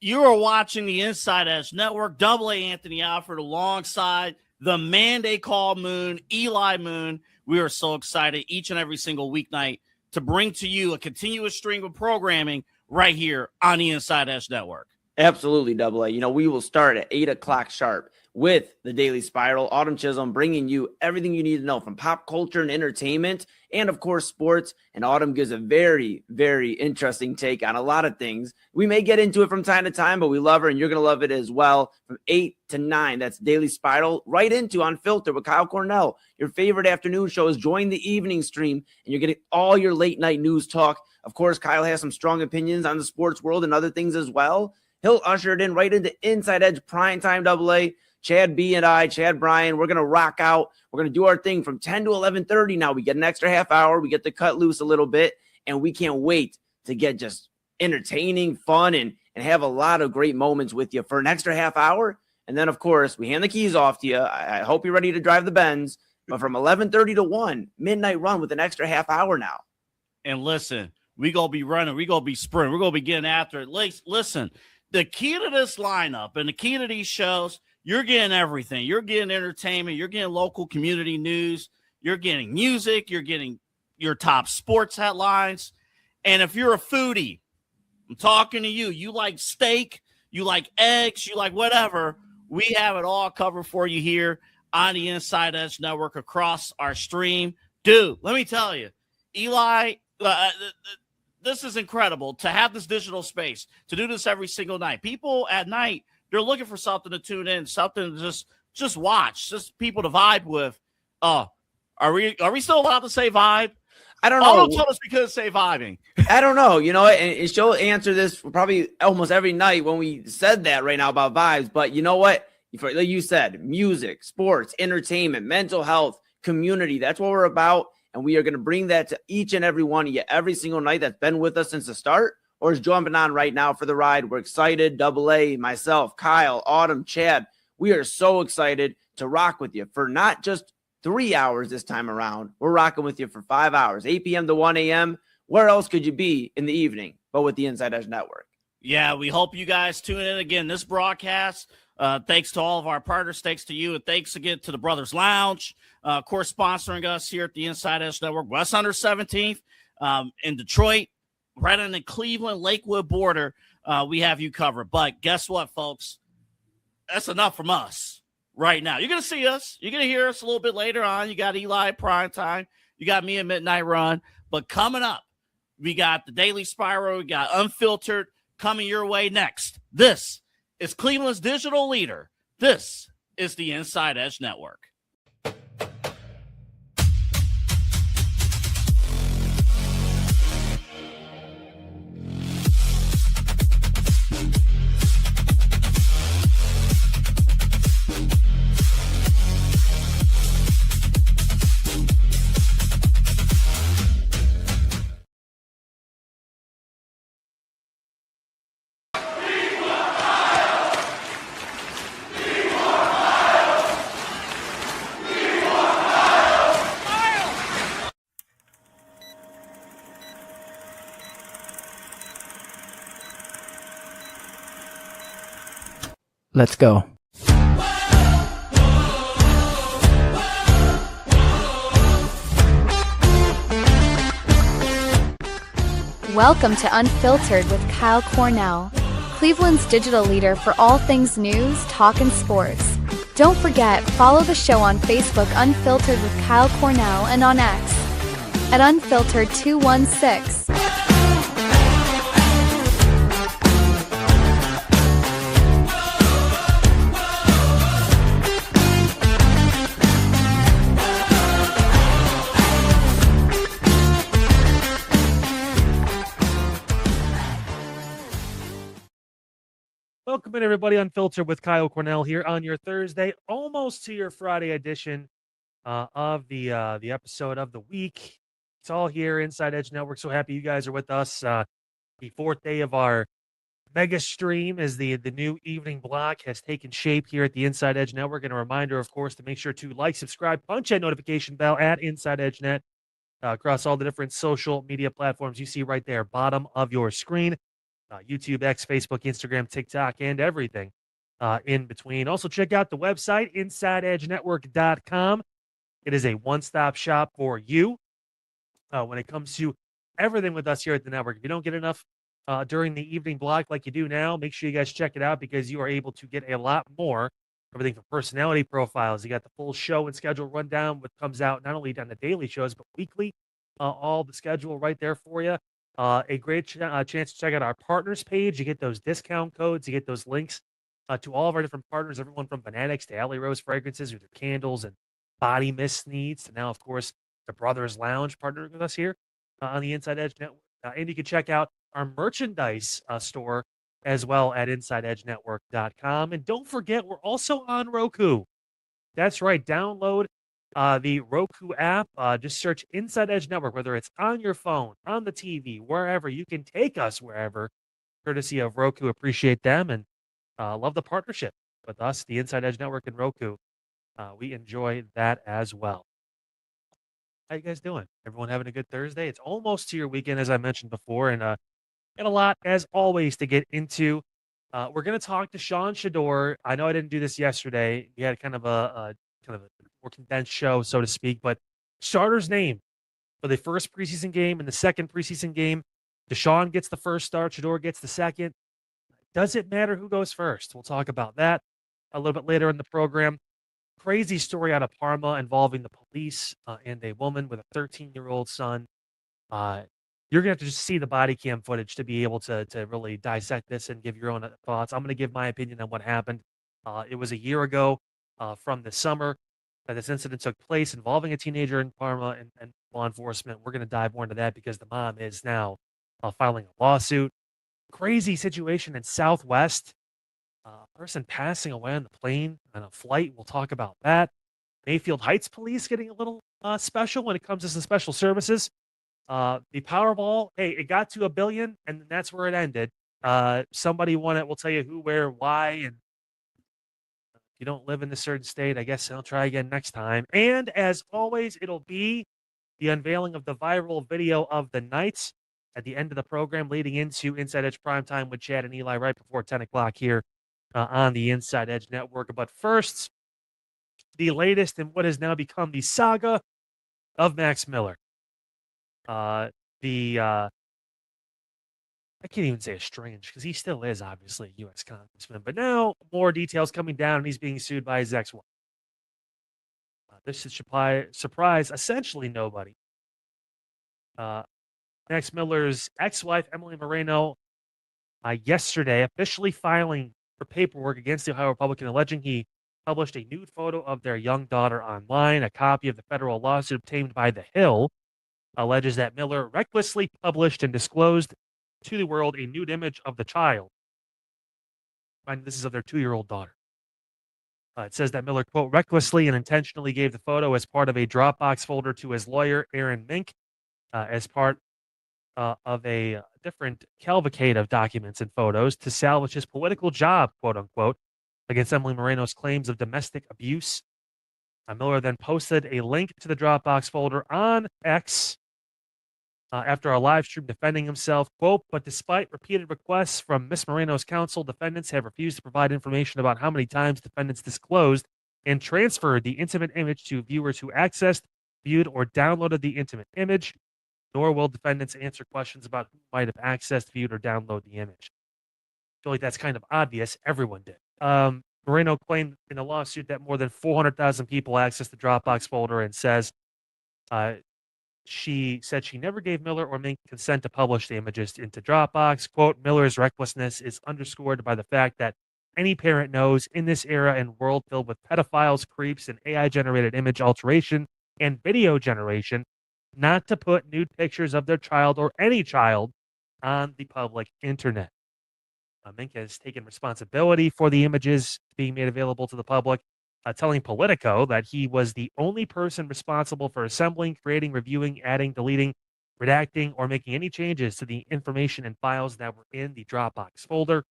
You are watching the Inside Edge Network. Double A Anthony Alford alongside the man they call Moon, Eli Moon. We are so excited each and every single weeknight to bring to you a continuous stream of programming right here on the Inside Edge Network. Absolutely, Double A. We will start at 8 o'clock sharp with the Daily Spiral. Autumn Chisholm bringing you everything you need to know from pop culture and entertainment and, of course, sports. And Autumn gives a very, very interesting take on a lot of things. We may get into it from time to time, but we love her, and you're going to love it as well. From 8 to 9, that's Daily Spiral, right into Unfiltered with Kyle Cornell. Your favorite afternoon show is Join the Evening Stream, and you're getting all your late-night news talk. Of course, Kyle has some strong opinions on the sports world and other things as well. He'll usher it in right into Inside Edge Primetime Double A. Chad B and I, Chad Bryan, we're going to rock out. We're going to do our thing from 10 to 11:30 now. We get an extra half hour. We get to cut loose a little bit, and we can't wait to get just entertaining, fun, and have a lot of great moments with you for an extra half hour. And then, of course, we hand the keys off to you. I hope you're ready to drive the Benz. But from 11:30 to 1, midnight run with an extra half hour now. And listen, we going to be running. We going to be sprinting. We're going to be getting after it. Listen, the key to this lineup and the key to these shows, you're getting everything. You're getting entertainment. You're getting local community news. You're getting music. You're getting your top sports headlines. And if you're a foodie, I'm talking to you. You like steak. You like eggs. You like whatever. We have it all covered for you here on the Inside Edge Network across our stream. Dude, let me tell you, Eli, this is incredible to have this digital space, to do this every single night. People at night, they're looking for something to tune in, something to just watch, just people to vibe with. Are we still allowed to say vibe? I don't know. Don't tell us we couldn't say vibing. I don't know. And she'll answer this probably almost every night when we said that right now about vibes. But you know what? Like you said, music, sports, entertainment, mental health, community. That's what we're about. And we are going to bring that to each and every one of you every single night that's been with us since the start or is jumping on right now for the ride. We're excited. Double A, myself, Kyle, Autumn, Chad. We are so excited to rock with you for not just 3 hours this time around. We're rocking with you for 5 hours, 8 p.m. to 1 a.m. Where else could you be in the evening but with the Inside Edge Network? Yeah, we hope you guys tune in again. This broadcast, thanks to all of our partners, thanks to you, and thanks again to the Brothers Lounge, of course, sponsoring us here at the Inside Edge Network. West 117th in Detroit, right on the Cleveland-Lakewood border. We have you covered. But guess what, folks? That's enough from us right now. You're going to see us. You're going to hear us a little bit later on. You got Eli Prime Time. You got me at Midnight Run. But coming up, we got the Daily Spiral. We got Unfiltered coming your way next. This is Cleveland's digital leader. This is the Inside Edge Network. Let's go. Welcome to Unfiltered with Kyle Cornell, Cleveland's digital leader for all things news, talk, and sports. Don't forget, follow the show on Facebook Unfiltered with Kyle Cornell and on X at Unfiltered216. Welcome in, everybody. Unfiltered with Kyle Cornell here on your Thursday, almost to your Friday edition of the episode of the week. It's all here, Inside Edge Network. So happy you guys are with us. The fourth day of our mega stream as the new evening block has taken shape here at the Inside Edge Network. And a reminder, of course, to make sure to like, subscribe, punch that notification bell at Inside Edge Net across all the different social media platforms you see right there, bottom of your screen. YouTube, X, Facebook, Instagram, TikTok, and everything in between. Also, check out the website, InsideEdgeNetwork.com. It is a one-stop shop for you when it comes to everything with us here at the network. If you don't get enough during the evening block like you do now, make sure you guys check it out because you are able to get a lot more. Everything from personality profiles. You got the full show and schedule rundown, what comes out not only on the daily shows, but weekly. All the schedule right there for you. A great chance to check out our partners page. You get those discount codes, you get those links to all of our different partners, everyone from Fanatics to Alley Rose Fragrances with their candles and body mist needs to now, of course, the Brothers Lounge partnering with us here on the Inside Edge Network. And you can check out our merchandise store as well at InsideEdgeNetwork.com. And don't forget, we're also on Roku. That's right. Download the Roku app. Just search Inside Edge Network, whether it's on your phone, on the TV, wherever. You can take us wherever, courtesy of Roku. Appreciate them and love the partnership with us, the Inside Edge Network and Roku. We enjoy that as well. How you guys doing? Everyone having a good Thursday? It's almost to your weekend, as I mentioned before, and got a lot, as always, to get into. We're going to talk to Sean Shador. I know I didn't do this yesterday. We had kind of a more condensed show, so to speak. But starter's name for the first preseason game and the second preseason game. Deshaun gets the first start. Shador gets the second. Does it matter who goes first? We'll talk about that a little bit later in the program. Crazy story out of Parma involving the police and a woman with a 13-year-old son. You're going to have to just see the body cam footage to be able to really dissect this and give your own thoughts. I'm going to give my opinion on what happened. It was a year ago from the summer that this incident took place involving a teenager in Parma and law enforcement. We're going to dive more into that because the mom is now filing a lawsuit. Crazy situation in Southwest. Person passing away on the plane on a flight. We'll talk about that. Mayfield Heights police getting a little special when it comes to some special services. The Powerball, hey, it got to $1 billion, and that's where it ended. Somebody won it. We'll tell you who, where, why, and if you don't live in a certain state, I guess I'll try again next time. And as always, it'll be the unveiling of the viral video of the night at the end of the program, leading into Inside Edge Primetime with Chad and Eli right before 10 o'clock here on the Inside Edge Network. But first, the latest in what has now become the saga of Max Miller. I can't even say estranged because he still is obviously a U.S. congressman, but now more details coming down and he's being sued by his ex-wife. This should surprise essentially nobody. Max Miller's ex-wife, Emily Moreno, yesterday officially filing for paperwork against the Ohio Republican, alleging he published a nude photo of their young daughter online. A copy of the federal lawsuit obtained by The Hill alleges that Miller recklessly published and disclosed to the world a nude image of the child. And this is of their 2-year-old daughter. It says that Miller, quote, recklessly and intentionally gave the photo as part of a Dropbox folder to his lawyer, Aaron Mink, as part of a different cavalcade of documents and photos to salvage his political job, quote unquote, against Emily Moreno's claims of domestic abuse. Miller then posted a link to the Dropbox folder on X after a live stream defending himself, quote, but despite repeated requests from Miss Moreno's counsel, defendants have refused to provide information about how many times defendants disclosed and transferred the intimate image to viewers who accessed, viewed, or downloaded the intimate image, nor will defendants answer questions about who might have accessed, viewed, or downloaded the image. I feel like that's kind of obvious. Everyone did. Moreno claimed in a lawsuit that more than 400,000 people accessed the Dropbox folder and says she said she never gave Miller or Mink consent to publish the images into Dropbox. Quote, Miller's recklessness is underscored by the fact that any parent knows in this era and world filled with pedophiles, creeps, and AI-generated image alteration and video generation, not to put nude pictures of their child or any child on the public internet. Mink has taken responsibility for the images being made available to the public, telling Politico that he was the only person responsible for assembling, creating, reviewing, adding, deleting, redacting, or making any changes to the information and files that were in the Dropbox folder.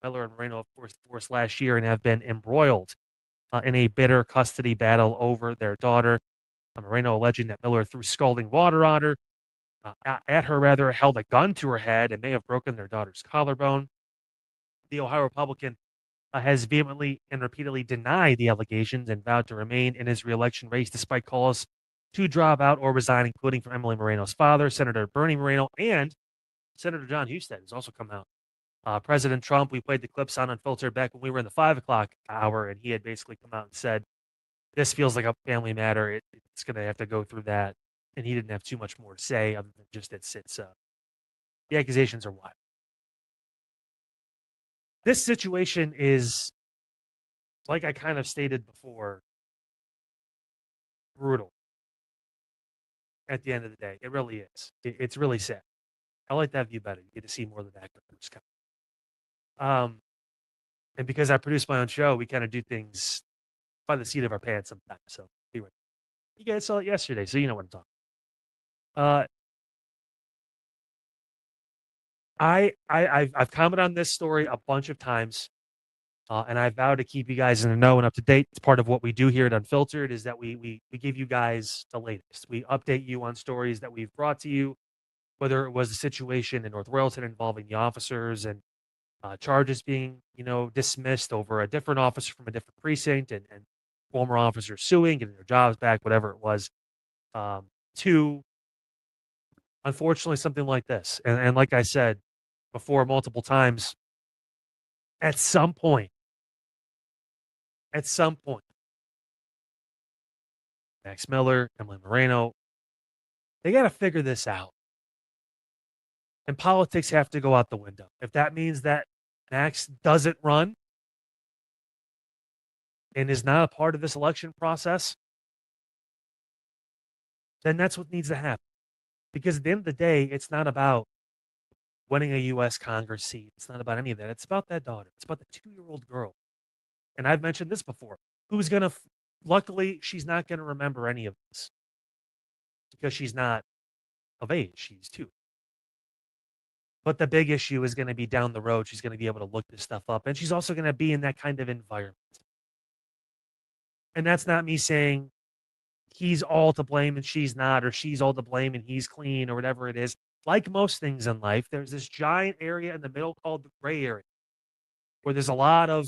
Miller and Moreno, of course, divorced last year and have been embroiled in a bitter custody battle over their daughter. Moreno alleging that Miller threw scalding water on her, at her rather, held a gun to her head and may have broken their daughter's collarbone. The Ohio Republican has vehemently and repeatedly denied the allegations and vowed to remain in his reelection race despite calls to drop out or resign, including from Emily Moreno's father, Senator Bernie Moreno, and Senator John Husted has also come out. President Trump, we played the clips on Unfiltered back when we were in the 5 o'clock hour, and he had basically come out and said, this feels like a family matter. It's going to have to go through that. And he didn't have too much more to say other than just the accusations are wild. This situation is, like I kind of stated before, brutal at the end of the day. It really is. It's really sad. I like that view better. You get to see more of the background. And because I produce my own show, we kind of do things by the seat of our pants sometimes. So anyway, you guys saw it yesterday, so you know what I'm talking. I've commented on this story a bunch of times, and I vow to keep you guys in the know and up to date. It's part of what we do here at Unfiltered is that we give you guys the latest. We update you on stories that we've brought to you, whether it was the situation in North Royalton involving the officers and charges being dismissed over a different officer from a different precinct and former officers suing, getting their jobs back, whatever it was, to unfortunately something like this. And like I said before multiple times, at some point, Max Miller, Emily Moreno, they got to figure this out. And politics have to go out the window. If that means that Max doesn't run and is not a part of this election process, then that's what needs to happen. Because at the end of the day, it's not about winning a U.S. Congress seat. It's not about any of that. It's about that daughter. It's about the 2-year-old girl. And I've mentioned this before. Who's going to, luckily, she's not going to remember any of this because she's not of age. She's 2. But the big issue is going to be down the road. She's going to be able to look this stuff up. And she's also going to be in that kind of environment. And that's not me saying he's all to blame and she's not, or she's all to blame and he's clean, or whatever it is. Like most things in life, there's this giant area in the middle called the gray area, where there's a lot of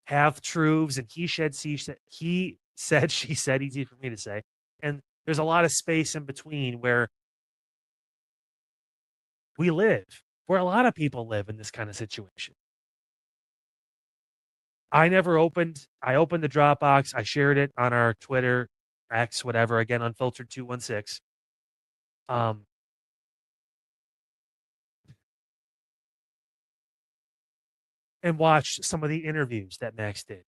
half-truths and he said, she said, easy for me to say. And there's a lot of space in between where we live, where a lot of people live in this kind of situation. I opened the Dropbox. I shared it on our Twitter, X, whatever, again, Unfiltered 216. And watched some of the interviews that Max did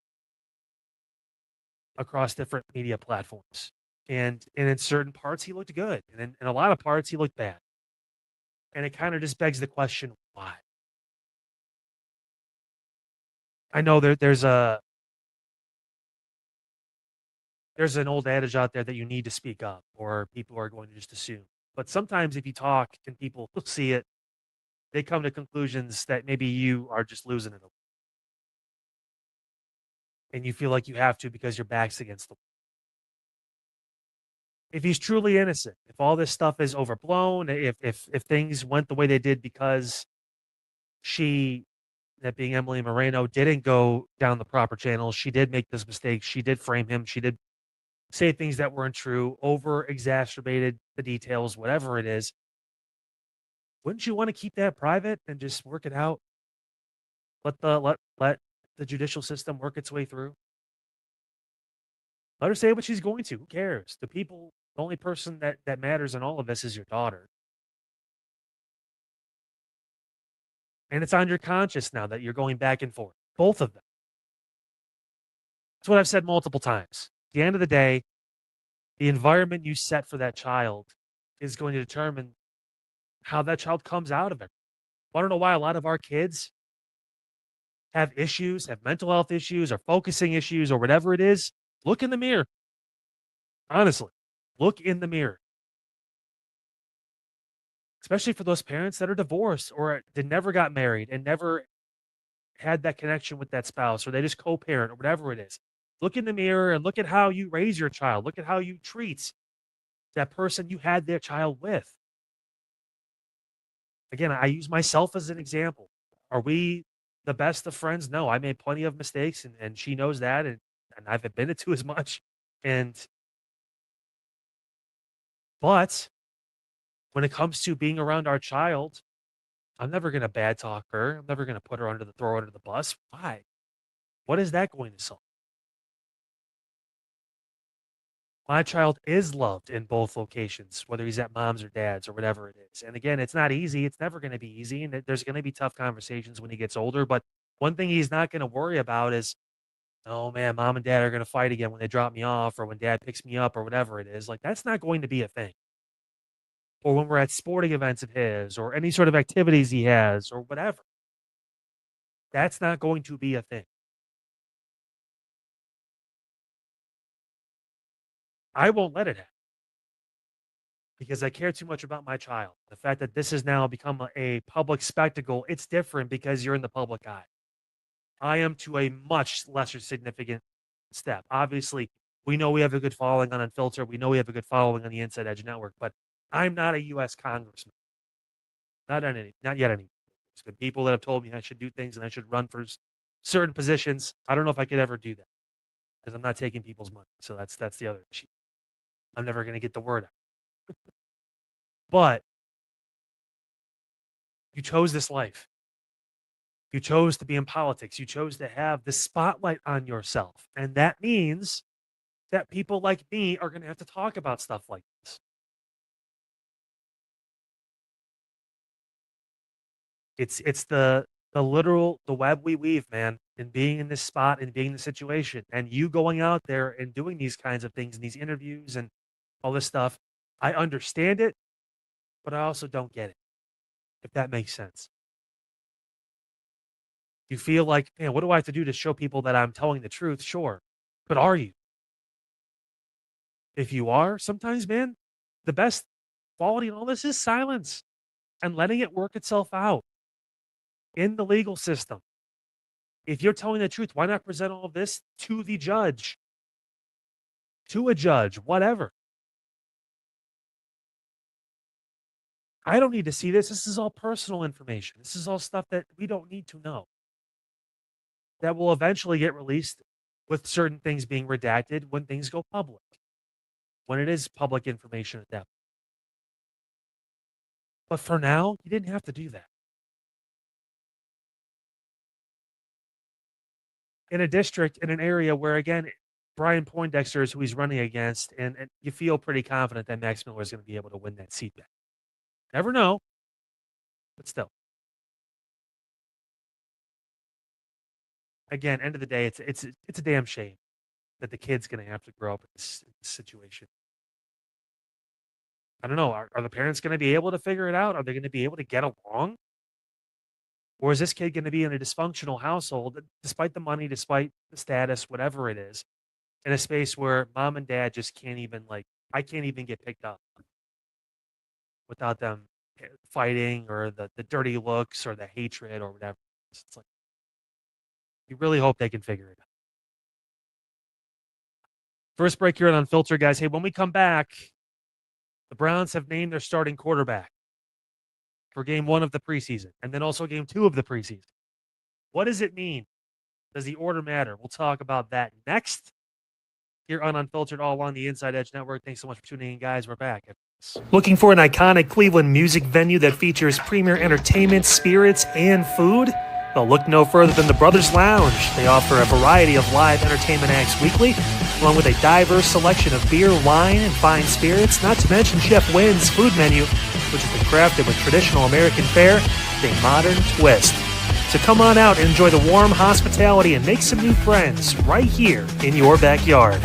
across different media platforms. And in certain parts, he looked good. And in a lot of parts, he looked bad. And it kind of just begs the question, why? I know there's an old adage out there that you need to speak up or people are going to just assume. But sometimes if you talk and people see it, they come to conclusions that maybe you are just losing it. And you feel like you have to because your back's against the wall. If he's truly innocent, if all this stuff is overblown, if things went the way they did because she, that being Emily Moreno, didn't go down the proper channels, she did make this mistake, she did frame him, she did say things that weren't true, over exacerbated the details, whatever it is, wouldn't you want to keep that private and just work it out? Let the judicial system work its way through. Let her say what she's going to. Who cares? The only person that matters in all of this is your daughter. And it's on your conscience now that you're going back and forth. Both of them. That's what I've said multiple times. At the end of the day, the environment you set for that child is going to determine how that child comes out of it. I don't know why a lot of our kids have issues, have mental health issues, or focusing issues, or whatever it is. Look in the mirror. Honestly, look in the mirror. Especially for those parents that are divorced or they never got married and never had that connection with that spouse, or they just co-parent or whatever it is. Look in the mirror and look at how you raise your child. Look at how you treat that person you had their child with. again, I use myself as an example. Are we the best of friends? No, I made plenty of mistakes, and she knows that, and I've admitted to as much. But when it comes to being around our child, I'm never going to bad talk her. I'm never going to throw her under the bus. Why? What is that going to solve? My child is loved in both locations, whether he's at mom's or dad's or whatever it is. And again, it's not easy. It's never going to be easy. And there's going to be tough conversations when he gets older. But one thing he's not going to worry about is, oh man, mom and dad are going to fight again when they drop me off or when dad picks me up or whatever it is. Like, that's not going to be a thing. Or when we're at sporting events of his or any sort of activities he has or whatever. That's not going to be a thing. I won't let it happen because I care too much about my child. The fact that this has now become a public spectacle, it's different because you're in the public eye. I am to a much lesser significant step. Obviously, we know we have a good following on Unfiltered. We know we have a good following on the Inside Edge Network, but I'm not a U.S. congressman. Not yet any. There's been people that have told me I should do things and I should run for certain positions. I don't know if I could ever do that because I'm not taking people's money. So that's the other issue. I'm never going to get the word out. But you chose this life. You chose to be in politics. You chose to have the spotlight on yourself. And that means that people like me are going to have to talk about stuff like this. It's the web we weave, man, and being in this spot and being in the situation and you going out there and doing these kinds of things and these interviews and all this stuff. I understand it, but I also don't get it, if that makes sense. You feel like, man, what do I have to do to show people that I'm telling the truth? Sure. But are you? If you are, sometimes, man, the best quality in all this is silence and letting it work itself out in the legal system. If you're telling the truth, why not present all of this to the judge? To a judge, whatever. I don't need to see this. This is all personal information. This is all stuff that we don't need to know. That will eventually get released with certain things being redacted when things go public. When it is public information at that point. But for now, you didn't have to do that. In a district, in an area where, again, Brian Poindexter is who he's running against, and you feel pretty confident that Max Miller is going to be able to win that seat back. Never know, but still. Again, end of the day, it's a damn shame that the kid's going to have to grow up in this situation. I don't know. Are the parents going to be able to figure it out? Are they going to be able to get along? Or is this kid going to be in a dysfunctional household, despite the money, despite the status, whatever it is, in a space where mom and dad just can't even, I can't even get picked up without them fighting or the dirty looks or the hatred or whatever. It's like, you really hope they can figure it out. First break here on Unfiltered, guys. Hey, when we come back, the Browns have named their starting quarterback for game 1 of the preseason and then also game 2 of the preseason. What does it mean? Does the order matter? We'll talk about that next here on Unfiltered, all along the Inside Edge Network. Thanks so much for tuning in, guys. We're back. Looking for an iconic Cleveland music venue that features premier entertainment, spirits, and food? Well, look no further than the Brothers Lounge. They offer a variety of live entertainment acts weekly, along with a diverse selection of beer, wine, and fine spirits, not to mention Chef Wynn's food menu, which has been crafted with traditional American fare with a modern twist. So come on out and enjoy the warm hospitality and make some new friends right here in your backyard.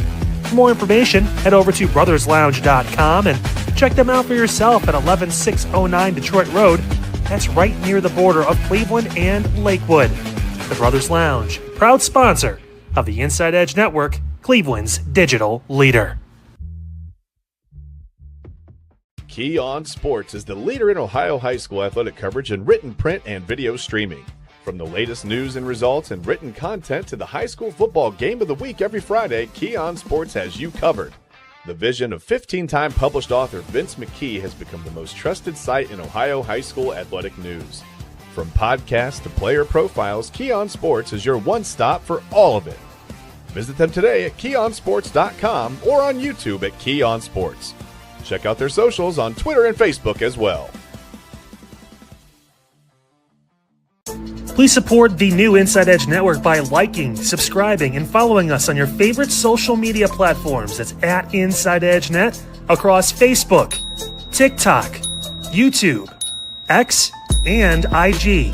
For more information, head over to brotherslounge.com and check them out for yourself at 11609 Detroit Road. That's right near the border of Cleveland and Lakewood. The Brothers Lounge, proud sponsor of the Inside Edge Network, Cleveland's digital leader. Key On Sports is the leader in Ohio high school athletic coverage in written, print, and video streaming. From the latest news and results and written content to the high school football game of the week every Friday, Key On Sports has you covered. The vision of 15-time published author Vince McKee has become the most trusted site in Ohio high school athletic news. From podcasts to player profiles, Key On Sports is your one-stop for all of it. Visit them today at keyonsports.com or on YouTube at Key On Sports. Check out their socials on Twitter and Facebook as well. Please support the new Inside Edge Network by liking, subscribing, and following us on your favorite social media platforms. That's at Inside Edge Net across Facebook, TikTok, YouTube, X, and IG.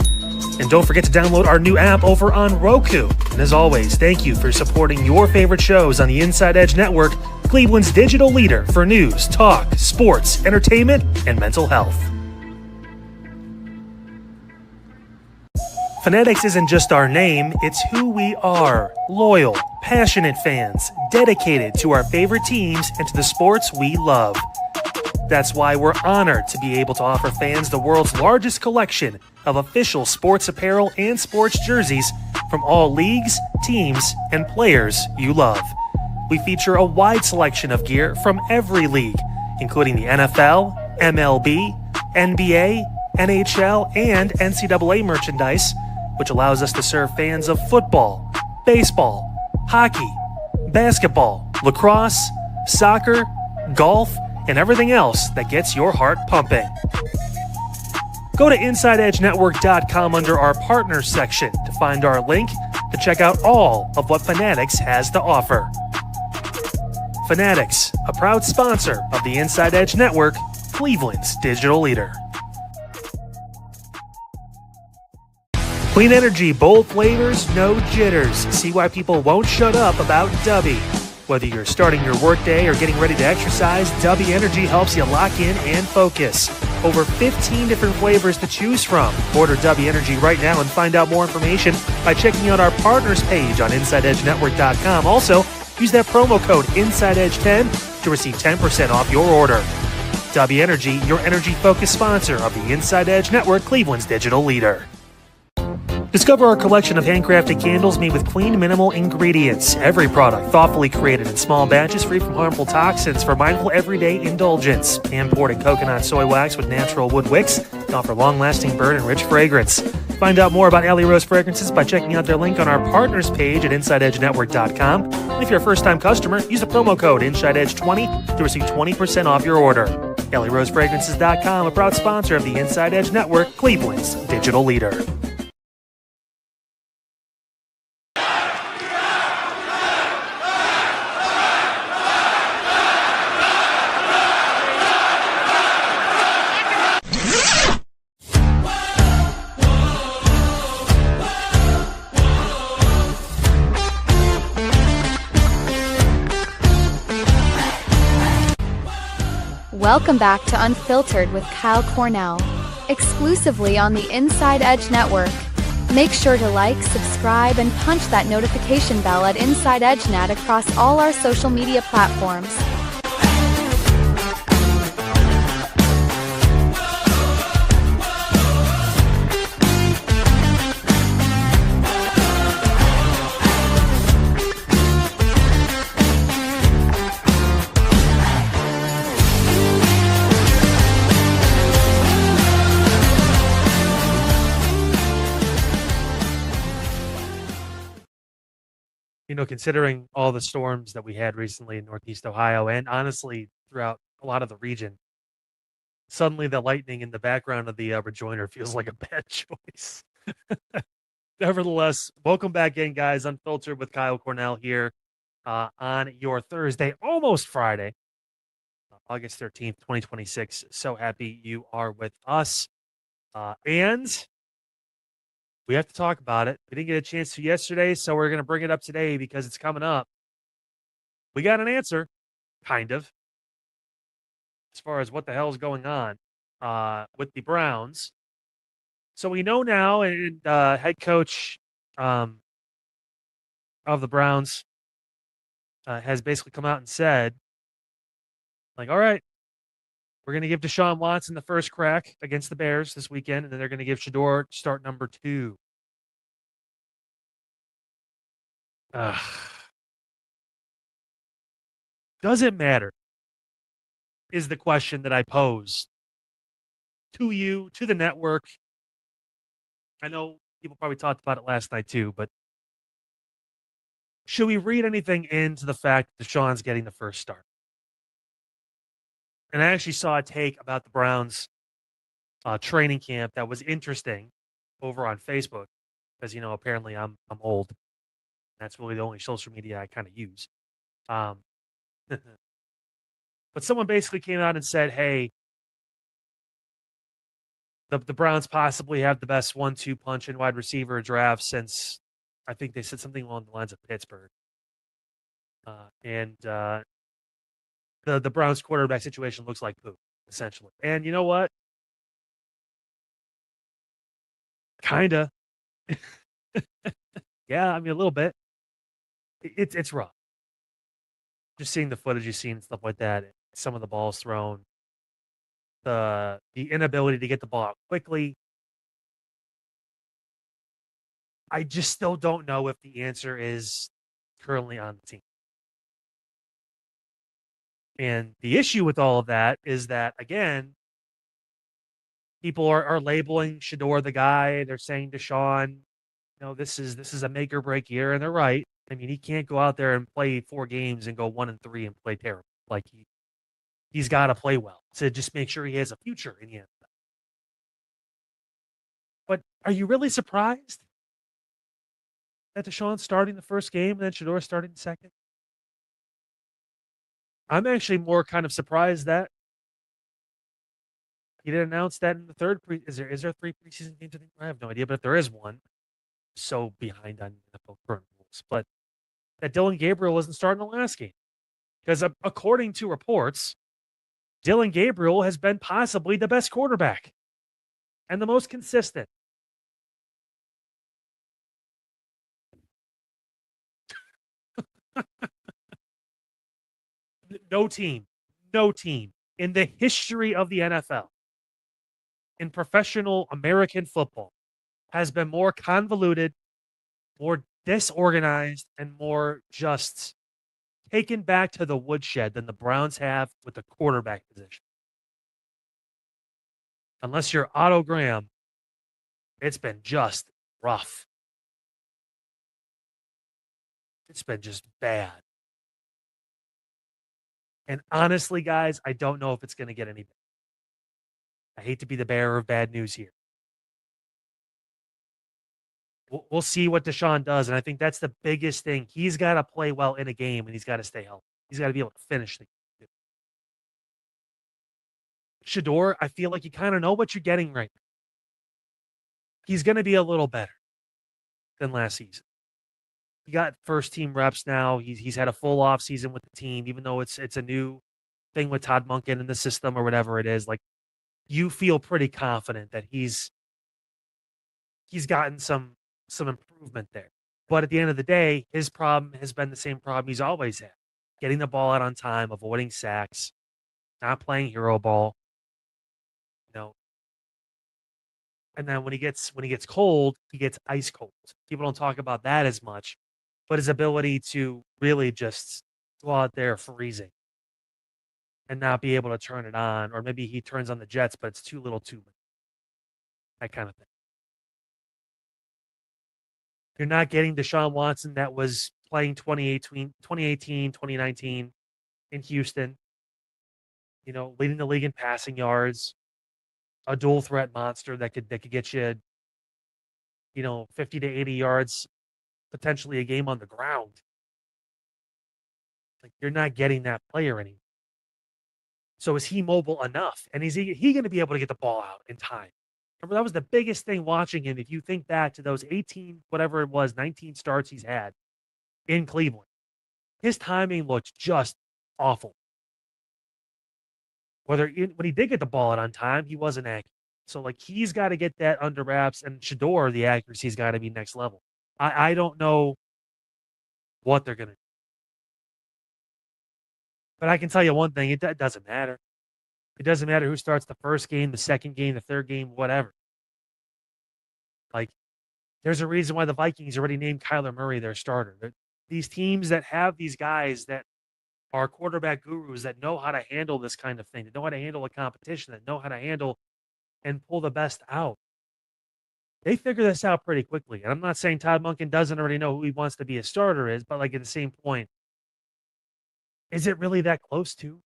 And don't forget to download our new app over on Roku. And as always, thank you for supporting your favorite shows on the Inside Edge Network, Cleveland's digital leader for news, talk, sports, entertainment, and mental health. Fanatics isn't just our name, it's who we are. Loyal, passionate fans, dedicated to our favorite teams and to the sports we love. That's why we're honored to be able to offer fans the world's largest collection of official sports apparel and sports jerseys from all leagues, teams, and players you love. We feature a wide selection of gear from every league, including the NFL, MLB, NBA, NHL, and NCAA merchandise, which allows us to serve fans of football, baseball, hockey, basketball, lacrosse, soccer, golf, and everything else that gets your heart pumping. Go to InsideEdgeNetwork.com under our Partners section to find our link to check out all of what Fanatics has to offer. Fanatics, a proud sponsor of the Inside Edge Network, Cleveland's digital leader. Clean energy, bold flavors, no jitters. See why people won't shut up about Dubby. Whether you're starting your workday or getting ready to exercise, Dubby Energy helps you lock in and focus. Over 15 different flavors to choose from. Order Dubby Energy right now and find out more information by checking out our partners page on InsideEdgeNetwork.com. Also, use that promo code InsideEdge10 to receive 10% off your order. Dubby Energy, your energy-focused sponsor of the Inside Edge Network, Cleveland's digital leader. Discover our collection of handcrafted candles made with clean, minimal ingredients. Every product thoughtfully created in small batches free from harmful toxins for mindful everyday indulgence. Imported coconut soy wax with natural wood wicks to offer long-lasting burn and rich fragrance. Find out more about Alley Rose Fragrances by checking out their link on our partners page at InsideEdgeNetwork.com. And if you're a first-time customer, use the promo code InsideEdge20 to receive 20% off your order. AlleyRoseFragrances.com, a proud sponsor of the Inside Edge Network, Cleveland's digital leader. Welcome back to Unfiltered with Kyle Cornell, exclusively on the Inside Edge Network. Make sure to like, subscribe, and punch that notification bell at Inside Edge Net across all our social media platforms. You know, considering all the storms that we had recently in Northeast Ohio and honestly throughout a lot of the region, suddenly the lightning in the background of the rejoinder feels like a bad choice. Nevertheless, welcome back in, guys. Unfiltered with Kyle Cornell here on your Thursday, almost Friday, August 13th, 2026. So happy you are with us. And we have to talk about it. We didn't get a chance to yesterday, so we're going to bring it up today because it's coming up. We got an answer, kind of, as far as what the hell is going on with the Browns. So we know now, and head coach of the Browns has basically come out and said, like, all right, we're going to give Deshaun Watson the first crack against the Bears this weekend, and then they're going to give Shador start number 2. Doesn't matter. is the question that I pose to you, to the network. I know people probably talked about it last night too, but should we read anything into the fact that Deshaun's getting the first start? And I actually saw a take about the Browns training camp that was interesting over on Facebook because apparently I'm old. That's really the only social media I kind of use. Um, but someone basically came out and said, "Hey, the Browns possibly have the best 1-2 punch and wide receiver draft since I think they said something along the lines of Pittsburgh." And the Browns quarterback situation looks like poop, essentially. And you know what? Kinda. Yeah, I mean a little bit. It's rough. Just seeing the footage you've seen, stuff like that, some of the balls thrown, the inability to get the ball out quickly. I just still don't know if the answer is currently on the team. And the issue with all of that is that, again, people are labeling Shador the guy. They're saying Deshaun, this is a make or break year, and they're right. I mean, he can't go out there and play 4 games and go 1-3 and play terrible. Like he's got to play well to just make sure he has a future in the NFL. But are you really surprised that Deshaun's starting the first game and then Shador starting the second? I'm actually more kind of surprised that he didn't announce that in the third is there 3 preseason games? I have no idea, but if there is one, so behind on NFL current rules. But that Dylan Gabriel wasn't starting the last game. Because according to reports, Dylan Gabriel has been possibly the best quarterback and the most consistent. No team in the history of the NFL, in professional American football, has been more convoluted, more disorganized, and more just taken back to the woodshed than the Browns have with the quarterback position. Unless you're Otto Graham, it's been just rough. It's been just bad. And honestly, guys, I don't know if it's going to get any better. I hate to be the bearer of bad news here. We'll see what Deshaun does. And I think that's the biggest thing. He's got to play well in a game and he's got to stay healthy. He's got to be able to finish the game. Shador, I feel like you kind of know what you're getting right now. He's going to be a little better than last season. He got first team reps now. He's had a full off season with the team, even though it's a new thing with Todd Monken in the system or whatever it is. Like you feel pretty confident that he's gotten some improvement there. But at the end of the day, his problem has been the same problem he's always had: getting the ball out on time, avoiding sacks, not playing hero ball. And then when he gets cold, he gets ice cold. People don't talk about that as much, but his ability to really just go out there freezing and not be able to turn it on, or maybe he turns on the jets, but it's too little, too late. That kind of thing. You're not getting Deshaun Watson that was playing 2018, 2019 in Houston, leading the league in passing yards, a dual threat monster that could get you, 50 to 80 yards, potentially a game on the ground. Like you're not getting that player anymore. So is he mobile enough? And is he going to be able to get the ball out in time? Remember, that was the biggest thing watching him. If you think back to those 18, whatever it was, 19 starts he's had in Cleveland, his timing looked just awful. When he did get the ball out on time, he wasn't accurate. So like he's got to get that under wraps, and Shador, the accuracy's got to be next level. I don't know what they're going to do. But I can tell you one thing, it doesn't matter. It doesn't matter who starts the first game, the second game, the third game, whatever. Like, there's a reason why the Vikings already named Kyler Murray their starter. These teams that have these guys that are quarterback gurus that know how to handle this kind of thing, that know how to handle a competition, that know how to handle and pull the best out. They figure this out pretty quickly. And I'm not saying Todd Monken doesn't already know who he wants to be a starter is, but like at the same point, is it really that close to?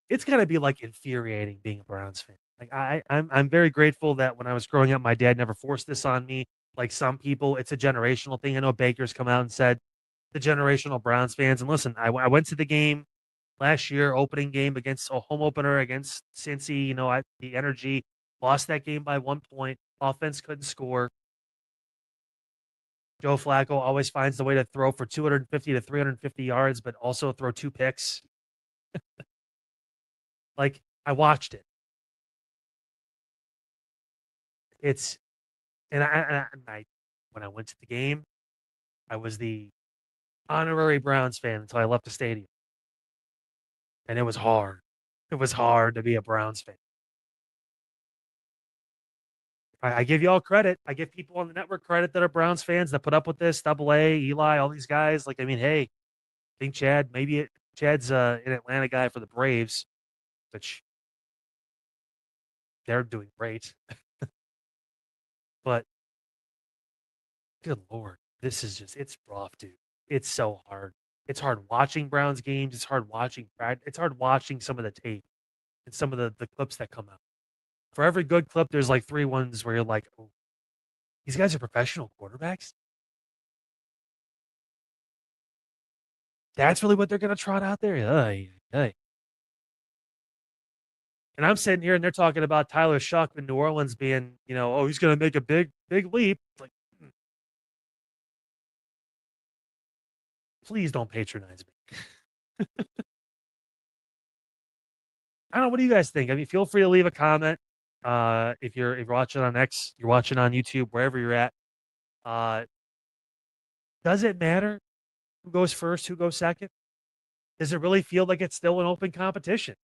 It's gotta be like infuriating being a Browns fan. Like I'm very grateful that when I was growing up, my dad never forced this on me. Like some people, it's a generational thing. I know Baker's come out and said the generational Browns fans. And listen, I went to the game last year, opening game against a home opener against Cincy. You know, the energy lost that game by 1 point. Offense couldn't score. Joe Flacco always finds the way to throw for 250 to 350 yards, but also throw 2 picks. Like I watched it. It's and I when I went to the game, I was the honorary Browns fan until I left the stadium, and it was hard. It was hard to be a Browns fan. I give you all credit. I give people on the network credit that are Browns fans that put up with this. Double A, Eli, all these guys. Like, I mean, hey, I think Chad's an Atlanta guy for the Braves, which they're doing great. But good Lord, this is it's rough, dude. It's so hard. It's hard watching Browns games. It's hard watching It's hard watching some of the tape and some of the clips that come out. For every good clip, there's like 3 ones where you're like, oh, these guys are professional quarterbacks. That's really what they're going to trot out there. And I'm sitting here and they're talking about Tyler Shuck in New Orleans being, oh, he's going to make a big leap. Like, please don't patronize me. I don't know. What do you guys think? I mean, feel free to leave a comment. If you're watching on X, you're watching on YouTube, wherever you're at. Does it matter who goes first, who goes second? Does it really feel like it's still an open competition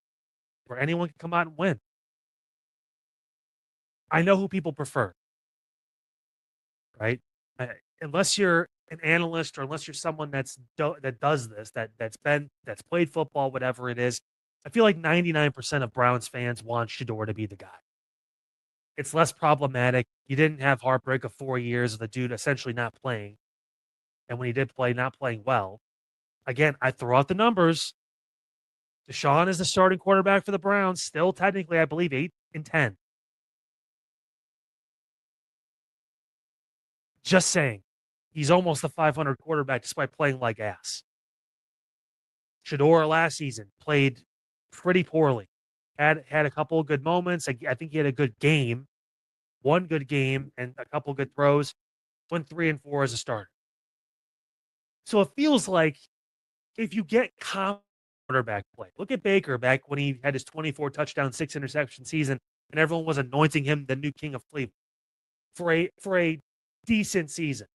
where anyone can come out and win? I know who people prefer, right? Unless you're an analyst or unless you're someone that does this, that's played football, whatever it is, I feel like 99% of Browns fans want Shador to be the guy. It's less problematic. You didn't have heartbreak of 4 years of the dude essentially not playing. And when he did play, not playing well. Again, I throw out the numbers. Deshaun is the starting quarterback for the Browns, still technically, I believe, 8-10. Just saying. He's almost a 500 quarterback despite playing like ass. Shador last season played pretty poorly. Had a couple of good moments. I think he had a good game. One good game and a couple good throws. Went 3-4 as a starter. So it feels like if you get quarterback play, look at Baker back when he had his 24 touchdown, 6 interception season, and everyone was anointing him the new king of Cleveland for a decent season.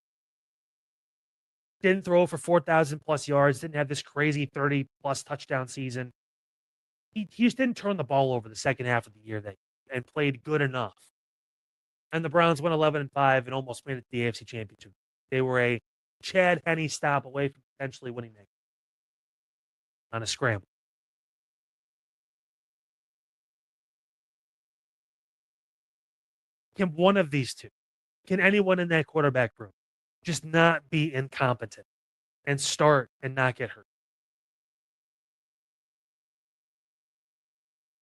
Didn't throw for 4,000 plus yards. Didn't have this crazy 30 plus touchdown season. He just didn't turn the ball over the second half of the year and played good enough. And the Browns went 11-5 and almost made it to the AFC Championship. They were a Chad Henne stop away from potentially winning that on a scramble. Can one of these two, can anyone in that quarterback room just not be incompetent and start and not get hurt?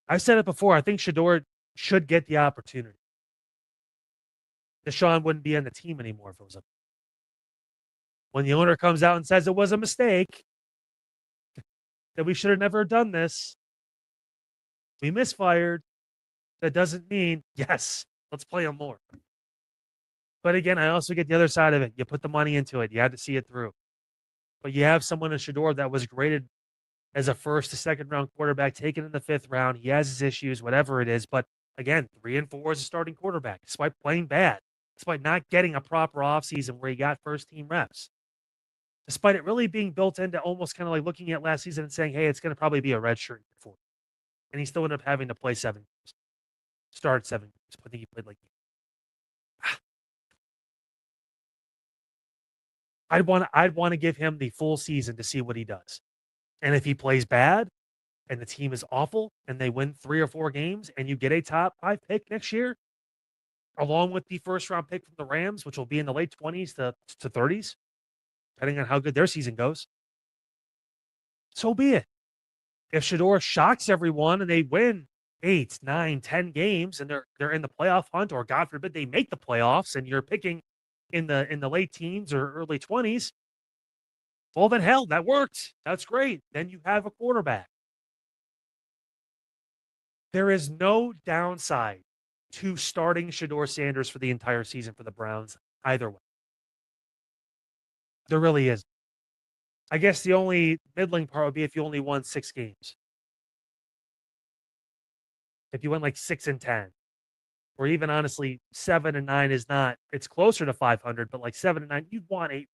I've said it before. I think Shador should get the opportunity. Deshaun wouldn't be on the team anymore if it was up. When the owner comes out and says it was a mistake, that we should have never done this, we misfired, that doesn't mean, yes, let's play him more. But again, I also get the other side of it. You put the money into it. You had to see it through. But you have someone in Shador that was graded as a first to second round quarterback, taken in the 5th round. He has his issues, whatever it is. But again, 3-4 as a starting quarterback, despite playing bad, despite not getting a proper offseason where he got first team reps, despite it really being built into almost kind of like looking at last season and saying, hey, it's going to probably be a red shirt before. And he still ended up having to play 7 games. Start 7 games. I think he played like I'd want to give him the full season to see what he does. And if he plays bad and the team is awful and they win 3 or 4 games and you get a top 5 pick next year, along with the first round pick from the Rams, which will be in the late 20s to 30s, depending on how good their season goes, so be it. If Shador shocks everyone and they win 8, 9, 10 games and they're in the playoff hunt, or God forbid they make the playoffs and you're picking in the late teens or early 20s, well then hell, that worked. That's great. Then you have a quarterback. There is no downside to starting Shador Sanders for the entire season for the Browns either way. There really is. I guess the only middling part would be if you only won 6 games. If you went like 6-10, or even honestly 7-9 is not. It's closer to 500, but like 7-9, you'd want 8.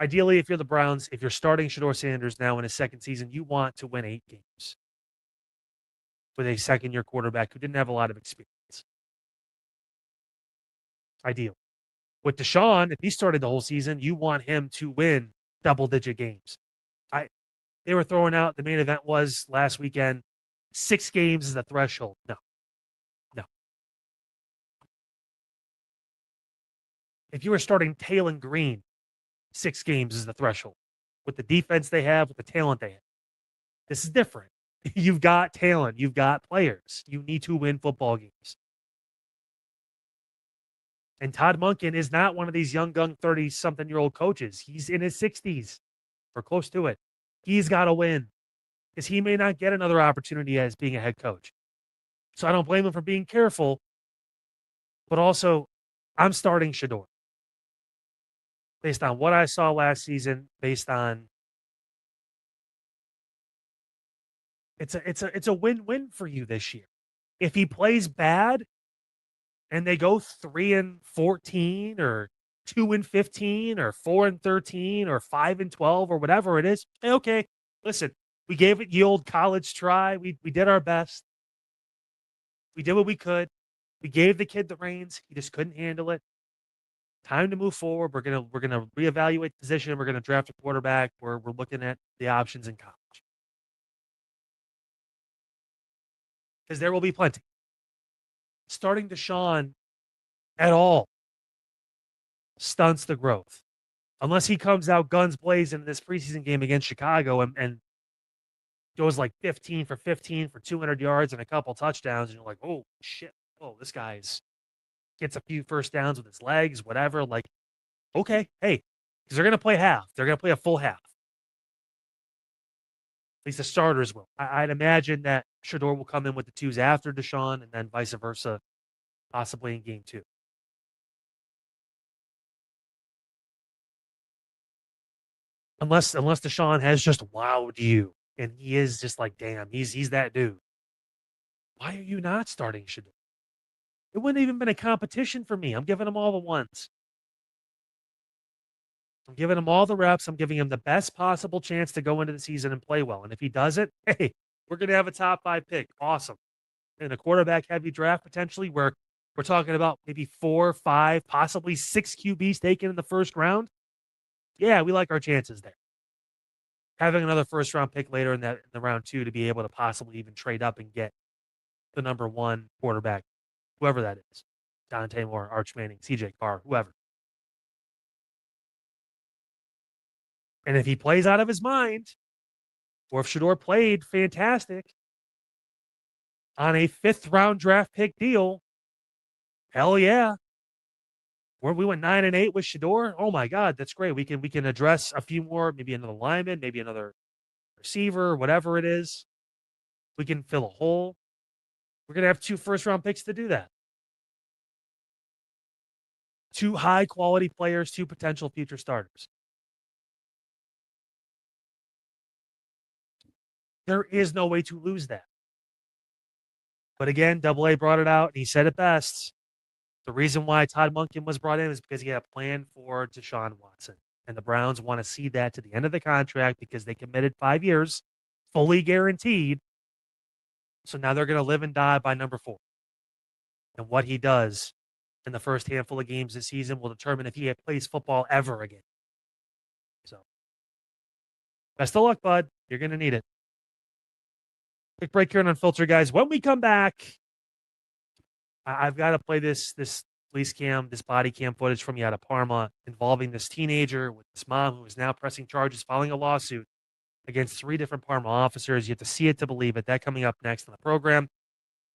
Ideally, if you're the Browns, if you're starting Shador Sanders now in his second season, you want to win 8 games with a second-year quarterback who didn't have a lot of experience. Ideal. With Deshaun, if he started the whole season, you want him to win double-digit games. They were throwing out, the main event was last weekend, 6 games is the threshold. No. If you were starting Taylor Green, 6 games is the threshold. With the defense they have, with the talent they have. This is different. You've got talent. You've got players. You need to win football games. And Todd Monken is not one of these young gun 30-something-year-old coaches. He's in his 60s or close to it. He's got to win because he may not get another opportunity as being a head coach. So I don't blame him for being careful. But also, I'm starting Shador. Based on what I saw last season, based on it's a win-win for you this year. If he plays bad and they go 3-14 or 2-15 or 4-13 or 5-12 or whatever it is, okay, listen, we gave it the old college try. We did our best. We did what we could. We gave the kid the reins. He just couldn't handle it. Time to move forward. We're gonna reevaluate the position. We're gonna draft a quarterback. We're looking at the options in college. Because there will be plenty. Starting Deshaun at all stunts the growth. Unless he comes out guns blazing in this preseason game against Chicago and goes like 15 for 15 for 200 yards and a couple touchdowns, and you're like, oh, shit. Oh, this guy's gets a few first downs with his legs, whatever. Like, okay, hey, because they're going to play half. They're going to play a full half. At least the starters will. I'd imagine that Shador will come in with the 2s after Deshaun and then vice versa, possibly in game 2. Unless Deshaun has just wowed you and he is just like, damn, he's that dude. Why are you not starting Shador? It wouldn't even been a competition for me. I'm giving him all the ones. I'm giving him all the reps. I'm giving him the best possible chance to go into the season and play well. And if he does it, hey, we're going to have a top 5 pick. Awesome. In a quarterback heavy draft, potentially, where we're talking about maybe 4, 5, possibly 6 QBs taken in the first round. Yeah, we like our chances there. Having another first round pick later in the round 2 to be able to possibly even trade up and get the number 1 quarterback, whoever that is. Dante Moore, Arch Manning, CJ Carr, whoever. And if he plays out of his mind, or if Shador played fantastic on a 5th round draft pick deal, hell yeah. Where we went 9-8 with Shador, oh my God, that's great. We can address a few more, maybe another lineman, maybe another receiver, whatever it is. We can fill a hole. We're gonna have 2 first round picks to do that. 2 high quality players, 2 potential future starters. There is no way to lose that. But again, Double A brought it out, and he said it best. The reason why Todd Monken was brought in is because he had a plan for Deshaun Watson. And the Browns want to see that to the end of the contract because they committed 5 years, fully guaranteed. So now they're going to live and die by number 4. And what he does in the first handful of games this season will determine if he plays football ever again. So, best of luck, bud. You're going to need it. Quick break here on Unfiltered, guys. When we come back, I've got to play this police cam, this body cam footage from you out of Parma involving this teenager with this mom who is now pressing charges following a lawsuit against 3 different Parma officers. You have to see it to believe it. That coming up next on the program.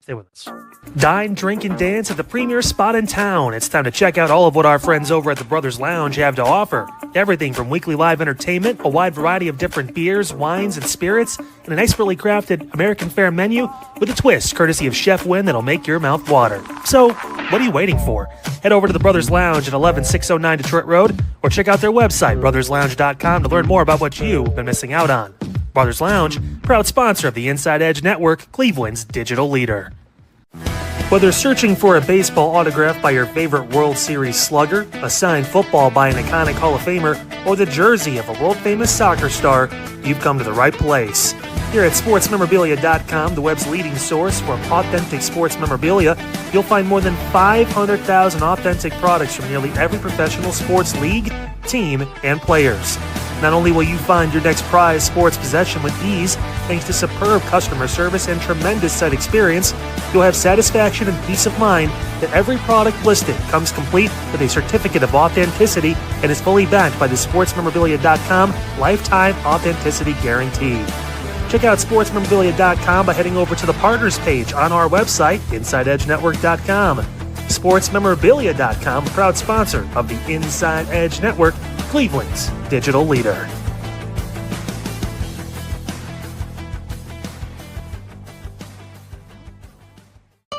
Stay with us. Dine, drink, and dance at the premier spot in town. It's time to check out all of what our friends over at the Brothers Lounge have to offer. Everything from weekly live entertainment, a wide variety of different beers, wines, and spirits, and an expertly crafted American fare menu with a twist courtesy of Chef Wynn that'll make your mouth water. So, what are you waiting for? Head over to the Brothers Lounge at 11609 Detroit Road or check out their website, brotherslounge.com, to learn more about what you've been missing out on. Brothers Lounge, proud sponsor of the Inside Edge Network, Cleveland's digital leader. Whether searching for a baseball autograph by your favorite World Series slugger, a signed football by an iconic Hall of Famer, or the jersey of a world-famous soccer star, you've come to the right place. Here at sportsmemorabilia.com, the web's leading source for authentic sports memorabilia, you'll find more than 500,000 authentic products from nearly every professional sports league, team, and players. Not only will you find your next prized sports possession with ease, thanks to superb customer service and tremendous site experience, you'll have satisfaction and peace of mind that every product listed comes complete with a certificate of authenticity and is fully backed by the sportsmemorabilia.com lifetime authenticity guarantee. Check out sportsmemorabilia.com by heading over to the partners page on our website, InsideEdgeNetwork.com. SportsMemorabilia.com, proud sponsor of the Inside Edge Network, Cleveland's digital leader.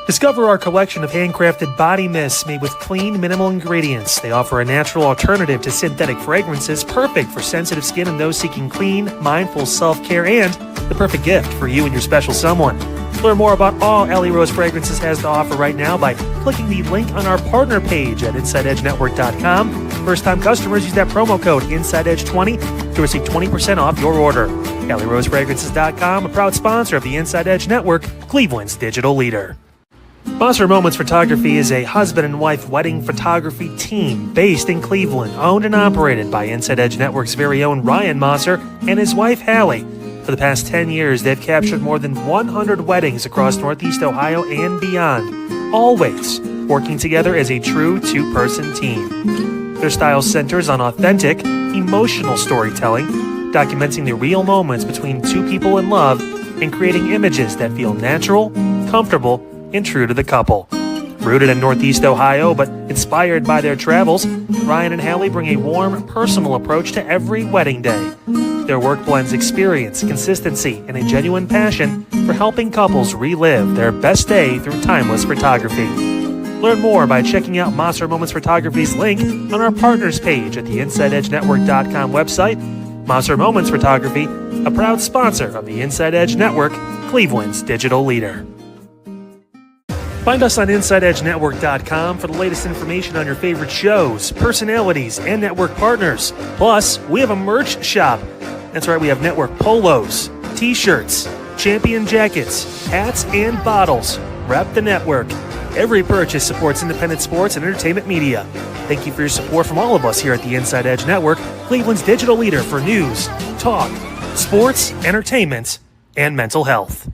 Discover our collection of handcrafted body mists made with clean, minimal ingredients. They offer a natural alternative to synthetic fragrances, perfect for sensitive skin and those seeking clean, mindful self-care, and the perfect gift for you and your special someone. Learn more about all Alley Rose Fragrances has to offer right now by clicking the link on our partner page at InsideEdgeNetwork.com. First-time customers use that promo code InsideEdge20 to receive 20% off your order. AlleyRoseFragrances.com, a proud sponsor of the Inside Edge Network, Cleveland's digital leader. Mosser Moments Photography is a husband and wife wedding photography team based in Cleveland, owned and operated by Inside Edge Network's very own Ryan Mosser and his wife Hallie. For the past 10 years, they've captured more than 100 weddings across Northeast Ohio and beyond, always working together as a true two-person team. Their style centers on authentic, emotional storytelling, documenting the real moments between two people in love and creating images that feel natural, comfortable, and true to the couple. Rooted in Northeast Ohio, but inspired by their travels, Ryan and Hallie bring a warm, personal approach to every wedding day. Their work blends experience, consistency, and a genuine passion for helping couples relive their best day through timeless photography. Learn more by checking out Mosser Moments Photography's link on our partners page at the InsideEdgeNetwork.com website. Mosser Moments Photography, a proud sponsor of the Inside Edge Network, Cleveland's digital leader. Find us on InsideEdgeNetwork.com for the latest information on your favorite shows, personalities, and network partners. Plus, we have a merch shop. That's right, we have network polos, t-shirts, champion jackets, hats, and bottles. Rep the network. Every purchase supports independent sports and entertainment media. Thank you for your support from all of us here at the Inside Edge Network, Cleveland's digital leader for news, talk, sports, entertainment, and mental health.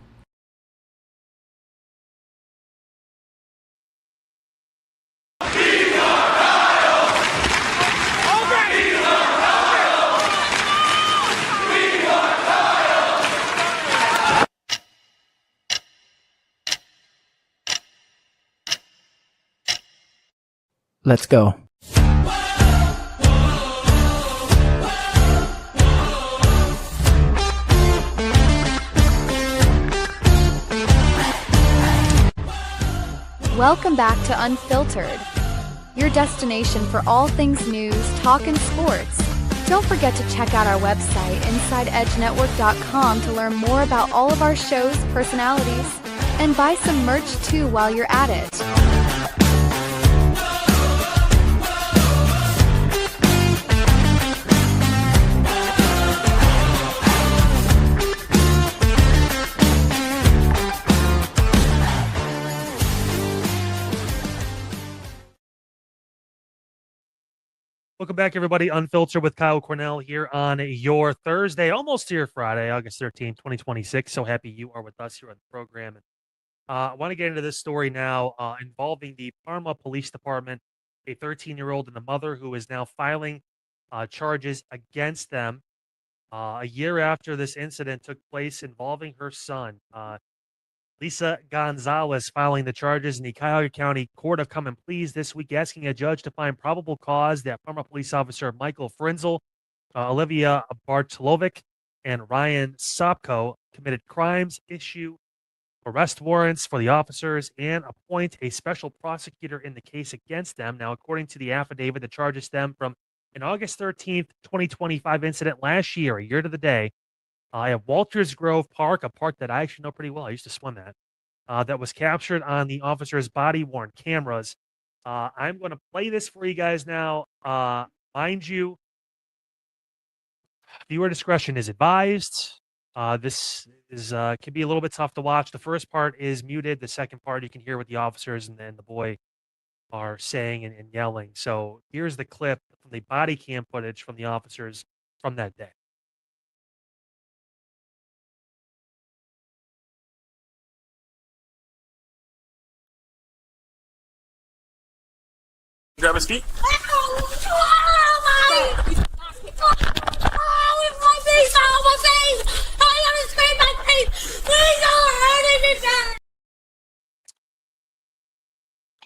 Let's go. Welcome back to Unfiltered, your destination for all things news, talk, and sports. Don't forget to check out our website, InsideEdgeNetwork.com, to learn more about all of our shows, personalities, and buy some merch too while you're at it. Welcome back, everybody. Unfiltered with Kyle Cornell here on your Thursday, almost to your Friday, August 13th, 2026. So happy you are with us here on the program. And I want to get into this story now involving the Parma Police Department, a 13-year-old and a mother who is now filing charges against them a year after this incident took place involving her son. Lisa Gonzalez filing the charges in the Cuyahoga County Court of Common Pleas this week, asking a judge to find probable cause that former police officer Michael Frenzel, Olivia Bartolovic, and Ryan Sopko committed crimes, issue arrest warrants for the officers, and appoint a special prosecutor in the case against them. Now, according to the affidavit, the charges stem from an August 13th, 2025 incident last year, a year to the day, at Walters Grove Park, a park that I actually know pretty well. I used to swim that was captured on the officer's body-worn cameras. I'm going to play this for you guys now. Mind you, viewer discretion is advised. This is can be a little bit tough to watch. The first part is muted. The second part, you can hear what the officers and then the boy are saying and yelling. So here's the clip from the body cam footage from the officers from that day. Grab his feet.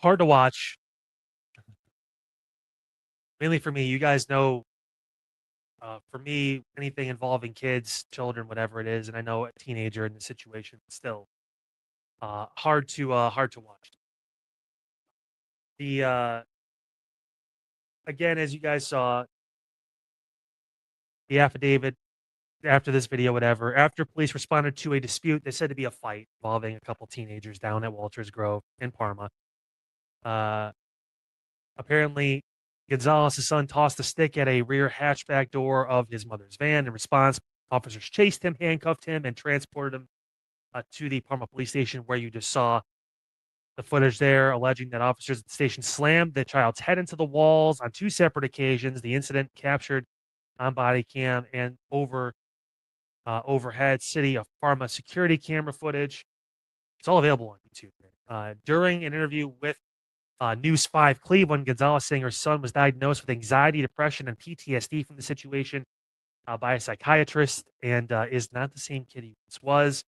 Hard to watch. Mainly for me. You guys know, for me, anything involving kids, children, whatever it is, and I know a teenager in the situation, still hard to watch. The again, as you guys saw, the affidavit after this video, whatever, after police responded to a dispute, they said to be a fight involving a couple teenagers down at Walters Grove in Parma. Apparently, Gonzalez's son tossed a stick at a rear hatchback door of his mother's van. In response, officers chased him, handcuffed him, and transported him to the Parma police station, where you just saw the footage there, alleging that officers at the station slammed the child's head into the walls on two separate occasions. The incident captured on body cam and overhead city of Parma security camera footage. It's all available on YouTube. During an interview with News 5 Cleveland, Gonzalez saying her son was diagnosed with anxiety, depression, and PTSD from the situation by a psychiatrist and is not the same kid he once was.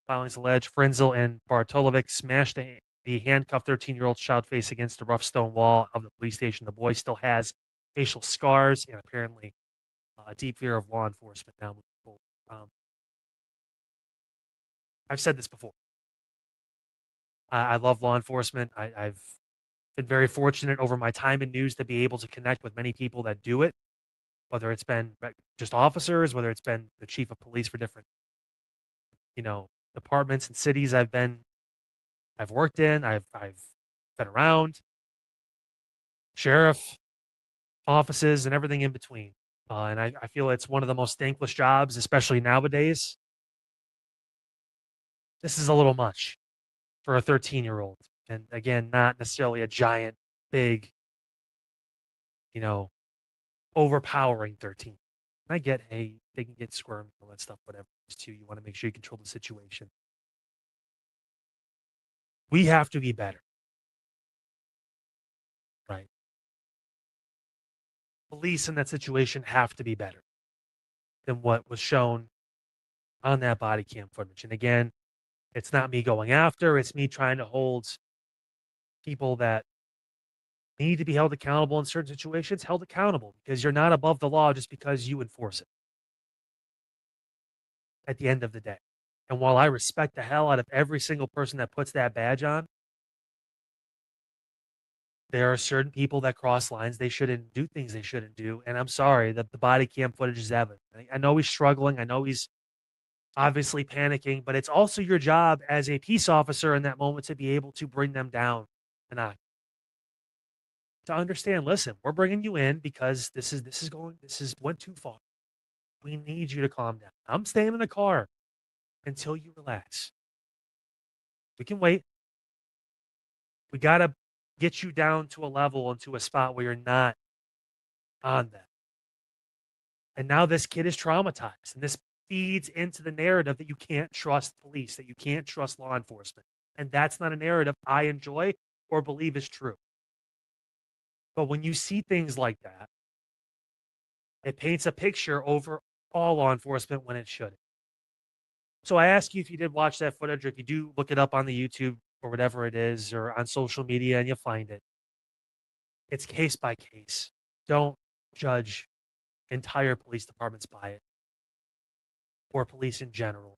Filings allege Frenzel and Bartolovic smashed the handcuffed 13-year-old child face against the rough stone wall of the police station. The boy still has facial scars and apparently a deep fear of law enforcement now moving forward. I've said this before. I love law enforcement. I've been very fortunate over my time in news to be able to connect with many people that do it, whether it's been just officers, whether it's been the chief of police for different, departments and cities I've worked in, I've been around, sheriff offices and everything in between. And I feel it's one of the most thankless jobs, especially nowadays. This is a little much for a 13-year-old. And again, not necessarily a giant, big, overpowering 13. I get, hey, they can get squirmy, all that stuff, whatever it is too. You want to make sure you control the situation. We have to be better. Right? Police in that situation have to be better than what was shown on that body cam footage. And again, it's not me going after, it's me trying to hold people that need to be held accountable in certain situations, held accountable, because you're not above the law just because you enforce it at the end of the day. And while I respect the hell out of every single person that puts that badge on, there are certain people that cross lines. They shouldn't do things they shouldn't do. And I'm sorry that the body cam footage is evident. I know he's struggling. I know he's obviously panicking, but it's also your job as a peace officer in that moment to be able to bring them down and to understand, listen, we're bringing you in because this went too far. We need you to calm down. I'm staying in the car until you relax. We can wait. We got to get you down to a level and to a spot where you're not on them. And now this kid is traumatized. And this feeds into the narrative that you can't trust police, that you can't trust law enforcement. And that's not a narrative I enjoy or believe is true. But when you see things like that, it paints a picture over all law enforcement when it shouldn't. So I ask you if you did watch that footage, or if you do look it up on the YouTube or whatever it is, or on social media and you find it. It's case by case. Don't judge entire police departments by it, or police in general.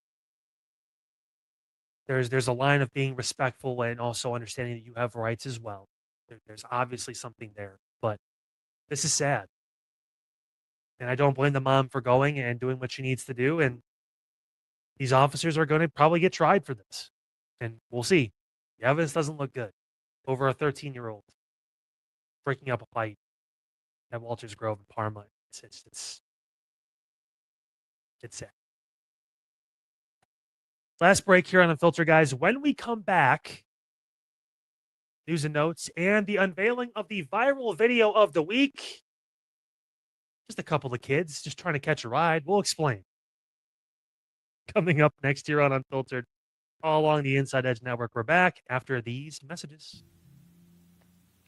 There's a line of being respectful and also understanding that you have rights as well. There's obviously something there, but this is sad. And I don't blame the mom for going and doing what she needs to do. And these officers are going to probably get tried for this. And we'll see. The evidence doesn't look good over a 13-year-old breaking up a fight at Walters Grove in Parma. It's sad. Last break here on Unfiltered, guys. When we come back, news and notes and the unveiling of the viral video of the week. Just a couple of kids just trying to catch a ride. We'll explain. Coming up next year on Unfiltered, all along the Inside Edge Network. We're back after these messages.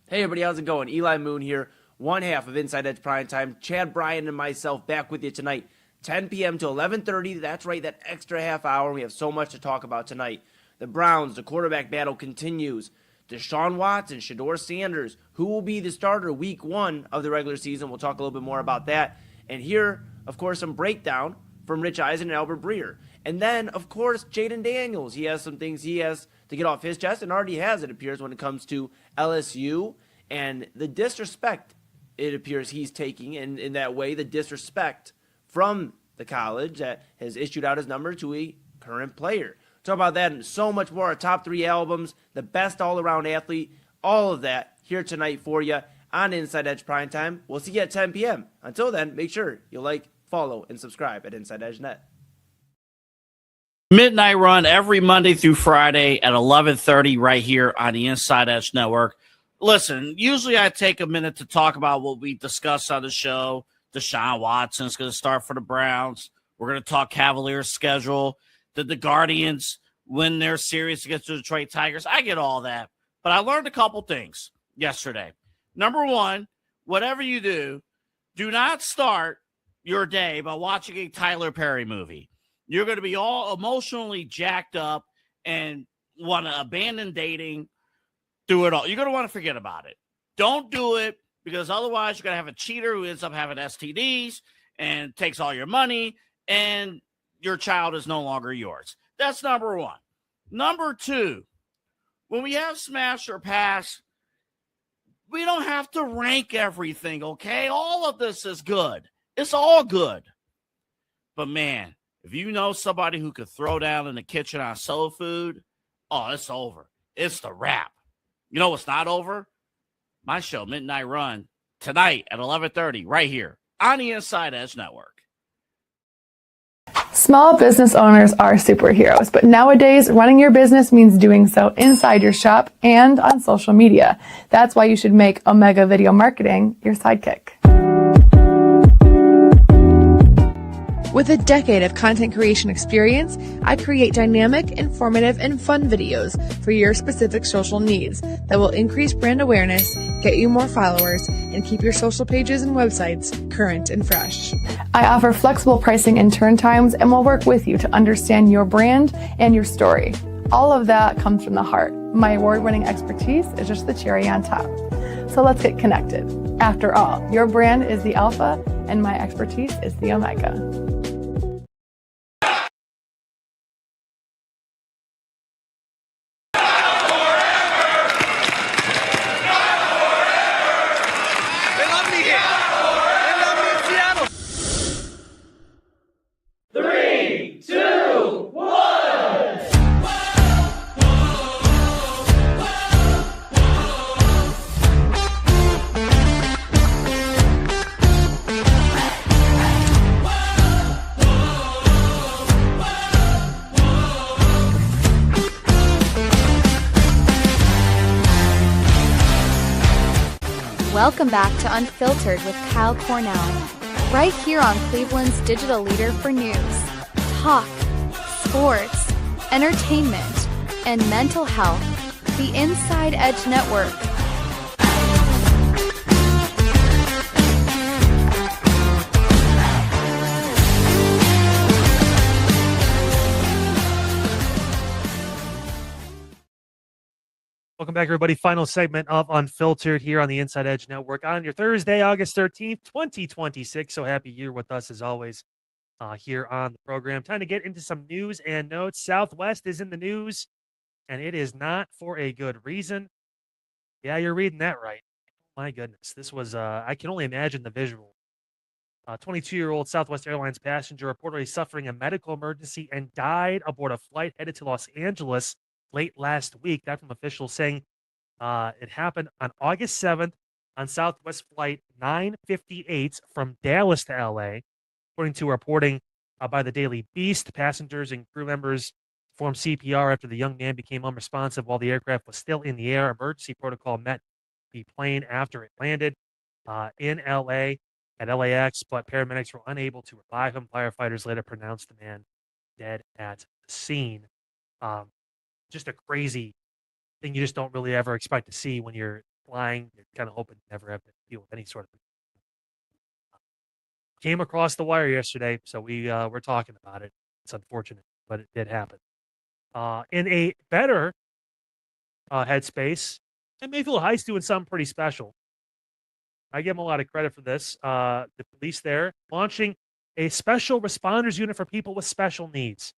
Hey everybody, how's it going? Eli Moon here, one half of Inside Edge Primetime. Chad Bryan and myself back with you tonight, 10 p.m. to 11:30. That's right, that extra half hour. We have so much to talk about tonight. The Browns, the quarterback battle continues. Deshaun Watson, Shedeur Sanders, who will be the starter week 1 of the regular season. We'll talk a little bit more about that. And here, of course, some breakdown from Rich Eisen and Albert Breer. And then, of course, Jaden Daniels. He has some things he has to get off his chest, and already has, it appears, when it comes to LSU and the disrespect it appears he's taking in that way, the disrespect from the college that has issued out his number to a current player. Talk about that and so much more. Our top 3 albums, the best all-around athlete, all of that here tonight for you on Inside Edge Primetime. We'll see you at 10 p.m. Until then, make sure you like, follow, and subscribe at Inside Edge Net. Midnight Run every Monday through Friday at 11:30 right here on the Inside Edge Network. Listen, usually I take a minute to talk about what we discussed on the show. Deshaun Watson's going to start for the Browns. We're going to talk Cavaliers' schedule. Did the Guardians win their series against the Detroit Tigers? I get all that. But I learned a couple things yesterday. Number one, whatever you do, do not start your day by watching a Tyler Perry movie. You're going to be all emotionally jacked up and want to abandon dating, do it all. You're going to want to forget about it. Don't do it, because otherwise you're going to have a cheater who ends up having STDs and takes all your money, and your child is no longer yours. That's number one. Number two, when we have smash or pass, we don't have to rank everything, okay? All of this is good. It's all good. But, man, if you know somebody who could throw down in the kitchen on soul food, oh, it's over. It's the wrap. You know what's not over? My show, Midnight Run, tonight at 11:30 right here on the Inside Edge Network. Small business owners are superheroes, but nowadays running your business means doing so inside your shop and on social media. That's why you should make Omega Video Marketing your sidekick. With a decade of content creation experience, I create dynamic, informative, and fun videos for your specific social needs that will increase brand awareness, get you more followers, and keep your social pages and websites current and fresh. I offer flexible pricing and turn times and will work with you to understand your brand and your story. All of that comes from the heart. My award-winning expertise is just the cherry on top. So let's get connected. After all, your brand is the alpha and my expertise is the omega. Welcome back to Unfiltered with Kyle Cornell, right here on Cleveland's digital leader for news, talk, sports, entertainment, and mental health, the Inside Edge Network. Welcome back, everybody. Final segment of Unfiltered here on the Inside Edge Network on your Thursday, August 13th, 2026. So happy you're with us as always here on the program. Time to get into some news and notes. Southwest is in the news, and it is not for a good reason. Yeah, you're reading that right. My goodness. This was, I can only imagine the visual. 22-year-old Southwest Airlines passenger reportedly suffering a medical emergency and died aboard a flight headed to Los Angeles late last week. That from officials saying it happened on August 7th on Southwest Flight 958 from Dallas to LA. According to reporting by the Daily Beast, passengers and crew members performed CPR after the young man became unresponsive while the aircraft was still in the air. Emergency protocol met the plane after it landed in LA at LAX, but paramedics were unable to revive him. Firefighters later pronounced the man dead at the scene. Just a crazy thing you just don't really ever expect to see when you're flying. You're kind of hoping to never have to deal with any sort of. Came across the wire yesterday, so we're talking about it. It's unfortunate, but it did happen. In a better headspace, and Mayfield Heights doing something pretty special. I give them a lot of credit for this. The police there launching a special responders unit for people with special needs.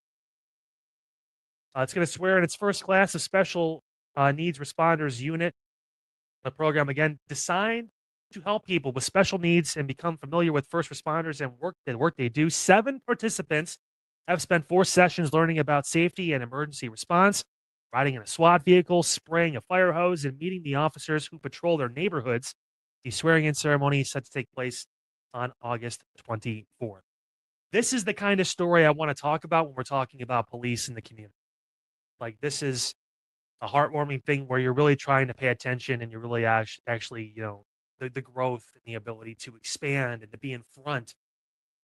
It's going to swear in its first class of special needs responders unit. The program, again, designed to help people with special needs and become familiar with first responders and the work they do. 7 participants have spent 4 sessions learning about safety and emergency response, riding in a SWAT vehicle, spraying a fire hose, and meeting the officers who patrol their neighborhoods. The swearing-in ceremony is set to take place on August 24th. This is the kind of story I want to talk about when we're talking about police in the community. Like, this is a heartwarming thing where you're really trying to pay attention and you're really actually, the growth and the ability to expand and to be in front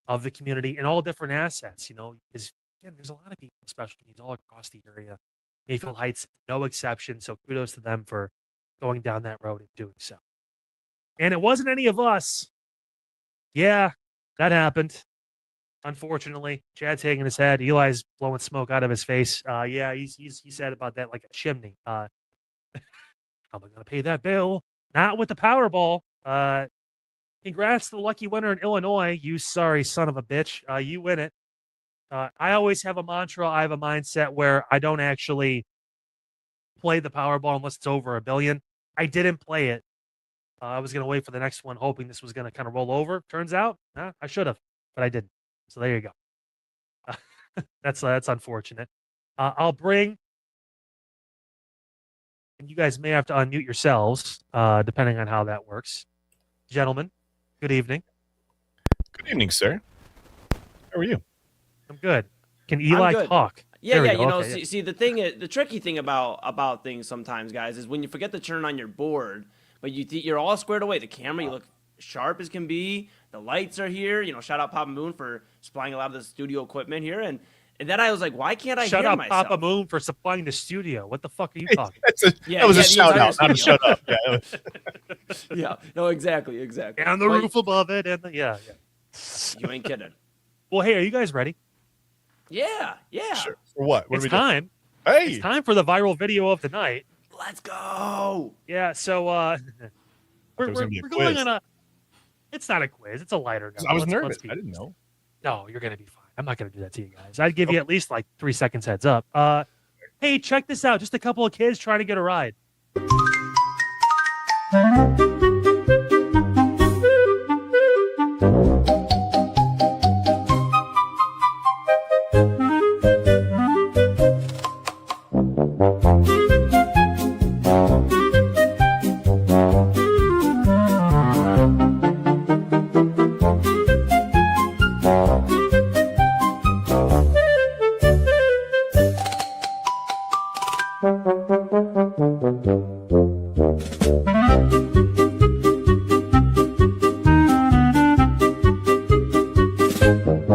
of the community in all different assets, because again, there's a lot of people with special needs all across the area. Mayfield Heights, no exception. So kudos to them for going down that road and doing so. And it wasn't any of us. Yeah, that happened. Unfortunately, Chad's shaking his head. Eli's blowing smoke out of his face. Yeah, he said about that like a chimney. How am I going to pay that bill? Not with the Powerball. Congrats to the lucky winner in Illinois. You sorry son of a bitch. You win it. I always have a mantra. I have a mindset where I don't actually play the Powerball unless it's over $1 billion. I didn't play it. I was going to wait for the next one, hoping this was going to kind of roll over. Turns out, I should have, but I didn't. So there you go. That's unfortunate. I'll bring, and you guys may have to unmute yourselves, depending on how that works. Gentlemen, good evening. Good evening, sir. How are you? I'm good. Can Eli talk? Yeah, There yeah. we go. Okay, See, the thing is, the tricky thing about things sometimes, guys, is when you forget to turn on your board, but you're all squared away. The camera, you look sharp as can be. The lights are here. Shout out Papa Moon for supplying a lot of the studio equipment here. And then I was like, why can't I Shut hear up, myself? Papa Moon, for supplying the studio. What the fuck are you talking? That was a shout out, not a shut up. Yeah. Yeah, no, exactly. And the roof above it, and yeah. You ain't kidding. Well, hey, are you guys ready? Yeah. Sure. For what? What It's are we doing? time. Hey, It's time for the viral video of the night. Let's go. Yeah, so we're gonna be a going quiz. on a. It's not a quiz. It's a lighter note. I was Let's nervous. be- I didn't know. No, you're gonna be fine. I'm not gonna do that to you guys. I'd give you at least like 3 seconds heads up. Hey, check this out. Just a couple of kids trying to get a ride. I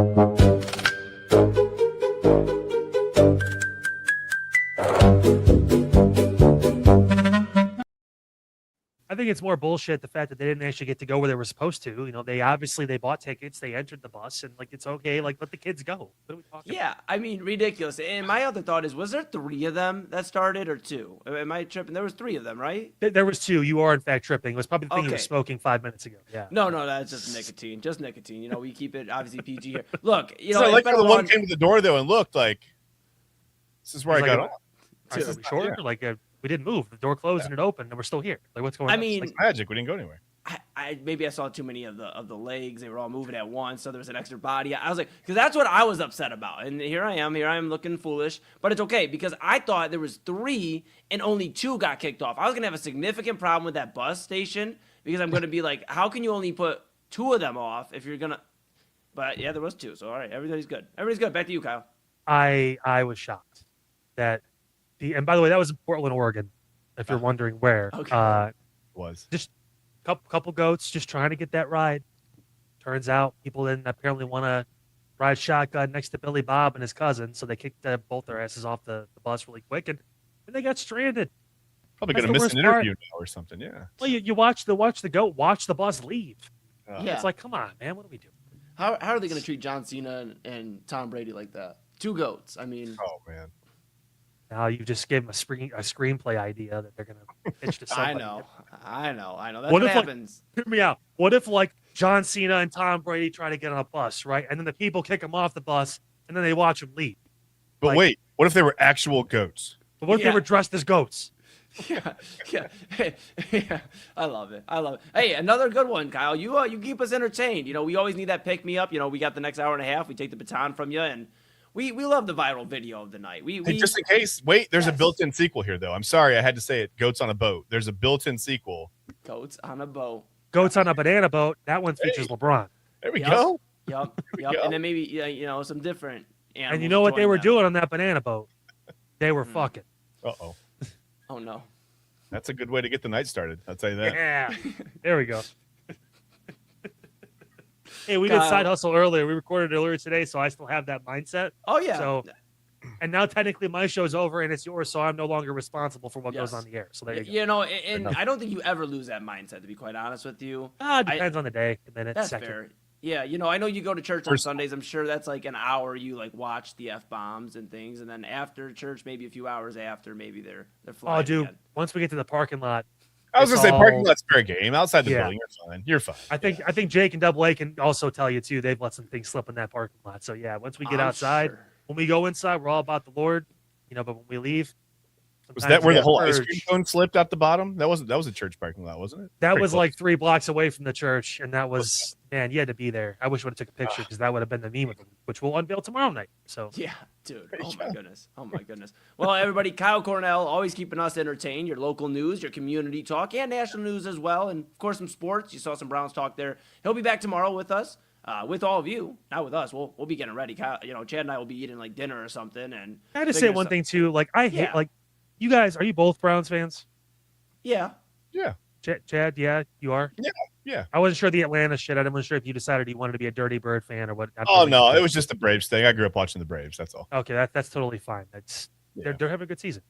think it's more bullshit the fact that they didn't actually get to go where they were supposed to. You know, they bought tickets, they entered the bus, and like it's okay, like let the kids go. What are we talking Yeah, I mean, ridiculous. And my other thought is, was there 3 of them that started or 2? Am I tripping? There was 3 of them, right? There was 2. You are in fact tripping. It was probably the thing you were Okay. smoking 5 minutes ago. Yeah. No, that's just nicotine. Just nicotine. You know, we keep it obviously PG here. Look, you So know, I it's like been how a the one long- came to the door though and looked like this is where It's I like got a- off. Are This we is- sure? yeah. Like we didn't move. The door closed and it opened, and we're still here. Like what's going I on? It's mean, like, Magic. We didn't go anywhere. I maybe I saw too many of the legs. They were all moving at once, so there was an extra body. I was like, because that's what I was upset about. And here I am looking foolish, but it's okay because I thought there was 3 and only 2 got kicked off. I was gonna have a significant problem with that bus station because I'm gonna be like, how can you only put 2 of them off if you're gonna? But yeah, there was 2. So all right, everybody's good. Everybody's good. Back to you, Kyle. I was shocked that and by the way, that was in Portland, Oregon. If you're wondering where, Okay. Was just couple goats just trying to get that ride. Turns out people didn't apparently want to ride shotgun next to Billy Bob and his cousin, so they kicked both their asses off the bus really quick, and they got stranded. probably That's gonna the miss worst an part. interview now or something. Yeah. Well, you watch the goat watch the bus leave. Yeah. It's like, come on, man, what do we do? How are they gonna treat John Cena and Tom Brady like that? 2 goats. I mean, Oh man. Now you just gave them a screenplay idea that they're gonna pitch to somebody. I know. That's What what if, like, happens. Hear me out. What if like John Cena and Tom Brady try to get on a bus, right? And then the people kick them off the bus, and then they watch them leave. But Like- wait, what if they were actual goats? But what if Yeah. they were dressed as goats? Yeah. Yeah. I love it. Hey, another good one, Kyle. You keep us entertained. You know, we always need that pick me up. You know, we got the next hour and a half. We take the baton from you, and we love the viral video of the night. We Hey, just in case, wait, there's a Yes. built-in sequel here though. I'm sorry, I had to say it. Goats on a boat. There's a built-in sequel. goats on a boat. Goats on a banana boat. That one features LeBron. There we Yep. go. Yep. we Yep. go. And then maybe you know some different animals. And you know what they join were them. doing on that banana boat? They were Hmm. fucking. Uh-oh. Oh no. That's a good way to get the night started. I'll tell you that. Yeah. There we go. Hey, we did Kyle. Side Hustle earlier. We recorded earlier today, so I still have that mindset. Oh yeah. So, and now technically my show's over and it's yours, so I'm no longer responsible for what goes Yes. on the air. So there you go. You know, and I don't think you ever lose that mindset. To be quite honest with you. It depends on the day, the minute, That's second. fair. Yeah, you know, I know you go to church on First- Sundays. I'm sure that's like an hour you like watch the F-bombs and things, and then after church, maybe a few hours after, maybe they're flying. Oh, dude! again. Once we get to the parking lot, I was It's gonna say parking all- lot's fair game. Outside the Yeah. building, you're fine. You're fine. I think Jake and Double A can also tell you too. They've let some things slip in that parking lot. So yeah, once we get I'm outside, sure. when we go inside, we're all about the Lord, you know. But when we leave, Was sometimes that where we the whole ice purge. cream cone slipped out the bottom? That was a church parking lot, wasn't it? That Pretty was close. like 3 blocks away from the church, and that was man, you had to be there. I wish I would have took a picture because that would have been the meme of them, which we'll unveil tomorrow night. So Yeah, dude. Great Oh my job. goodness. Oh my goodness. Well, everybody, Kyle Cornell, always keeping us entertained. Your local news, your community talk, and national news as well, and of course some sports. You saw some Browns talk there. He'll be back tomorrow with us, with all of you, not with us. We'll be getting ready. Kyle, you know, Chad and I will be eating like dinner or something. And I had to say figuring one some- thing too. Like I hate Yeah. like you guys. Are you both Browns fans? Yeah. Yeah. Chad, yeah, you are. Yeah. I wasn't sure the Atlanta shit. I wasn't sure if you decided you wanted to be a Dirty Bird fan or what. Oh no, it was just the Braves thing. I grew up watching the Braves. That's all. Okay, that's totally fine. That's Yeah. they're having a good season.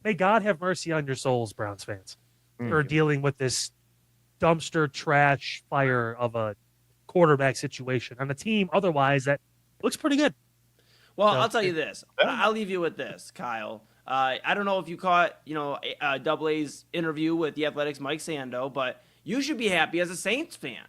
May God have mercy on your souls, Browns fans, for dealing with this dumpster trash fire of a quarterback situation on a team otherwise that looks pretty good. Well, So- I'll tell you this. I'll leave you with this, Kyle. I don't know if you caught, you know, Double A's interview with the Athletics' Mike Sando, but you should be happy as a Saints fan.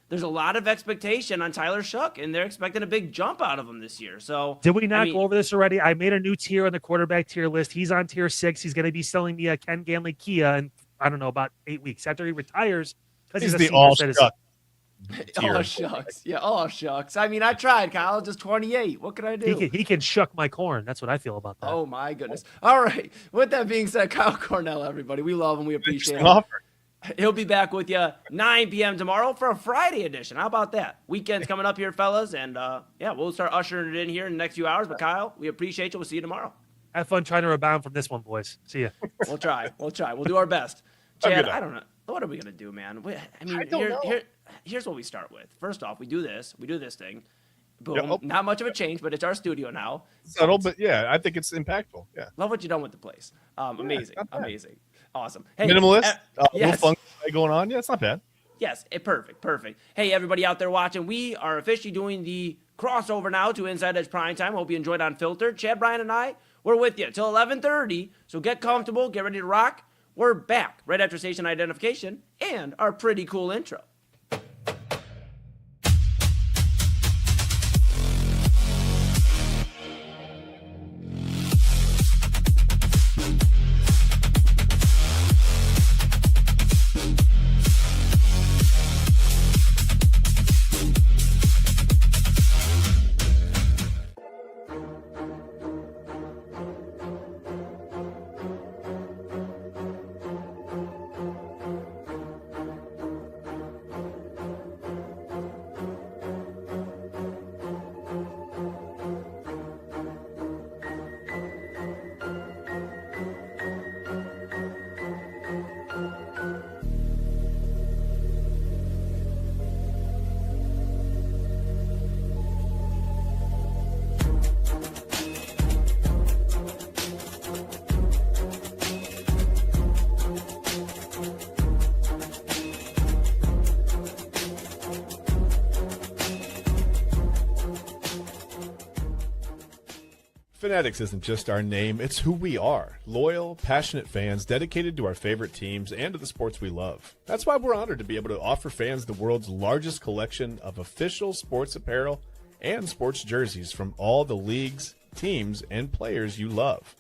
There's a lot of expectation on Tyler Shuck, and they're expecting a big jump out of him this year. So Did we not I mean- go over this already? I made a new tier on the quarterback tier list. He's on tier 6. He's going to be selling me a Ken Ganley Kia in, I don't know, about 8 weeks after he retires because He's he's a the senior all citizen. Shuck tier. Oh, shucks. Yeah, oh, shucks. I mean, I tried, Kyle. Just 28. What can I do? He can shuck my corn. That's what I feel about that. Oh, my goodness. All right. With that being said, Kyle Cornell, everybody. We love him. We appreciate Interesting him. offer. He'll be back with you 9 p.m. tomorrow for a Friday edition. How about that? Weekend's coming up here, fellas. And, yeah, we'll start ushering it in here in the next few hours. But, Kyle, we appreciate you. We'll see you tomorrow. Have fun trying to rebound from this one, boys. See ya. We'll try. We'll do our best. Have a Chad, good night. I don't know. What are we going to do, man? I mean, I don't know. here's what we start with. First off, we do this thing. Boom. Yep. Not much of a change, but it's our studio now. Subtle, but yeah, I think it's impactful. Yeah. Love what you've done with the place. Amazing. not bad. Amazing. Awesome. Hey, Minimalist. yes. Little fun going on. Yeah, it's not bad. Yes, perfect. Hey, everybody out there watching, we are officially doing the crossover now to Inside Edge Primetime. Hope you enjoyed Unfiltered. Chad, Brian, and I, we're with you till 11:30, so get comfortable, get ready to rock. We're back right after station identification and our pretty cool intro. Fanatics isn't just our name, it's who we are. Loyal, passionate fans dedicated to our favorite teams and to the sports we love. That's why we're honored to be able to offer fans the world's largest collection of official sports apparel and sports jerseys from all the leagues, teams, and players you love.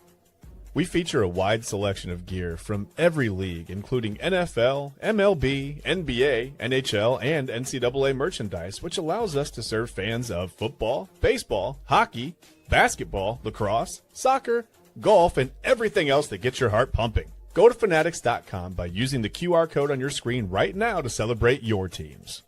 We feature a wide selection of gear from every league, including NFL, MLB, NBA, NHL, and NCAA merchandise, which allows us to serve fans of football, baseball, hockey, basketball, lacrosse, soccer, golf, and everything else that gets your heart pumping. Go to fanatics.com by using the QR code on your screen right now to celebrate your teams.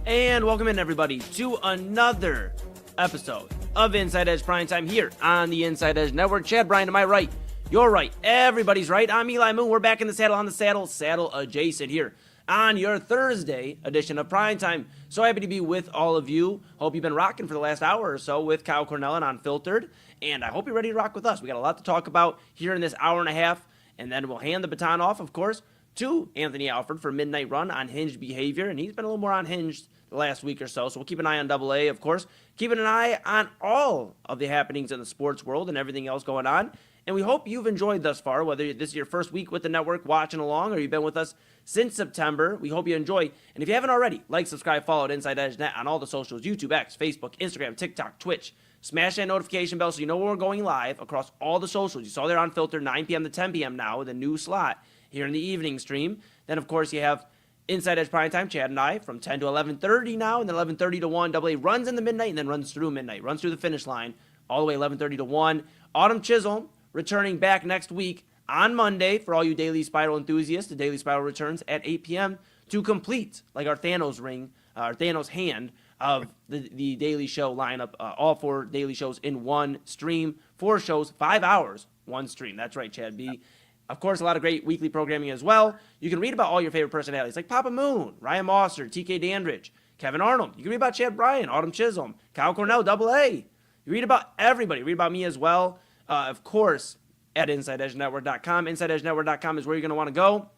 And welcome in, everybody, to another episode of Inside Edge Primetime here on the Inside Edge Network. Chad, Brian, to my right, you're right, everybody's right. I'm Eli Moon. We're back in the saddle, on the saddle adjacent here on your Thursday edition of Primetime. So happy to be with all of you. Hope you've been rocking for the last hour or so with Kyle Cornell and Unfiltered, and I hope you're ready to rock with us. We got a lot to talk about here in this hour and a half, and then we'll hand the baton off, of course, to Anthony Alford for Midnight Run on Hinged Behavior, and he's been a little more unhinged the last week or so, so we'll keep an eye on AA, of course, keeping an eye on all of the happenings in the sports world and everything else going on, and we hope you've enjoyed thus far, whether this is your first week with the network watching along or you've been with us since September. We hope you enjoy, and if you haven't already, like, subscribe, follow at Inside Edge Net on all the socials, YouTube, X, Facebook, Instagram, TikTok, Twitch. Smash that notification bell so you know when we're going live across all the socials. You saw there on Filter, 9 p.m. to 10 p.m. now, the new slot here in the evening stream. Then, of course, you have Inside Edge Primetime, Chad and I, from 10 to 11:30 now, and then 11:30 to 1. AA runs in the midnight and then runs through midnight, runs through the finish line, all the way 11:30 to 1. Autumn Chisholm returning back next week on Monday for all you Daily Spiral enthusiasts. The Daily Spiral returns at 8 p.m. to complete, like our Thanos ring, our Thanos hand of the Daily Show lineup, all 4 daily shows in one stream, 4 shows, 5 hours, one stream. That's right, Chad B. Of course, a lot of great weekly programming as well. You can read about all your favorite personalities like Papa Moon, Ryan Mosser, TK Dandridge, Kevin Arnold. You can read about Chad Bryan, Autumn Chisholm, Kyle Cornell, AA. You read about everybody. Read about me as well. Of course, at InsideEdgeNetwork.com. InsideEdgeNetwork.com is where you're going to want to go.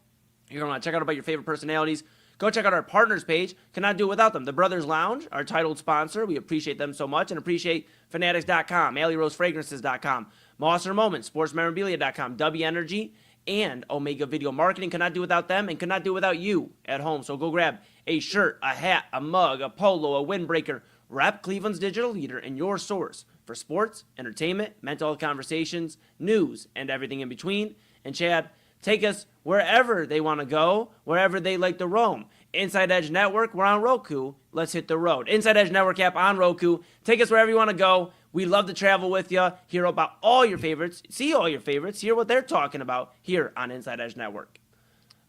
You're going to want to check out about your favorite personalities. Go check out our partners page. Cannot do it without them. The Brothers Lounge, our titled sponsor. We appreciate them so much and appreciate Fanatics.com, AlleyRoseFragrances.com, Mosser Moments, SportsMemorabilia.com, W Energy, and Omega Video Marketing. Cannot do without them and cannot do without you at home. So go grab a shirt, a hat, a mug, a polo, a windbreaker. Rep Cleveland's digital leader and your source for sports, entertainment, mental health conversations, news, and everything in between. And Chad, take us wherever they want to go, wherever they like to roam. Inside Edge Network, we're on Roku. Let's hit the road. Inside Edge Network app on Roku. Take us wherever you want to go. We love to travel with you, hear about all your favorites, see all your favorites, hear what they're talking about here on Inside Edge Network.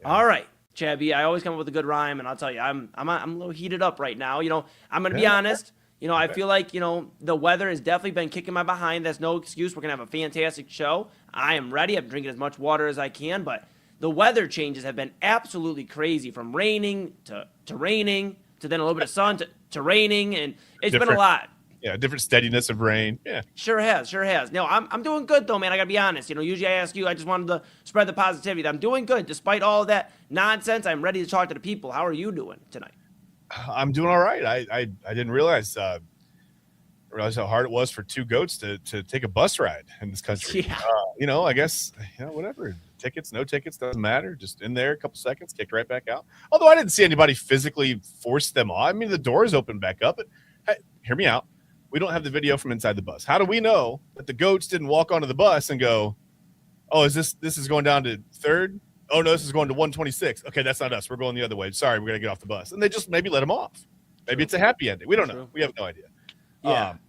Yeah. All right, Chad B, I always come up with a good rhyme, and I'll tell you, I'm a little heated up right now. You know, I'm going to be honest. I feel like, the weather has definitely been kicking my behind. That's no excuse. We're going to have a fantastic show. I am ready. I'm drinking as much water as I can, but the weather changes have been absolutely crazy, from raining to raining to then a little bit of sun to raining, and it's been a lot. Yeah, different steadiness of rain. Yeah. Sure has. No, I'm doing good, though, man. I got to be honest. Usually I ask you, I just wanted to spread the positivity. I'm doing good. Despite all of that nonsense, I'm ready to talk to the people. How are you doing tonight? I'm doing all right. I didn't realize how hard it was for two goats to take a bus ride in this country. Yeah. I guess, whatever. Tickets, no tickets, doesn't matter. Just in there a couple seconds, kicked right back out. Although I didn't see anybody physically force them on. I mean, the doors opened back up. But hey, hear me out. We don't have the video from inside the bus. How do we know that the goats didn't walk onto the bus and go, oh, is this is going down to third? Oh, no, this is going to 126. Okay, that's not us. We're going the other way. Sorry, we're going to get off the bus. And they just maybe let them off. Maybe it's a happy ending. We don't know. We have no idea.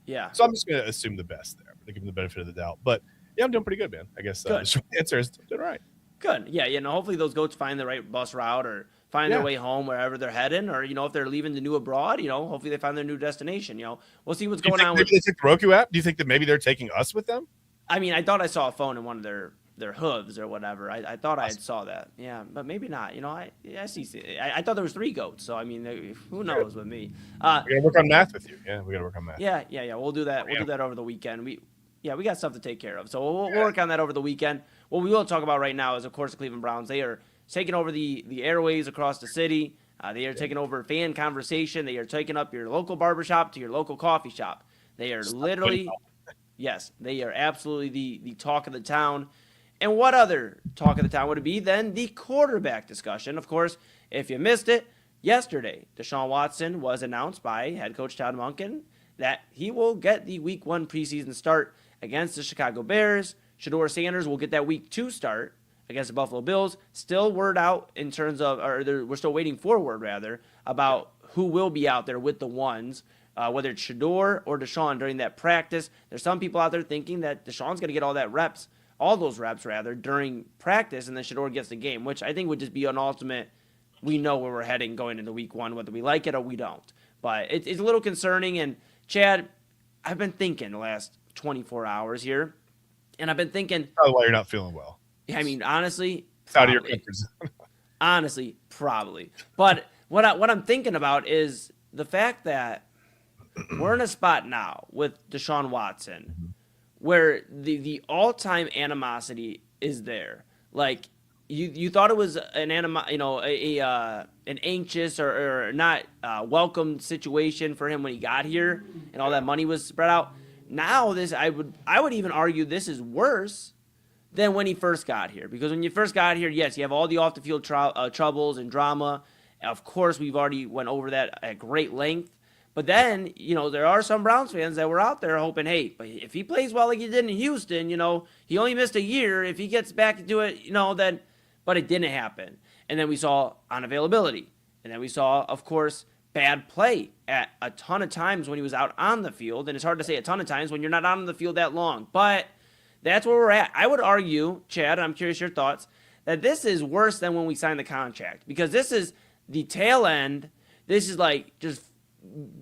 Yeah. So I'm just going to assume the best there. To give them the benefit of the doubt. But, yeah, I'm doing pretty good, man. I guess the short answer is doing all right. Good. Yeah, hopefully those goats find the right bus route or find their way home wherever they're heading, or, if they're leaving the new abroad, hopefully they find their new destination. We'll see what's going on. Maybe they took the Roku app? Do you think that maybe they're taking us with them? I mean, I thought I saw a phone in one of their hooves or whatever. I thought I saw that. Yeah, but maybe not. I see. I thought there was 3 goats. So, I mean, who knows with me. We got to work on math with you. Yeah, we got to work on math. Yeah. We'll do that. We'll do that over the weekend. We got stuff to take care of. So we'll work on that over the weekend. What we will talk about right now is, of course, the Cleveland Browns. They are taking over the airways across the city. They are taking over fan conversation. They are taking up your local barbershop to your local coffee shop. They are literally, yes, they are absolutely the talk of the town. And what other talk of the town would it be than the quarterback discussion? Of course, if you missed it, yesterday, Deshaun Watson was announced by head coach Todd Monken that he will get the Week 1 preseason start against the Chicago Bears. Shedeur Sanders will get that Week 2 start against the Buffalo Bills. Still word out in terms of, we're still waiting for word, rather, about who will be out there with the ones, whether it's Shedeur or Deshaun during that practice. There's some people out there thinking that Deshaun's going to get all those reps, during practice, and then Shedeur gets the game, which I think would just be an ultimate, we know where we're heading going into Week 1, whether we like it or we don't. But it's a little concerning, and Chad, I've been thinking the last 24 hours here, and I've been thinking... Probably why you're not feeling well. I mean, honestly... It's out of your comfort zone. Honestly, probably. But what I'm thinking about is the fact that we're in a spot now with Deshaun Watson where the all-time animosity is there. Like, you thought it was an anxious or not welcome situation for him when he got here and all that money was spread out. Now I would even argue this is worse than when he first got here, because when you first got here, yes, you have all the off the field troubles and drama. Of course, we've already went over that at great length. But then, there are some Browns fans that were out there hoping, hey, but if he plays well like he did in Houston, he only missed a year. If he gets back to do it, then, but it didn't happen. And then we saw unavailability. And then we saw, of course, bad play at a ton of times when he was out on the field. And it's hard to say a ton of times when you're not out on the field that long. But that's where we're at. I would argue, Chad, I'm curious your thoughts, that this is worse than when we signed the contract, because this is the tail end. This is like, just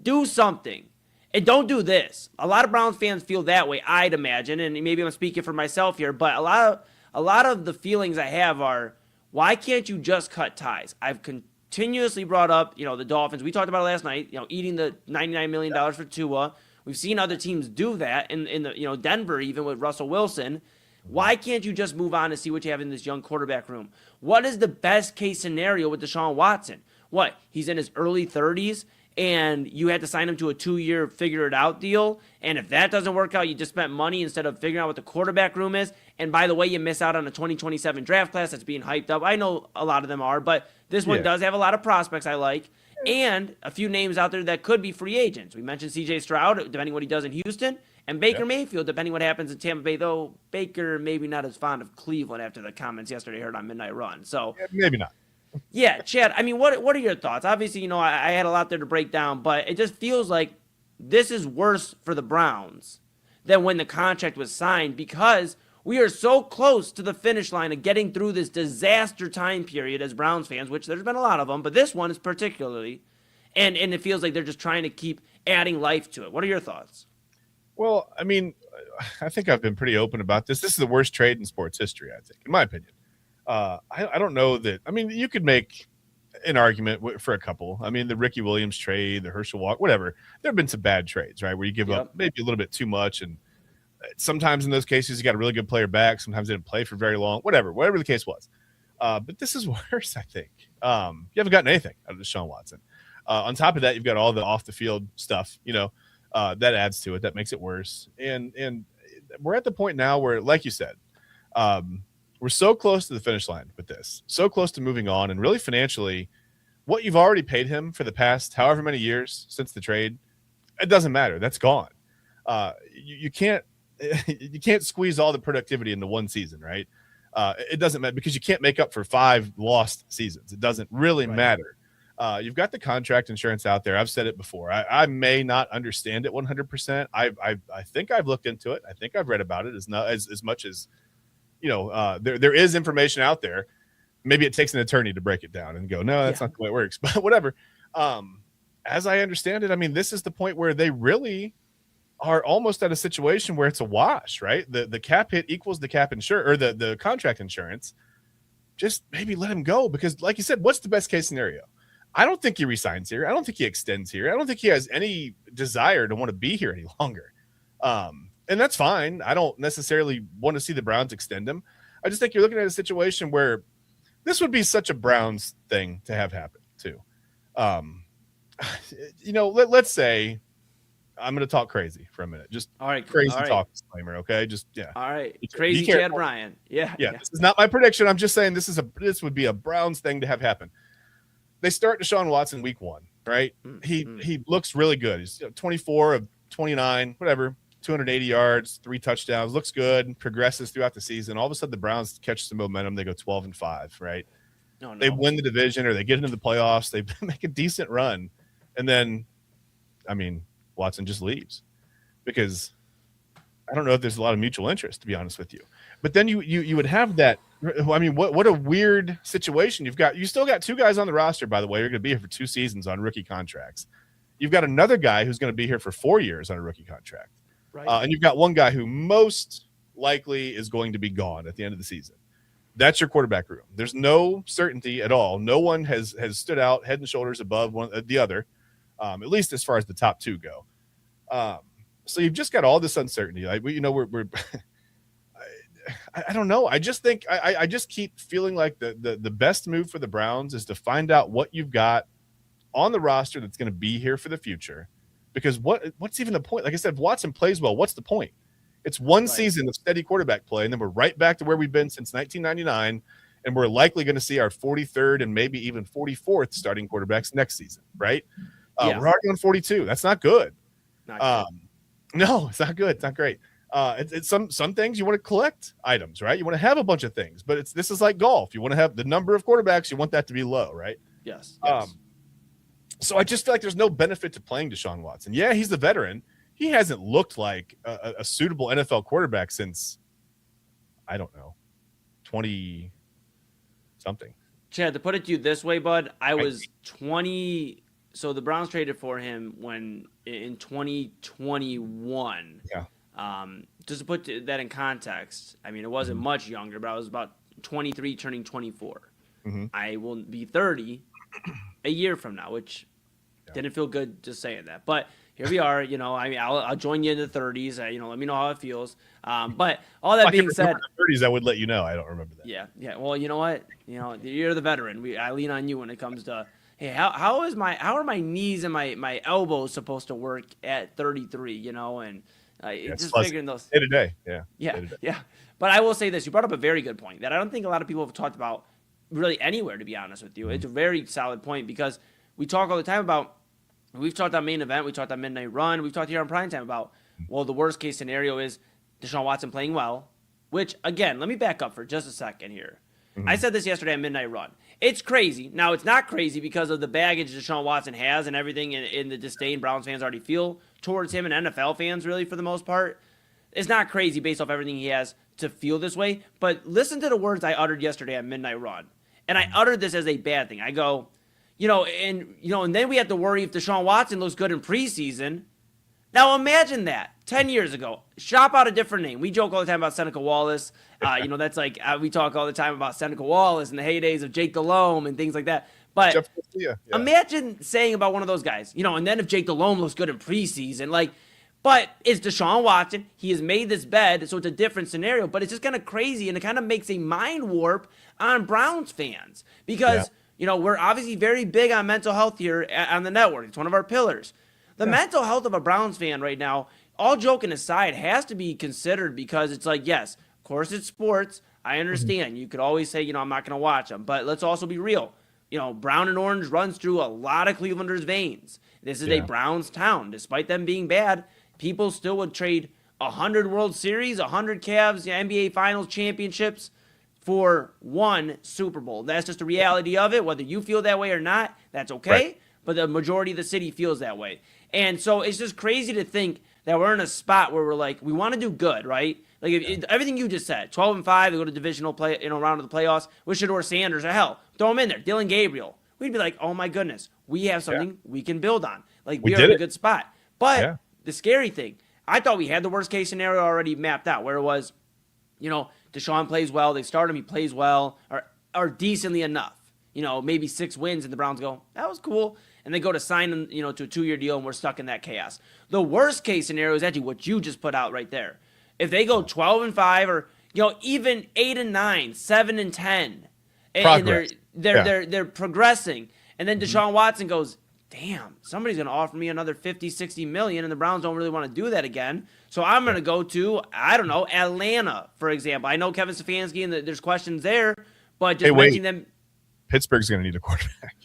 do something and don't do this. A lot of Browns fans feel that way, I'd imagine, and maybe I'm speaking for myself here, but a lot of the feelings I have are, why can't you just cut ties? I've continuously brought up, the Dolphins. We talked about it last night, eating the $99 million for Tua. We've seen other teams do that in the Denver, even with Russell Wilson. Why can't you just move on and see what you have in this young quarterback room? What is the best case scenario with Deshaun Watson? What? He's in his early 30s and you had to sign him to a 2-year figure it out deal. And if that doesn't work out, you just spent money instead of figuring out what the quarterback room is. And by the way, you miss out on a 2027 draft class that's being hyped up. I know a lot of them are, but this one does have a lot of prospects I like. And a few names out there that could be free agents. We mentioned C.J. Stroud, depending what he does in Houston, and Baker Mayfield, depending what happens in Tampa Bay, though Baker maybe not as fond of Cleveland after the comments yesterday I heard on Midnight Run. So maybe not. Yeah, Chad, I mean, what are your thoughts? Obviously, I had a lot there to break down, but it just feels like this is worse for the Browns than when the contract was signed, because we are so close to the finish line of getting through this disaster time period as Browns fans, which there's been a lot of them, but this one is particularly. And it feels like they're just trying to keep adding life to it. What are your thoughts? Well, I mean, I think I've been pretty open about this. This is the worst trade in sports history, I think, in my opinion. I don't know that. I mean, you could make an argument for a couple. I mean, the Ricky Williams trade, the Herschel Walker, whatever. There have been some bad trades, right, where you give up maybe a little bit too much, and sometimes in those cases you got a really good player back. Sometimes they didn't play for very long. Whatever the case was. But this is worse, I think. You haven't gotten anything out of Deshaun Watson. On top of that, you've got all the off the field stuff. That adds to it. That makes it worse. And we're at the point now where, like you said, we're so close to the finish line with this, so close to moving on. And really financially, what you've already paid him for the past however many years since the trade, it doesn't matter. That's gone. You can't squeeze all the productivity into one season, right? It doesn't matter because you can't make up for 5 lost seasons. It doesn't really matter. You've got the contract insurance out there. I've said it before. I may not understand it 100%. I think I've looked into it. I think I've read about it as much as there is information out there. Maybe it takes an attorney to break it down and go, no, that's not the way it works. But whatever. As I understand it, I mean, this is the point where they really are almost at a situation where it's a wash, right? The cap hit equals the cap insurance or the contract insurance. Just maybe let him go because, like you said, what's the best case scenario? I don't think he resigns here. I don't think he extends here. I don't think he has any desire to want to be here any longer. And that's fine. I don't necessarily want to see the Browns extend him. I just think you're looking at a situation where this would be such a Browns thing to have happen too. Let's say I'm going to talk crazy for a minute. Just all right, crazy talk disclaimer. Okay. Just, yeah. All right. Crazy Chad Bryant. Yeah. This is not my prediction. I'm just saying this would be a Browns thing to have happen. They start Deshaun Watson week 1, right? He looks really good. He's 24 of 29, whatever, 280 yards, 3 touchdowns, looks good, progresses throughout the season. All of a sudden the Browns catch some momentum. They go 12-5, right? No. They win the division or they get into the playoffs. They make a decent run. And then, I mean, Watson just leaves because I don't know if there's a lot of mutual interest, to be honest with you. But then you would have that. I mean, what a weird situation. You still got 2 guys on the roster, by the way, you're going to be here for 2 seasons on rookie contracts. You've got another guy who's going to be here for 4 years on a rookie contract. Right. And you've got one guy who most likely is going to be gone at the end of the season. That's your quarterback room. There's no certainty at all. No one has stood out head and shoulders above the other, at least as far as the top 2 go. So you've just got all this uncertainty. Like we're I don't know. I just think I just keep feeling like the best move for the Browns is to find out what you've got on the roster that's going to be here for the future. Because what's even the point? Like I said, if Watson plays well, what's the point? It's one season of steady quarterback play, and then we're right back to where we've been since 1999, and we're likely going to see our 43rd and maybe even 44th starting quarterbacks next season, right? We're already on 42. That's not good. No, it's not good. It's not great. It's some things you want to collect items, right? You want to have a bunch of things, but this is like golf. You want to have the number of quarterbacks. You want that to be low, right? Yes. So I just feel like there's no benefit to playing Deshaun Watson. Yeah, he's the veteran. He hasn't looked like a suitable NFL quarterback since, I don't know, 20-something. Chad, to put it to you this way, bud, I was 20. So the Browns traded for him in 2021. Yeah. Just to put that in context, I mean, it wasn't much younger, but I was about 23 turning 24. Mm-hmm. I will be 30 a year from now, which didn't feel good just saying that. But here we are, I mean, I'll join you in the 30s. Let me know how it feels. But all that being said, the 30s, I would let you know. I don't remember that. Yeah. Well, you know what? You're the veteran. I lean on you when it comes to, hey, how are my knees and my elbows supposed to work at 33? And just figuring those day to day. Yeah. But I will say this: you brought up a very good point that I don't think a lot of people have talked about really anywhere. To be honest with you, It's a very solid point because we talk all the time about. We've talked on Main Event, we talked on Midnight Run, we've talked here on Primetime about, well, the worst case scenario is Deshaun Watson playing well, which, again, let me back up for just a second here. Mm-hmm. I said this yesterday on Midnight Run. It's crazy. Now, it's not crazy because of the baggage Deshaun Watson has and everything in the disdain Browns fans already feel towards him and NFL fans, really, for the most part. It's not crazy based off everything he has to feel this way, but listen to the words I uttered yesterday on Midnight Run. And I uttered this as a bad thing. I go, And then we have to worry if Deshaun Watson looks good in preseason. Now imagine that 10 years ago, shop out a different name. We joke all the time about Seneca Wallace. That's like we talk all the time about Seneca Wallace and the heydays of Jake Delhomme and things like that. But imagine saying about one of those guys, and then if Jake Delhomme looks good in preseason, but it's Deshaun Watson. He has made this bed, so it's a different scenario. But it's just kind of crazy, and it kind of makes a mind warp on Browns fans because, we're obviously very big on mental health here on the network. It's one of our pillars. The mental health of a Browns fan right now, all joking aside, has to be considered because it's like, yes, of course it's sports. I understand. You could always say, I'm not going to watch them. But let's also be real. Brown and orange runs through a lot of Clevelanders' veins. This is a Browns town. Despite them being bad, people still would trade 100 World Series, 100 Cavs, NBA Finals championships for one Super Bowl. That's just the reality of it. Whether you feel that way or not, that's okay. Right. But the majority of the city feels that way. And so it's just crazy to think that we're in a spot where we're like, we want to do good, right? Everything you just said, 12-5, they go to divisional play, round of the playoffs with Shedeur Sanders, or hell, throw him in there, Dylan Gabriel. We'd be like, oh my goodness, we have something we can build on. We are in a good spot. But the scary thing, I thought we had the worst case scenario already mapped out, where it was, Deshaun plays well, they start him, he plays well, or decently enough. Maybe 6 wins, and the Browns go, that was cool. And they go to sign him, to a 2-year deal, and we're stuck in that chaos. The worst case scenario is actually what you just put out right there. If they go 12-5, or even 8-9, 7-10, and they're progressing, and then Deshaun Watson goes, damn, somebody's going to offer me another 50, 60 million, and the Browns don't really want to do that again. So I'm going to go to, I don't know, Atlanta, for example. I know Kevin Stefanski, and there's questions there, but just mentioning them. Pittsburgh's going to need a quarterback.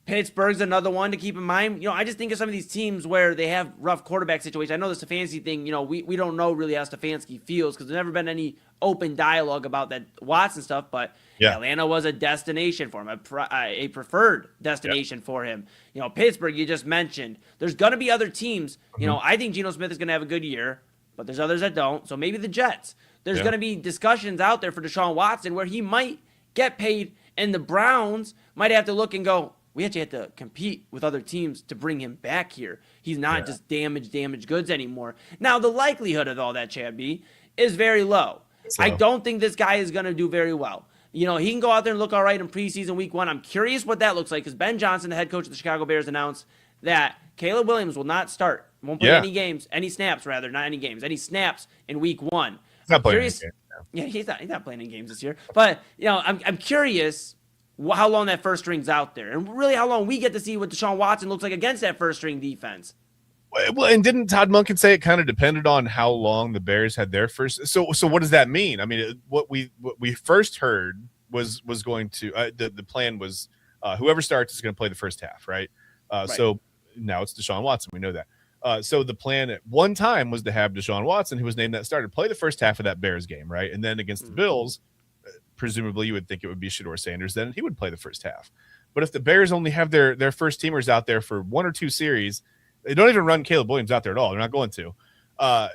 Pittsburgh's another one to keep in mind. I just think of some of these teams where they have rough quarterback situations. I know the Stefanski thing, we don't know really how Stefanski feels because there's never been any open dialogue about that Watson stuff, but Atlanta was a destination for him, a preferred destination for him. Pittsburgh, you just mentioned. There's going to be other teams. I think Geno Smith is going to have a good year, but there's others that don't. So maybe the Jets. There's going to be discussions out there for Deshaun Watson where he might get paid, and the Browns might have to look and go, we actually have to compete with other teams to bring him back here. He's not just damaged goods anymore. Now, the likelihood of all that, Chad B, is very low. I don't think this guy is going to do very well. He can go out there and look all right in preseason week 1. I'm curious what that looks like because Ben Johnson, the head coach of the Chicago Bears, announced that Caleb Williams will not start, won't play any snaps in week 1. He's not playing any games. Yeah, he's not playing any games this year. But, I'm curious how long that first string's out there, and really how long we get to see what Deshaun Watson looks like against that first string defense. Well, and didn't Todd Monken say it kind of depended on how long the Bears had their first? So what does that mean? I mean, what we first heard was going to the plan was whoever starts is going to play the first half, right? So now it's Deshaun Watson. We know that. So the plan at one time was to have Deshaun Watson, who was named that starter, play the first half of that Bears game, right? And then against the Bills, presumably you would think it would be Shedeur Sanders, then he would play the first half. But if the Bears only have their first teamers out there for 1 or 2 series, they don't even run Caleb Williams out there at all. They're not going to. Do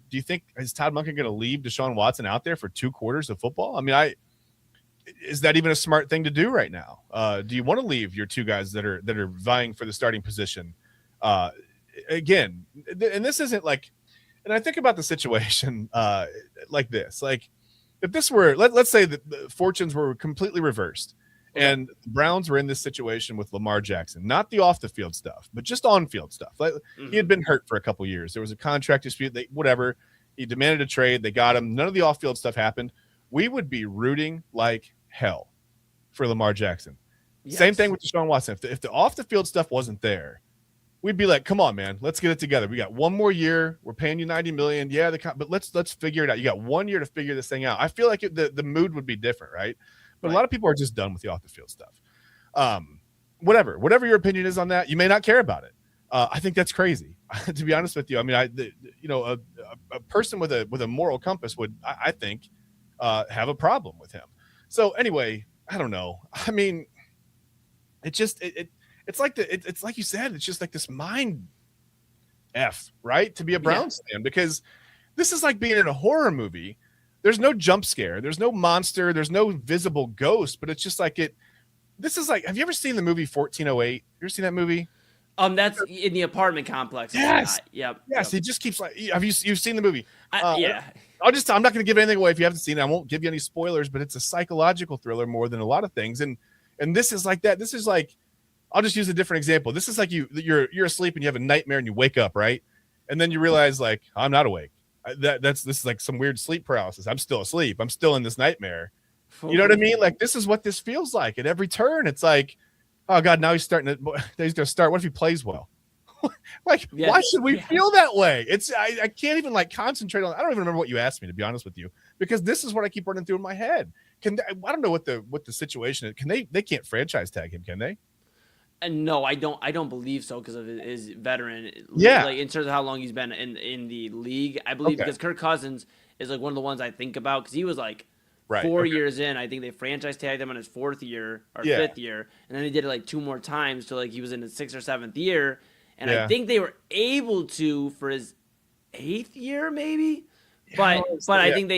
you think is Todd Monken going to leave Deshaun Watson out there for 2 quarters of football? I mean, is that even a smart thing to do right now? Do you want to leave your 2 guys that are vying for the starting position? Again, and this isn't like, and I think about the situation like this, like. If this were, let's say that the fortunes were completely reversed and the Browns were in this situation with Lamar Jackson, not the off the field stuff, but just on field stuff. He had been hurt for a couple years. There was a contract dispute, whatever. He demanded a trade. They got him. None of the off field stuff happened. We would be rooting like hell for Lamar Jackson. Yes. Same thing with Deshaun Watson. If the off the field stuff wasn't there, we'd be like, come on, man, let's get it together. We got 1 more year. We're paying you $90 million. Yeah, but let's figure it out. You got 1 year to figure this thing out. I feel like the mood would be different, right? But a lot of people are just done with the off the field stuff. Whatever your opinion is on that, you may not care about it. I think that's crazy, to be honest with you. I mean, a person with a moral compass would, I think, have a problem with him. So anyway, I don't know. I mean, it's like it's like you said, it's just like this mind F, right? To be a Browns fan, because this is like being in a horror movie. There's no jump scare, there's no monster, there's no visible ghost, but it's just like this is like, have you ever seen the movie 1408? You ever seen that movie? That's in the apartment complex. Yes. Yep. Yes. Yep. He just keeps like, you've seen the movie? Yeah. I'm not going to give anything away if you haven't seen it. I won't give you any spoilers, but it's a psychological thriller more than a lot of things. And this is like that. This is like, I'll just use a different example. This is like you're asleep and you have a nightmare and you wake up, right? And then you realize like, I'm not awake. This is like some weird sleep paralysis. I'm still asleep. I'm still in this nightmare. You know what I mean? Like, this is what this feels like at every turn. It's like, oh God, now he's going to start. What if he plays well? Like, why should we feel that way? I can't even like concentrate on. I don't even remember what you asked me, to be honest with you, because this is what I keep running through in my head. I don't know what the situation is. They can't franchise tag him, can they? No, I don't believe so because of his veteran. Yeah. Like in terms of how long he's been in the league, I believe because Kirk Cousins is like one of the ones I think about because he was like 4 years in. I think they franchise tagged him on his 4th year or 5th year, and then they did it like 2 more times to like he was in his 6th or 7th year, and I think they were able to for his 8th year maybe. But I think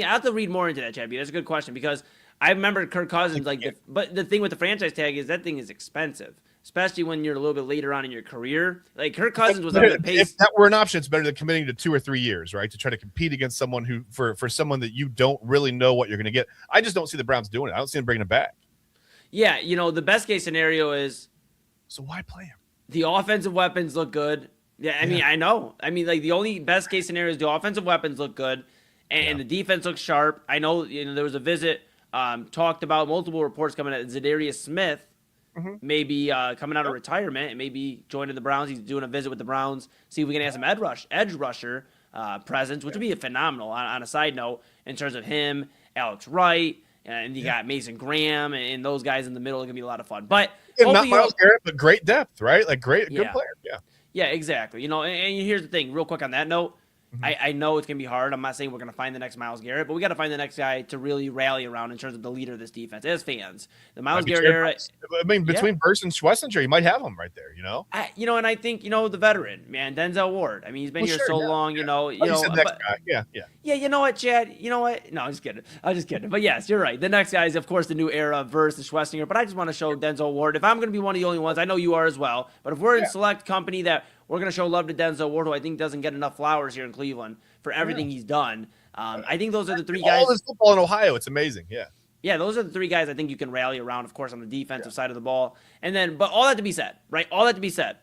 I have to read more into that, Chad. That's a good question because I remember Kirk Cousins but the thing with the franchise tag is that thing is expensive, especially when you're a little bit later on in your career. Like Kirk Cousins was on the pace. If that were an option, it's better than committing to 2 or 3 years, right? To try to compete against someone who for someone that you don't really know what you're going to get. I just don't see the Browns doing it. I don't see them bringing him back. Yeah, the best case scenario is. So why play him? The offensive weapons look good. Yeah, I mean, I know. I mean, like the only best case scenario is the offensive weapons look good, and the defense looks sharp. I know, there was a visit talked about multiple reports coming at Zadarius Smith, maybe coming out of retirement and maybe joining the Browns. He's doing a visit with the Browns. See if we can have some edge rusher presence, which would be phenomenal. On a side note, in terms of him, Alex Wright, and you got Mason Graham, and those guys in the middle are gonna be a lot of fun. But not Myles Garrett, but great depth, right? Like good player. Yeah. Yeah, exactly. And here's the thing, real quick on that note. I know it's going to be hard. I'm not saying we're going to find the next Myles Garrett, but we got to find the next guy to really rally around in terms of the leader of this defense as fans. The Myles Garrett era. I mean, between Burst and Schlesinger, you might have him right there, and I think, the veteran, man, Denzel Ward. I mean, he's been here so long, you said next guy. Yeah. Yeah, you know what, Chad? You know what? No, I'm just kidding. But yes, you're right. The next guy is, of course, the new era of Burst and Schlesinger, but I just want to show Denzel Ward. If I'm going to be one of the only ones, I know you are as well, but if we're in select company that we're going to show love to Denzel Ward, who I think doesn't get enough flowers here in Cleveland for everything he's done. I think those are the 3 guys. All this football in Ohio, it's amazing. Yeah. Yeah, those are the 3 guys I think you can rally around, of course, on the defensive side of the ball. And then, but all that to be said, right? All that to be said,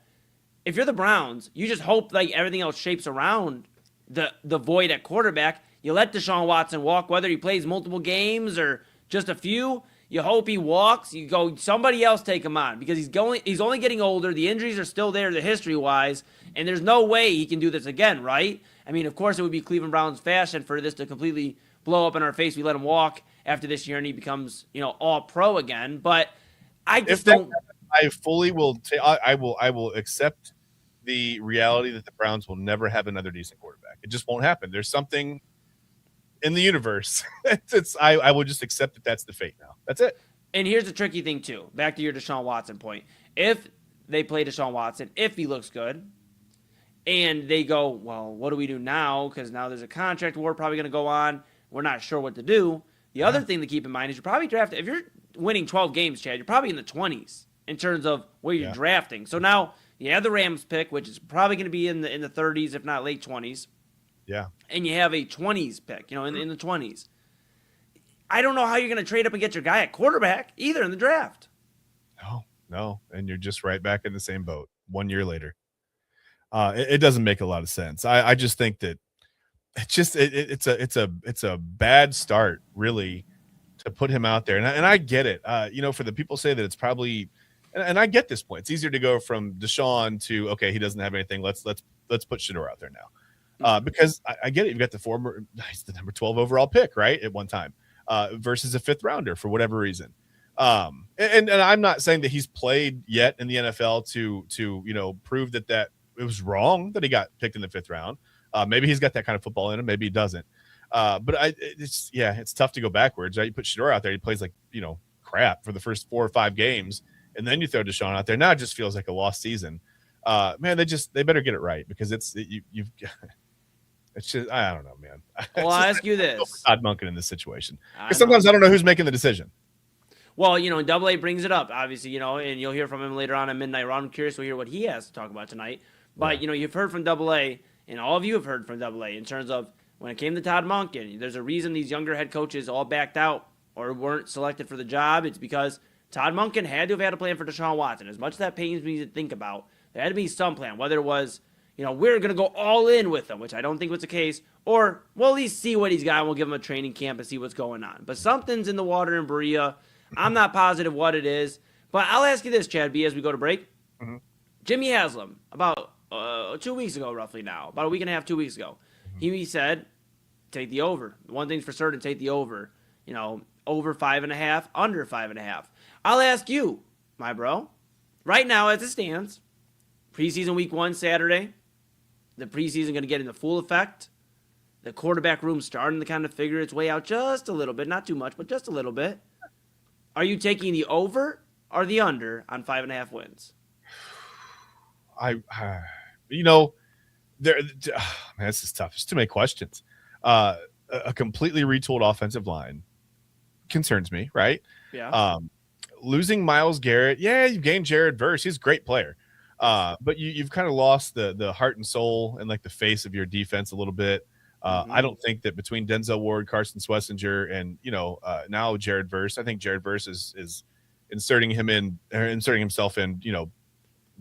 if you're the Browns, you just hope like everything else shapes around the void at quarterback. You let Deshaun Watson walk, whether he plays multiple games or just a few. You hope he walks. You go, somebody else take him on because he's only getting older. The injuries are still there, the history-wise, and there's no way he can do this again, right? I mean, of course, it would be Cleveland Browns fashion for this to completely blow up in our face. We let him walk after this year, and he becomes, all pro again. But I just don't. I fully will. I will accept the reality that the Browns will never have another decent quarterback. It just won't happen. There's something in the universe. I will just accept that that's the fate now. That's it. And here's the tricky thing too. Back to your Deshaun Watson point. If they play Deshaun Watson, if he looks good, and they go, well, what do we do now? Because now there's a contract war probably going to go on. We're not sure what to do. The other thing to keep in mind is you're probably drafting. If you're winning 12 games, Chad, you're probably in the 20s in terms of where you're drafting. So now you have the Rams pick, which is probably going to be in the 30s, if not late 20s. Yeah. And you have a 20s pick, in the 20s. I don't know how you're going to trade up and get your guy at quarterback either in the draft. No. And you're just right back in the same boat 1 year later. It doesn't make a lot of sense. I just think that it's a bad start really to put him out there. And I get it. For the people say that it's probably, and I get this point. It's easier to go from Deshaun to, okay, he doesn't have anything. Let's put Shador out there now. Because I get it. You've got he's the number 12 overall pick, right? At one time, versus a 5th rounder for whatever reason. And I'm not saying that he's played yet in the NFL to prove that it was wrong that he got picked in the 5th round. Maybe he's got that kind of football in him. Maybe he doesn't. But it's tough to go backwards, right? You put Shador out there, he plays like, crap for the first 4 or 5 games. And then you throw Deshaun out there. Now it just feels like a lost season. Man, they better get it right because it's just, I don't know, man. Well, I'll ask you this. Todd Monken in this situation. Because sometimes I don't know who's making the decision. Well, and Double A brings it up, obviously, and you'll hear from him later on at Midnight Run. I'm curious to hear what he has to talk about tonight. But, you've heard from Double A, and all of you have heard from Double A in terms of when it came to Todd Monken, there's a reason these younger head coaches all backed out or weren't selected for the job. It's because Todd Monken had to have had a plan for Deshaun Watson. As much as that pains me to think about, there had to be some plan, whether it was, we're going to go all in with him, which I don't think was the case, or we'll at least see what he's got and we'll give him a training camp and see what's going on. But something's in the water in Berea. I'm not positive what it is, but I'll ask you this, Chad B, as we go to break. Mm-hmm. Jimmy Haslam, about 2 weeks ago, roughly now, about a week and a half, 2 weeks ago, he said, take the over. One thing's for certain, take the over. Over 5.5, under 5.5. I'll ask you, my bro, right now as it stands, preseason week 1 Saturday, the preseason going to get into full effect. The quarterback room starting to kind of figure its way out just a little bit, not too much, but just a little bit. Are you taking the over or the under on 5.5 wins? Man, this is tough. There's too many questions. A completely retooled offensive line concerns me, right? Yeah. Losing Myles Garrett, you've gained Jared Verse. He's a great player. But you've kind of lost the heart and soul and like the face of your defense a little bit. I don't think that between Denzel Ward, Carson Schlesinger, and now Jared Verse, I think Jared Verse is inserting himself in,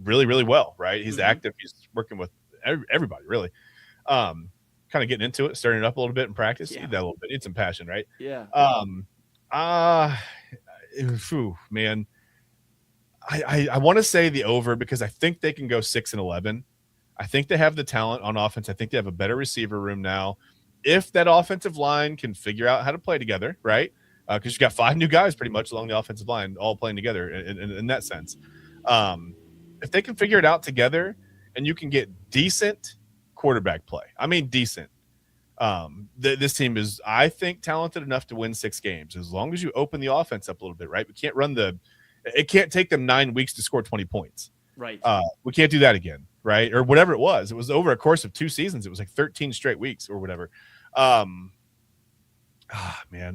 really, really well, right? He's active. He's working with everybody, really. Kind of getting into it, starting it up a little bit in practice. Yeah. Need that a little bit. Need some passion, right? Yeah. Man. I want to say the over because I think they can go 6-11. I think they have the talent on offense. I think they have a better receiver room now. If that offensive line can figure out how to play together, right? Because you got 5 new guys pretty much along the offensive line, all playing together in that sense. If they can figure it out together and you can get decent quarterback play, I mean decent. This team is, I think, talented enough to win 6 games as long as you open the offense up a little bit, right? We can't it can't take them 9 weeks to score 20 points. Right. We can't do that again, right? Or whatever it was. It was over a course of 2 seasons. It was like 13 straight weeks or whatever. Man,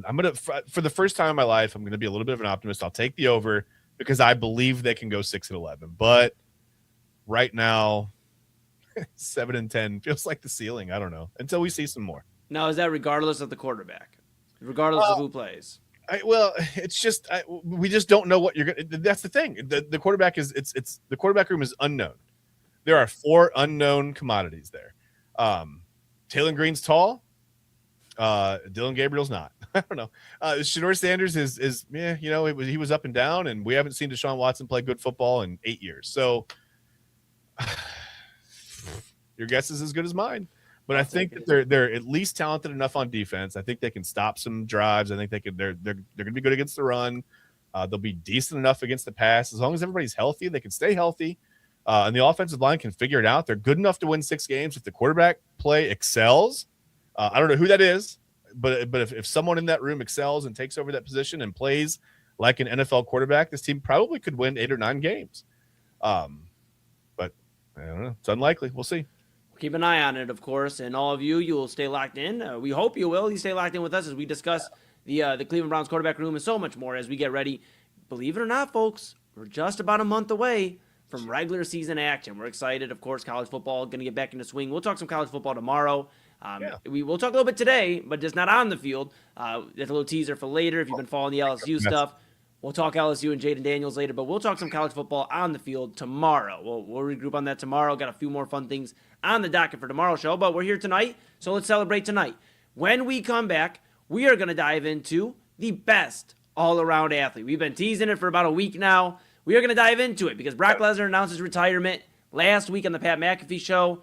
I'm going to, for the first time in my life, I'm going to be a little bit of an optimist. I'll take the over because I believe they can go 6-11. But right now, 7-10 feels like the ceiling. I don't know until we see some more. Now, is that regardless of the quarterback? Regardless of who plays? It's just we just don't know what you're going to. That's the thing. The quarterback is it's the quarterback room is unknown. There are 4 unknown commodities there. Taylor Green's tall. Dylan Gabriel's not. I don't know. Shador Sanders is he was up and down, and we haven't seen Deshaun Watson play good football in 8 years. So your guess is as good as mine. But I think that they're at least talented enough on defense. I think they can stop some drives. I think they're going to be good against the run. They'll be decent enough against the pass as long as everybody's healthy. They can stay healthy, and the offensive line can figure it out. They're good enough to win 6 games if the quarterback play excels. I don't know who that is, but if someone in that room excels and takes over that position and plays like an NFL quarterback, this team probably could win 8 or 9 games. But I don't know. It's unlikely. We'll see. Keep an eye on it, of course, and all of you will stay locked in. We hope you will. You stay locked in with us as we discuss the Cleveland Browns quarterback room and so much more as we get ready. Believe it or not, folks, we're just about a month away from regular season action. We're excited, of course. College football going to get back into swing. We'll talk some college football tomorrow. We will talk a little bit today, but just not on the field. That's a little teaser for later if you've been following the LSU stuff. We'll talk LSU and Jaden Daniels later, but we'll talk some college football on the field tomorrow. We'll regroup on that tomorrow. Got a few more fun things on the docket for tomorrow's show, but we're here tonight, so let's celebrate tonight. When we come back, we are going to dive into the best all-around athlete. We've been teasing it for about a week now. We are going to dive into it because Brock Lesnar announced his retirement last week on the Pat McAfee show.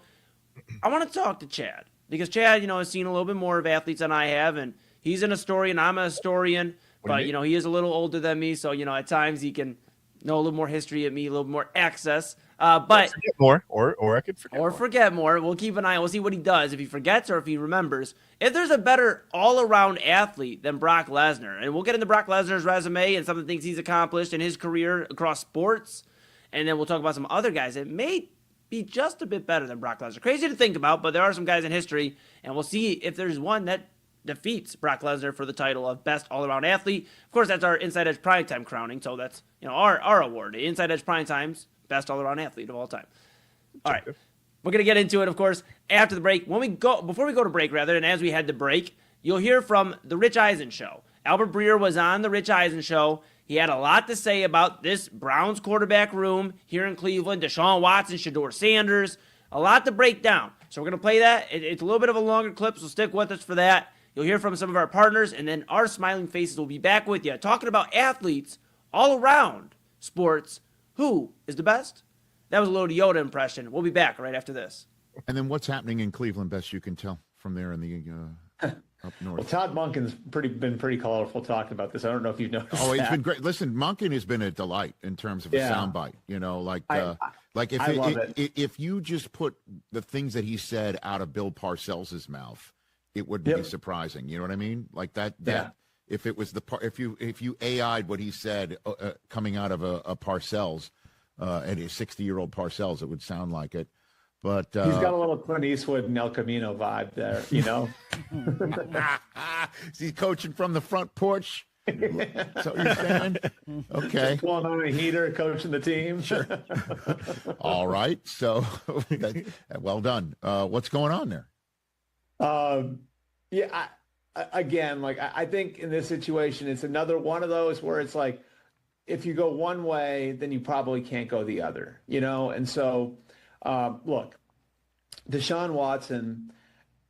I want to talk to Chad because Chad, has seen a little bit more of athletes than I have, and he's an historian. I'm a historian. But, he is a little older than me, so, at times he can know a little more history at me, a little more access. But forget more, or I could forget more. Forget more. We'll keep an eye. We'll see what he does, if he forgets or if he remembers. If there's a better all-around athlete than Brock Lesnar, and we'll get into Brock Lesnar's resume and some of the things he's accomplished in his career across sports, and then we'll talk about some other guys that may be just a bit better than Brock Lesnar. Crazy to think about, but there are some guys in history, and we'll see if there's one that defeats Brock Lesnar for the title of best all-around athlete. Of course, that's our Inside Edge Primetime crowning, so that's our award. Inside Edge Primetime's best all-around athlete of all time. All right, we're gonna get into it, of course, after the break. Before we go to break, rather, and as we head to break, you'll hear from the Rich Eisen Show. Albert Breer was on the Rich Eisen Show. He had a lot to say about this Browns quarterback room here in Cleveland. Deshaun Watson, Shedeur Sanders, a lot to break down. So we're going to play that. It's a little bit of a longer clip, so stick with us for that. You'll hear from some of our partners, and then our smiling faces will be back with you, talking about athletes all around sports. Who is the best? That was a little Yoda impression. We'll be back right after this. And then what's happening in Cleveland, best you can tell from there in the up north? Well, Todd Monken's been pretty colorful talking about this. I don't know if you've noticed. Oh, it's been great. Listen, Monken has been a delight in terms of a soundbite. If you just put the things that he said out of Bill Parcells' mouth, it wouldn't be surprising. You know what I mean? Like that. If it was if you AI'd what he said coming out of a Parcells, and a 60-year-old Parcells, it would sound like it. But he's got a little Clint Eastwood and El Camino vibe there, Is he coaching from the front porch? So you're saying? Okay. Just pulling on a heater, coaching the team. Sure. All right. So, well done. What's going on there? I think in this situation, it's another one of those where it's like, if you go one way, then you probably can't go the other, And so, look, Deshaun Watson,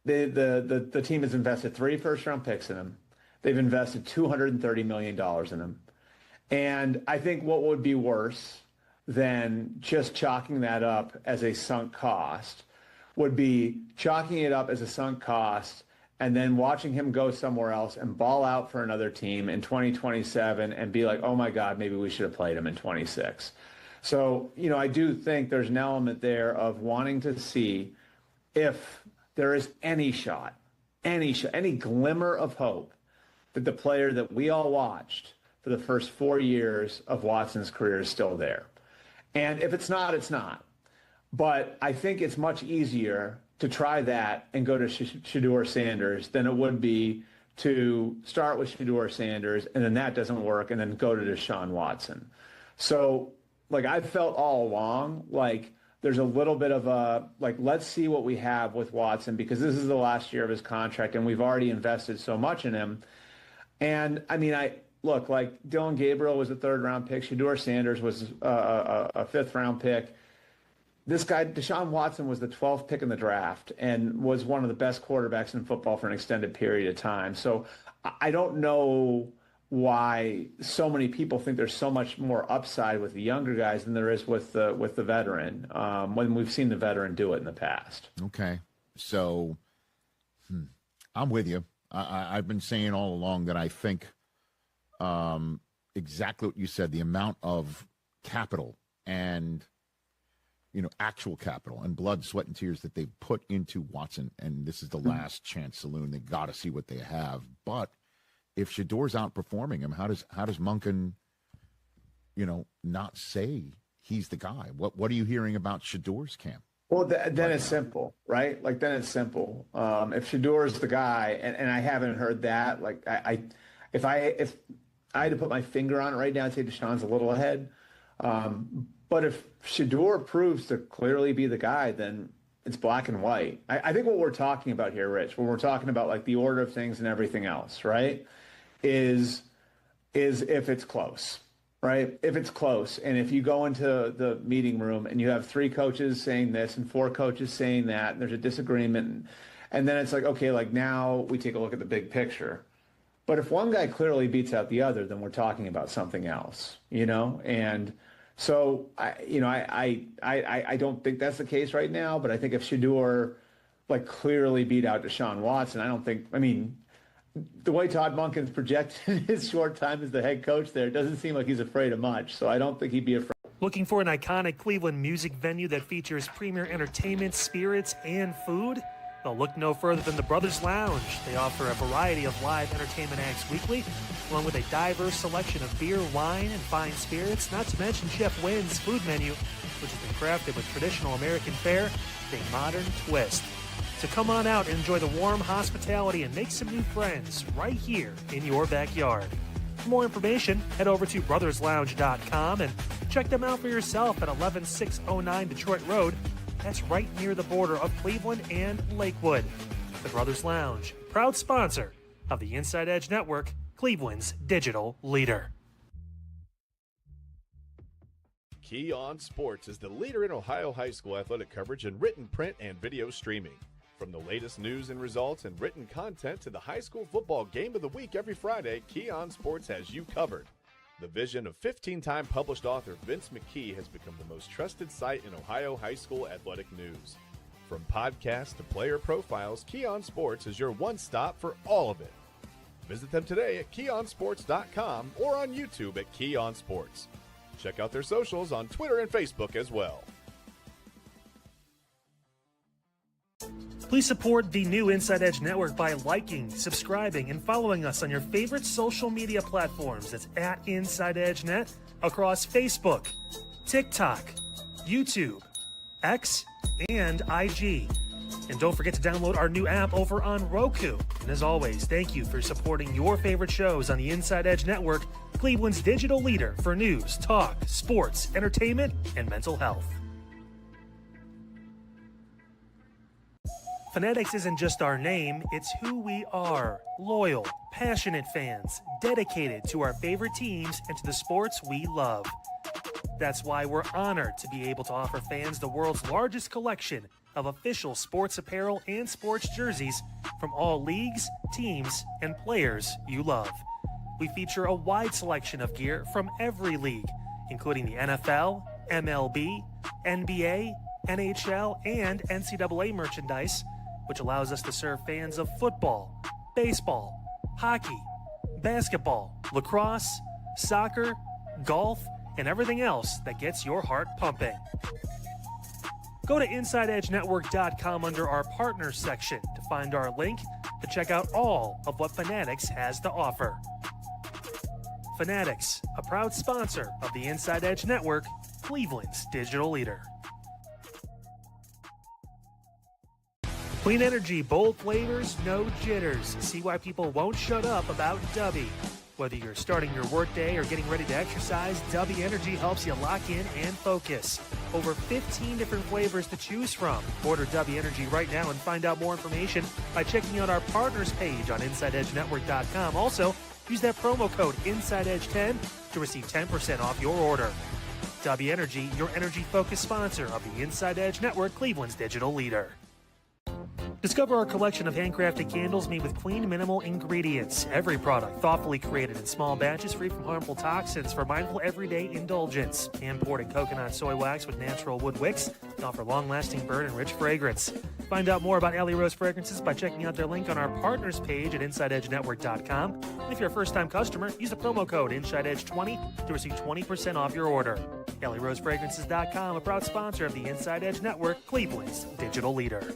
the team has invested 3 first-round picks in him. They've invested $230 million in him. And I think what would be worse than just chalking that up as a sunk cost would be chalking it up as a sunk cost and then watching him go somewhere else and ball out for another team in 2027 and be like, oh, my God, maybe we should have played him in 26. So, I do think there's an element there of wanting to see if there is any glimmer of hope that the player that we all watched for the first 4 years of Watson's career is still there. And if it's not, it's not. But I think it's much easier to try that and go to Shedeur Sanders than it would be to start with Shedeur Sanders and then that doesn't work and then go to Deshaun Watson. So, I've felt all along there's a little bit of a, let's see what we have with Watson because this is the last year of his contract and we've already invested so much in him. And, Dylan Gabriel was a 3rd-round pick. Shedeur Sanders was a 5th-round pick. This guy, Deshaun Watson, was the 12th pick in the draft and was one of the best quarterbacks in football for an extended period of time. So I don't know why so many people think there's so much more upside with the younger guys than there is with the veteran when we've seen the veteran do it in the past. Okay. So I'm with you. I've been saying all along that I think exactly what you said, the amount of capital and actual capital and blood, sweat, and tears that they've put into Watson, and this is the last chance saloon. They got to see what they have. But if Shedeur's outperforming him, how does Monken, not say he's the guy? What are you hearing about Shedeur's camp? Well, then it's simple, right? Then it's simple. If Shedeur's the guy, and I haven't heard that, if I had to put my finger on it right now, I'd say Deshaun's a little ahead. But if Shedeur proves to clearly be the guy, then it's black and white. I think what we're talking about here, Rich, when we're talking about the order of things and everything else, right, is if it's close, right? If it's close, and if you go into the meeting room and you have 3 coaches saying this and 4 coaches saying that, and there's a disagreement, and then it's okay, now we take a look at the big picture. But if one guy clearly beats out the other, then we're talking about something else, and so I don't think that's the case right now, but I think if Shedeur clearly beat out Deshaun Watson, the way Todd Monken's projected his short time as the head coach there, it doesn't seem like he's afraid of much. So I don't think he'd be afraid. Looking for an iconic Cleveland music venue that features premier entertainment, spirits, and food? Well, look no further than the Brothers Lounge. They offer a variety of live entertainment acts weekly, along with a diverse selection of beer, wine, and fine spirits, not to mention Chef Wynn's food menu, which has been crafted with traditional American fare with a modern twist. So come on out and enjoy the warm hospitality and make some new friends right here in your backyard. For more information, head over to brotherslounge.com and check them out for yourself at 11609 Detroit Road. That's right near the border of Cleveland and Lakewood. The Brothers Lounge, proud sponsor of the Inside Edge Network, Cleveland's digital leader. Key On Sports is the leader in Ohio high school athletic coverage in written, print, and video streaming. From the latest news and results and written content to the high school football game of the week every Friday, Key On Sports has you covered. The vision of 15-time published author Vince McKee has become the most trusted site in Ohio high school athletic news. From podcasts to player profiles, Key On Sports is your one-stop for all of it. Visit them today at keyonsports.com or on YouTube at Key On Sports. Check out their socials on Twitter and Facebook as well. Please support the new Inside Edge Network by liking, subscribing, and following us on your favorite social media platforms. That's at Inside Edge Net across Facebook, TikTok, YouTube, X, and IG. And don't forget to download our new app over on Roku. And as always, thank you for supporting your favorite shows on the Inside Edge Network, Cleveland's digital leader for news, talk, sports, entertainment, and mental health. Fanatics isn't just our name, it's who we are. Loyal, passionate fans, dedicated to our favorite teams and to the sports we love. That's why we're honored to be able to offer fans the world's largest collection of official sports apparel and sports jerseys from all leagues, teams, and players you love. We feature a wide selection of gear from every league, including the NFL, MLB, NBA, NHL, and NCAA merchandise, which allows us to serve fans of football, baseball, hockey, basketball, lacrosse, soccer, golf, and everything else that gets your heart pumping. Go to InsideEdgeNetwork.com under our Partners section to find our link to check out all of what Fanatics has to offer. Fanatics, a proud sponsor of the Inside Edge Network, Cleveland's digital leader. Clean energy, bold flavors, no jitters. See why people won't shut up about Dubby. Whether you're starting your workday or getting ready to exercise, Dubby Energy helps you lock in and focus. Over 15 different flavors to choose from. Order Dubby Energy right now and find out more information by checking out our partners page on InsideEdgeNetwork.com. Also, use that promo code InsideEdge10 to receive 10% off your order. Dubby Energy, your energy-focused sponsor of the Inside Edge Network, Cleveland's digital leader. Discover our collection of handcrafted candles made with clean, minimal ingredients. Every product thoughtfully created in small batches free from harmful toxins for mindful everyday indulgence. Imported coconut soy wax with natural wood wicks to offer long-lasting burn and rich fragrance. Find out more about Alley Rose Fragrances by checking out their link on our partners page at InsideEdgeNetwork.com. And if you're a first-time customer, use the promo code InsideEdge20 to receive 20% off your order. AlleyRoseFragrances.com, a proud sponsor of the Inside Edge Network, Cleveland's digital leader.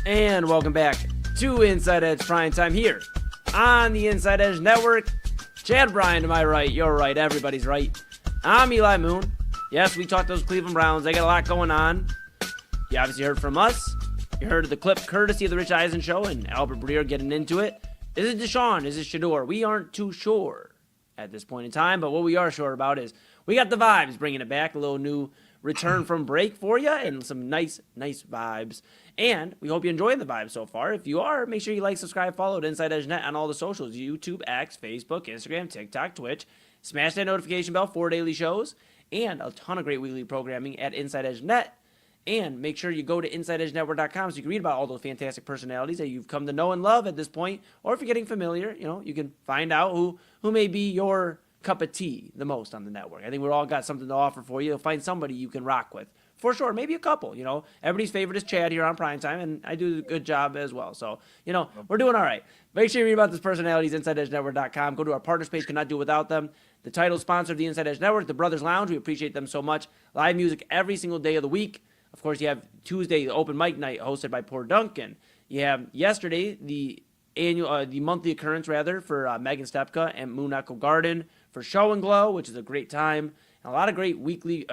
And welcome back to Inside Edge Prime Time here on the Inside Edge Network. Chad Bryan to my right, you're right, everybody's right. I'm Eli Moon. Yes, we talked those Cleveland Browns. They got a lot going on. You obviously heard from us. You heard the clip courtesy of the Rich Eisen Show and Albert Breer getting into it. Is it Deshaun? Is it Shador? We aren't too sure at this point in time, but what we are sure about is we got the vibes bringing it back, a little new return from break for you and some nice vibes. And we hope you enjoy the vibes so far. If you are, make sure you like, subscribe, follow at Inside Edge Net on all the socials, YouTube, X, Facebook, Instagram, TikTok, Twitch. Smash that notification bell for daily shows and a ton of great weekly programming at Inside Edge Net. And make sure you go to InsideEdgeNetwork.com so you can read about all those fantastic personalities that you've come to know and love at this point. Or if you're getting familiar, you can find out who may be your cup of tea the most on the network. I think we've all got something to offer for you. You'll find somebody you can rock with for sure. Maybe a couple. Everybody's favorite is Chad here on Primetime, and I do a good job as well. So, we're doing all right. Make sure you read about these personalities, InsideEdgeNetwork.com. Go to our partners page. Cannot do without them. The title sponsor of the Inside Edge Network, the Brothers Lounge. We appreciate them so much. Live music every single day of the week. Of course, you have Tuesday, the open mic night hosted by Poor Duncan. You have yesterday, the monthly occurrence, for Megan Stepka and Moon Echo Garden for Show and Glow, which is a great time. And a lot of great weekly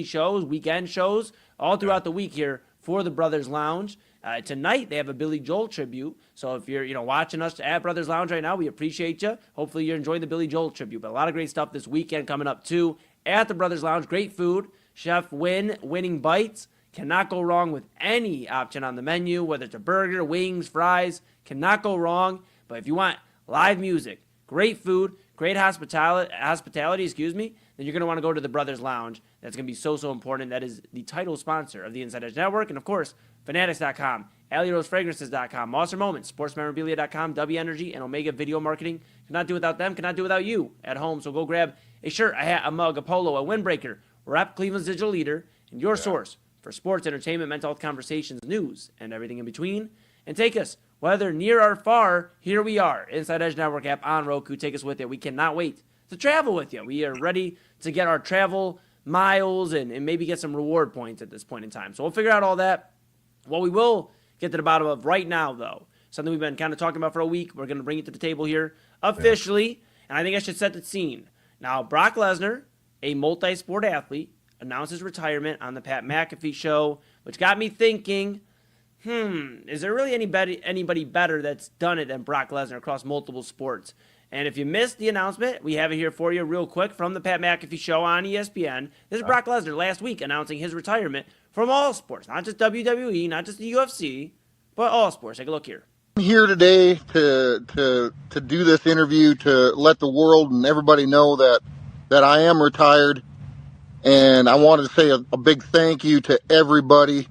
shows, weekend shows, all throughout the week here for the Brothers Lounge. Tonight, they have a Billy Joel tribute. So if you're watching us at Brothers Lounge right now, we appreciate you. Hopefully you're enjoying the Billy Joel tribute. But a lot of great stuff this weekend coming up, too, at the Brothers Lounge. Great food. Chef winning bites. Cannot go wrong with any option on the menu, whether it's a burger, wings, fries. Cannot go wrong. But if you want live music, great food, great hospitality, then you're going to want to go to the Brothers Lounge. That's going to be so important. That is the title sponsor of the Inside Edge Network. And, of course, Fanatics.com, AlleyRoseFragrances.com, Monster Moments, SportsMemorabilia.com, W Energy, and Omega Video Marketing. Cannot do without them, cannot do without you at home. So go grab a shirt, a hat, a mug, a polo, a windbreaker. Rep Cleveland's digital leader and your source for sports, entertainment, mental health conversations, news, and everything in between. And take us, whether near or far, here we are. Inside Edge Network app on Roku. Take us with you. We cannot wait to travel with you. We are ready to get our travel miles and maybe get some reward points at this point in time. So we'll figure out all that. What we will get to the bottom of right now, though, something we've been kind of talking about for a week. We're going to bring it to the table here officially, and I think I should set the scene. Now, Brock Lesnar, a multi-sport athlete, announced his retirement on the Pat McAfee show, which got me thinking, is there really anybody better that's done it than Brock Lesnar across multiple sports? And if you missed the announcement, we have it here for you real quick from the Pat McAfee show on ESPN. This is Brock Lesnar last week announcing his retirement from all sports, not just WWE, not just the UFC, but all sports. Take a look here. I'm here today to do this interview to let the world and everybody know that I am retired, and I wanted to say a big thank you to everybody.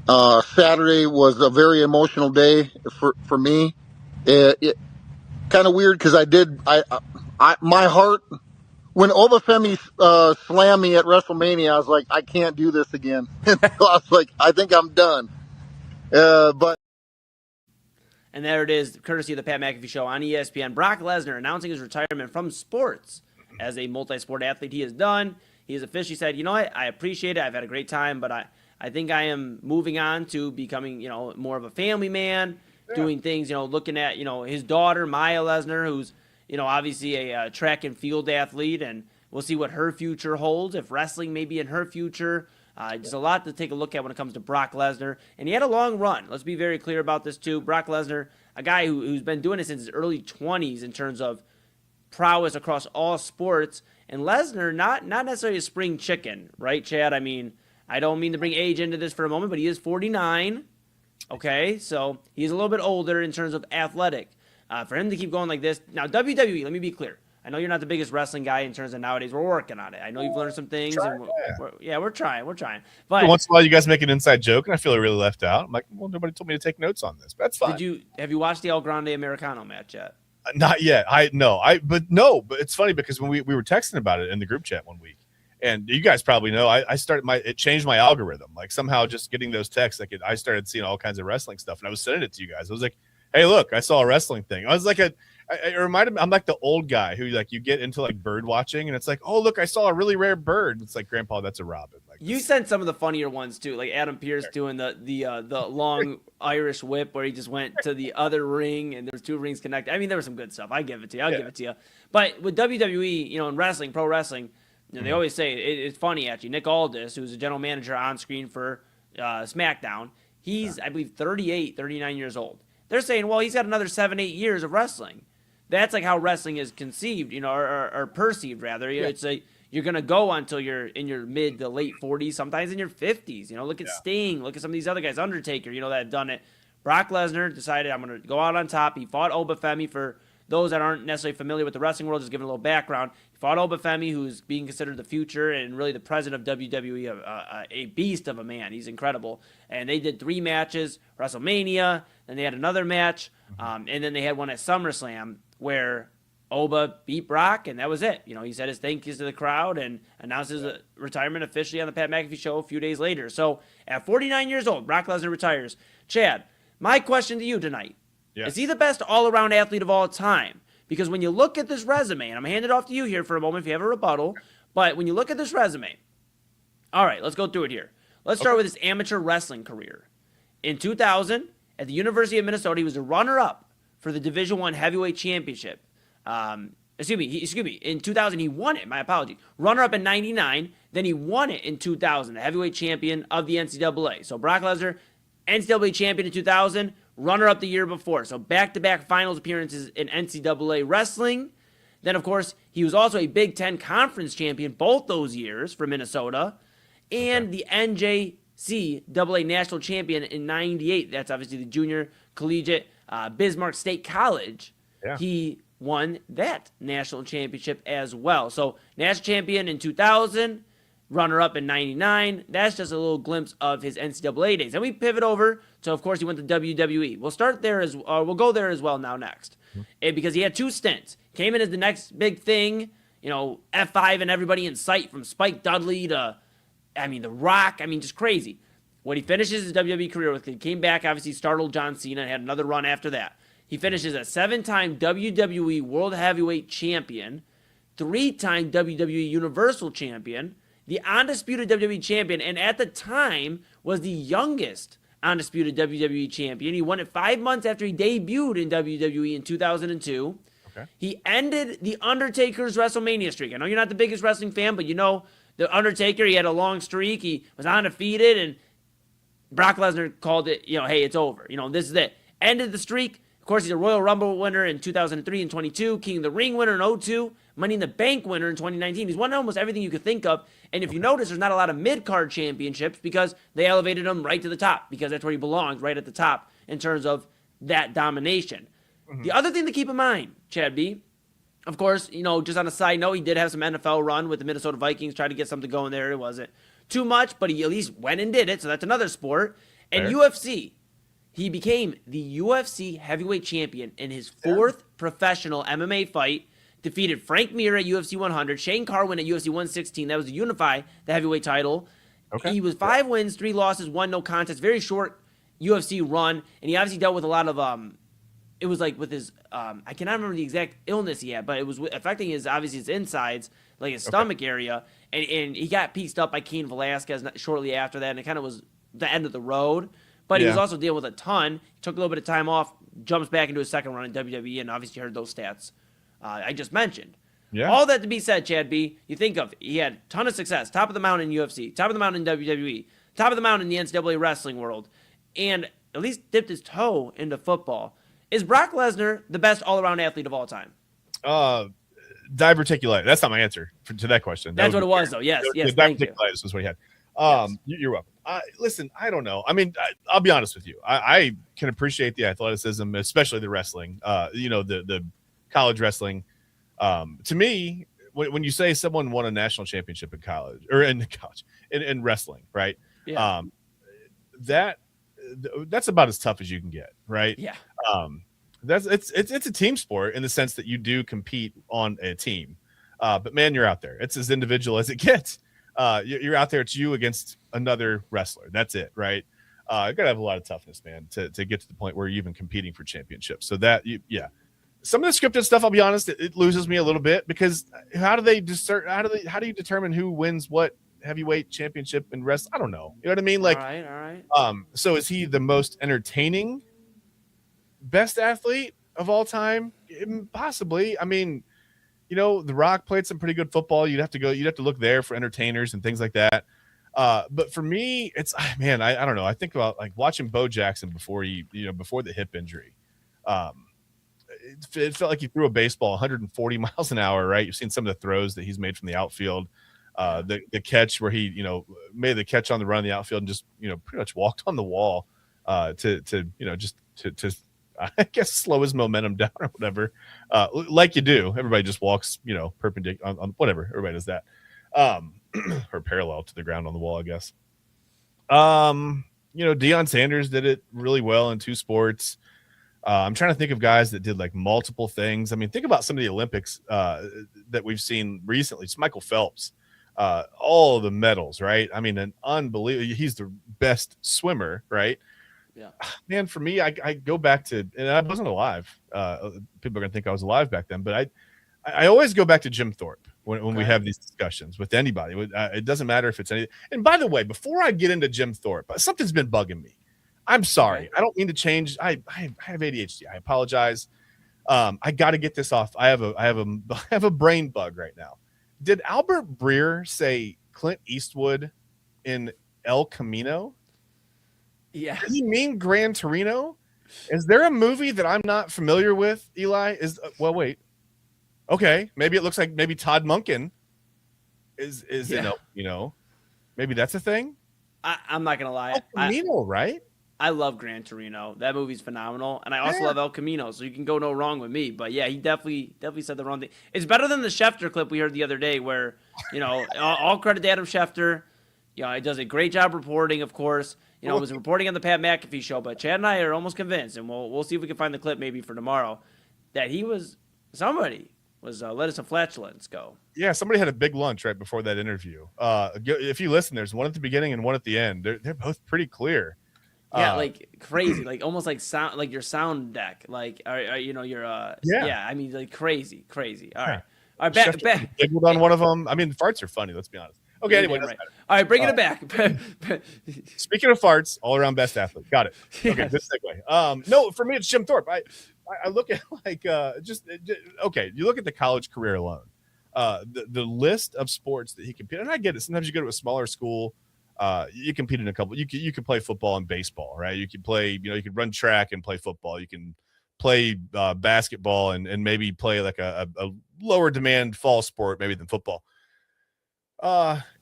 Saturday was a very emotional day for me. It kind of weird because my heart, when Obafemi slammed me at WrestleMania, I was like, I can't do this again. So I was like, I think I'm done. And there it is, courtesy of the Pat McAfee show on ESPN. Brock Lesnar announcing his retirement from sports as a multi-sport athlete. He is done. He has officially said, you know what, I appreciate it. I've had a great time, but I think I am moving on to becoming, more of a family man, doing things, looking at, his daughter, Maya Lesnar, who's, obviously a track and field athlete, and we'll see what her future holds, if wrestling may be in her future. There's a lot to take a look at when it comes to Brock Lesnar. And he had a long run. Let's be very clear about this, too. Brock Lesnar, a guy who's been doing it since his early 20s in terms of prowess across all sports. And Lesnar, not necessarily a spring chicken, right, Chad? I mean, I don't mean to bring age into this for a moment, but he is 49. Okay, so he's a little bit older in terms of athletic. For him to keep going like this. Now, WWE, let me be clear. I know you're not the biggest wrestling guy in terms of nowadays. We're working on it. I know you've learned some things. We're trying. But once in a while, you guys make an inside joke, and I feel really left out. I'm like, well, nobody told me to take notes on this. But that's fine. Have you watched the El Grande Americano match yet? Not yet. But it's funny because when we were texting about it in the group chat one week, and you guys probably know, it changed my algorithm. Like somehow just getting those texts, I started seeing all kinds of wrestling stuff, and I was sending it to you guys. I was like, hey, look, I saw a wrestling thing. I was like it reminded me, I'm like the old guy who you get into bird watching, and it's like, oh, look, I saw a really rare bird. It's like, Grandpa, that's a robin. You sent some of the funnier ones too, like Adam Pearce doing the long Irish whip where he just went to the other ring and there's two rings connected. I mean, there was some good stuff. I give it to you. I'll give it to you. But with WWE, in wrestling, pro wrestling, they always say it's funny actually. Nick Aldis, who's a general manager on screen for SmackDown, he's I believe 38, 39 years old. They're saying, well, he's got another 7-8 years of wrestling. That's how wrestling is conceived, or perceived rather. Yeah. It's you're gonna go until you're in your mid to late 40s, sometimes in your 50s. Look at Sting, look at some of these other guys, Undertaker, that have done it. Brock Lesnar decided I'm gonna go out on top. He fought Obafemi. For those that aren't necessarily familiar with the wrestling world, just giving a little background. He fought Obafemi, who's being considered the future and really the president of WWE, a beast of a man. He's incredible. And they did 3 matches, WrestleMania, then they had another match, and then they had one at SummerSlam where Oba beat Brock, and that was it. He said his thank yous to the crowd and announced his retirement officially on the Pat McAfee show a few days later. So at 49 years old, Brock Lesnar retires. Chad, my question to you tonight, is he the best all-around athlete of all time? Because when you look at this resume, and I'm handing it off to you here for a moment if you have a rebuttal, but when you look at this resume, all right, let's go through it here. Let's start with his amateur wrestling career. In 2000, at the University of Minnesota, he was a runner-up for the Division I Heavyweight Championship. Excuse me. In 2000, he won it. My apology. Runner-up in 99, then he won it in 2000, the heavyweight champion of the NCAA. So Brock Lesnar, NCAA champion in 2000, runner-up the year before. So back-to-back finals appearances in NCAA wrestling. Then, of course, he was also a Big Ten Conference champion both those years for Minnesota. And the NJCAA national champion in 98. That's obviously the junior collegiate Bismarck State College. Yeah. He won that national championship as well. So national champion in 2000, runner-up in 99. That's just a little glimpse of his NCAA days. And we pivot over to, of course, he went to WWE. We'll start there we'll go there as well now next. Because he had 2 stints. Came in as the next big thing, F5 and everybody in sight, from Spike Dudley to, The Rock. Just crazy. What he finishes his WWE career with, he came back, obviously startled John Cena, and had another run after that. He finishes a 7-time WWE World Heavyweight Champion, 3-time WWE Universal Champion, the Undisputed WWE Champion, and at the time was the youngest Undisputed WWE Champion. He won it 5 months after he debuted in WWE in 2002. Okay. He ended The Undertaker's WrestleMania streak. I know you're not the biggest wrestling fan, but The Undertaker, he had a long streak. He was undefeated, and Brock Lesnar called it, hey, it's over. This is it. Ended the streak. Of course, he's a Royal Rumble winner in 2003 and 22, King of the Ring winner in 02, Money in the Bank winner in 2019. He's won almost everything you could think of. And if you notice, there's not a lot of mid-card championships because they elevated him right to the top, because that's where he belongs, right at the top in terms of that domination. The other thing to keep in mind, Chad B., of course, just on a side note, he did have some NFL run with the Minnesota Vikings, tried to get something going there. It wasn't too much, but he at least went and did it, so that's another sport. And UFC, he became the UFC heavyweight champion in his 4th professional MMA fight, defeated Frank Mir at UFC 100, Shane Carwin at UFC 116. That was to unify the heavyweight title. Okay. He was 5 wins, 3 losses, 1 no contest. Very short UFC run, and he obviously dealt with a lot of it was like with his I cannot remember the exact illness he had, but it was affecting his insides, like his stomach area, and he got pieced up by Cain Velasquez shortly after that, and it kind of was the end of the road. But he was also dealing with a ton. He took a little bit of time off, jumps back into his second run in WWE, and obviously heard those stats I just mentioned. Yeah. All that to be said, Chad B., you think of, he had a ton of success, top of the mountain in UFC, top of the mountain in WWE, top of the mountain in the NCAA wrestling world, and at least dipped his toe into football. Is Brock Lesnar the best all-around athlete of all time? Diverticulitis. That's not my answer to that question. That's what it was, though. Yes, thank you. Diverticulitis was what he had. You're welcome. Listen, I don't know. I'll be honest with you. I can appreciate the athleticism, especially the wrestling. The college wrestling. To me, when you say someone won a national championship in college or in wrestling, right? Yeah. That's about as tough as you can get, right? Yeah. It's a team sport in the sense that you do compete on a team. But man, you're out there. It's as individual as it gets. You're out there. It's you against another wrestler. That's it, right? You gotta have a lot of toughness, man, to get to the point where you're even competing for championships. So some of the scripted stuff, I'll be honest, it loses me a little bit, because how do you determine who wins what heavyweight championship in wrestling? I don't know. You know what I mean? Like, all right. So is he the most entertaining best athlete of all time? Possibly. The Rock played some pretty good football. You'd have to look there for entertainers and things like that. But for me, it's, man, I don't know. I think about like watching Bo Jackson before the hip injury. It felt like he threw a baseball 140 miles an hour, right? You've seen some of the throws that he's made from the outfield. The catch where he, made the catch on the run in the outfield and just, pretty much walked on the wall to I guess slow his momentum down or whatever. Like you do. Everybody just walks, perpendicular on whatever. Everybody does that. Or parallel to the ground on the wall, I guess. Deion Sanders did it really well in 2 sports. I'm trying to think of guys that did like multiple things. I mean, think about some of the Olympics that we've seen recently. It's Michael Phelps, all of the medals, right? I mean, an unbelievable. He's the best swimmer, right? Yeah. Man, for me, I go back to, and I wasn't alive. People are gonna think I was alive back then, but I always go back to Jim Thorpe when we have these discussions with anybody. It doesn't matter if it's any. And by the way, before I get into Jim Thorpe, something's been bugging me. I'm sorry. I don't mean to change. I have ADHD. I apologize. I got to get this off. I have a brain bug right now. Did Albert Breer say Clint Eastwood in El Camino? Yeah. Does he mean Gran Torino? Is there a movie that I'm not familiar with, Eli? Well, wait. Okay, maybe it looks like maybe Todd Monken is maybe that's a thing. I'm not gonna lie. El Camino, right? I love Gran Torino. That movie's phenomenal, and I also love El Camino. So you can go no wrong with me. But yeah, he definitely said the wrong thing. It's better than the Schefter clip we heard the other day, where all credit to Adam Schefter. He does a great job reporting, of course. It was reporting on the Pat McAfee show, but Chad and I are almost convinced, and we'll see if we can find the clip maybe for tomorrow, that somebody was lettuce and flatulence go. Yeah, somebody had a big lunch right before that interview. If you listen, there's one at the begining and one at the end. They're both pretty clear. Yeah, like crazy, like almost like sound, like your sound deck, like your I mean, like crazy. All right, back. Giggled on one of them. I mean, farts are funny. Let's be honest. Okay, anyway, right. All right, bringing it back. Speaking of farts, all around best athlete. Got it. Okay, yes. Good segue. No, for me, it's Jim Thorpe. I look at okay. You look at the college career alone. The list of sports that he competed, and I get it. Sometimes you go to a smaller school. You compete in a couple. You can play football and baseball, right? You can play. You can run track and play football. You can play basketball and maybe play like a lower demand fall sport maybe than football.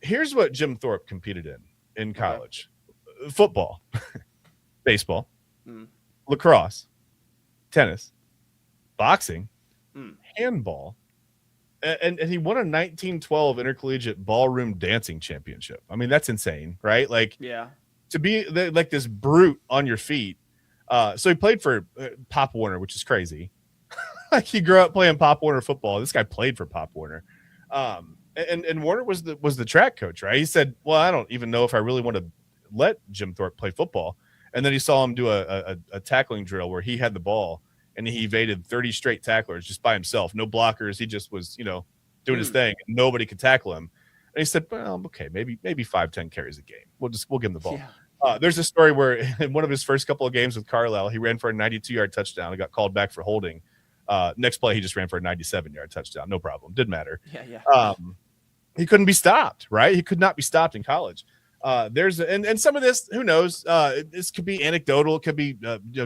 Here's what Jim Thorpe competed in college: football, baseball, lacrosse, tennis, boxing, handball, and he won a 1912 intercollegiate ballroom dancing championship. I mean, that's insane, right? Like, to be like this brute on your feet. So he played for Pop Warner, which is crazy. Like, he grew up playing Pop Warner football. This guy played for Pop Warner. And Warner was the track coach, right? He said, well, I don't even know if I really want to let Jim Thorpe play football. And then he saw him do a tackling drill where he had the ball and he evaded 30 straight tacklers just by himself. No blockers. He just was, doing his thing. Nobody could tackle him. And he said, well, okay, maybe 5-10 carries a game. We'll give him the ball. Yeah. There's a story where in one of his first couple of games with Carlisle, he ran for a 92-yard touchdown and got called back for holding. Next play, he just ran for a 97-yard touchdown. No problem. Didn't matter. Yeah. He couldn't be stopped, right? He could not be stopped in college. And some of this, who knows? This could be anecdotal. It could be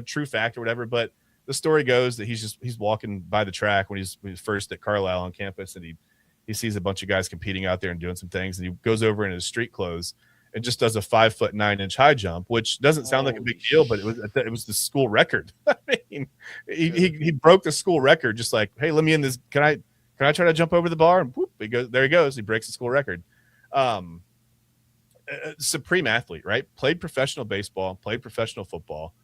true fact or whatever. But the story goes that he's walking by the track when he's first at Carlisle on campus, and he sees a bunch of guys competing out there and doing some things, and he goes over in his street clothes and just does a 5'9" high jump, which doesn't sound like a big deal, but it was the school record. I mean, he broke the school record. Just like, hey, let me in this. Can I try to jump over the bar? And whoop, there he goes. He breaks the school record. Supreme athlete, right? Played professional baseball, played professional football.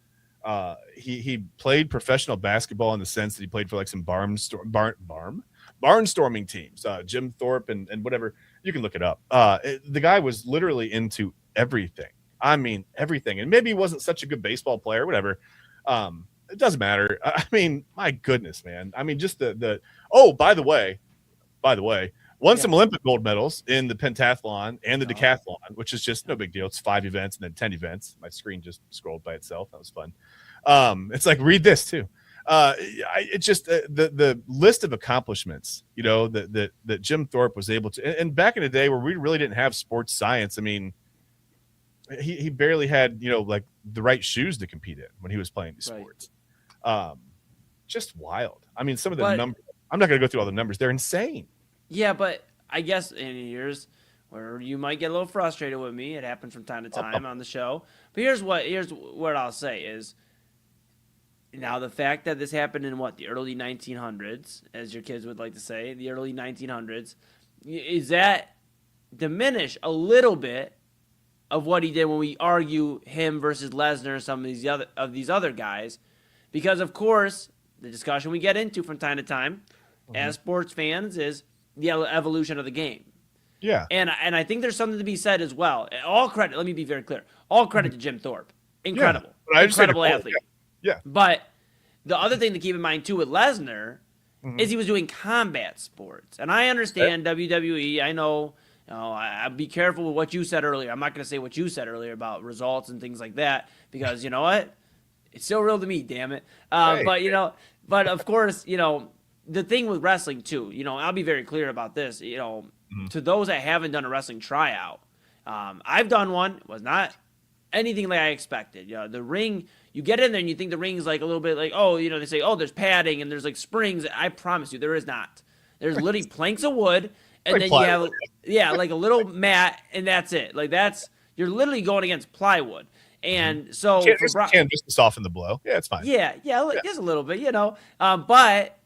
He played professional basketball in the sense that he played for like some barnstorming teams. Jim Thorpe and whatever. You can look it up. The guy was literally into everything. I mean, everything. And maybe he wasn't such a good baseball player, whatever. It doesn't matter. I mean, my goodness, man. I mean, just by the way, won some Olympic gold medals in the pentathlon and the decathlon, which is just no big deal. It's 5 events and then 10 events. My screen just scrolled by itself. That was fun. It's like, read this too. It's just the list of accomplishments, that Jim Thorpe was able to, and back in the day where we really didn't have sports science. I mean, he barely had, like the right shoes to compete in when he was playing these sports. Just wild. I mean, some of the numbers, I'm not going to go through all the numbers. They're insane. Yeah, but I guess in years where you might get a little frustrated with me, it happens from time to time on the show. But here's what I'll say is, now the fact that this happened in the early 1900s, as your kids would like to say, the early 1900s, is that diminish a little bit of what he did when we argue him versus Lesnar, some of these other guys, Because, of course, the discussion we get into from time to time as sports fans is the evolution of the game. Yeah. And I think there's something to be said as well. All credit, let me be very clear. All credit to Jim Thorpe. Incredible. Yeah, incredible athlete. Yeah. But the other thing to keep in mind, too, with Lesnar is he was doing combat sports. And I understand WWE. I know, I'll be careful with what you said earlier. I'm not going to say what you said earlier about results and things like that because, you know what? It's still real to me, damn it. But of course, the thing with wrestling, too, I'll be very clear about this, to those that haven't done a wrestling tryout. I've done one. It was not anything like I expected. The ring, you get in there and you think the ring is like a little bit like, they say, there's padding and there's like springs. I promise you, there is not. There's literally planks of wood, and then plywood. You have, like a little mat, and that's it. Like you're literally going against plywood. And so just to soften the blow. Yeah, it's fine. Yeah, just a little bit, but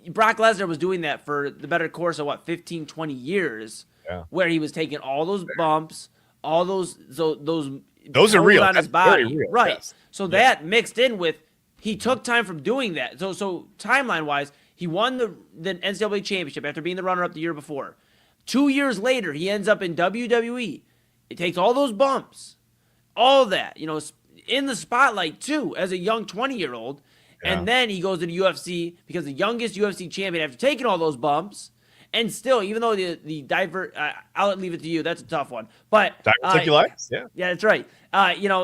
Brock Lesnar was doing that for the better course of 15, 20 years, where he was taking all those bumps, all those are real on his body, real. right? Yes. So that mixed in with he took time from doing that. So timeline wise, he won the NCAA championship after being the runner up the year before. 2 years later, he ends up in WWE. It takes all those bumps, all that, in the spotlight too, as a young 20-year-old. Yeah. And then he goes to the UFC because the youngest UFC champion after taking all those bumps. And still, even though the divert, I'll leave it to you. That's a tough one. But diverticulitis, yeah, that's right.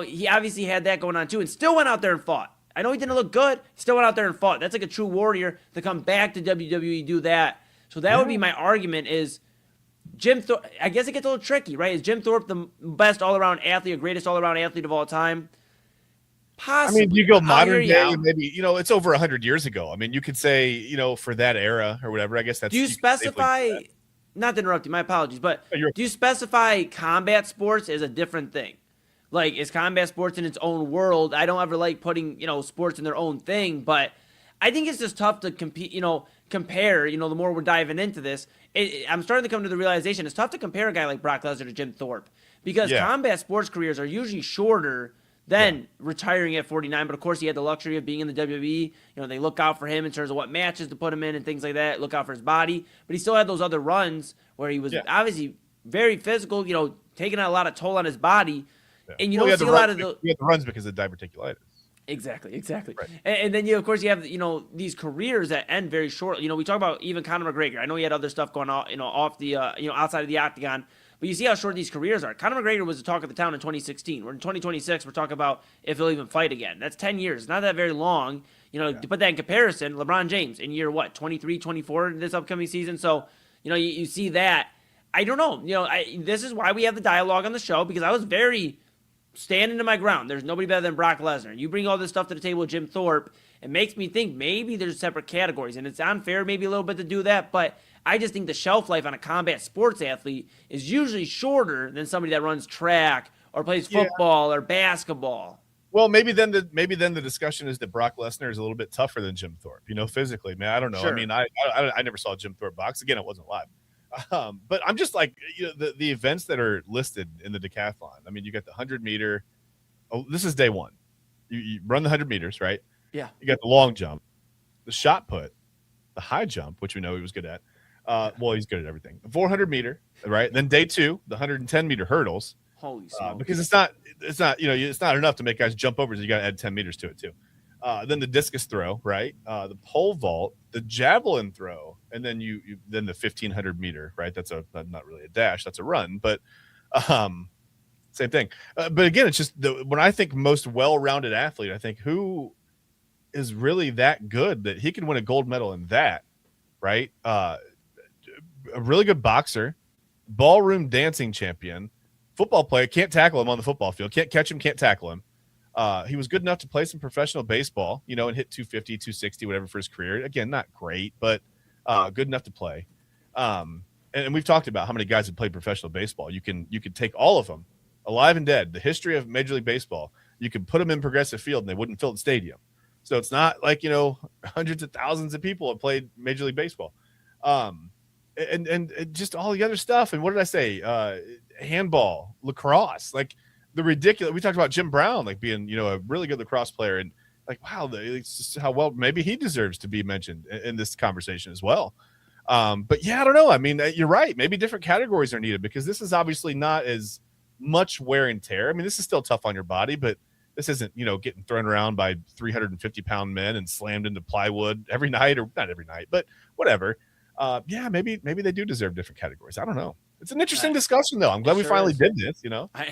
He obviously had that going on too, and still went out there and fought. I know he didn't look good. Still went out there and fought. That's like a true warrior to come back to WWE, do that. So that would be my argument. Is Jim Thorpe? I guess it gets a little tricky, right? Is Jim Thorpe the best all-around athlete, or greatest all-around athlete of all time? Possibly. I mean, you go modern day, maybe, it's over 100 years ago. I mean, you could say, for that era or whatever, I guess that's. Do you specify, not to interrupt you, my apologies, but do you specify combat sports as a different thing? Like, is combat sports in its own world? I don't ever like putting, sports in their own thing, but I think it's just tough to compare, the more we're diving into this. I'm starting to come to the realization it's tough to compare a guy like Brock Lesnar to Jim Thorpe because combat sports careers are usually shorter than retiring at 49, but of course he had the luxury of being in the WWE. They look out for him in terms of what matches to put him in and things like that. Look out for his body, but he still had those other runs where he was obviously very physical. Taking a lot of toll on his body, and you don't see a lot of those. He had the runs because of diverticulitis. Exactly. Right. And then of course you have these careers that end very short. We talk about even Conor McGregor. I know he had other stuff going on, off the outside of the octagon. But you see how short these careers are. Conor McGregor was the talk of the town in 2016. We're in 2026. We're talking about if he'll even fight again. That's 10 years. Not that very long. To put that in comparison, LeBron James in year 23, 24 this upcoming season. So, you see that. I don't know. This is why we have the dialogue on the show, because I was very standing to my ground. There's nobody better than Brock Lesnar. You bring all this stuff to the table with Jim Thorpe, it makes me think maybe there's separate categories. And it's unfair maybe a little bit to do that, but I just think the shelf life on a combat sports athlete is usually shorter than somebody that runs track or plays football or basketball. Well, maybe then the discussion is that Brock Lesnar is a little bit tougher than Jim Thorpe, physically. Man, I don't know. Sure. I mean, I never saw Jim Thorpe box. Again, it wasn't live. But I'm just like, the events that are listed in the decathlon. I mean, you got the 100-meter. Oh, this is day one. You run the 100 meters, right? Yeah. You got the long jump, the shot put, the high jump, which we know he was good at. Well, he's good at everything. The 400-meter, right? Then day two, the 110-meter hurdles. Holy smokes. Because it's not it's not enough to make guys jump over. So you got to add 10 meters to it too. Then the discus throw, right? The pole vault, the javelin throw, and then then the 1500-meter, right? That's not really a dash, that's a run, but same thing. But again, it's just when I think most well-rounded athlete, I think who is really that good that he can win a gold medal in that, right? A really good boxer, ballroom dancing champion, football player, can't tackle him on the football field, can't catch him, can't tackle him. He was good enough to play some professional baseball, and hit 250, 260, whatever for his career. Again, not great, but good enough to play. And we've talked about how many guys have played professional baseball. You can take all of them, alive and dead, the history of Major League Baseball. You can put them in Progressive Field and they wouldn't fill the stadium. So it's not like, hundreds of thousands of people have played Major League Baseball. And just all the other stuff. And what did I say? Handball, lacrosse, like the ridiculous. We talked about Jim Brown, like being, a really good lacrosse player. And like, wow, it's just how well maybe he deserves to be mentioned in this conversation as well. But yeah, I don't know. I mean, you're right. Maybe different categories are needed because this is obviously not as much wear and tear. I mean, this is still tough on your body, but this isn't, getting thrown around by 350-pound men and slammed into plywood every night, or not every night, but whatever. Yeah, maybe they do deserve different categories. I don't know. It's an interesting discussion, though. I'm glad we finally did this.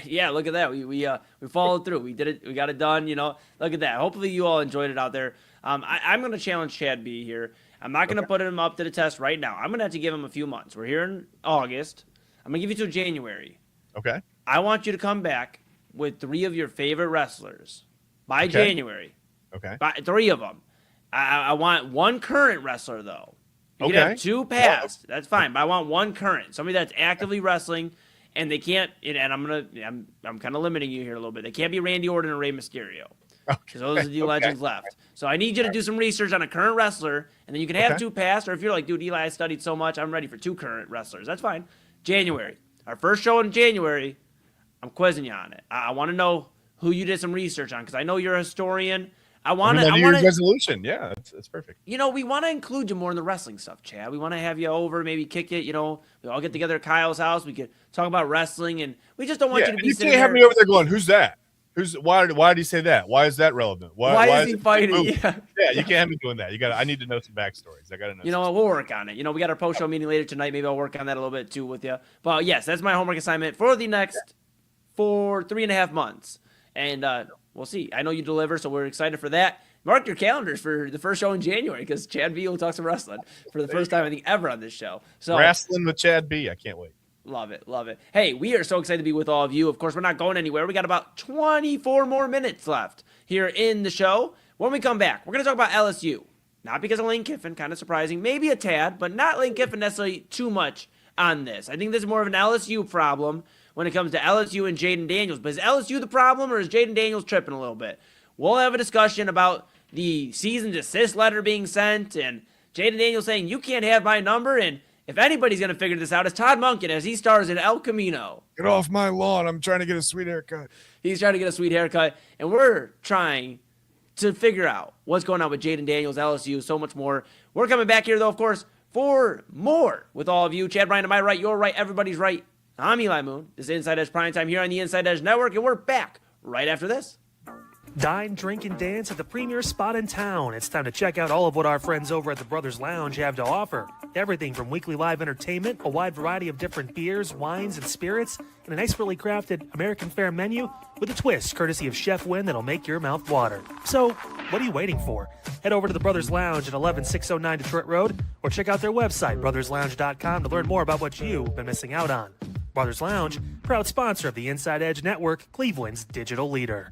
Yeah, look at that. We followed through. We did it. We got it done. Look at that. Hopefully you all enjoyed it out there. I'm going to challenge Chad B here. I'm not going to put him up to the test right now. I'm going to have to give him a few months. We're here in August. I'm going to give you till January. Okay. I want you to come back with 3 of your favorite wrestlers by January. Okay. By 3 of them. I want 1 current wrestler, though. You can have 2 past. That's fine. But I want 1 current. Somebody that's actively wrestling, and they can't. And I'm kind of limiting you here a little bit. They can't be Randy Orton or Rey Mysterio. Because those are the legends left. So I need you to do some research on a current wrestler, and then you can have 2 past. Or if you're like, dude, Eli, I studied so much, I'm ready for 2 current wrestlers. That's fine. January. Our first show in January, I'm quizzing you on it. I want to know who you did some research on, because I know you're a historian. I want to. Resolution. Yeah, that's perfect. We want to include you more in the wrestling stuff, Chad. We want to have you over, maybe kick it. We all get together at Kyle's house. We could talk about wrestling, and we just don't want you to be. You can't have me over there going, "Who's that? Why did he say that? Why is that relevant? Why is he fighting?" Yeah, you can't have me doing that. I need to know some backstories. I gotta know. You know what? We'll work on it. We got our post show meeting later tonight. Maybe I'll work on that a little bit too with you. But yes, that's my homework assignment for the next 3.5 months, and we'll see. I know you deliver, so we're excited for that. Mark your calendars for the first show in January, because Chad B will talk some wrestling for the first time I think ever on this show. So wrestling with Chad B. I can't wait. Love it. Hey, we are so excited to be with all of you. Of course, we're not going anywhere. We got about 24 more minutes left here in the show. When we come back, we're going to talk about LSU. Not because of Lane Kiffin, kind of surprising. Maybe a tad, but not Lane Kiffin necessarily too much on this. I think this is more of an LSU problem when it comes to LSU and Jaden Daniels. But is LSU the problem, or is Jaden Daniels tripping a little bit? We'll have a discussion about the cease and desist letter being sent, and Jaden Daniels saying, you can't have my number, and if anybody's going to figure this out, it's Todd Monken as he stars in El Camino. Get off my lawn. I'm trying to get a sweet haircut. He's trying to get a sweet haircut, and we're trying to figure out what's going on with Jaden Daniels, LSU, so much more. We're coming back here, though, of course, for more with all of you. Chad Bryan, am I right? You're right. Everybody's right. I'm Eli Moon. This is Inside Edge Primetime here on the Inside Edge Network, and we're back right after this. Dine, drink, and dance at the premier spot in town. It's time to check out all of what our friends over at the Brothers Lounge have to offer. Everything from weekly live entertainment, a wide variety of different beers, wines, and spirits, and a nice, really crafted American fare menu with a twist courtesy of Chef Wynn that'll make your mouth water. So, what are you waiting for? Head over to the Brothers Lounge at 11609 Detroit Road, or check out their website, brotherslounge.com, to learn more about what you've been missing out on. Brothers Lounge, proud sponsor of the Inside Edge Network, Cleveland's digital leader.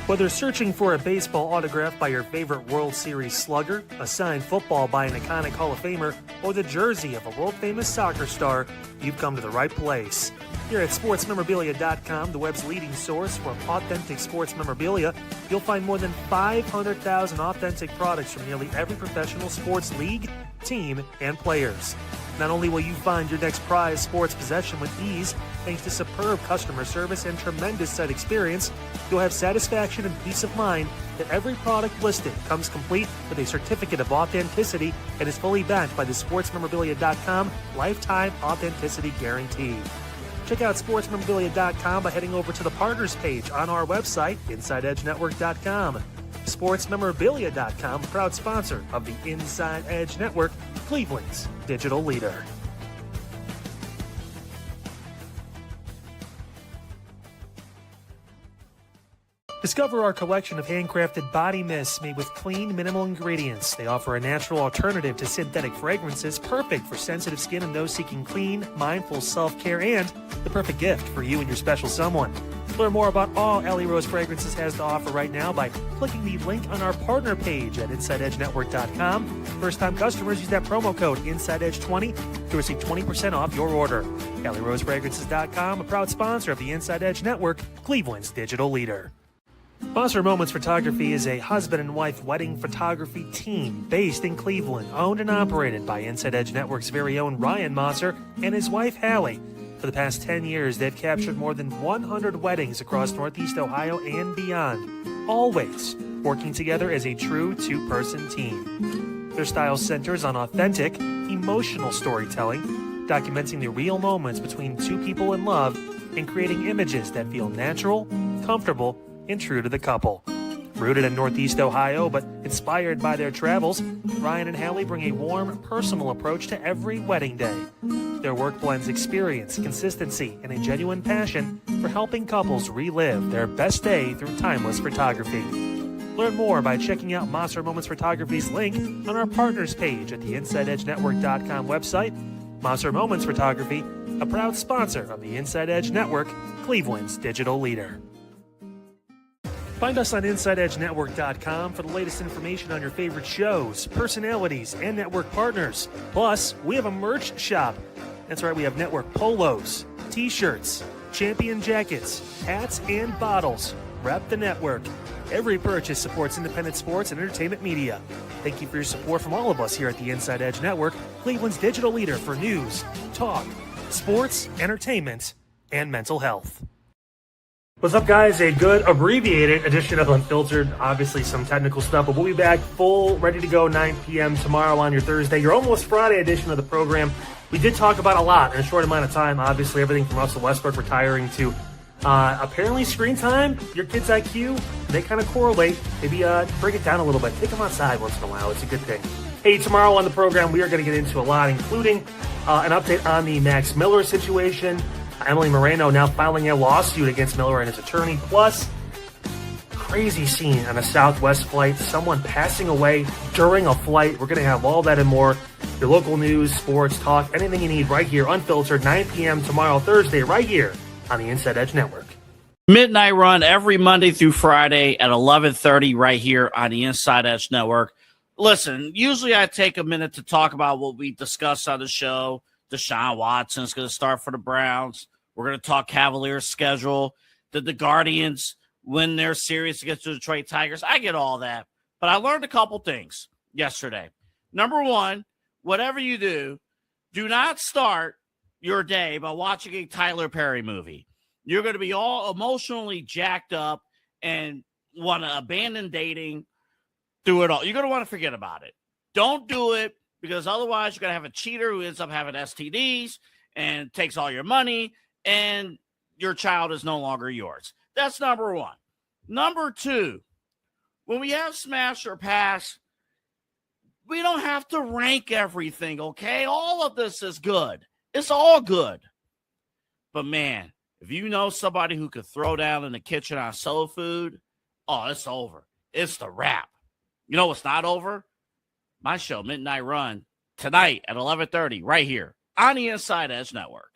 Whether searching for a baseball autograph by your favorite World Series slugger, a signed football by an iconic Hall of Famer, or the jersey of a world-famous soccer star, you've come to the right place. Here at sportsmemorabilia.com, the web's leading source for authentic sports memorabilia, you'll find more than 500,000 authentic products from nearly every professional sports league, team, and players. Not only will you find your next prized sports possession with ease, thanks to superb customer service and tremendous site experience, you'll have satisfaction and peace of mind that every product listed comes complete with a certificate of authenticity and is fully backed by the sportsmemorabilia.com lifetime authenticity guarantee. Check out sportsmemorabilia.com by heading over to the partners page on our website, InsideEdgeNetwork.com. SportsMemorabilia.com, proud sponsor of the Inside Edge Network, Cleveland's digital leader. Discover our collection of handcrafted body mists made with clean, minimal ingredients. They offer a natural alternative to synthetic fragrances, perfect for sensitive skin and those seeking clean, mindful self-care, and the perfect gift for you and your special someone. Learn more about all Ellie Rose Fragrances has to offer right now by clicking the link on our partner page at InsideEdgeNetwork.com. First-time customers use that promo code InsideEdge20 to receive 20% off your order. EllieRoseFragrances.com, a proud sponsor of the Inside Edge Network, Cleveland's digital leader. Monster Moments Photography is a husband and wife wedding photography team based in Cleveland, owned and operated by Inside Edge Network's very own Ryan Monster and his wife Hallie. For the past 10 years, they've captured more than 100 weddings across Northeast Ohio and beyond. Always working together as a true two-person team. Their style centers on authentic, emotional storytelling, documenting the real moments between two people in love and creating images that feel natural, comfortable, and true to the couple. Rooted in Northeast Ohio, but inspired by their travels, Ryan and Hallie bring a warm, personal approach to every wedding day. Their work blends experience, consistency, and a genuine passion for helping couples relive their best day through timeless photography. Learn more by checking out Monster Moments Photography's link on our partners page at the InsideEdgeNetwork.com website. Monster Moments Photography, a proud sponsor of the Inside Edge Network, Cleveland's digital leader. Find us on InsideEdgeNetwork.com for the latest information on your favorite shows, personalities, and network partners. Plus, we have a merch shop. That's right, we have network polos, t-shirts, champion jackets, hats, and bottles. Rep the network. Every purchase supports independent sports and entertainment media. Thank you for your support from all of us here at the Inside Edge Network, Cleveland's digital leader for news, talk, sports, entertainment, and mental health. What's up, guys? A good abbreviated edition of Unfiltered. Obviously, some technical stuff, but we'll be back full, ready to go 9 p.m. tomorrow on your Thursday, your almost Friday edition of the program. We did talk about a lot in a short amount of time. Obviously, everything from Russell Westbrook retiring to apparently screen time, your kid's IQ, they kind of correlate. Maybe bring it down a little bit. Take them outside once in a while. It's a good thing. Hey, tomorrow on the program, we are going to get into a lot, including an update on the Max Miller situation. Emily Moreno now filing a lawsuit against Miller and his attorney. Plus, crazy scene on a Southwest flight. Someone passing away during a flight. We're going to have all that and more. Your local news, sports, talk, anything you need right here, Unfiltered, 9 p.m. tomorrow, Thursday, right here on the Inside Edge Network. Midnight Run every Monday through Friday at 11:30 right here on the Inside Edge Network. Listen, usually I take a minute to talk about what we discussed on the show. Deshaun Watson's going to start for the Browns. We're going to talk Cavaliers' schedule. Did the Guardians win their series against the Detroit Tigers? I get all that. But I learned a couple things yesterday. Number one, whatever you do, do not start your day by watching a Tyler Perry movie. You're going to be all emotionally jacked up and want to abandon dating through it all. You're going to want to forget about it. Don't do it, because otherwise you're going to have a cheater who ends up having STDs and takes all your money, and your child is no longer yours. That's number one. Number two, when we have smash or pass, we don't have to rank everything, okay? All of this is good. It's all good. But, man, if you know somebody who could throw down in the kitchen on soul food, oh, it's over. It's the wrap. You know what's not over? My show, Midnight Run, tonight at 11:30, right here on the Inside Edge Network.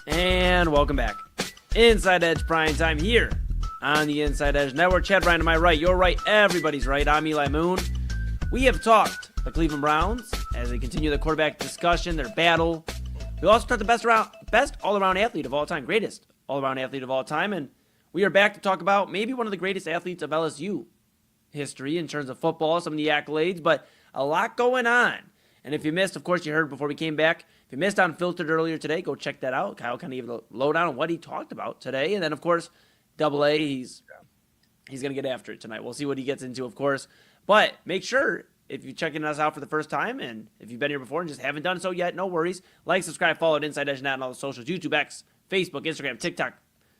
And welcome back. Inside Edge Prime Time here on the Inside Edge Network. Chad Ryan to my right, your right, everybody's right. I'm Eli Moon. We have talked the Cleveland Browns as they continue the quarterback discussion, their battle. We also talked the best all-around athlete of all time, greatest all-around athlete of all time, and we are back to talk about maybe one of the greatest athletes of LSU history in terms of football, some of the accolades, but a lot going on. And if you missed, of course, you heard before we came back. If you missed Unfiltered earlier today, go check that out. Kyle kind of gave a lowdown on what he talked about today. And then, of course, Double A, he's going to get after it tonight. We'll see what he gets into, of course. But make sure, if you're checking us out for the first time, and if you've been here before and just haven't done so yet, no worries. Like, subscribe, follow at Inside Edge Net on all the socials, YouTube, X, Facebook, Instagram, TikTok,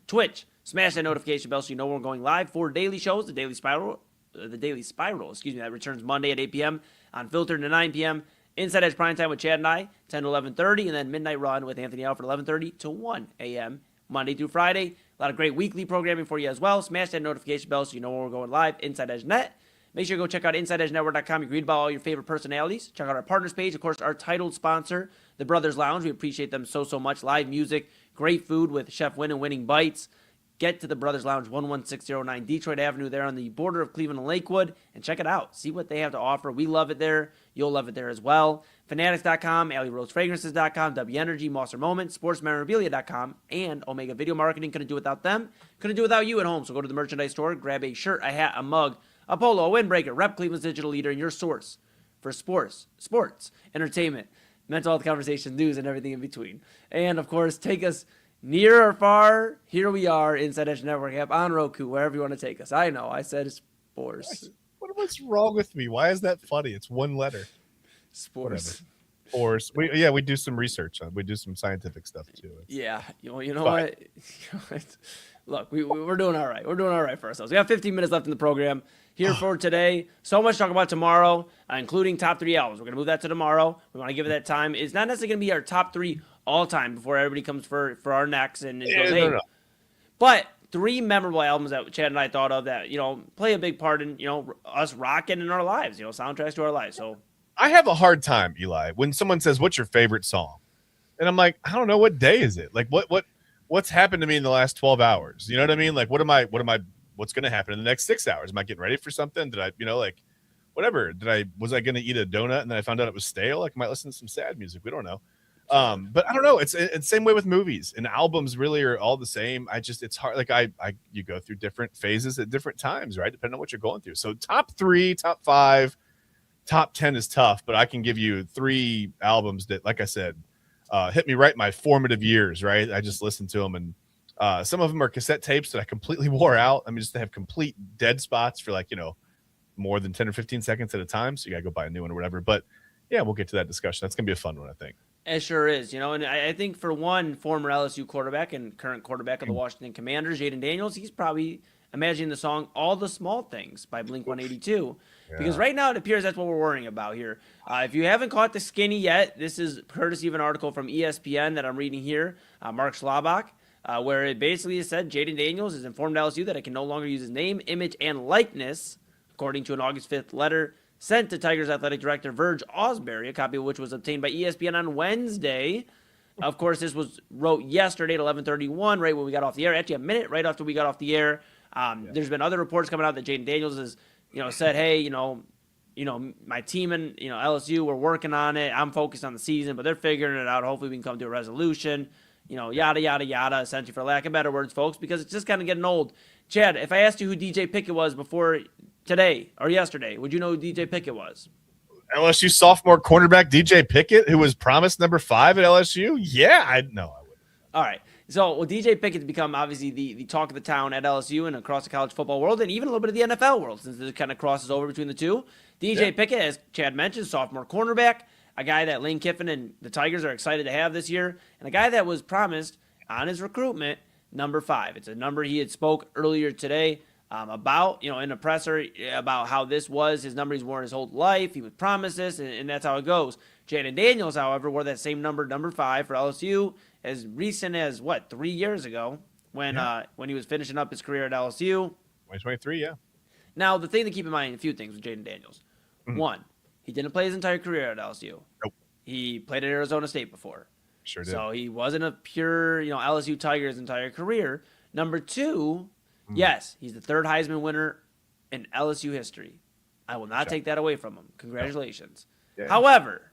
Twitch. Smash that notification bell so you know when we're going live for daily shows. The Daily Spiral, that returns Monday at 8 p.m. Unfiltered at 9 p.m. Inside Edge Prime Time with Chad and I, 10 to 11:30, and then Midnight Run with Anthony Alford, 11:30 to 1 a.m. Monday through Friday. A lot of great weekly programming for you as well. Smash that notification bell so you know when we're going live. Inside Edge Net. Make sure you go check out InsideEdgeNetwork.com. You can read about all your favorite personalities. Check out our partners page. Of course, our titled sponsor, The Brothers Lounge. We appreciate them so much. Live music, great food with Chef Win and Winning Bites. get to the Brothers Lounge, 11609 Detroit Avenue there on the border of Cleveland and Lakewood, and check it out. See what they have to offer. We love it there. You'll love it there as well. Fanatics.com, AlleyRoseFragrances.com, W Energy, Monster Moment, SportsMemorabilia.com, and Omega Video Marketing. Couldn't do without them. Couldn't do without you at home. So go to the merchandise store, grab a shirt, a hat, a mug, a polo, a windbreaker. Rep Cleveland's digital leader and your source for sports, entertainment, mental health conversations, news, and everything in between. And, of course, take us near or far. Here we are, Inside Edge Network app, on Roku, wherever you want to take us. I know, I said sports. What's wrong with me? Why is that funny? It's one letter. Sports. Sports. We do some research on. We do some scientific stuff too. Yeah, you know what? Look, we're doing all right. We're doing all right for ourselves. We have 15 minutes left in the program here for today. So much to talk about tomorrow, including top 3 albums. We're going to move that to tomorrow. We want to give it that time. It's not necessarily going to be our top 3 all time before everybody comes for our necks and goes, hey. No. But 3 memorable albums that Chad and I thought of that, play a big part in, us rocking in our lives, soundtracks to our lives. So I have a hard time, Eli, when someone says, "What's your favorite song?" And I'm like, I don't know, what day is it? Like, what's happened to me in the last 12 hours? You know what I mean? Like, what's going to happen in the next 6 hours? Am I getting ready for something? Did I, whatever? Was I going to eat a donut and then I found out it was stale? Like, I might listen to some sad music. We don't know. But I don't know. It's the same way with movies, and albums really are all the same. It's hard. Like you go through different phases at different times, right? Depending on what you're going through. So top 3, top 5, top 10 is tough, but I can give you 3 albums that, like I said, hit me right in my formative years, right? I just listened to them, and some of them are cassette tapes that I completely wore out. I mean, just to have complete dead spots for more than 10 or 15 seconds at a time. So you got to go buy a new one or whatever. But yeah, we'll get to that discussion. That's going to be a fun one, I think. It sure is, and I think for one, former LSU quarterback and current quarterback of the Washington Commanders, Jaden Daniels, he's probably imagining the song All the Small Things by Blink-182. Yeah. Because right now it appears that's what we're worrying about here. If you haven't caught the skinny yet, this is courtesy of an article from ESPN that I'm reading here, Mark Schlabach, where it basically said Jaden Daniels has informed LSU that it can no longer use his name, image, and likeness, according to an August 5th letter sent to Tigers athletic director Verge Ausberry, a copy of which was obtained by ESPN on Wednesday. Of course, this was wrote yesterday at 11:31, right when we got off the air. Actually, a minute right after we got off the air. There's been other reports coming out that Jaden Daniels has, said, hey, my team and LSU, we're working on it. I'm focused on the season, but they're figuring it out. Hopefully, we can come to a resolution. Yada yada yada. Essentially, for lack of better words, folks, because it's just kind of getting old. Chad, if I asked you who DJ Pickett was before today or yesterday, would you know who DJ Pickett was? LSU sophomore cornerback DJ Pickett, who was promised number 5 at LSU? Yeah, I wouldn't. All right. So, DJ Pickett's become obviously the talk of the town at LSU and across the college football world, and even a little bit of the NFL world, since it kind of crosses over between the two. DJ Pickett, as Chad mentioned, sophomore cornerback, a guy that Lane Kiffin and the Tigers are excited to have this year, and a guy that was promised on his recruitment number 5. It's a number he had spoke earlier today about, in a presser, about how this was his number he's worn his whole life. He was promised this, and that's how it goes. Jaden Daniels, however, wore that same number 5 for LSU as recent as, 3 years ago when he was finishing up his career at LSU. 2023, yeah. Now, the thing to keep in mind, a few things with Jaden Daniels. Mm-hmm. One, he didn't play his entire career at LSU. Nope. He played at Arizona State before. Sure did. So he wasn't a pure, LSU Tiger his entire career. Number 2, yes, he's the 3rd Heisman winner in LSU history. I will not take that away from him. Congratulations. No. Yeah. However,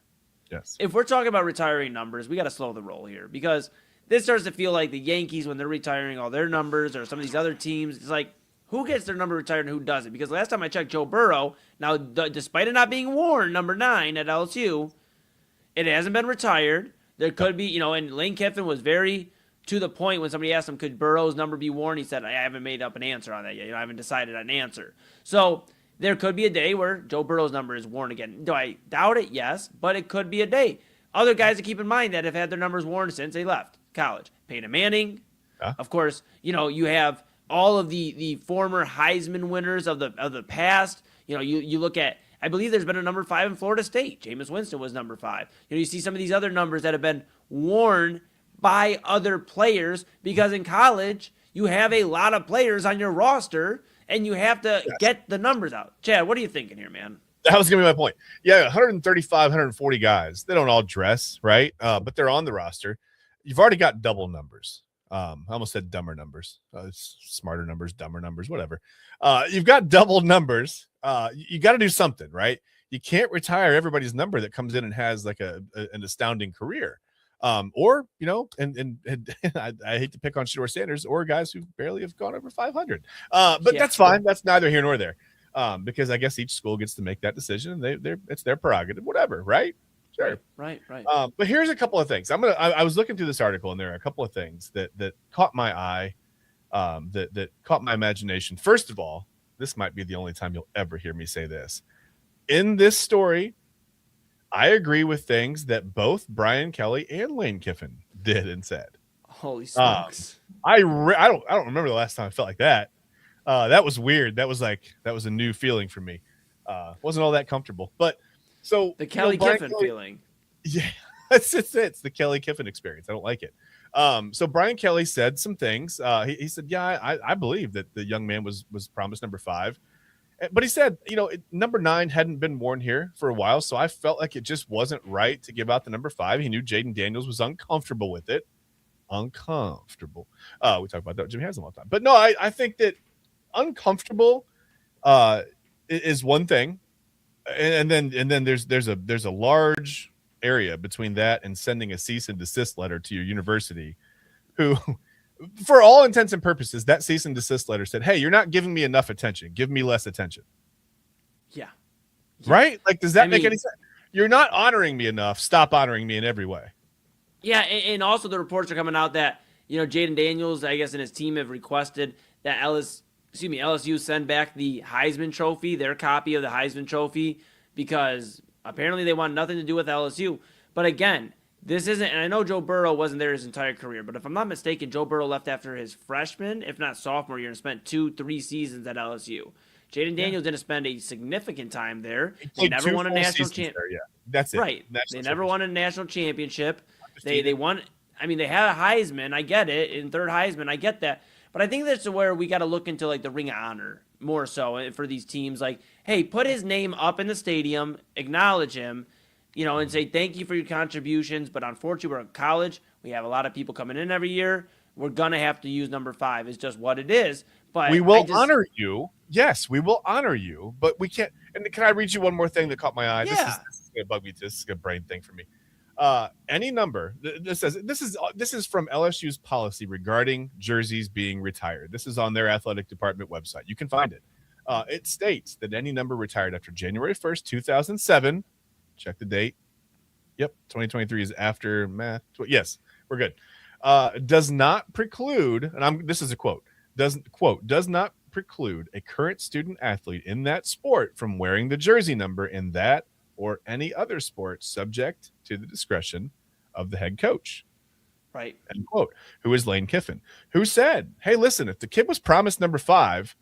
if we're talking about retiring numbers, we got to slow the roll here, because this starts to feel like the Yankees when they're retiring all their numbers, or some of these other teams. It's like, who gets their number retired and who doesn't? Because last time I checked, Joe Burrow, now despite it not being worn, number 9 at LSU, it hasn't been retired. There could be, and Lane Kiffin was very to the point when somebody asked him, could Burrow's number be worn? He said, I haven't made up an answer on that yet. I haven't decided on an answer. So there could be a day where Joe Burrow's number is worn again. Do I doubt it? Yes, but it could be a day. Other guys to keep in mind that have had their numbers worn since they left college. Peyton Manning. Of course, you have all of the former Heisman winners of the past. You look at, I believe there's been a number 5 in Florida State. Jameis Winston was number 5. You see some of these other numbers that have been worn by other players, because in college, you have a lot of players on your roster, and you have to get the numbers out. Chad, what are you thinking here, man? That was going to be my point. Yeah, 135, 140 guys. They don't all dress, right? But they're on the roster. You've already got double numbers. I almost said dumber numbers. It's smarter numbers, dumber numbers, whatever. You've got double numbers. You got to do something, right? You can't retire everybody's number that comes in and has like an astounding career. Or, you know, and I hate to pick on Shedeur Sanders or guys who barely have gone over 500. But that's fine. That's neither here nor there. Because I guess each school gets to make that decision. It's their prerogative, whatever, right? Sure. Right. But here's a couple of things. I was looking through this article, and there are a couple of things that caught my eye, that caught my imagination. First of all, this might be the only time you'll ever hear me say this. In this story, I agree with things that both Brian Kelly and Lane Kiffin did and said. Holy smokes! I don't remember the last time I felt like that. That was weird. That was a new feeling for me. Wasn't all that comfortable, but. So the Kelly Kiffin feeling. Yeah, it's the Kelly Kiffin experience. I don't like it. So Brian Kelly said some things. He said, yeah, I believe that the young man was promised number 5. But he said, you know, number 9 hadn't been worn here for a while, so I felt like it just wasn't right to give out the number 5. He knew Jaden Daniels was uncomfortable with it. Uncomfortable. We talk about that with Jimmy Haslam all the time. But no, I think that uncomfortable is one thing. And then there's a large area between that and sending a cease and desist letter to your university, who, for all intents and purposes, that cease and desist letter said, hey, you're not giving me enough attention. Give me less attention. Yeah. Right? Like, does that make any sense? You're not honoring me enough. Stop honoring me in every way. Yeah, and also the reports are coming out that, you know, Jaden Daniels, I guess, and his team have requested that LSU send back the Heisman Trophy, their copy of the Heisman Trophy, because apparently they want nothing to do with LSU. But again, this isn't, and I know Joe Burrow wasn't there his entire career, but if I'm not mistaken, Joe Burrow left after his freshman, if not sophomore year, and spent 2-3 seasons at LSU. Jaden Daniels didn't spend a significant time there. They never won a national championship. Yeah, that's it. Right. They never won a national championship. They won. I mean, they had a Heisman. I get it. In third Heisman, I get that. But I think that's where we got to look into, like, the Ring of Honor more so for these teams. Like, hey, put his name up in the stadium, acknowledge him, you know, and say thank you for your contributions. But unfortunately, we're in college. We have a lot of people coming in every year. We're going to have to use number 5. It's just what it is. But we will honor you. Yes, we will honor you. But we can't. And can I read you one more thing that caught my eye? Yeah. This is going to bug me. This is a brain thing for me. Any number. This is from LSU's policy regarding jerseys being retired. This is on their athletic department website. You can find it. It states that any number retired after January 1st, 2007. Check the date. Yep, 2023 is after math. Yes, we're good. Does not preclude, and this is a quote. Does not preclude a current student athlete in that sport from wearing the jersey number in that or any other sport, subject to the discretion of the head coach. Right. End quote. Who is Lane Kiffin, who said, hey, listen, if the kid was promised number 5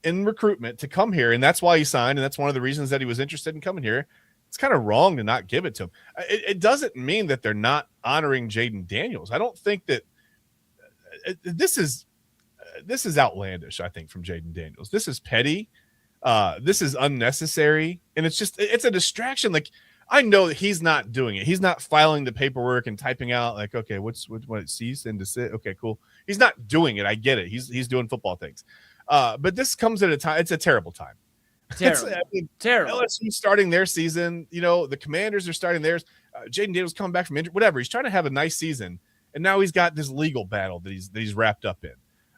in recruitment to come here, and that's why he signed, and that's one of the reasons that he was interested in coming here, it's kind of wrong to not give it to him. It doesn't mean that they're not honoring Jaden Daniels. I don't think that this is outlandish, I think, from Jaden Daniels. This is petty. This is unnecessary, and it's a distraction. Like, I know that he's not doing it. He's not filing the paperwork and typing out like, okay, what cease and desist. Okay, cool. He's not doing it. I get it. He's doing football things. But this comes at a time. It's a terrible time. Terrible. LSU starting their season. You know, the Commanders are starting theirs. Jaden Daniels coming back from injury. Whatever. He's trying to have a nice season, and now he's got this legal battle that he's wrapped up in.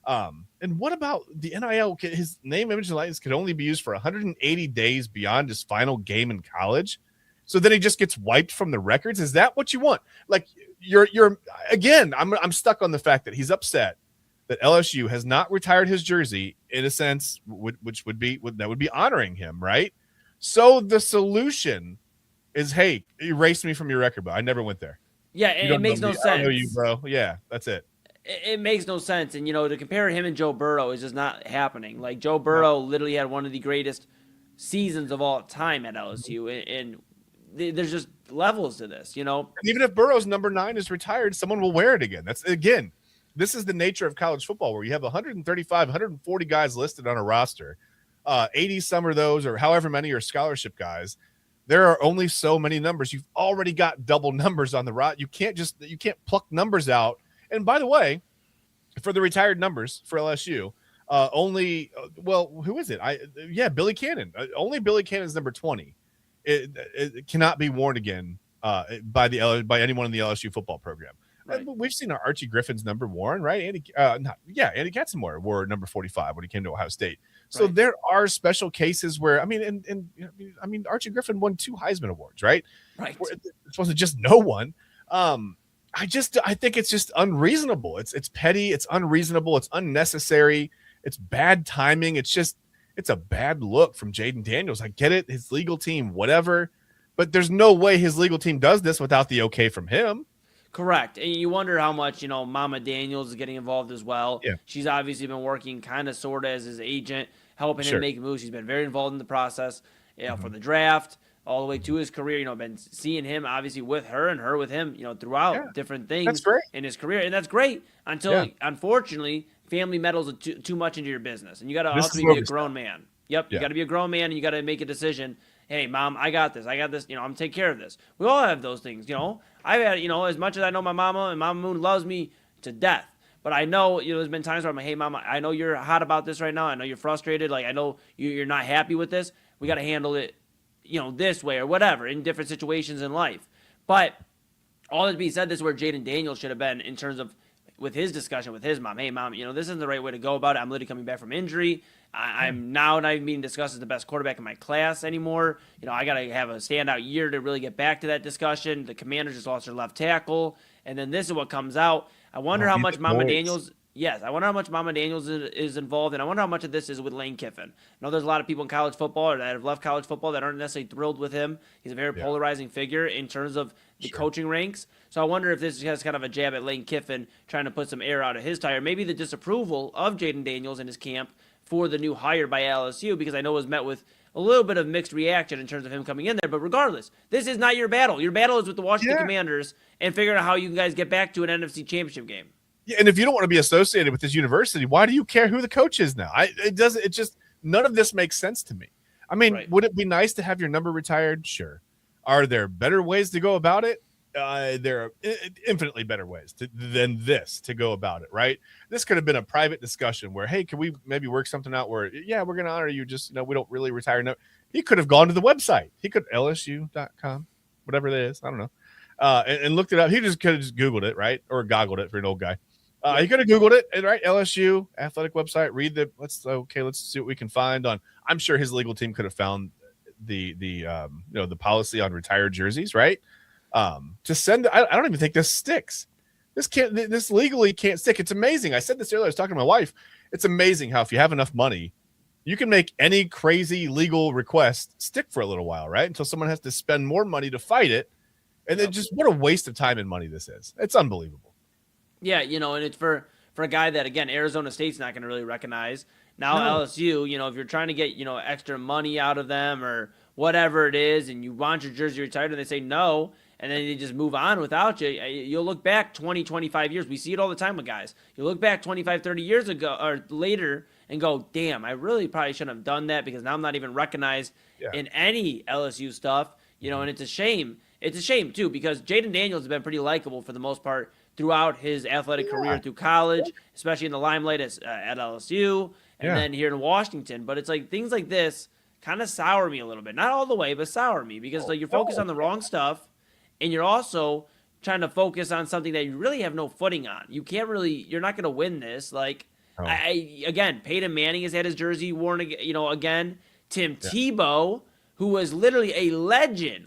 And what about the NIL? His name, image, and likeness could only be used for 180 days beyond his final game in college. So then he just gets wiped from the records. Is that what you want? Like, you're again, I'm stuck on the fact that he's upset that LSU has not retired his jersey in a sense, which would be honoring him, right? So the solution is, hey, erase me from your record, but I never went there. Yeah, it makes no sense. I know you, bro. Yeah, that's it. It makes no sense. And, you know, to compare him and Joe Burrow is just not happening. Like, Joe Burrow literally had one of the greatest seasons of all time at LSU. And there's just levels to this, you know? And even if Burrow's number 9 is retired, someone will wear it again. This is the nature of college football, where you have 135, 140 guys listed on a roster. 80 some of those, or however many, are scholarship guys. There are only so many numbers. You've already got double numbers on the roster. You can't pluck numbers out. And by the way, for the retired numbers for LSU, only who is it? Billy Cannon. Only Billy Cannon's number 20. It cannot be worn again by anyone in the LSU football program. Right. We've seen our Archie Griffin's number worn, right? Andy Katzenmoyer wore number 45 when he came to Ohio State. So there are special cases where Archie Griffin won 2 Heisman Awards, right? Right. It's supposed to just no one. I think it's just unreasonable. It's petty. It's unreasonable. It's unnecessary. It's bad timing. It's a bad look from Jaden Daniels. I get it. His legal team, whatever, but there's no way his legal team does this without the okay from him. Correct. And you wonder how much, Mama Daniels is getting involved as well. Yeah. She's obviously been working kind of sort of as his agent, helping him make moves. She's been very involved in the process, for the draft, all the way to his career. Been seeing him obviously with her and her with him, throughout different things in his career. And that's great until, unfortunately, family meddles too much into your business. And you got to ultimately be a grown man. Yep. You got to be a grown man, and you got to make a decision. Hey, Mom, I got this. I'm going to take care of this. We all have those things, I've had, as much as I know my mama, and Mama Moon loves me to death. But I know, there's been times where I'm like, hey, Mama, I know you're hot about this right now. I know you're frustrated. Like, I know you're not happy with this. We got to handle it, this way or whatever in different situations in life. But all that to be said, this is where Jaden Daniels should have been in terms of with his discussion with his mom. Hey, Mom, this isn't the right way to go about it. I'm literally coming back from injury. I'm now not even being discussed as the best quarterback in my class anymore. I got to have a standout year to really get back to that discussion. The Commanders just lost their left tackle. And then this is what comes out. I wonder how much Mama Daniels is involved, and I wonder how much of this is with Lane Kiffin. I know there's a lot of people in college football or that have left college football that aren't necessarily thrilled with him. He's a very polarizing figure in terms of the coaching ranks. So I wonder if this has kind of a jab at Lane Kiffin, trying to put some air out of his tire. Maybe the disapproval of Jaden Daniels and his camp for the new hire by LSU, because I know it was met with a little bit of mixed reaction in terms of him coming in there. But regardless, this is not your battle. Your battle is with the Washington Commanders and figuring out how you guys get back to an NFC Championship game. Yeah, and if you don't want to be associated with this university, why do you care who the coach is now? None of this makes sense to me. I mean, would it be nice to have your number retired? Sure. Are there better ways to go about it? There are infinitely better ways than this to go about it, right? This could have been a private discussion where, hey, can we maybe work something out where, we're going to honor you. Just, we don't really retire. No, he could have gone to the website. He could LSU.com, whatever that is. I don't know. And looked it up. He just could have just Googled it, right? Or goggled it for an old guy. He could have Googled it, right? LSU athletic website. Read let's see what we can find on. I'm sure his legal team could have found the policy on retired jerseys, right? To send, I don't even think this sticks. This legally can't stick. It's amazing. I said this earlier. I was talking to my wife. It's amazing how if you have enough money, you can make any crazy legal request stick for a little while, right? Until someone has to spend more money to fight it. And then just what a waste of time and money this is. It's unbelievable. Yeah, and it's for a guy that, again, Arizona State's not going to really recognize. Now LSU, if you're trying to get, extra money out of them or whatever it is, and you want your jersey retired and they say no, and then they just move on without you, you'll look back 20, 25 years. We see it all the time with guys. You look back 25, 30 years ago or later and go, damn, I really probably shouldn't have done that because now I'm not even recognized in any LSU stuff, and it's a shame. It's a shame, too, because Jaden Daniels has been pretty likable for the most part throughout his athletic career through college, especially in the limelight at LSU and then here in Washington. But it's like things like this kind of sour me a little bit. Not all the way, but sour me because you're focused on the wrong stuff, and you're also trying to focus on something that you really have no footing on. You're not going to win this. Again, Peyton Manning has had his jersey worn, again. Tim Tebow, who was literally a legend.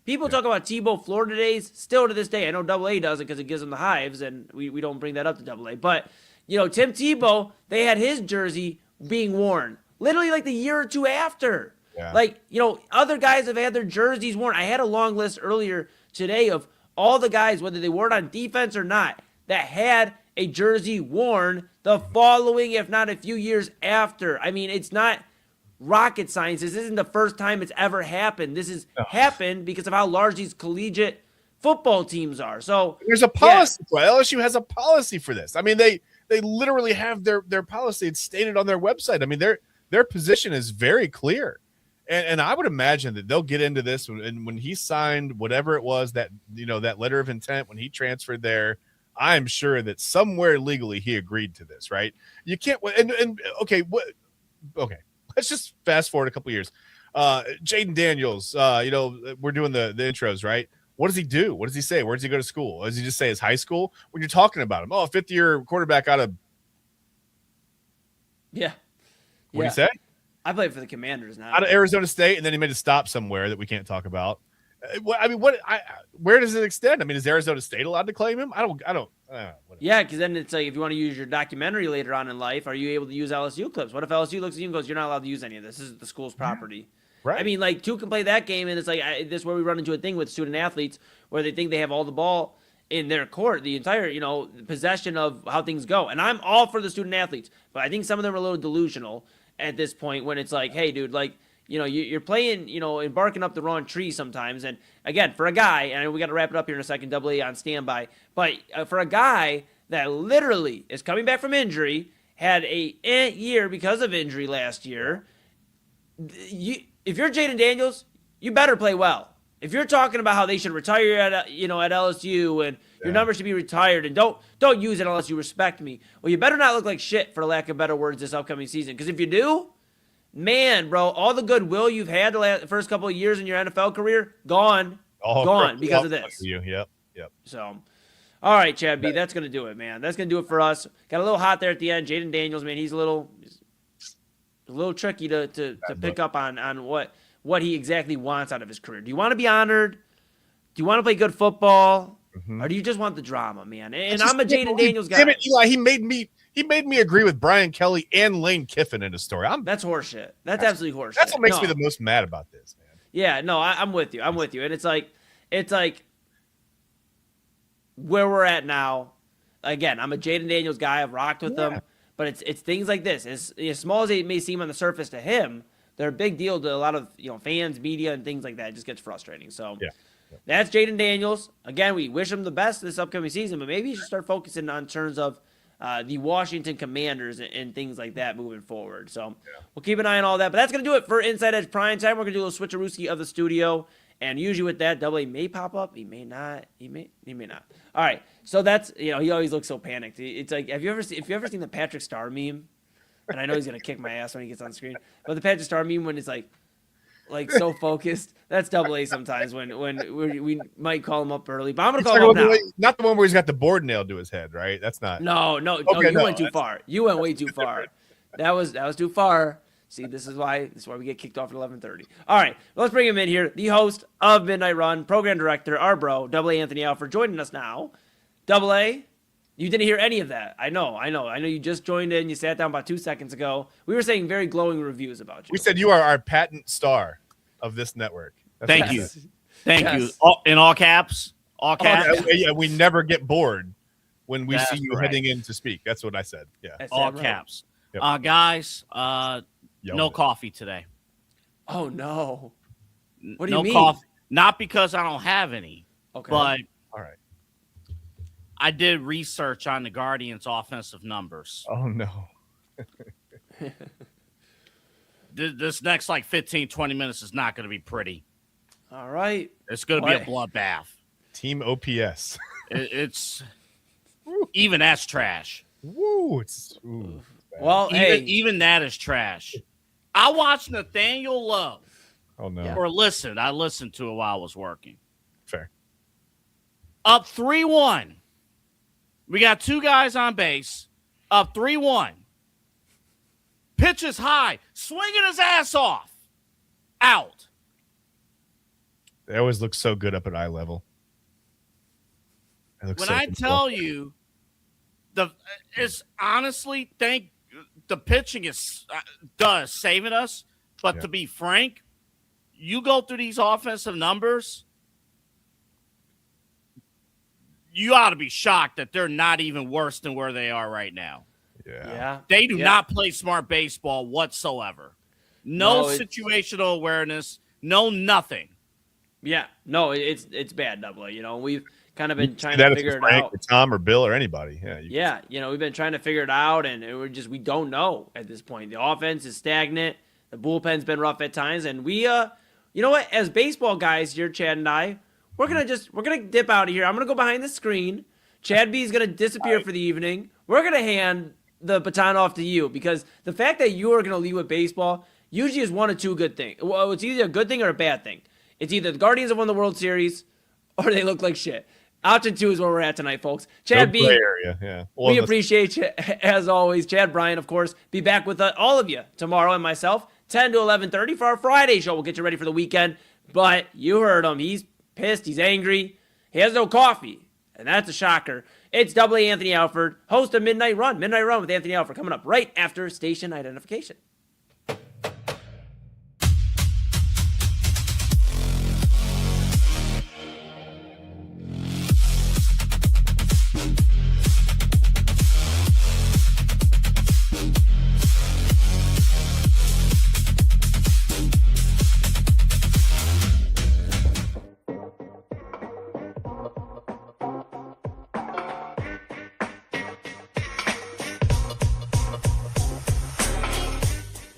People talk about Tebow Florida days still to this day. I know AA does it because it gives them the hives, and we don't bring that up to AA. But, Tim Tebow, they had his jersey being worn literally the year or two after. Yeah. Other guys have had their jerseys worn. I had a long list earlier today of all the guys, whether they wore it on defense or not, that had a jersey worn the following, if not a few years after. I mean, it's not rocket science. This isn't the first time it's ever happened. This has happened because of how large these collegiate football teams are. So there's a policy. LSU has a policy for this. I mean, they literally have their policy. It's stated on their website. I mean, their position is very clear. And I would imagine that they'll get into this when he signed whatever it was that, that letter of intent when he transferred there. I'm sure that somewhere legally he agreed to this, right? You can't. And okay, okay. Let's just fast forward a couple years. Jaden Daniels, we're doing the intros, right? What does he do? What does he say? Where does he go to school? Does he just say his high school? When you're talking about him, a fifth-year quarterback out of Yeah. What do you say? I played for the Commanders now. Out of Arizona State, and then he made a stop somewhere that we can't talk about. Where does it extend? I mean, is Arizona State allowed to claim him? I don't. Yeah, because then it's like if you want to use your documentary later on in life, are you able to use LSU clips? What if LSU looks at you and goes, "You're not allowed to use any of this. This is the school's property." Right. I mean, like two can play that game, and it's like this is where we run into a thing with student athletes where they think they have all the ball in their court, the entire possession of how things go. And I'm all for the student athletes, but I think some of them are a little delusional at this point when it's like, hey, dude, like. You're playing, and barking up the wrong tree sometimes. And again, for a guy, and we got to wrap it up here in a second, AA on standby. But for a guy that literally is coming back from injury, had a year because of injury last year, if you're Jaden Daniels, you better play well. If you're talking about how they should retire at LSU and your number should be retired and don't use it unless you respect me, well, you better not look like shit, for lack of better words, this upcoming season. Because if you do, man, bro, all the goodwill you've had the first couple of years in your NFL career, gone because of this. Yep. So, all right, Chad B, that's going to do it, man. That's going to do it for us. Got a little hot there at the end. Jaden Daniels, man, he's a little tricky to pick up on what he exactly wants out of his career. Do you want to be honored? Do you want to play good football? Mm-hmm. Or do you just want the drama, man? And I'm a Jaden Daniels guy. Damn it, Eli, he made me agree with Brian Kelly and Lane Kiffin in a story. That's horseshit. That's absolutely horseshit. That's what makes me the most mad about this, man. Yeah, no, I'm with you. And it's like where we're at now. Again, I'm a Jaden Daniels guy. I've rocked with them, but it's things like this. As small as it may seem on the surface to him, they're a big deal to a lot of fans, media, and things like that. It just gets frustrating. So that's Jaden Daniels. Again, we wish him the best this upcoming season, but maybe he should start focusing on terms of the Washington Commanders and things like that moving forward. So we'll keep an eye on all that. But that's going to do it for Inside Edge Prime Time. We're going to do a little switcherooski of the studio. And usually with that, AA may pop up. He may not. He may not. All right. So that's, he always looks so panicked. It's like, if you ever seen the Patrick Star meme? And I know he's going to kick my ass when he gets on screen. But the Patrick Star meme when it's like so focused. That's AA sometimes when we might call him up early. But I'm going to call him up now. Not the one where he's got the board nailed to his head, right? That's not. No, you went too far. You went way too far. That was too far. See, this is why we get kicked off at 11:30. All right, let's bring him in here. The host of Midnight Run, program director, our bro, AA Anthony Alford, joining us now. AA, you didn't hear any of that. I know. You just joined in. You sat down about 2 seconds ago. We were saying very glowing reviews about you. We said you are our patent star of this network. Thank you. In all caps. All caps. We never get bored when we see you heading in to speak. That's what I said. Yeah. All caps. Yep. Guys, no coffee today. Oh, no. What do you mean? No coffee. Not because I don't have any. Okay. But all right. I did research on the Guardians' offensive numbers. Oh, no. This next 15, 20 minutes is not going to be pretty. All right. It's going to be a bloodbath. Team OPS. It's even that's trash. Woo. Well, even that is trash. I watched Nathaniel Lowe. Oh, no. Or I listened to it while I was working. Fair. Up 3-1. We got two guys on base. Up 3-1. Pitches high. Swinging his ass off. Out. They always look so good up at eye level. When I tell you, it's honestly, the pitching is saving us. But to be frank, you go through these offensive numbers, you ought to be shocked that they're not even worse than where they are right now. Yeah. They do not play smart baseball whatsoever. No situational awareness, no nothing. Yeah. No, it's bad, AA. We've kind of been trying to figure it out. Or Tom or Bill or anybody. Yeah. We've been trying to figure it out, and we don't know at this point. The offense is stagnant. The bullpen's been rough at times, and we, you know what? As baseball guys here, Chad and I, we're gonna dip out of here. I'm gonna go behind the screen. Chad B is going to disappear for the evening. We're going to hand the baton off to you because the fact that you are going to lead with baseball usually is one of two good things. Well, it's either a good thing or a bad thing. It's either the Guardians have won the World Series or they look like shit. Option 2 is where we're at tonight, folks. Chad B, area, yeah. We appreciate you as always. Chad Bryan, of course, be back with all of you tomorrow and myself, 10 to 11:30 for our Friday show. We'll get you ready for the weekend. But you heard him. He's pissed. He's angry. He has no coffee. And that's a shocker. It's Double A Anthony Alford, host of Midnight Run. Midnight Run with Anthony Alford coming up right after station identification.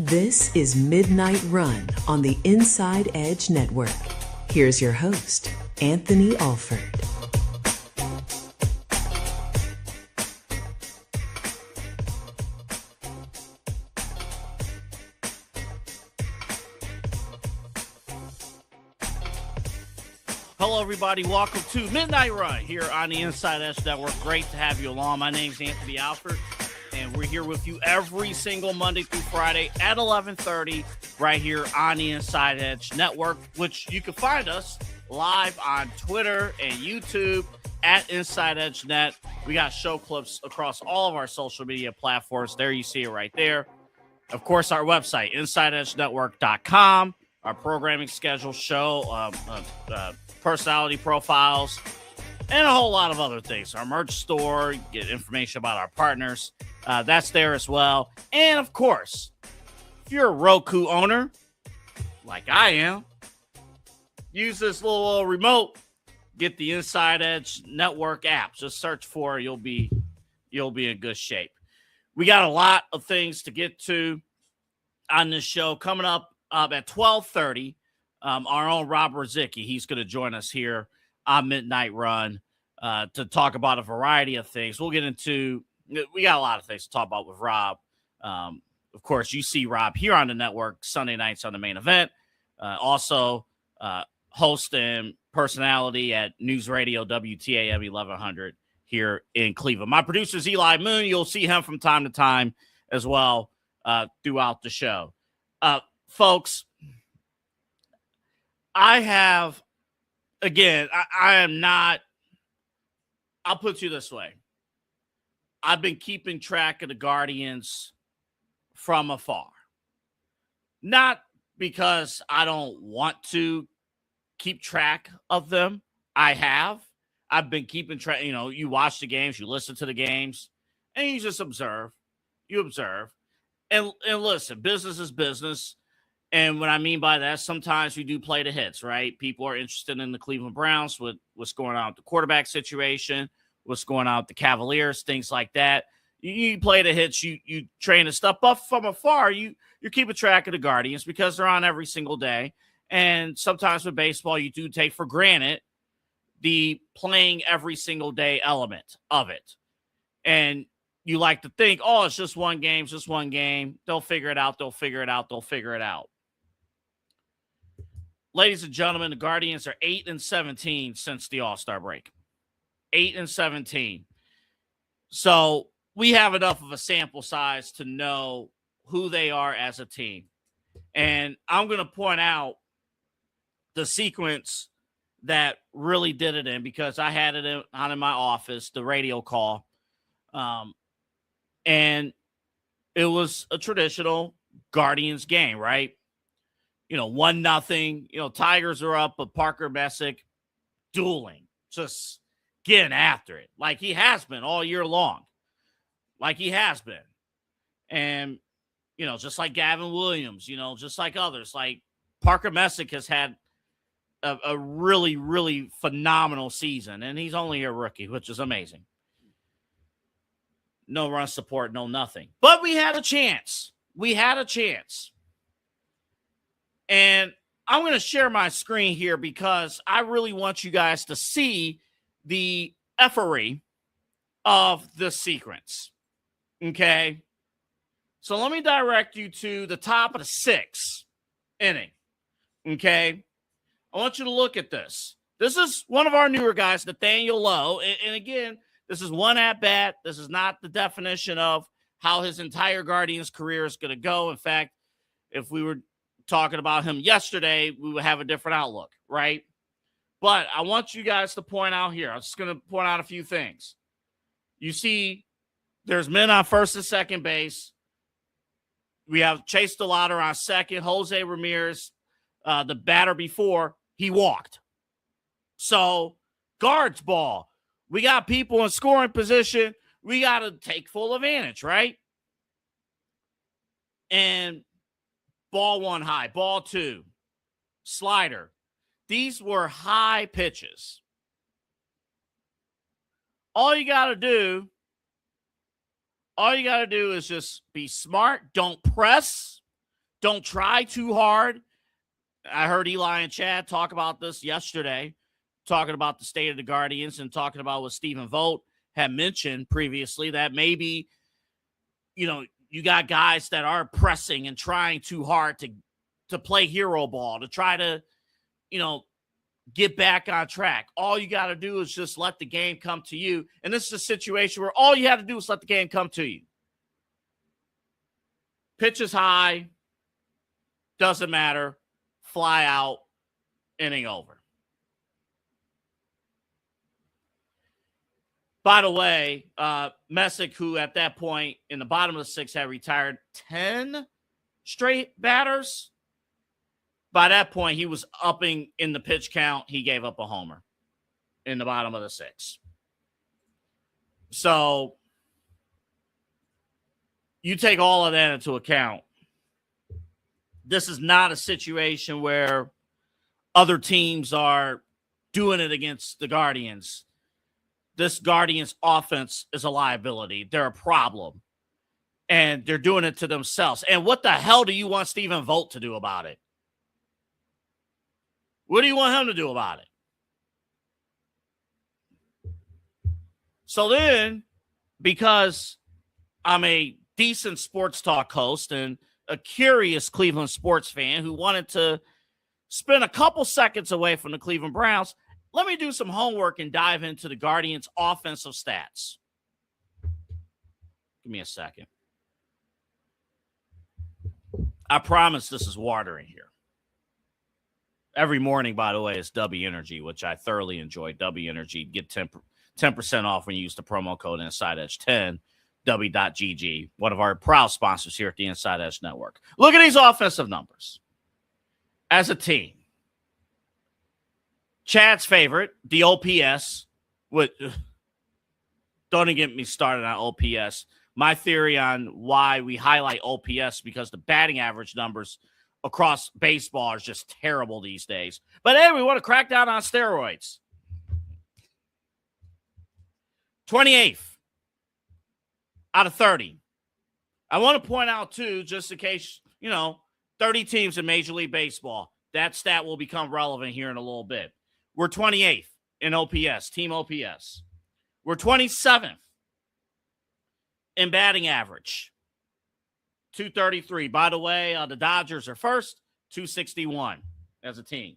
This is Midnight Run on the Inside Edge Network. Here's your host, Anthony Alford. Hello, everybody. Welcome to Midnight Run here on the Inside Edge Network. Great to have you along. My name's Anthony Alford, and we're here with you every single Monday through Friday at 11:30 right here on the Inside Edge Network, which you can find us live on Twitter and YouTube at Inside Edge Net. We got show clips across all of our social media platforms. There you see it right there. Of course, our website, InsideEdgeNetwork.com, our programming schedule, show, personality profiles, and a whole lot of other things. Our merch store, get information about our partners. That's there as well. And, of course, if you're a Roku owner, like I am, use this little remote, get the Inside Edge Network app. Just search for it. You'll be in good shape. We got a lot of things to get to on this show. Coming up at 12:30, our own Rob Rosicki, he's going to join us here on Midnight Run to talk about a variety of things. We got a lot of things to talk about with Rob. Of course, you see Rob here on the network Sunday nights on the Main Event. Also, host and personality at News Radio WTAM 1100 here in Cleveland. My producer is Eli Moon. You'll see him from time to time as well throughout the show. Folks, I have, again, I am not, I'll put it to you this way. I've been keeping track of the Guardians from afar. Not because I don't want to keep track of them. I've been keeping track. You know, you watch the games, you listen to the games, and you just observe. You observe. And listen, business is business. And what I mean by that, sometimes we do play the hits, right? People are interested in the Cleveland Browns with what's going on with the quarterback situation, what's going on with the Cavaliers, things like that. You play the hits, you train the stuff, but from afar, you're keeping track of the Guardians because they're on every single day. And sometimes with baseball, you do take for granted the playing every single day element of it. And you like to think, oh, it's just one game, it's just one game. They'll figure it out. Ladies and gentlemen, the Guardians are 8-17 since the All-Star break. 8-17. So we have enough of a sample size to know who they are as a team. And I'm going to point out the sequence that really did it in, because I had it on in my office, the radio call. And it was a traditional Guardians game, right? 1-0. Tigers are up, but Parker Messick dueling, just getting after it like he has been all year long. And, just like Gavin Williams, just like others, like Parker Messick has had a really, really phenomenal season, and he's only a rookie, which is amazing. No run support, no nothing. But we had a chance. And I'm going to share my screen here because I really want you guys to see the effery of the sequence. Okay? So let me direct you to the top of the 6th inning. Okay? I want you to look at this. This is one of our newer guys, Nathaniel Lowe. And again, this is one at-bat. This is not the definition of how his entire Guardians career is going to go. In fact, if we were talking about him yesterday, we would have a different outlook, right? But I want you guys to point out here. I'm just going to point out a few things. You see, there's men on first and second base. We have Chase DeLauder on second. Jose Ramirez, the batter before, he walked. So, guards ball. We got people in scoring position. We got to take full advantage, right? And ball 1 high, ball 2, slider. These were high pitches. All you got to do is just be smart. Don't press. Don't try too hard. I heard Eli and Chad talk about this yesterday, talking about the state of the Guardians and talking about what Stephen Vogt had mentioned previously, that maybe, you got guys that are pressing and trying too hard to play hero ball, to try to, get back on track. All you got to do is just let the game come to you. And this is a situation where all you have to do is let the game come to you. Pitch is high. Doesn't matter. Fly out. Inning over. By the way, Messick, who at that point in the bottom of the 6th had retired 10 straight batters. By that point, he was upping in the pitch count. He gave up a homer in the bottom of the 6th. So you take all of that into account. This is not a situation where other teams are doing it against the Guardians. This Guardians offense is a liability. They're a problem. And they're doing it to themselves. And what the hell do you want Stephen Vogt to do about it? What do you want him to do about it? So then, because I'm a decent sports talk host and a curious Cleveland sports fan who wanted to spend a couple seconds away from the Cleveland Browns, let me do some homework and dive into the Guardians' offensive stats. Give me a second. I promise this is watering here. Every morning, by the way, is W Energy, which I thoroughly enjoy. W Energy, get 10% off when you use the promo code InsideEdge10, W.GG, one of our proud sponsors here at the Inside Edge Network. Look at these offensive numbers. As a team, Chad's favorite, the OPS. Don't even get me started on OPS. My theory on why we highlight OPS, because the batting average numbers across baseball is just terrible these days. But hey, we want to crack down on steroids. 28th out of 30. I want to point out, too, just in case, 30 teams in Major League Baseball. That stat will become relevant here in a little bit. We're 28th in OPS, team OPS. We're 27th in batting average. 233. By the way, the Dodgers are first, 261 as a team.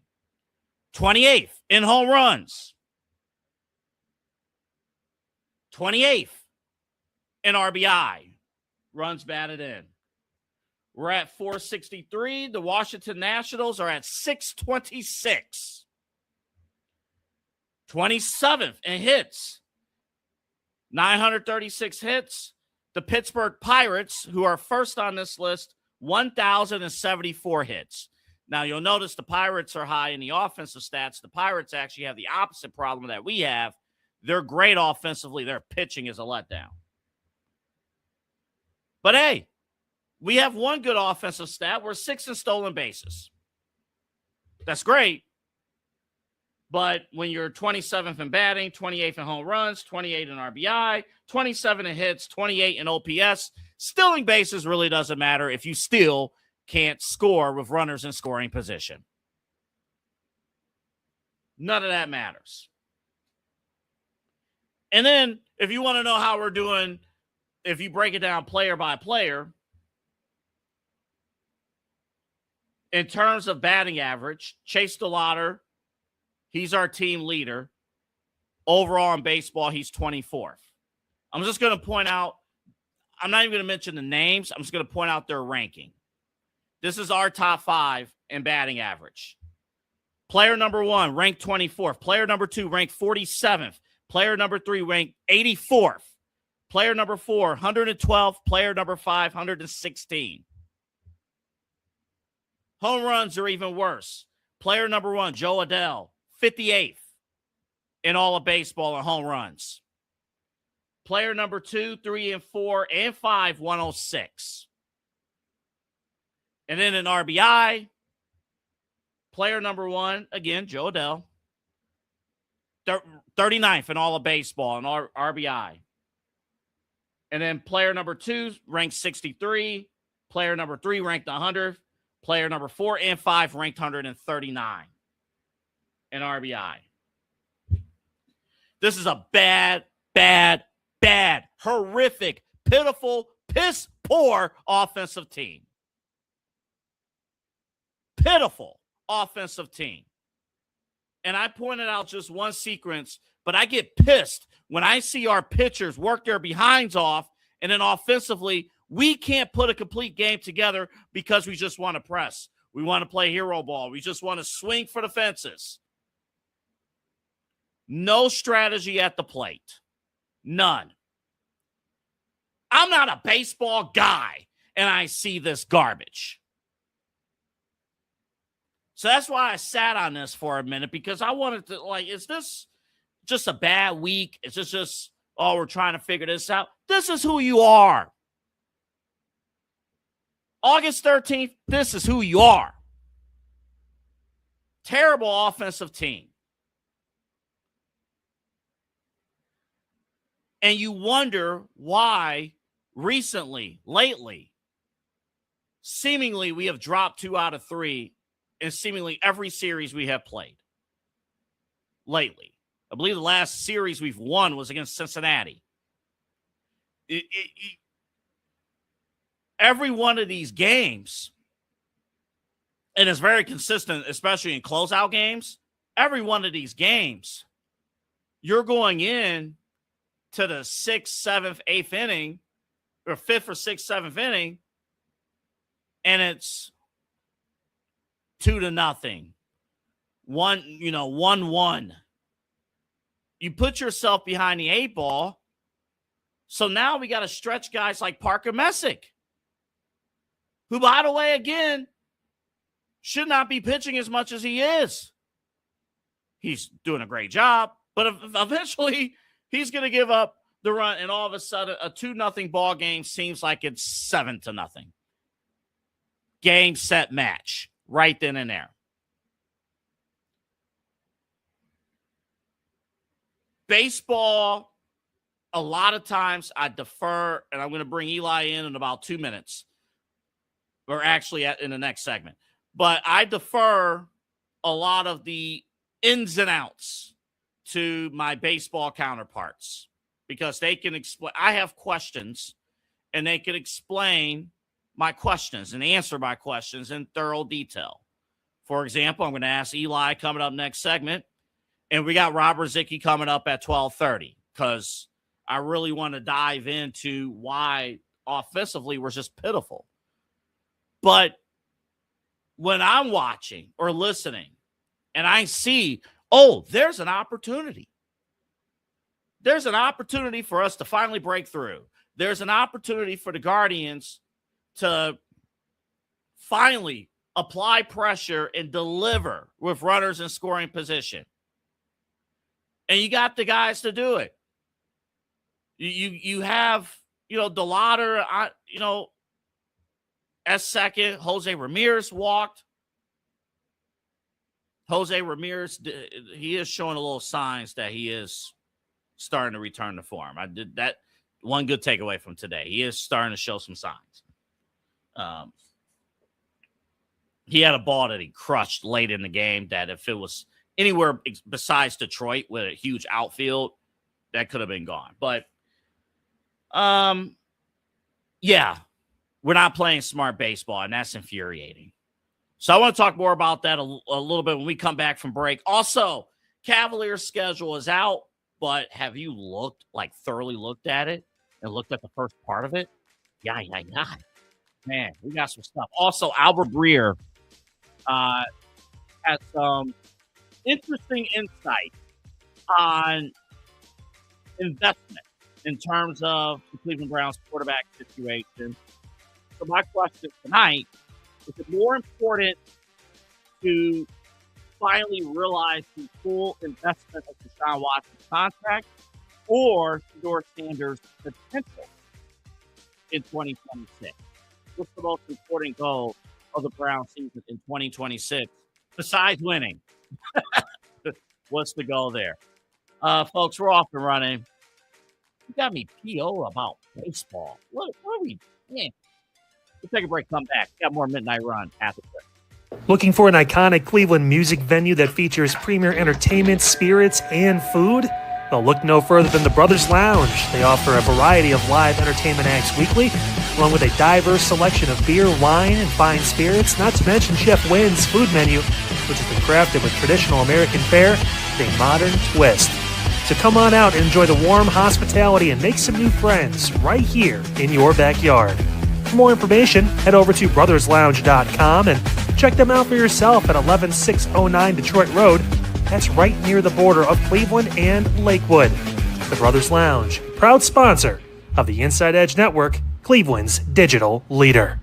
28th in home runs. 28th in RBI. Runs batted in. We're at 463. The Washington Nationals are at 626. 27th in hits. 936 hits. The Pittsburgh Pirates, who are first on this list, 1,074 hits. Now, you'll notice the Pirates are high in the offensive stats. The Pirates actually have the opposite problem that we have. They're great offensively. Their pitching is a letdown. But, hey, we have one good offensive stat. We're 6th in stolen bases. That's great. But when you're 27th in batting, 28th in home runs, 28 in RBI, 27 in hits, 28 in OPS, stealing bases really doesn't matter if you still can't score with runners in scoring position. None of that matters. And then if you want to know how we're doing, if you break it down player by player, in terms of batting average, Chase DeLauter, he's our team leader. Overall in baseball, he's 24th. I'm just going to point out, I'm not even going to mention the names. I'm just going to point out their ranking. This is our top 5 in batting average. Player number 1, ranked 24th. Player number 2, ranked 47th. Player number 3, ranked 84th. Player number 4, 112th. Player number 5, 116. Home runs are even worse. Player number 1, Joe Adell, 58th in all of baseball in home runs. Player number 2, 3, and 4, and 5, 106. And then in RBI, player number 1, again, Joe Adell, 39th in all of baseball in RBI. And then player number 2 ranked 63. Player number 3 ranked 100th. Player number 4 and 5 ranked 139 in RBI. This is a bad, horrific, pitiful, piss-poor offensive team. Pitiful offensive team. And I pointed out just one sequence, but I get pissed when I see our pitchers work their behinds off, and then offensively, we can't put a complete game together because we just want to press. We want to play hero ball. We just want to swing for the fences. No strategy at the plate. None. I'm not a baseball guy, and I see this garbage. So that's why I sat on this for a minute, because I wanted to, like, is this just a bad week? Is this just, oh, we're trying to figure this out? This is who you are. August 13th, this is who you are. Terrible offensive team. And you wonder why recently, lately, seemingly we have dropped 2 out of 3 in seemingly every series we have played lately. I believe the last series we've won was against Cincinnati. Every one of these games, and it's very consistent, especially in closeout games, every one of these games, you're going in to the 6th, 7th, 8th inning, or 5th or 6th, 7th inning, and it's 2-0. 1-1. You put yourself behind the 8 ball. So now we got to stretch guys like Parker Messick, who, by the way, again, should not be pitching as much as he is. He's doing a great job, but eventually he's going to give up the run, and all of a sudden a 2-0 ball game seems like it's 7-0. Game, set, match. Right then and there. Baseball, a lot of times I defer, and I'm going to bring Eli in about 2 minutes, or actually in the next segment. But I defer a lot of the ins and outs to my baseball counterparts, because they can explain. I have questions, and they can explain my questions and answer my questions in thorough detail. For example, I'm going to ask Eli coming up next segment, and we got Rob Ruzicki coming up at 12:30, because I really want to dive into why offensively we're just pitiful. But when I'm watching or listening and I see, oh, there's an opportunity. There's an opportunity for us to finally break through. There's an opportunity for the Guardians to finally apply pressure and deliver with runners in scoring position. And you got the guys to do it. You have, DeLauter, at second. Jose Ramirez walked. Jose Ramirez, he is showing a little signs that he is starting to return to form. I did that. One good takeaway from today. He is starting to show some signs. He had a ball that he crushed late in the game that if it was anywhere besides Detroit with a huge outfield, that could have been gone. But Yeah, we're not playing smart baseball, and that's infuriating. So I want to talk more about that a little bit when we come back from break. Also, Cavaliers' schedule is out, but have you thoroughly looked at it and looked at the first part of it? Yeah. Man, we got some stuff. Also, Albert Breer has some interesting insight on investment in terms of the Cleveland Browns quarterback situation. So my question tonight, is it more important to finally realize the full investment of Deshaun Watson's contract or Shedeur Sanders' potential in 2026? What's the most important goal of the Browns season in 2026 besides winning? What's the goal there? Folks, we're off and running. You got me PO about baseball. What are we? Man. We'll take a break, come back. Got more Midnight Run after this. Looking for an iconic Cleveland music venue that features premier entertainment, spirits, and food? Well, look no further than the Brothers Lounge. They offer a variety of live entertainment acts weekly, along with a diverse selection of beer, wine, and fine spirits, not to mention Chef Wynn's food menu, which has been crafted with traditional American fare with a modern twist. So come on out and enjoy the warm hospitality and make some new friends right here in your backyard. For more information, head over to brotherslounge.com and check them out for yourself at 11609 Detroit Road. That's right near the border of Cleveland and Lakewood. The Brothers Lounge, proud sponsor of the Inside Edge Network, Cleveland's digital leader.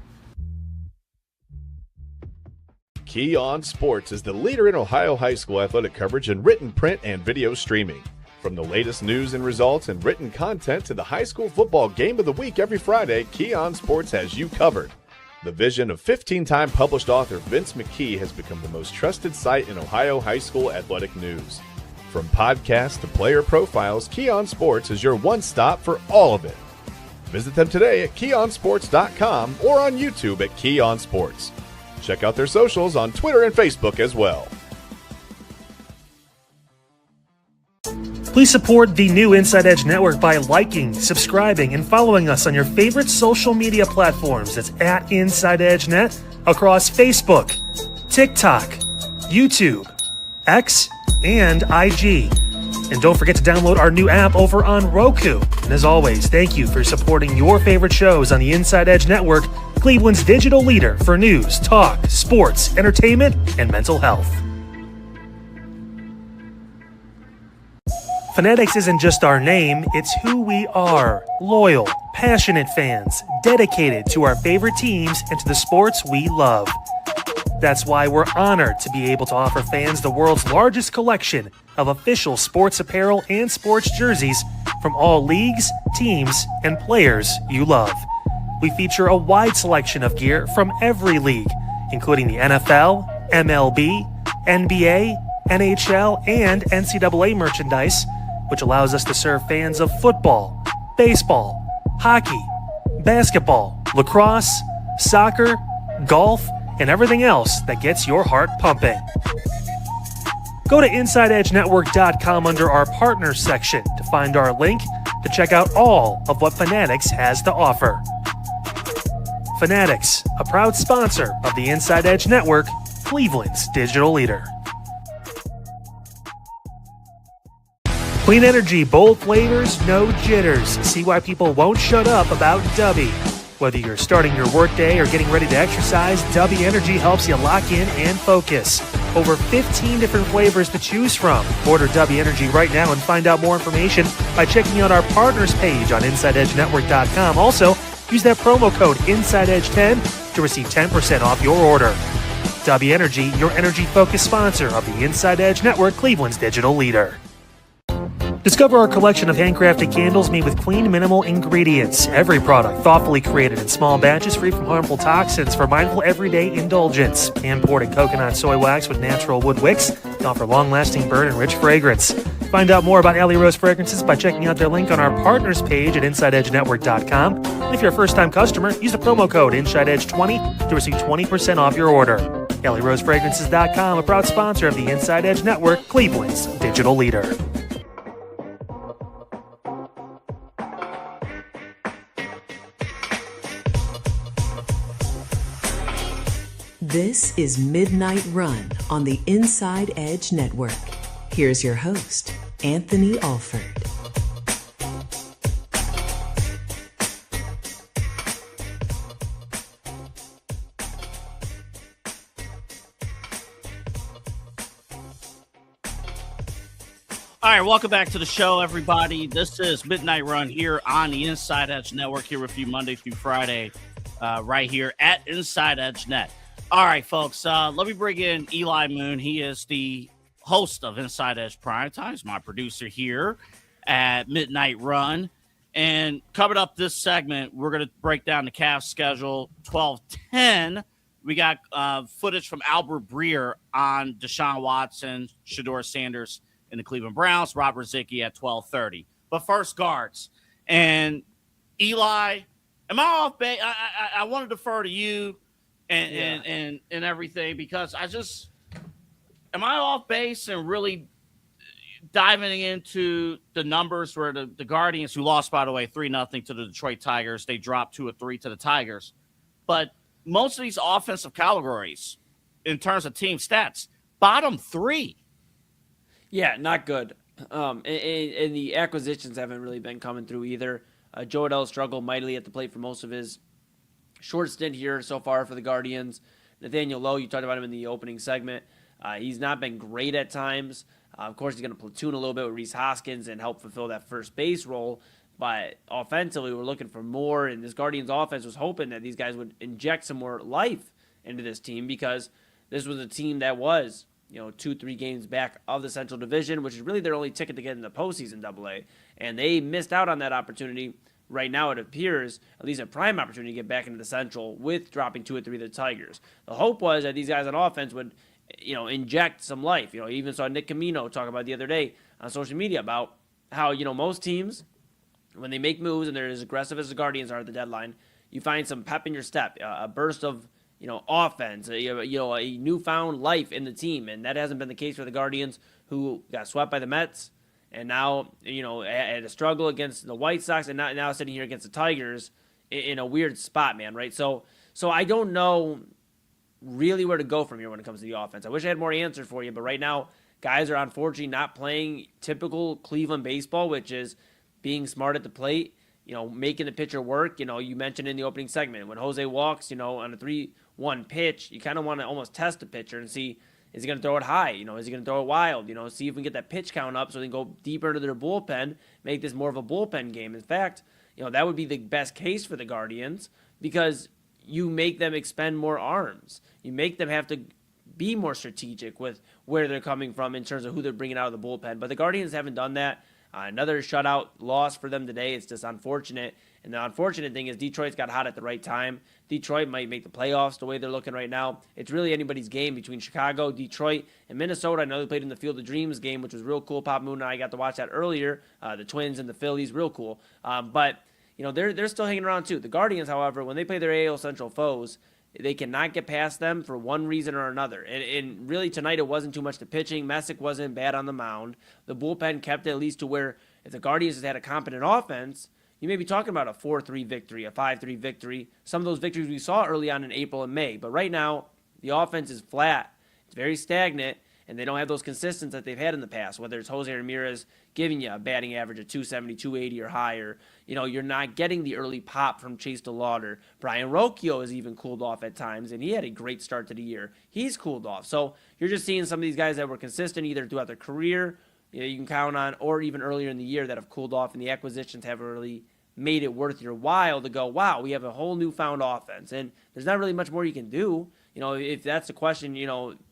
Key On Sports is the leader in Ohio high school athletic coverage in written, print, and video streaming. From the latest news and results and written content to the high school football game of the week every Friday, Key On Sports has you covered. The vision of 15-time published author Vince McKee has become the most trusted site in Ohio high school athletic news. From podcasts to player profiles, Key On Sports is your one stop for all of it. Visit them today at keyonsports.com or on YouTube at Key On Sports. Check out their socials on Twitter and Facebook as well. Please support the new Inside Edge Network by liking, subscribing, and following us on your favorite social media platforms. It's at Inside Edge Net across Facebook, TikTok, YouTube, X, and IG. And don't forget to download our new app over on Roku. And as always, thank you for supporting your favorite shows on the Inside Edge Network, Cleveland's digital leader for news, talk, sports, entertainment, and mental health. Fanatics isn't just our name, it's who we are. Loyal, passionate fans, dedicated to our favorite teams and to the sports we love. That's why we're honored to be able to offer fans the world's largest collection of official sports apparel and sports jerseys from all leagues, teams, and players you love. We feature a wide selection of gear from every league, including the NFL, MLB, NBA, NHL, and NCAA merchandise, which allows us to serve fans of football, baseball, hockey, basketball, lacrosse, soccer, golf, and everything else that gets your heart pumping. Go to InsideEdgeNetwork.com under our Partners section to find our link to check out all of what Fanatics has to offer. Fanatics, a proud sponsor of the Inside Edge Network, Cleveland's digital leader. Clean energy, bold flavors, no jitters. See why people won't shut up about Dubby. Whether you're starting your workday or getting ready to exercise, Dubby Energy helps you lock in and focus. Over 15 different flavors to choose from. Order Dubby Energy right now and find out more information by checking out our partners page on InsideEdgeNetwork.com. Also, use that promo code InsideEdge10 to receive 10% off your order. Dubby Energy, your energy-focused sponsor of the Inside Edge Network, Cleveland's digital leader. Discover our collection of handcrafted candles made with clean, minimal ingredients. Every product thoughtfully created in small batches free from harmful toxins for mindful everyday indulgence. Hand-poured in coconut soy wax with natural wood wicks to offer long-lasting burn and rich fragrance. Find out more about Alley Rose Fragrances by checking out their link on our partners page at InsideEdgeNetwork.com. And if you're a first-time customer, use the promo code InsideEdge20 to receive 20% off your order. AlleyRoseFragrances.com, a proud sponsor of the Inside Edge Network, Cleveland's digital leader. This is Midnight Run on the Inside Edge Network. Here's your host, Anthony Alford. All right, welcome back to the show, everybody. This is Midnight Run here on the Inside Edge Network, here with you Monday through Friday, right here at Inside Edge Net. All right, folks, let me bring in Eli Moon. He is the host of Inside Edge Primetime. He's my producer here at Midnight Run. And coming up this segment, we're going to break down the Cavs schedule. 12:10, we got footage from Albert Breer on Deshaun Watson, Shedeur Sanders, in the Cleveland Browns, Rob Ruzicki at 12:30. But first, guards. And Eli, am I off base? I want to defer to you and everything, because am I off base and really diving into the numbers where the Guardians, who lost, by the way, 3-0 to the Detroit Tigers, they dropped 2 of 3 to the Tigers. But most of these offensive categories, in terms of team stats, bottom 3. Yeah, not good. And the acquisitions haven't really been coming through either. Joe Adell struggled mightily at the plate for most of his short stint here so far for the Guardians. Nathaniel Lowe, you talked about him in the opening segment. He's not been great at times. Of course, he's going to platoon a little bit with Reese Hoskins and help fulfill that first base role. But offensively, we're looking for more. And this Guardians offense was hoping that these guys would inject some more life into this team, because this was a team that was 2-3 games back of the Central Division, which is really their only ticket to get in the postseason AA. And they missed out on that opportunity. Right now, it appears, at least a prime opportunity to get back into the Central with dropping 2 or 3 to the Tigers. The hope was that these guys on offense would, inject some life. Even saw Nick Camino talk about the other day on social media about how, most teams, when they make moves and they're as aggressive as the Guardians are at the deadline, you find some pep in your step, a burst of offense, a newfound life in the team. And that hasn't been the case for the Guardians, who got swept by the Mets and now, had a struggle against the White Sox, and now sitting here against the Tigers in a weird spot, man, right? So I don't know really where to go from here when it comes to the offense. I wish I had more answers for you, but right now, guys are unfortunately not playing typical Cleveland baseball, which is being smart at the plate, making the pitcher work. You mentioned in the opening segment, when Jose walks, on a 3-1 pitch, you kind of want to almost test the pitcher and see, is he going to throw it high? Is he going to throw it wild? See if we can get that pitch count up so they can go deeper into their bullpen, make this more of a bullpen game. In fact, that would be the best case for the Guardians, because you make them expend more arms. You make them have to be more strategic with where they're coming from in terms of who they're bringing out of the bullpen. But the Guardians haven't done that. Another shutout loss for them today. It's just unfortunate. And the unfortunate thing is Detroit's got hot at the right time. Detroit might make the playoffs the way they're looking right now. It's really anybody's game between Chicago, Detroit, and Minnesota. I know they played in the Field of Dreams game, which was real cool. Pop Moon and I got to watch that earlier. The Twins and the Phillies, real cool. But they're still hanging around too. The Guardians, however, when they play their AL Central foes, they cannot get past them for one reason or another. And really tonight it wasn't too much the pitching. Messick wasn't bad on the mound. The bullpen kept it at least to where if the Guardians had a competent offense, you may be talking about a 4-3 victory, a 5-3 victory. Some of those victories we saw early on in April and May. But right now, the offense is flat. It's very stagnant, and they don't have those consistencies that they've had in the past, whether it's Jose Ramirez giving you a batting average of 270, 280 or higher. You're not getting the early pop from Chase DeLauder. Brian Rocchio has even cooled off at times, and he had a great start to the year. He's cooled off. So you're just seeing some of these guys that were consistent either throughout their career, you can count on, or even earlier in the year that have cooled off, and the acquisitions haven't really made it worth your while to go, wow, we have a whole newfound offense. And there's not really much more you can do. If that's the question,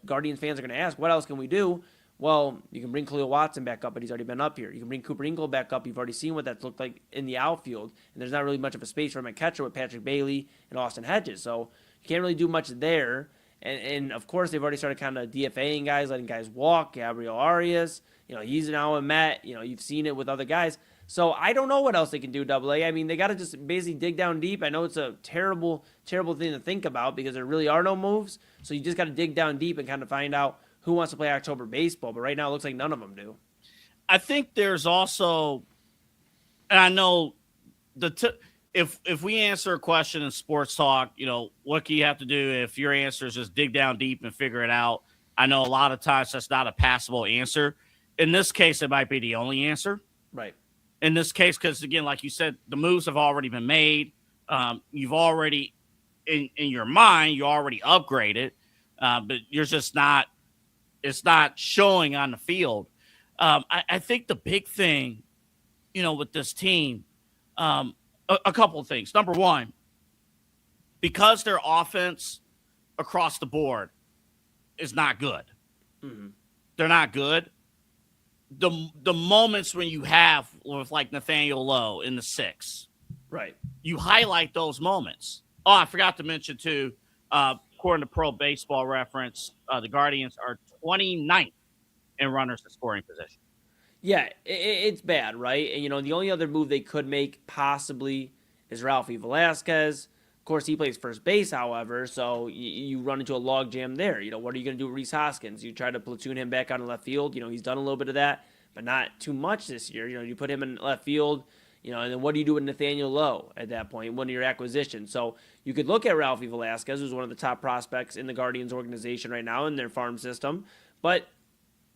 Guardians fans are going to ask, what else can we do? Well, you can bring Khalil Watson back up, but he's already been up here. You can bring Cooper Ingle back up. You've already seen what that's looked like in the outfield. And there's not really much of a space for him at catcher with Patrick Bailey and Austin Hedges. So you can't really do much there. And of course, they've already started kind of DFAing guys, letting guys walk. Gabriel Arias, he's now a Met. You've seen it with other guys. So I don't know what else they can do, AA. I mean, they got to just basically dig down deep. I know it's a terrible, terrible thing to think about because there really are no moves. So you just got to dig down deep and kind of find out who wants to play October baseball. But right now it looks like none of them do. I think there's also, and I know if we answer a question in sports talk, what do you have to do if your answer is just dig down deep and figure it out? I know a lot of times that's not a passable answer. In this case, it might be the only answer. Right. In this case, because again, like you said, the moves have already been made. You've already, in your mind, you already upgraded, but you're just not. It's not showing on the field. I think the big thing, with this team, a couple of things. Number one, because their offense across the board is not good. Mm-hmm. They're not good. The moments when you have with like Nathaniel Lowe in the 6, right? You highlight those moments. Oh, I forgot to mention too. According to Pro Baseball Reference, the Guardians are 29th in runners in scoring position. Yeah, it's bad, right? And the only other move they could make possibly is Ralphie Velasquez. Of course, he plays first base, however, so you run into a log jam there. What are you going to do with Rhys Hoskins? You try to platoon him back out in left field. He's done a little bit of that, but not too much this year. You put him in left field, and then what do you do with Nathaniel Lowe at that point, one of your acquisitions? So you could look at Ralphie Velasquez, who's one of the top prospects in the Guardians organization right now in their farm system, but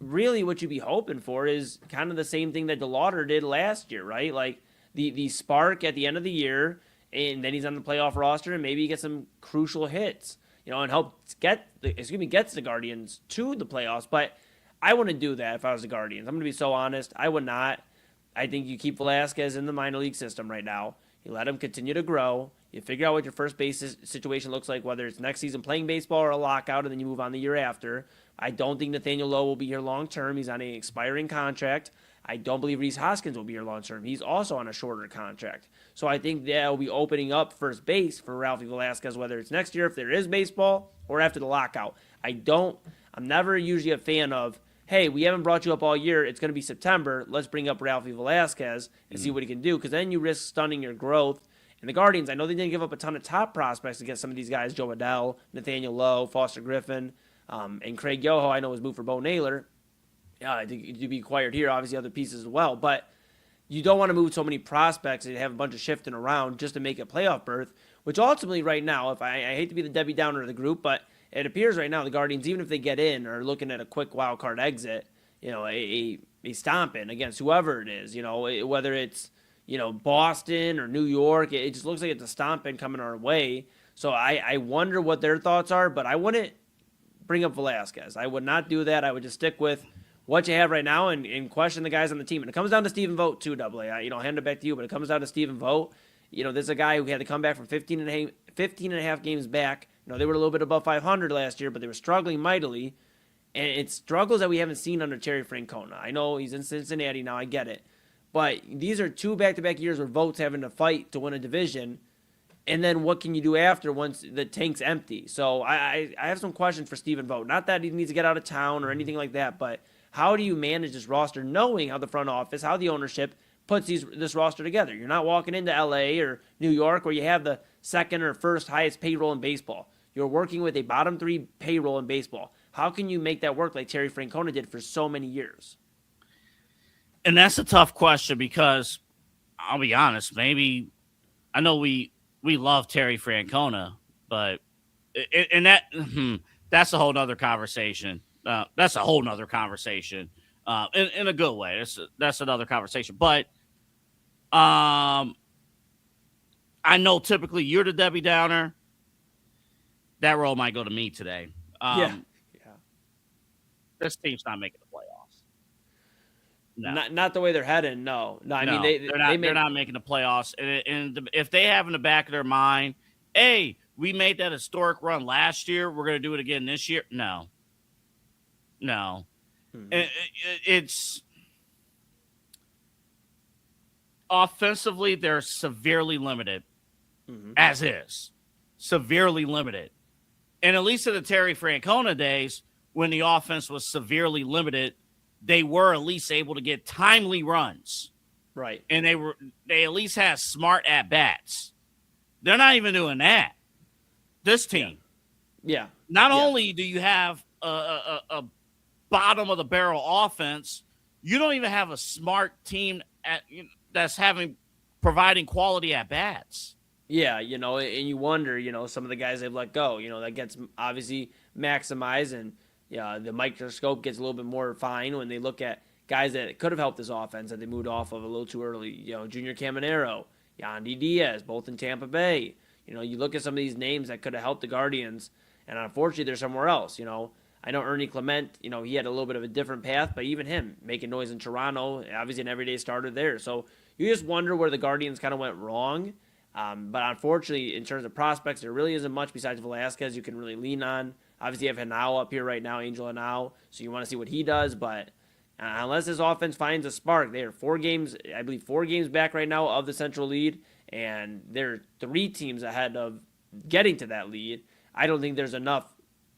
really what you'd be hoping for is kind of the same thing that DeLauder did last year, right? Like the spark at the end of the year, and then he's on the playoff roster, and maybe he gets some crucial hits, and helps gets the Guardians to the playoffs. But I wouldn't do that if I was the Guardians. I'm going to be so honest. I would not. I think you keep Velasquez in the minor league system right now. You let him continue to grow. You figure out what your first base situation looks like, whether it's next season playing baseball or a lockout, and then you move on the year after. I don't think Nathaniel Lowe will be here long term. He's on an expiring contract. I don't believe Rhys Hoskins will be here long term. He's also on a shorter contract. So I think that will be opening up first base for Ralphie Velasquez, whether it's next year if there is baseball or after the lockout. I'm never usually a fan of, hey, we haven't brought you up all year. It's going to be September. Let's bring up Ralphie Velasquez and see what he can do, because then you risk stunning your growth. And the Guardians, I know they didn't give up a ton of top prospects to get some of these guys, Joe Adell, Nathaniel Lowe, Foster Griffin, and Craig Yoho, I know, was moved for Bo Naylor. To be acquired here, obviously other pieces as well. But you don't want to move so many prospects and have a bunch of shifting around just to make a playoff berth, which ultimately right now, if I hate to be the Debbie Downer of the group, but it appears right now the Guardians, even if they get in, are looking at a quick wild card exit, a stomping against whoever it is, whether it's, Boston or New York. It just looks like it's a stomping coming our way. So I wonder what their thoughts are, but I wouldn't bring up Velasquez. I would not do that. I would just stick with what you have right now and question the guys on the team. And it comes down to Stephen Vogt too, Double A. I'll hand it back to you, but it comes down to Stephen Vogt. This is a guy who had to come back from 15 and a half games back. They were a little bit above 500 last year, but they were struggling mightily. And it's struggles that we haven't seen under Terry Francona. I know he's in Cincinnati now. I get it. But these are 2 back-to-back years where Vogt's having to fight to win a division. And then what can you do after once the tank's empty? So I have some questions for Stephen Vogt. Not that he needs to get out of town or anything like that, but how do you manage this roster knowing how the front office, how the ownership puts this roster together? You're not walking into L.A. or New York where you have the second or first highest payroll in baseball. You're working with a bottom 3 payroll in baseball. How can you make that work like Terry Francona did for so many years? And that's a tough question because I'll be honest, maybe I know we love Terry Francona, but that's a whole nother conversation. That's a whole nother conversation in a good way. That's another conversation. But I know typically you're the Debbie Downer. That role might go to me today. Yeah. This team's not making the playoffs. No. Not the way they're heading. No. I mean they're not making the playoffs. And if they have in the back of their mind, hey, we made that historic run last year, we're going to do it again this year. No. It's offensively they're severely limited, as is severely limited. And at least in the Terry Francona days, when the offense was severely limited, they were at least able to get timely runs. Right. And they at least had smart at-bats. They're not even doing that. This team. Yeah. Not only do you have a bottom-of-the-barrel offense, you don't even have a smart team that's having providing quality at bats. Yeah, and you wonder, some of the guys they've let go, that gets obviously maximized, and the microscope gets a little bit more fine when they look at guys that could have helped this offense that they moved off of a little too early. Junior Caminero, Yandy Diaz, both in Tampa Bay. You look at some of these names that could have helped the Guardians, and unfortunately they're somewhere else. I know Ernie Clement, he had a little bit of a different path, but even him making noise in Toronto, obviously an everyday starter there. So you just wonder where the Guardians kind of went wrong. But unfortunately, in terms of prospects, there really isn't much besides Velasquez you can really lean on. Obviously, you have Hanau up here right now, Angel Hanau, so you want to see what he does. But unless this offense finds a spark, they are 4 games back right now of the Central lead, and they're 3 teams ahead of getting to that lead. I don't think there's enough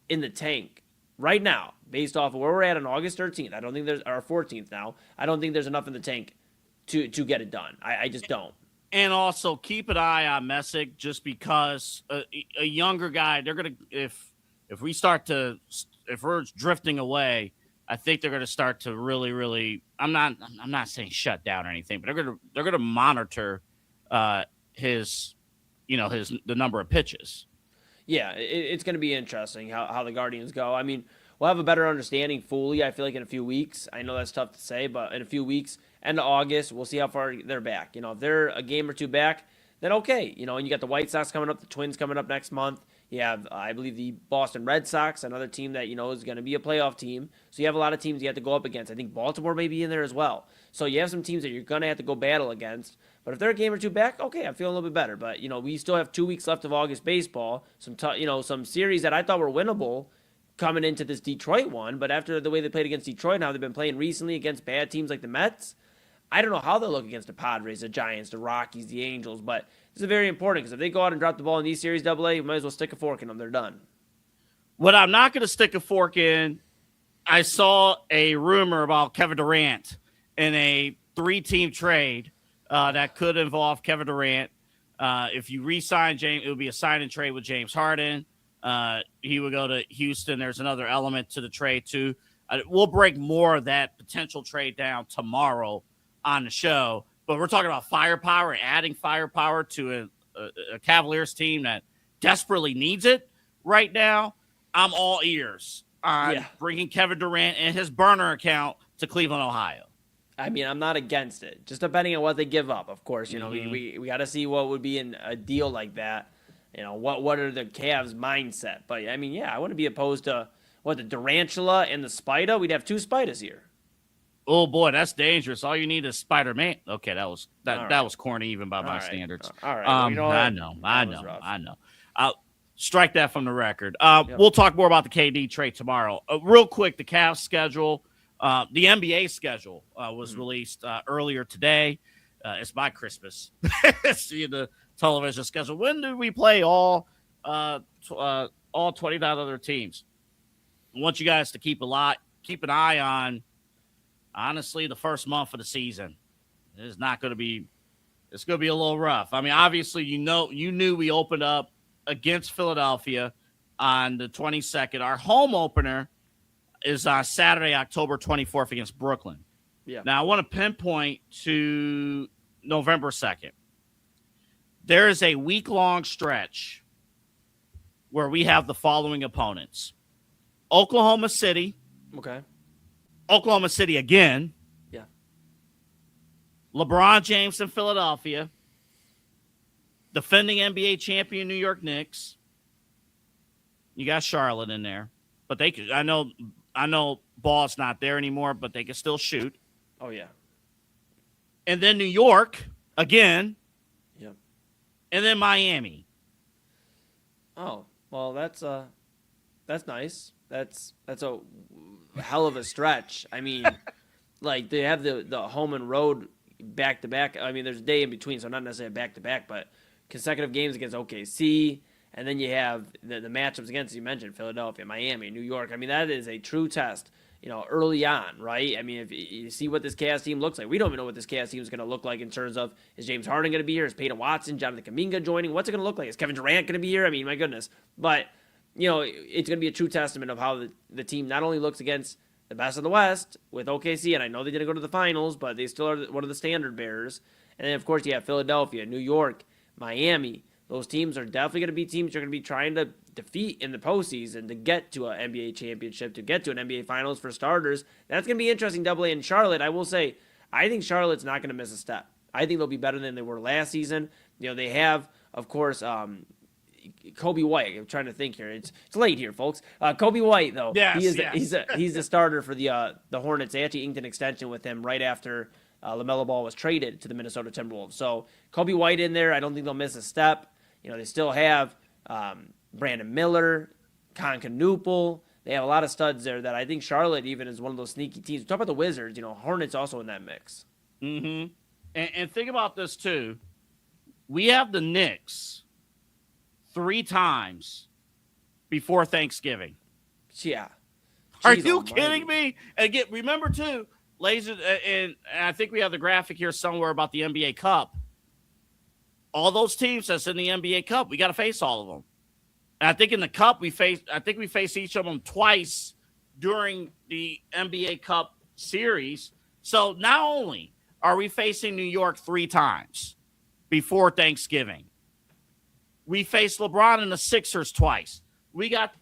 in the tank right now, based off of where we're at on August 13th. I don't think there's, or 14th now. I don't think there's enough in the tank to get it done. I just don't. And also keep an eye on Messick, just because a younger guy, they're going to, if we're drifting away, I think they're going to start to really, I'm not saying shut down or anything, but they're going to monitor the number of pitches. Yeah, it's going to be interesting how the Guardians go. I mean, we'll have a better understanding fully, I feel like, in a few weeks. I know that's tough to say, but in a few weeks, end of August, we'll see how far they're back. If they're a game or 2 back, then okay. And you got the White Sox coming up, the Twins coming up next month. You have, I believe, the Boston Red Sox, another team that, is going to be a playoff team. So you have a lot of teams you have to go up against. I think Baltimore may be in there as well. So you have some teams that you're going to have to go battle against. But if they're a game or 2 back, okay, I'm feeling a little bit better. But, we still have 2 weeks left of August baseball. Some series that I thought were winnable coming into this Detroit one. But after the way they played against Detroit and how they've been playing recently against bad teams like the Mets, I don't know how they'll look against the Padres, the Giants, the Rockies, the Angels. But this is very important, because if they go out and drop the ball in these series AA, you might as well stick a fork in them. They're done. What I'm not going to stick a fork in, I saw a rumor about Kevin Durant in a 3-team trade that could involve Kevin Durant. If you re-sign James, it would be a sign and trade with James Harden. He would go to Houston. There's another element to the trade too. We'll break more of that potential trade down tomorrow on the show. But we're talking about firepower, adding firepower to a Cavaliers team that desperately needs it right now. I'm all ears on bringing Kevin Durant and his burner account to Cleveland, Ohio. I mean, I'm not against it, just depending on what they give up. Of course, we got to see what would be in a deal like that. What are the Cavs' mindset? But I mean, I wouldn't be opposed to the Durantula and the Spida. We'd have 2 Spidas here. Oh boy, that's dangerous. All you need is Spider-Man. Okay, that was corny even by my standards. All right. I know. I'll strike that from the record. We'll talk more about the KD trade tomorrow. Real quick, the Cavs schedule, the NBA schedule was released earlier today. It's my Christmas. See the television schedule. When do we play all 29 other teams? I want you guys to keep an eye on. Honestly, the first month of the season is not going to be. It's going to be a little rough. I mean, obviously, you knew we opened up against Philadelphia on the 22nd. Our home opener is on Saturday, October 24th against Brooklyn. Yeah. Now, I want to pinpoint to November 2nd. There is a week-long stretch where we have the following opponents: Oklahoma City. Okay. Oklahoma City again. Yeah. LeBron James in Philadelphia. Defending NBA champion New York Knicks. You got Charlotte in there. But they could, I know Ball's not there anymore, but they can still shoot. Oh yeah. And then New York again. Yep. And then Miami. Oh, well, that's nice. That's a hell of a stretch. I mean, like, they have the home and road back to back. I mean, there's a day in between, so not necessarily back to back, but consecutive games against OKC, and then you have the matchups against, you mentioned, Philadelphia, Miami, New York. I mean, that is a true test, early on, right? I mean, if you see what this Cavs team looks like, we don't even know what this Cavs team is going to look like in terms of, is James Harden going to be here? Is Peyton Watson, Jonathan Kuminga joining? What's it going to look like? Is Kevin Durant going to be here? I mean, my goodness. But it's going to be a true testament of how the team not only looks against the best of the West with OKC, and I know they didn't go to the finals, but they still are one of the standard bearers. And then, of course, you have Philadelphia, New York, Miami. Those teams are definitely going to be teams you're going to be trying to defeat in the postseason to get to an NBA championship, to get to an NBA Finals for starters. That's going to be interesting, Double A. In Charlotte, I will say, I think Charlotte's not going to miss a step. I think they'll be better than they were last season. They have, of course, Kobe White. I'm trying to think here. It's late here, folks. Kobe White, though, he's the starter for the Hornets. They actually inked an extension with him right after LaMelo Ball was traded to the Minnesota Timberwolves. So Kobe White in there, I don't think they'll miss a step. They still have Brandon Miller, Con Canoople. They have a lot of studs there that I think Charlotte even is one of those sneaky teams. We talk about the Wizards, Hornets also in that mix. Mm-hmm. And think about this, too. We have the Knicks 3 times before Thanksgiving. Yeah. Are you kidding me? And remember, too, ladies, and I think we have the graphic here somewhere about the NBA Cup. All those teams that's in the NBA Cup, we got to face all of them. And I think in the Cup, we face each of them twice during the NBA Cup series. So not only are we facing New York 3 times before Thanksgiving, we faced LeBron and the Sixers twice. We got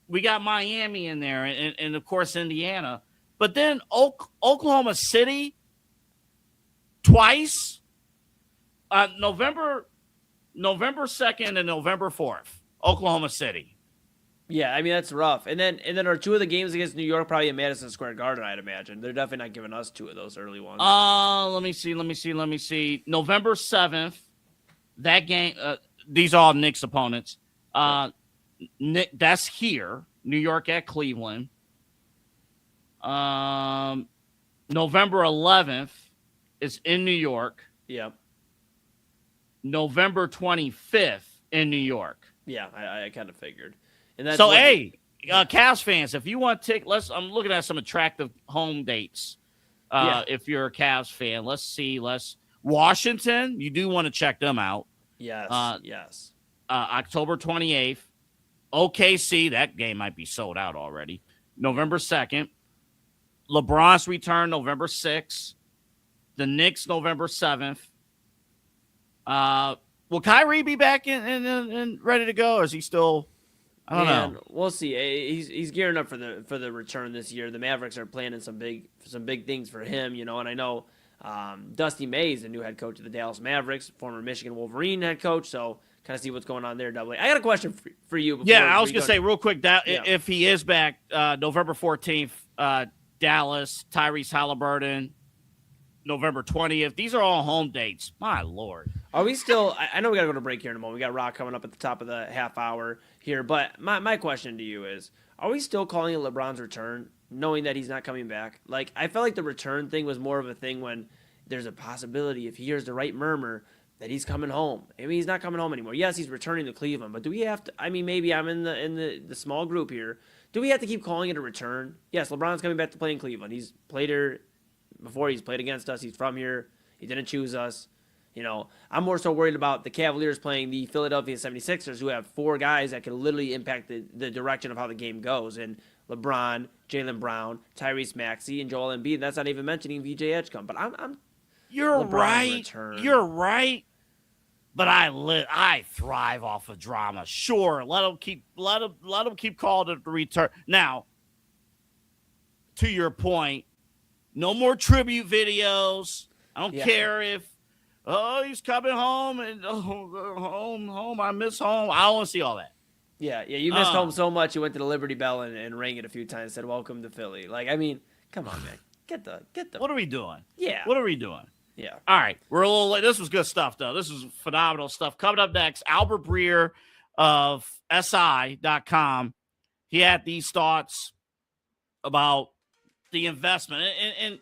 Miami in there, and of course Indiana. But then Oklahoma City twice. November 2nd and November 4th, Oklahoma City. Yeah, I mean, that's rough. And then are 2 of the games against New York probably in Madison Square Garden, I'd imagine. They're definitely not giving us 2 of those early ones. Let me see. November 7th, that game, these are all Knicks opponents. That's here, New York at Cleveland. November 11th is in New York. Yep. November 25th in New York. Yeah, I kind of figured. And that's Cavs fans, if you want I'm looking at some attractive home dates. If you're a Cavs fan, let's see. Washington, you do want to check them out. Yes. Yes. October 28th. OKC, that game might be sold out already. November 2nd. LeBron's return, November 6th. The Knicks, November 7th. Will Kyrie be back and ready to go? Or is he still? I don't know. We'll see. He's gearing up for the return this year. The Mavericks are planning some big things for him, and I know Dusty May is the new head coach of the Dallas Mavericks, former Michigan Wolverine head coach. So kind of see what's going on there. Double A. I got a question for you. I was gonna say real quick that if he is back, November 14th, Dallas, Tyrese Halliburton. November 20th. These are all home dates. My Lord. Are we still? I know we got to go to break here in a moment. We got Rock coming up at the top of the half hour here. But my question to you is, are we still calling it LeBron's return, knowing that he's not coming back? Like, I felt like the return thing was more of a thing when there's a possibility, if he hears the right murmur, that he's coming home. I mean, he's not coming home anymore. Yes, he's returning to Cleveland. But do we have to? I mean, maybe I'm in the small group here. Do we have to keep calling it a return? Yes, LeBron's coming back to play in Cleveland. He's played here before. He's played against us. He's from here. He didn't choose us. I'm more so worried about the Cavaliers playing the Philadelphia 76ers, who have 4 guys that can literally impact the direction of how the game goes. And LeBron, Jaylen Brown, Tyrese Maxey, and Joel Embiid. That's not even mentioning VJ Edgecombe. But you're LeBron's right. Return. You're right. But I thrive off of drama. Sure, let them keep calling it the return. Now, to your point, no more tribute videos. I don't care if he's coming home and home. I miss home. I don't want to see all that. Yeah. You missed home so much. You went to the Liberty Bell and rang it a few times. Said welcome to Philly. Like, I mean, come on, man. Get the. What are we doing? Yeah. What are we doing? Yeah. All right. We're a little late. This was good stuff, though. This was phenomenal stuff. Coming up next, Albert Breer of SI.com. He had these thoughts about the investment and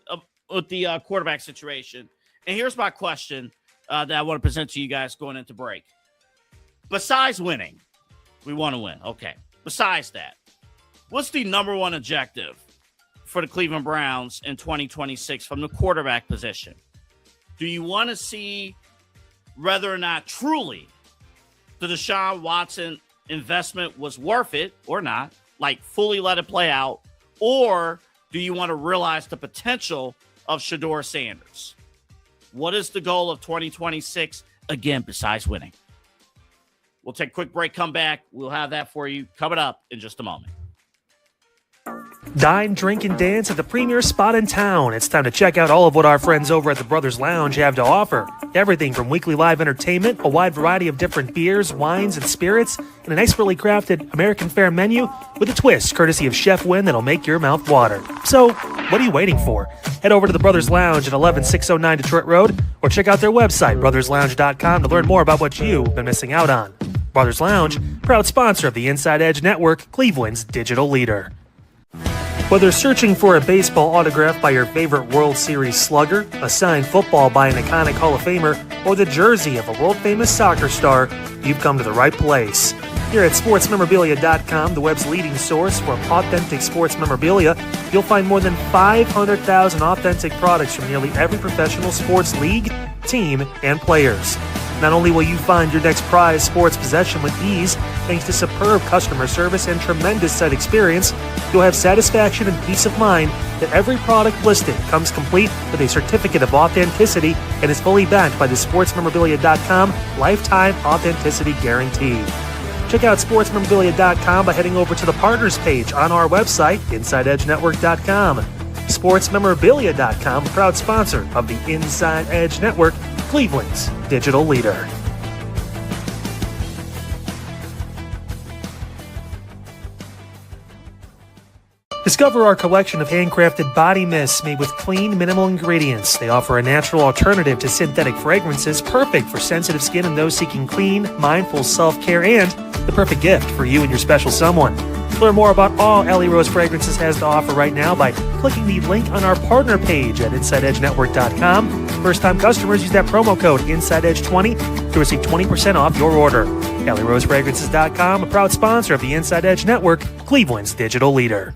with the quarterback situation. And here's my question that I want to present to you guys going into break. Besides winning, we want to win. Okay. Besides that, what's the number one objective for the Cleveland Browns in 2026 from the quarterback position? Do you want to see whether or not truly the Deshaun Watson investment was worth it or not, like fully let it play out, or do you want to realize the potential of Shedeur Sanders? What is the goal of 2026? Again, besides winning. We'll take a quick break, come back. We'll have that for you coming up in just a moment. Dine, drink, and dance at the premier spot in town. It's time to check out all of what our friends over at the Brothers Lounge have to offer. Everything from weekly live entertainment, a wide variety of different beers, wines, and spirits, and a expertly crafted American fare menu with a twist courtesy of Chef Wynn that'll make your mouth water. So, what are you waiting for? Head over to the Brothers Lounge at 11609 Detroit Road or check out their website, brotherslounge.com, to learn more about what you've been missing out on. Brothers Lounge, proud sponsor of the Inside Edge Network, Cleveland's digital leader. Whether searching for a baseball autograph by your favorite World Series slugger, a signed football by an iconic Hall of Famer, or the jersey of a world-famous soccer star, you've come to the right place. Here at sportsmemorabilia.com, the web's leading source for authentic sports memorabilia, you'll find more than 500,000 authentic products from nearly every professional sports league, team, and players. Not only will you find your next prized sports possession with ease, thanks to superb customer service and tremendous site experience, you'll have satisfaction and peace of mind that every product listed comes complete with a certificate of authenticity and is fully backed by the sportsmemorabilia.com lifetime authenticity guarantee. Check out sportsmemorabilia.com by heading over to the partners page on our website, InsideEdgeNetwork.com. Sportsmemorabilia.com, proud sponsor of the Inside Edge Network, Cleveland's digital leader. Discover our collection of handcrafted body mists made with clean, minimal ingredients. They offer a natural alternative to synthetic fragrances, perfect for sensitive skin and those seeking clean, mindful self-care, and the perfect gift for you and your special someone. Learn more about all Ellie Rose Fragrances has to offer right now by clicking the link on our partner page at InsideEdgeNetwork.com. First-time customers use that promo code InsideEdge20 to receive 20% off your order. EllieRoseFragrances.com, a proud sponsor of the Inside Edge Network, Cleveland's digital leader.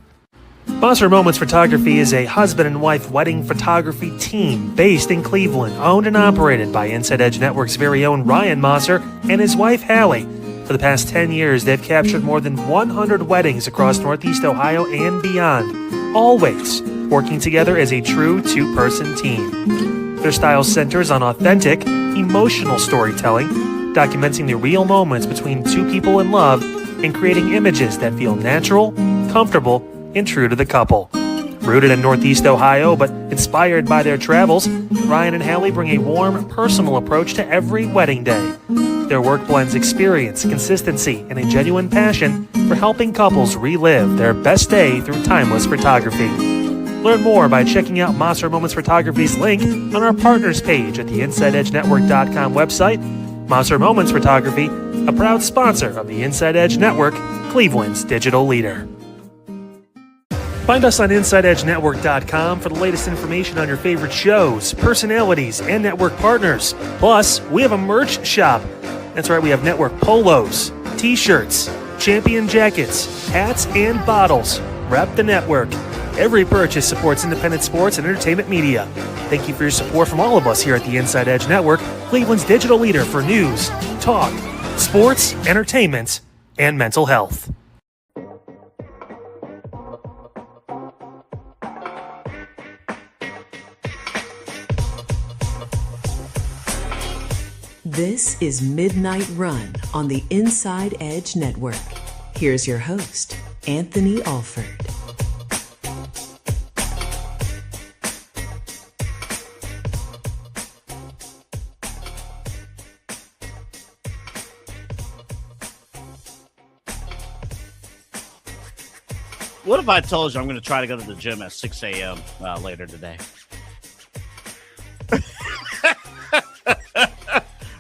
Monster Moments Photography is a husband and wife wedding photography team based in Cleveland, owned and operated by Inside Edge Network's very own Ryan Mosser and his wife Hallie. For the past 10 years, they've captured more than 100 weddings across Northeast Ohio and beyond, always working together as a true two-person team. Their style centers on authentic, emotional storytelling, documenting the real moments between two people in love and creating images that feel natural, comfortable, and true to the couple. Rooted in Northeast Ohio, but inspired by their travels, Ryan and Hallie bring a warm, personal approach to every wedding day. Their work blends experience, consistency, and a genuine passion for helping couples relive their best day through timeless photography. Learn more by checking out Monster Moments Photography's link on our partners page at the InsideEdgeNetwork.com website. Monster Moments Photography, a proud sponsor of the Inside Edge Network, Cleveland's digital leader. Find us on InsideEdgeNetwork.com for the latest information on your favorite shows, personalities, and network partners. Plus, we have a merch shop. That's right, we have network polos, t-shirts, champion jackets, hats, and bottles. Rep the network. Every purchase supports independent sports and entertainment media. Thank you for your support from all of us here at the Inside Edge Network, Cleveland's digital leader for news, talk, sports, entertainment, and mental health. This is Midnight Run on the Inside Edge Network. Here's your host, Anthony Alford. What if I told you I'm going to try to go to the gym at 6 a.m. Later today?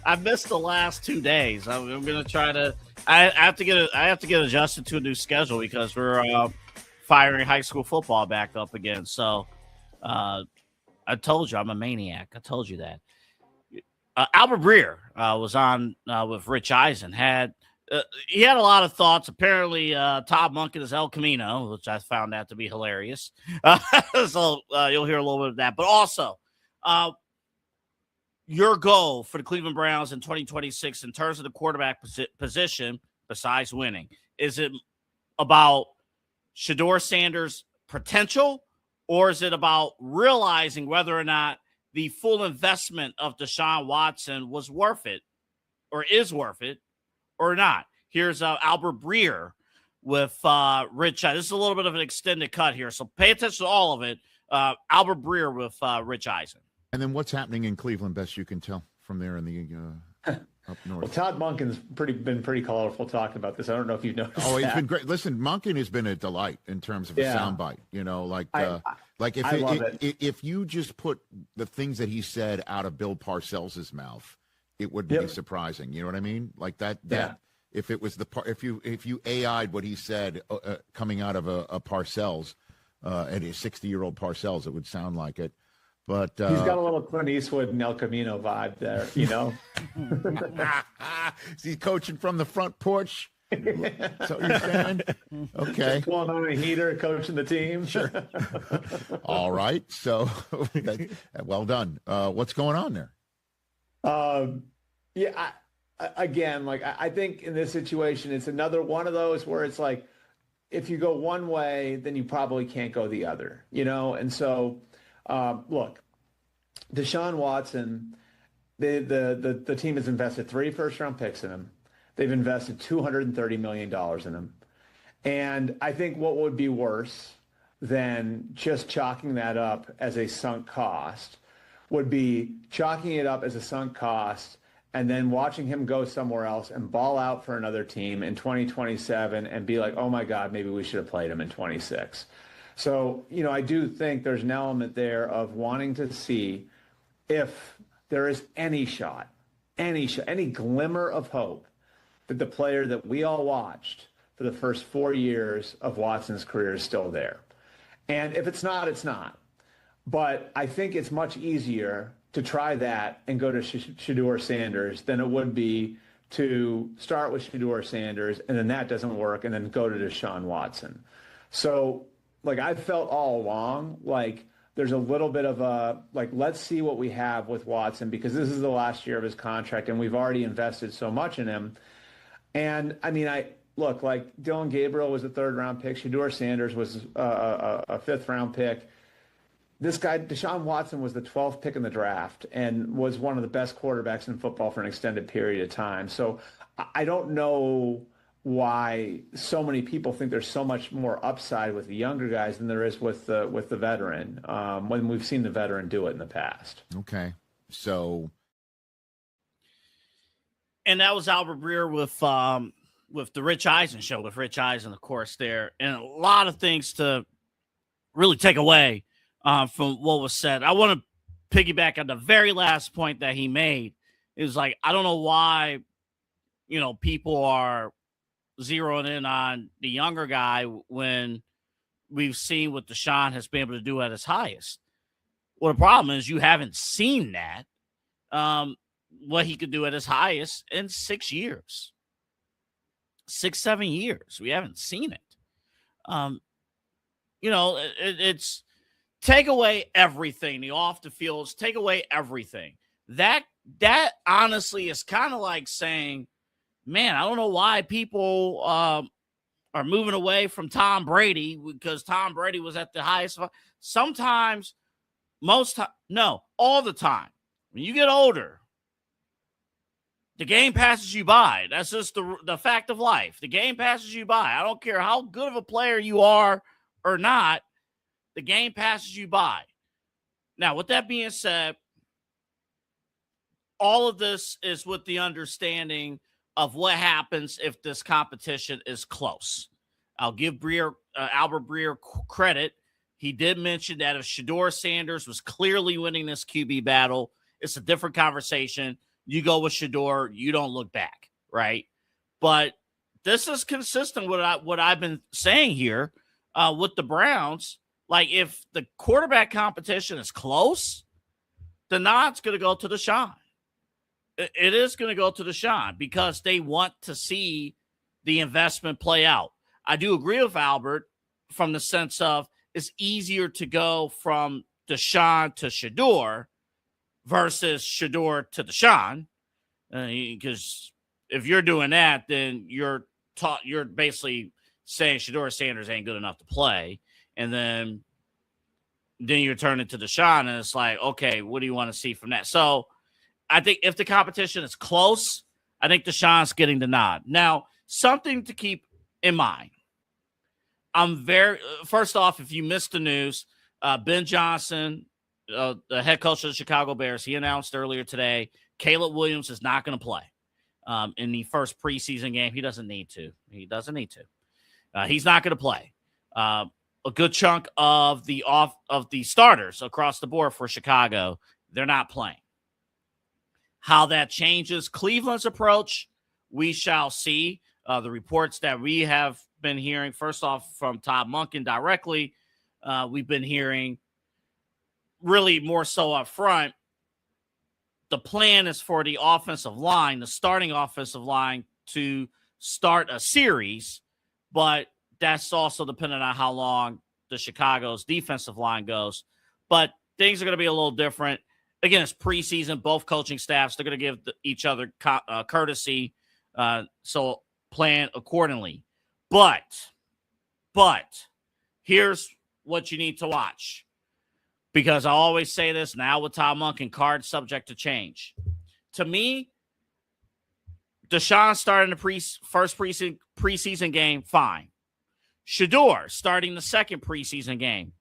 I missed the last 2 days. I'm going to try to. I have to get adjusted to a new schedule because we're firing high school football back up again. So I told you I'm a maniac. I told you that. Albert Breer was on with Rich Eisen. He had a lot of thoughts. Apparently, Todd Monken is El Camino, which I found that to be hilarious. So you'll hear a little bit of that. But also, your goal for the Cleveland Browns in 2026 in terms of the quarterback position, besides winning, is it about Shedeur Sanders' potential, or is it about realizing whether or not the full investment of Deshaun Watson was worth it, or is worth it, or not. Here's Albert Breer with Rich. This is a little bit of an extended cut here, so pay attention to all of it. Albert Breer with Rich Eisen. And then what's happening in Cleveland, best you can tell from there in the up north? Well, Todd Monken's been pretty colorful talking about this. I don't know if you've noticed. Oh, he's that. been great. Listen, Monken has been a delight in terms of a soundbite. You know, if you just put the things that he said out of Bill Parcells' mouth, it wouldn't be surprising. You know what I mean? Like that. If it was if you AI'd what he said coming out of a Parcells, and a 60-year-old Parcells, it would sound like it. But he's got a little Clint Eastwood and El Camino vibe there, you know. Is he coaching from the front porch? So you're saying? Okay. Just pulling on a heater, coaching the team. Sure. All right. So, well done. What's going on there? I think in this situation, it's another one of those where it's like, if you go one way, then you probably can't go the other, you know? And so, look, Deshaun Watson, the team has invested 3 first-round picks in him. They've invested $230 million in him. And I think what would be worse than just chalking that up as a sunk cost would be chalking it up as a sunk cost and then watching him go somewhere else and ball out for another team in 2027 and be like, oh, my God, maybe we should have played him in 26. So, you know, I do think there's an element there of wanting to see if there is any shot, any glimmer of hope that the player that we all watched for the first 4 years of Watson's career is still there. And if it's not, it's not. But I think it's much easier to try that and go to Shedeur Sanders than it would be to start with Shedeur Sanders and then that doesn't work and then go to Deshaun Watson. So, like, I've felt all along like there's a little bit of a, like, let's see what we have with Watson because this is the last year of his contract and we've already invested so much in him. And, I mean, look, like Dylan Gabriel was a 3rd-round pick. Shedeur Sanders was a 5th-round pick. This guy, Deshaun Watson, was the 12th pick in the draft and was one of the best quarterbacks in football for an extended period of time. So I don't know why so many people think there's so much more upside with the younger guys than there is with the veteran when we've seen the veteran do it in the past. Okay. So. And that was Albert Breer with the Rich Eisen show, with Rich Eisen, of course, there. And a lot of things to really take away from what was said. I want to piggyback on the very last point that he made. It was like, I don't know why, you know, people are zeroing in on the younger guy when we've seen what Deshaun has been able to do at his highest. Well, the problem is you haven't seen that. What he could do at his highest in 6 years, 6-7 years. We haven't seen it. You know, it's take away everything. The off the fields, take away everything. That honestly is kind of like saying, man, I don't know why people are moving away from Tom Brady because Tom Brady was at the highest. Sometimes, all the time. When you get older, the game passes you by. That's just the fact of life. The game passes you by. I don't care how good of a player you are or not. The game passes you by. Now, with that being said, all of this is with the understanding of what happens if this competition is close. I'll give Albert Breer credit. He did mention that if Shedeur Sanders was clearly winning this QB battle, it's a different conversation. You go with Shedeur, you don't look back, right? But this is consistent with what I've been saying here with the Browns. Like, if the quarterback competition is close, the nod's going to go to Deshaun. It is going to go to Deshaun because they want to see the investment play out. I do agree with Albert from the sense of it's easier to go from Deshaun to Shedeur versus Shedeur to Deshaun, because if you're doing that, then you're basically saying Shedeur Sanders ain't good enough to play, and then then you turn it to Deshaun, and it's like, okay, what do you want to see from that? So I think if the competition is close, I think Deshaun's getting the nod. Now, something to keep in mind. First off, if you missed the news, Ben Johnson, the head coach of the Chicago Bears, he announced earlier today, Caleb Williams is not going to play in the first preseason game. He doesn't need to. He's not going to play. A good chunk of the starters across the board for Chicago, they're not playing. How that changes Cleveland's approach, we shall see. The reports that we have been hearing, first off from Todd Monken directly, we've been hearing really more so up front. The plan is for the offensive line, the starting offensive line, to start a series, but that's also dependent on how long the Chicago's defensive line goes. But things are going to be a little different. Again, it's preseason. Both coaching staffs, they're going to give each other courtesy, so plan accordingly. But here's what you need to watch, because I always say this now with Tom Monken, card subject to change. To me, Deshaun starting the first preseason game, fine. Shedeur starting the second preseason game,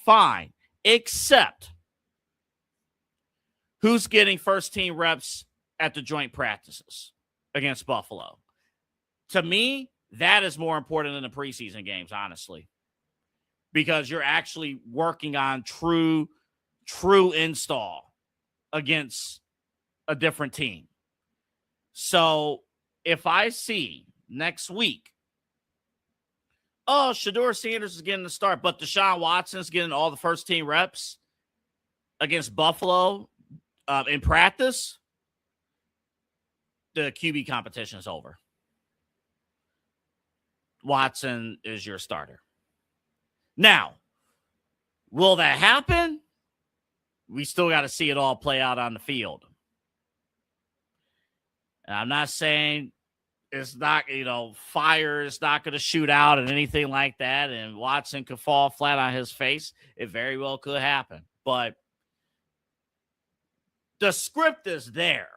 fine. Except who's getting first-team reps at the joint practices against Buffalo. To me, that is more important than the preseason games, honestly, because you're actually working on true install against a different team. So if I see next week, Shedeur Sanders is getting the start, but Deshaun Watson's getting all the first-team reps against Buffalo in practice, the QB competition is over. Watson is your starter. Now, will that happen? We still got to see it all play out on the field. And I'm not saying it's not, fire is not going to shoot out and anything like that, and Watson could fall flat on his face. It very well could happen. But the script is there.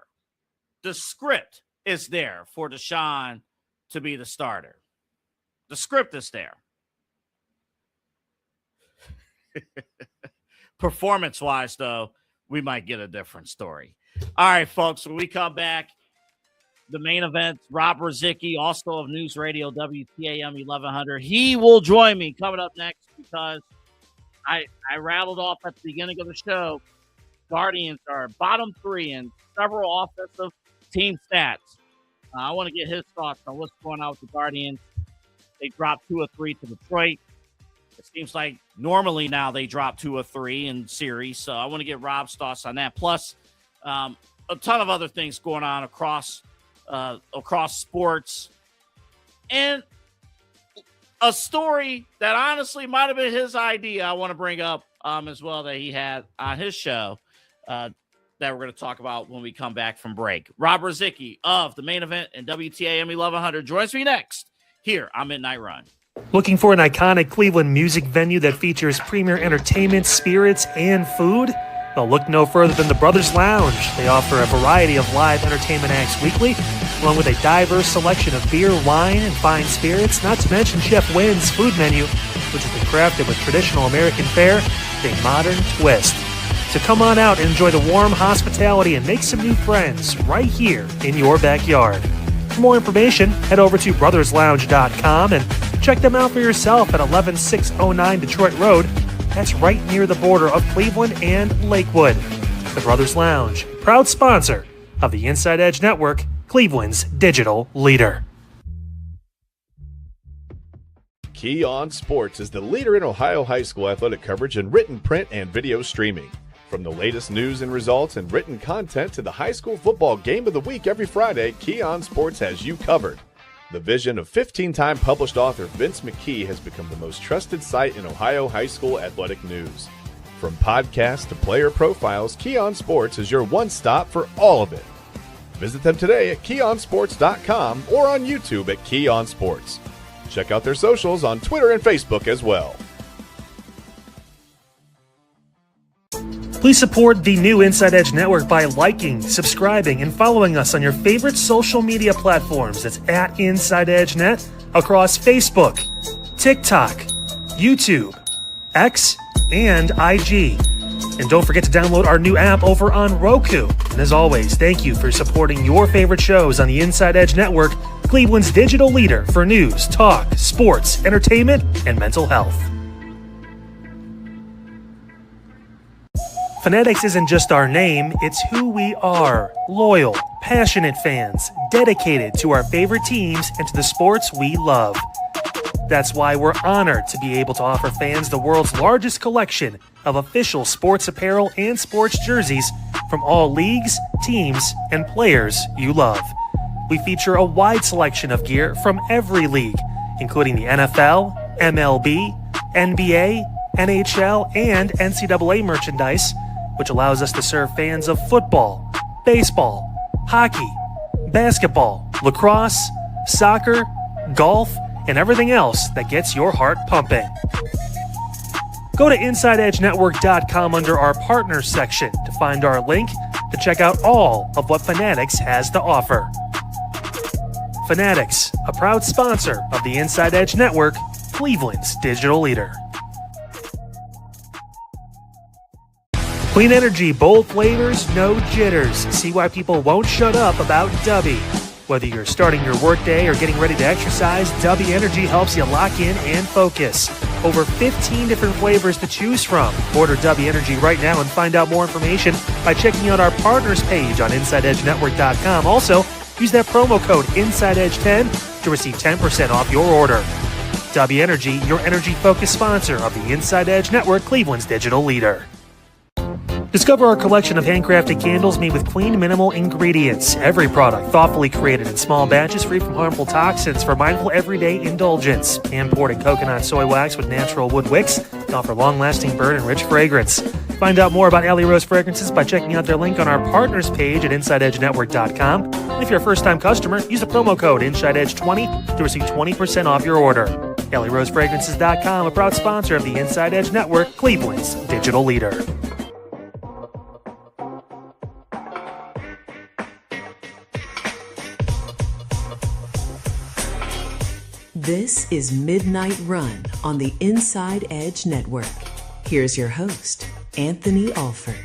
The script is there for Deshaun to be the starter. The script is there. Performance-wise, though, we might get a different story. All right, folks, when we come back, the main event, Rob Ruzicki, also of News Radio WTAM 1100. He will join me coming up next, because I rattled off at the beginning of the show. Guardians are bottom 3 in several offensive team stats. I want to get his thoughts on what's going on with the Guardians. They dropped 2 of 3 to Detroit. It seems like normally now they drop 2 of 3 in series. So I want to get Rob's thoughts on that. Plus, a ton of other things going on across sports. And a story that honestly might have been his idea I want to bring up as well, that he had on his show that we're going to talk about when we come back from break. Rob Ruzicki of the Main Event and WTAM 1100 joins me next here on Midnight Run. Looking for an iconic Cleveland music venue that features premier entertainment, spirits, and food? Well, look no further than the Brothers Lounge. They offer a variety of live entertainment acts weekly, along with a diverse selection of beer, wine, and fine spirits, not to mention Chef Wynn's food menu, which has been crafted with traditional American fare with a modern twist. So come on out and enjoy the warm hospitality and make some new friends right here in your backyard. For more information, head over to brotherslounge.com and check them out for yourself at 11609 Detroit Road. That's right near the border of Cleveland and Lakewood. The Brothers Lounge, proud sponsor of the Inside Edge Network, Cleveland's digital leader. Key On Sports is the leader in Ohio high school athletic coverage in written, print, and video streaming. From the latest news and results and written content to the high school football game of the week every Friday, Key On Sports has you covered. The vision of 15-time published author Vince McKee has become the most trusted site in Ohio high school athletic news. From podcasts to player profiles, Key On Sports is your one-stop for all of it. Visit them today at keyonsports.com or on YouTube at Key On Sports. Check out their socials on Twitter and Facebook as well. Please support the new Inside Edge Network by liking, subscribing, and following us on your favorite social media platforms. That's at Inside Edge Net across Facebook, TikTok, YouTube, X, and IG. And don't forget to download our new app over on Roku. And as always, thank you for supporting your favorite shows on the Inside Edge Network, Cleveland's digital leader for news, talk, sports, entertainment, and mental health. Fanatics isn't just our name, it's who we are. Loyal, passionate fans, dedicated to our favorite teams and to the sports we love. That's why we're honored to be able to offer fans the world's largest collection of official sports apparel and sports jerseys from all leagues, teams, and players you love. We feature a wide selection of gear from every league, including the NFL, MLB, NBA, NHL, and NCAA merchandise, which allows us to serve fans of football, baseball, hockey, basketball, lacrosse, soccer, golf, and everything else that gets your heart pumping. Go to InsideEdgeNetwork.com under our Partners section to find our link to check out all of what Fanatics has to offer. Fanatics, a proud sponsor of the Inside Edge Network, Cleveland's digital leader. Clean energy, bold flavors, no jitters. See why people won't shut up about Dubby. Whether you're starting your workday or getting ready to exercise, Dubby Energy helps you lock in and focus. Over 15 different flavors to choose from. Order Dubby Energy right now and find out more information by checking out our partners page on InsideEdgeNetwork.com. Also, use that promo code InsideEdge10 to receive 10% off your order. Dubby Energy, your energy-focused sponsor of the Inside Edge Network, Cleveland's digital leader. Discover our collection of handcrafted candles made with clean, minimal ingredients. Every product thoughtfully created in small batches free from harmful toxins for mindful everyday indulgence. Imported coconut soy wax with natural wood wicks to offer long-lasting burn and rich fragrance. Find out more about Alley Rose Fragrances by checking out their link on our partners page at InsideEdgeNetwork.com. And if you're a first-time customer, use the promo code InsideEdge20 to receive 20% off your order. AlleyRoseFragrances.com, a proud sponsor of the Inside Edge Network, Cleveland's digital leader. This is Midnight Run on the Inside Edge Network. Here's your host, Anthony Alford.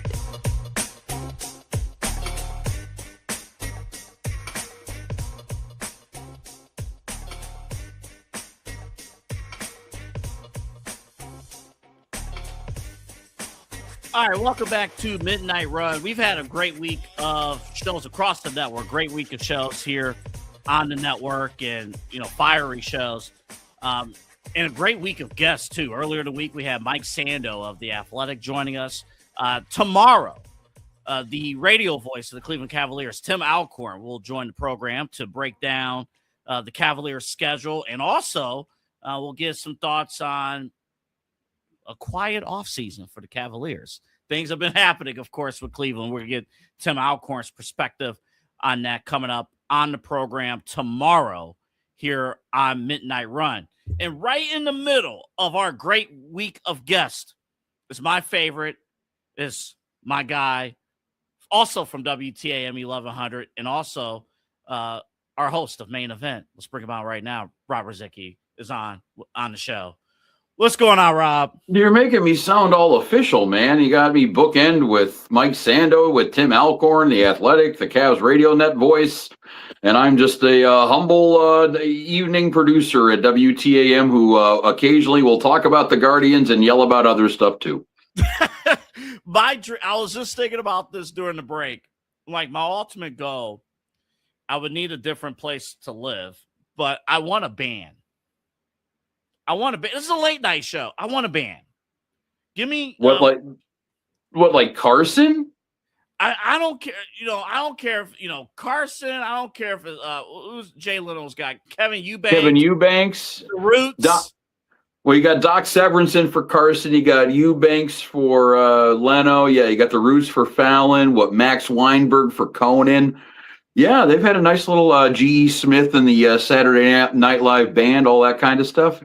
All right, welcome back to Midnight Run. We've had a great week of shows across the network, great week of shows here on the network, and fiery shows, and a great week of guests too. Earlier in the week we had Mike Sando of The Athletic joining us. Tomorrow the radio voice of the Cleveland Cavaliers, Tim Alcorn, will join the program to break down the Cavaliers schedule, and also we'll give some thoughts on a quiet offseason for the Cavaliers. Things have been happening, of course, with Cleveland. We're going to get Tim Alcorn's perspective on that coming up on the program tomorrow here on Midnight Run. And right in the middle of our great week of guests is my favorite, is my guy, also from WTAM 1100, and also our host of Main Event. Let's bring him out right now. Rob Rosicki is on the show. What's going on, Rob? You're making me sound all official, man. You got me bookend with Mike Sando, with Tim Alcorn, The Athletic, the Cavs radio net voice, and I'm just a humble evening producer at WTAM who occasionally will talk about the Guardians and yell about other stuff too. I was just thinking about this during the break. Like, my ultimate goal, I would need a different place to live, but I want a band. This is a late night show. I want a band. Give me what like Carson? I don't care. I don't care if Carson. I don't care if who's Jay Leno's guy, Kevin Eubanks. The Roots. You got Doc Severinsen for Carson. You got Eubanks for Leno. Yeah, you got the Roots for Fallon. Max Weinberg for Conan. Yeah, they've had a nice little G.E. Smith and the Saturday Night Live band, all that kind of stuff.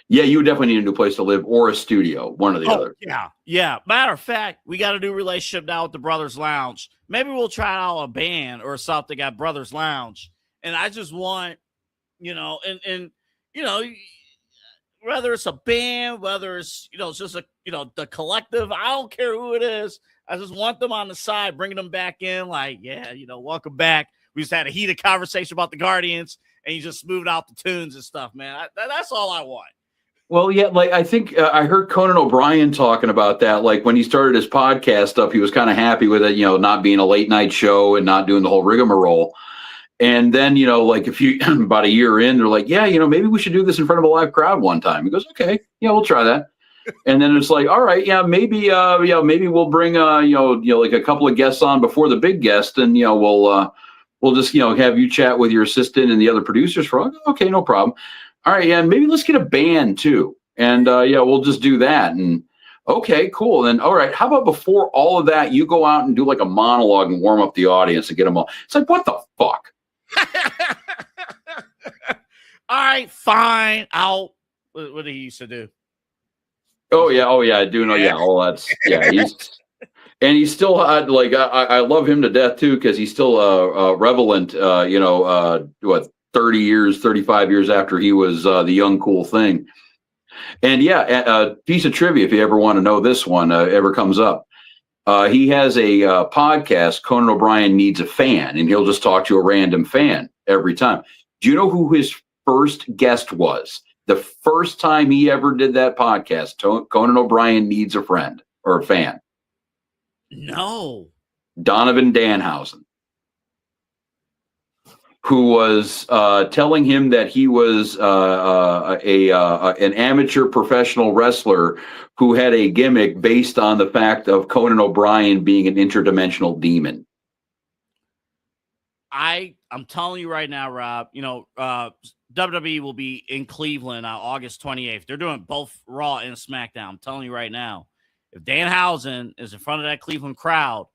Yeah, you would definitely need a new place to live or a studio, one or the other. Yeah. Matter of fact, we got a new relationship now with the Brothers Lounge. Maybe we'll try out a band or something at Brothers Lounge. And I just want, and whether it's a band, whether it's, just the collective, I don't care who it is. I just want them on the side, bringing them back in. Like, welcome back. We just had a heated conversation about the Guardians, and you just moved out the tunes and stuff, man. That's all I want. Well, yeah, like I think I heard Conan O'Brien talking about that. Like when he started his podcast up, he was kind of happy with it, not being a late night show and not doing the whole rigmarole. And then, like about a year in, they're like, maybe we should do this in front of a live crowd one time. He goes, okay, we'll try that. And then it's like, all right, maybe we'll bring, like a couple of guests on before the big guest. And, we'll just, have you chat with your assistant and the other producers for, okay, no problem. All right, maybe let's get a band too. And we'll just do that. And okay, cool. Then all right, how about before all of that, you go out and do like a monologue and warm up the audience and get them all. It's like, what the fuck? All right, fine. What did he used to do? Oh yeah, I do know. Yeah, all that's he's still like I love him to death too because he's still relevant. 35 years after he was the young cool thing. And a piece of trivia, if you ever want to know this one ever comes up, he has a podcast, Conan O'Brien Needs a Fan, and he'll just talk to a random fan every time. Do you know who his first guest was? The first time he ever did that podcast, Conan O'Brien Needs a Friend or a Fan. No. Donovan Danhausen, who was telling him that he was an amateur professional wrestler who had a gimmick based on the fact of Conan O'Brien being an interdimensional demon. I'm telling you right now, Rob, WWE will be in Cleveland on August 28th. They're doing both Raw and SmackDown. I'm telling you right now, if Danhausen is in front of that Cleveland crowd,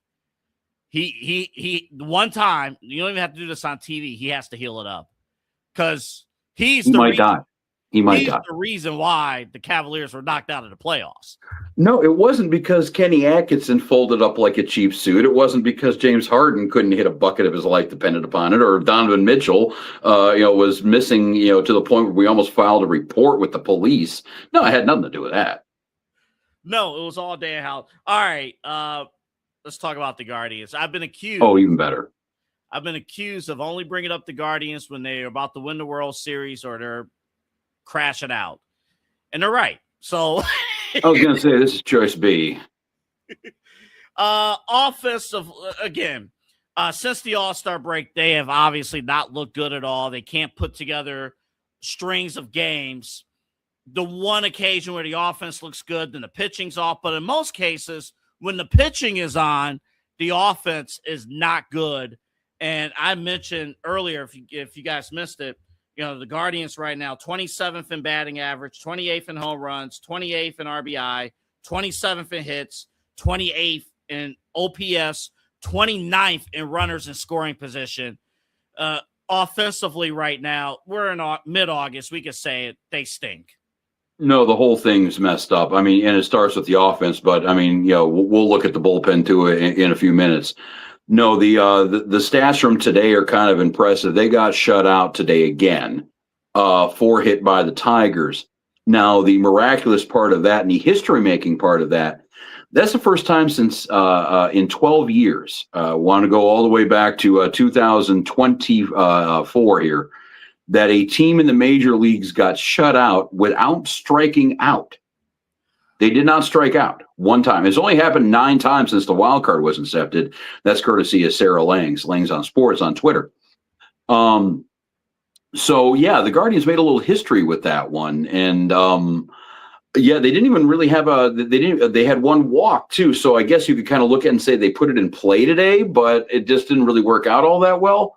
he one time, you don't even have to do this on TV. He has to heal it up because he might die. The reason why the Cavaliers were knocked out of the playoffs. No, it wasn't because Kenny Atkinson folded up like a cheap suit. It wasn't because James Harden couldn't hit a bucket if his life depended upon it, or Donovan Mitchell, was missing, to the point where we almost filed a report with the police. No, it had nothing to do with that. No, it was all Danhausen. All right. Let's talk about the Guardians. I've been accused. Oh, even better. I've been accused of only bringing up the Guardians when they're about to win the World Series or they're crashing out. And they're right. So I was going to say, this is choice B. Offensive, again, since the All-Star break, they have obviously not looked good at all. They can't put together strings of games. The one occasion where the offense looks good, then the pitching's off. But in most cases, when the pitching is on, the offense is not good. And I mentioned earlier, if you guys missed it, the Guardians right now, 27th in batting average, 28th in home runs, 28th in RBI, 27th in hits, 28th in OPS, 29th in runners in scoring position. Offensively right now, we're in mid-August. We could say it. They stink. No, the whole thing's messed up. I mean, and it starts with the offense, but I mean, we'll look at the bullpen too in a few minutes. No, the stats from today are kind of impressive. They got shut out today again, 4 hit by the Tigers. Now, the miraculous part of that and the history-making part of that's the first time since in 12 years. Want to go all the way back to 2024 here, that a team in the major leagues got shut out without striking out. They did not strike out one time. It's only happened 9 times since the wild card was incepted. That's courtesy of Sarah Langs on Sports on Twitter. So yeah, the Guardians made a little history with that one, and they didn't even really have they had one walk too. So I guess you could kind of look at it and say they put it in play today, but it just didn't really work out all that well.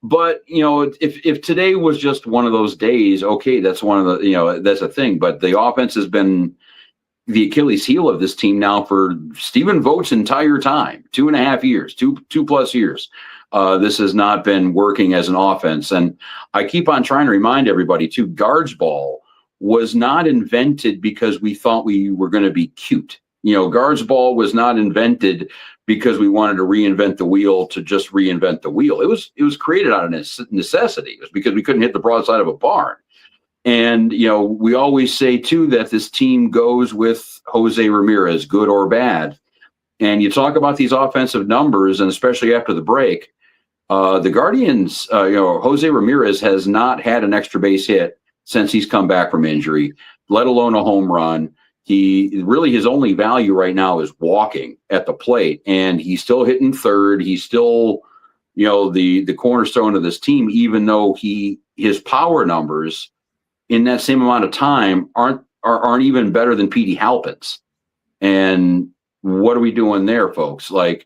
But, if today was just one of those days, okay, that's one of the, that's a thing. But the offense has been the Achilles heel of this team now for Stephen Vogt's entire time, 2.5 years, 2+ years. This has not been working as an offense. And I keep on trying to remind everybody too, guards ball was not invented because we thought we were going to be cute. Guards ball was not invented because we wanted to reinvent the wheel to just reinvent the wheel. It was created out of necessity. It was because we couldn't hit the broadside of a barn. And, we always say, too, that this team goes with Jose Ramirez, good or bad. And you talk about these offensive numbers, and especially after the break, the Guardians, Jose Ramirez has not had an extra base hit since he's come back from injury, let alone a home run. His only value right now is walking at the plate, and he's still hitting third. He's still, the cornerstone of this team, even though his power numbers in that same amount of time aren't even better than Petey Halpin's. And what are we doing there, folks? The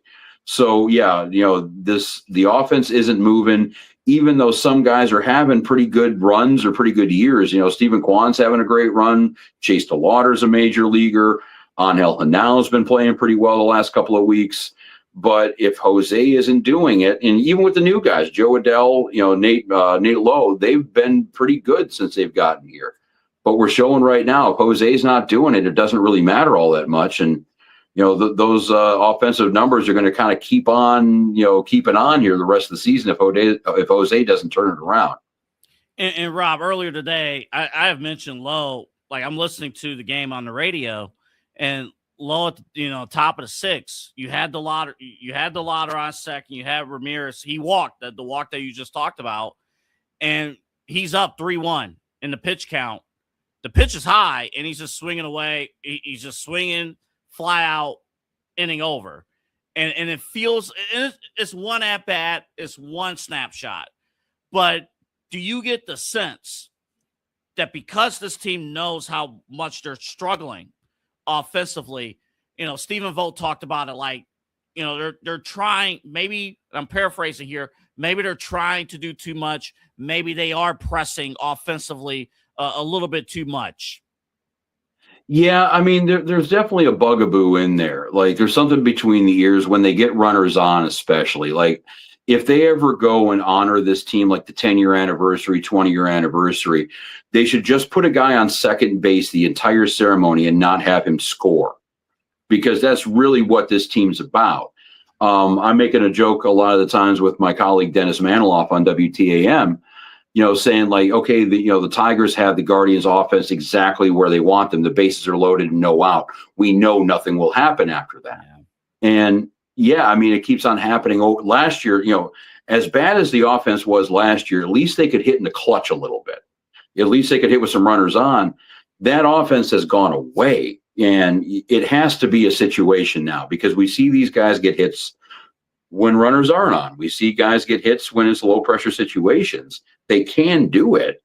offense isn't moving, even though some guys are having pretty good runs or pretty good years. Stephen Kwan's having a great run. Chase DeLauder's a major leaguer. Angel Hanal's been playing pretty well the last couple of weeks. But if Jose isn't doing it, and even with the new guys, Joe Adell, Nate Lowe, they've been pretty good since they've gotten here. But we're showing right now, if Jose's not doing it, it doesn't really matter all that much. And those offensive numbers are going to kind of keep on here the rest of the season if Jose doesn't turn it around. And Rob, earlier today, I have mentioned Lowe. Like, I'm listening to the game on the radio, and Lowe at the, top of the six. You had the Lauder on second. You had Ramirez. He walked the walk that you just talked about, and he's up 3-1 in the pitch count. The pitch is high, and he's just swinging away. He's just swinging. Fly out, inning over. And it feels it's one at bat, it's one snapshot. But do you get the sense that because this team knows how much they're struggling offensively, Stephen Vogt talked about it like, they're trying, maybe I'm paraphrasing here, maybe they're trying to do too much, maybe they are pressing offensively a little bit too much. Yeah, I mean, there's definitely a bugaboo in there. Like, there's something between the ears when they get runners on, especially. Like, if they ever go and honor this team, like the 10-year anniversary, 20-year anniversary, they should just put a guy on second base the entire ceremony and not have him score, because that's really what this team's about. I'm making a joke a lot of the times with my colleague Dennis Maniloff on WTAM, saying like, okay, the Tigers have the Guardians offense exactly where they want them. The bases are loaded and no out. We know nothing will happen after that. Yeah. And yeah, I mean, it keeps on happening. Last year, as bad as the offense was last year, at least they could hit in the clutch a little bit. At least they could hit with some runners on. That offense has gone away, and it has to be a situation now, because we see these guys get hits when runners aren't on. We see guys get hits when it's low pressure situations. They can do it,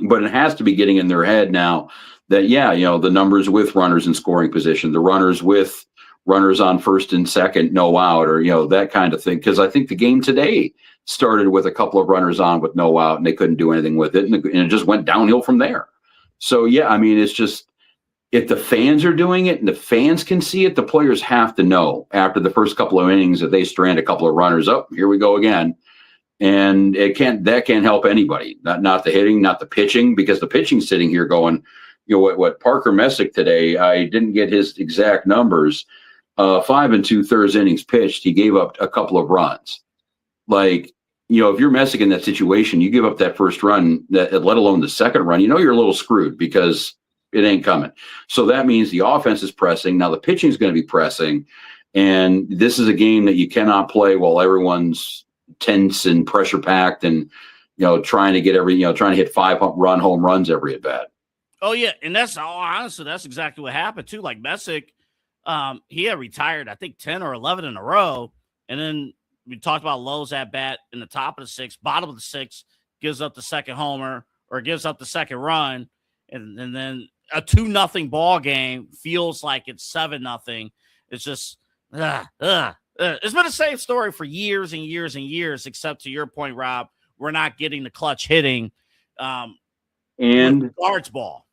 but it has to be getting in their head now that, the numbers with runners in scoring position, the runners with runners on first and second, no out, or, that kind of thing. Because I think the game today started with a couple of runners on with no out, and they couldn't do anything with it. And it just went downhill from there. So, yeah, I mean, it's just, if the fans are doing it and the fans can see it, the players have to know after the first couple of innings that they strand a couple of runners up. Here we go again. And that can't help anybody, not the hitting, not the pitching, because the pitching's sitting here going, what Parker Messick today, I didn't get his exact numbers, 5 2/3 innings pitched, he gave up a couple of runs. Like, if you're Messick in that situation, you give up that first run, let alone the second run, you're a little screwed because it ain't coming. So that means the offense is pressing. Now the pitching is going to be pressing. And this is a game that you cannot play while everyone's tense and pressure packed and, trying to get trying to hit 5-run home runs every at bat. Oh yeah. And honestly, that's exactly what happened too. Like Messick, he had retired, I think 10 or 11 in a row. And then we talked about Lowe's at bat in the top of the sixth, bottom of the sixth, gives up the second homer or gives up the second run. And then a 2-0 ball game feels like it's 7-0. It's just, it's been the same story for years and years and years, except to your point, Rob, we're not getting the clutch hitting and guards ball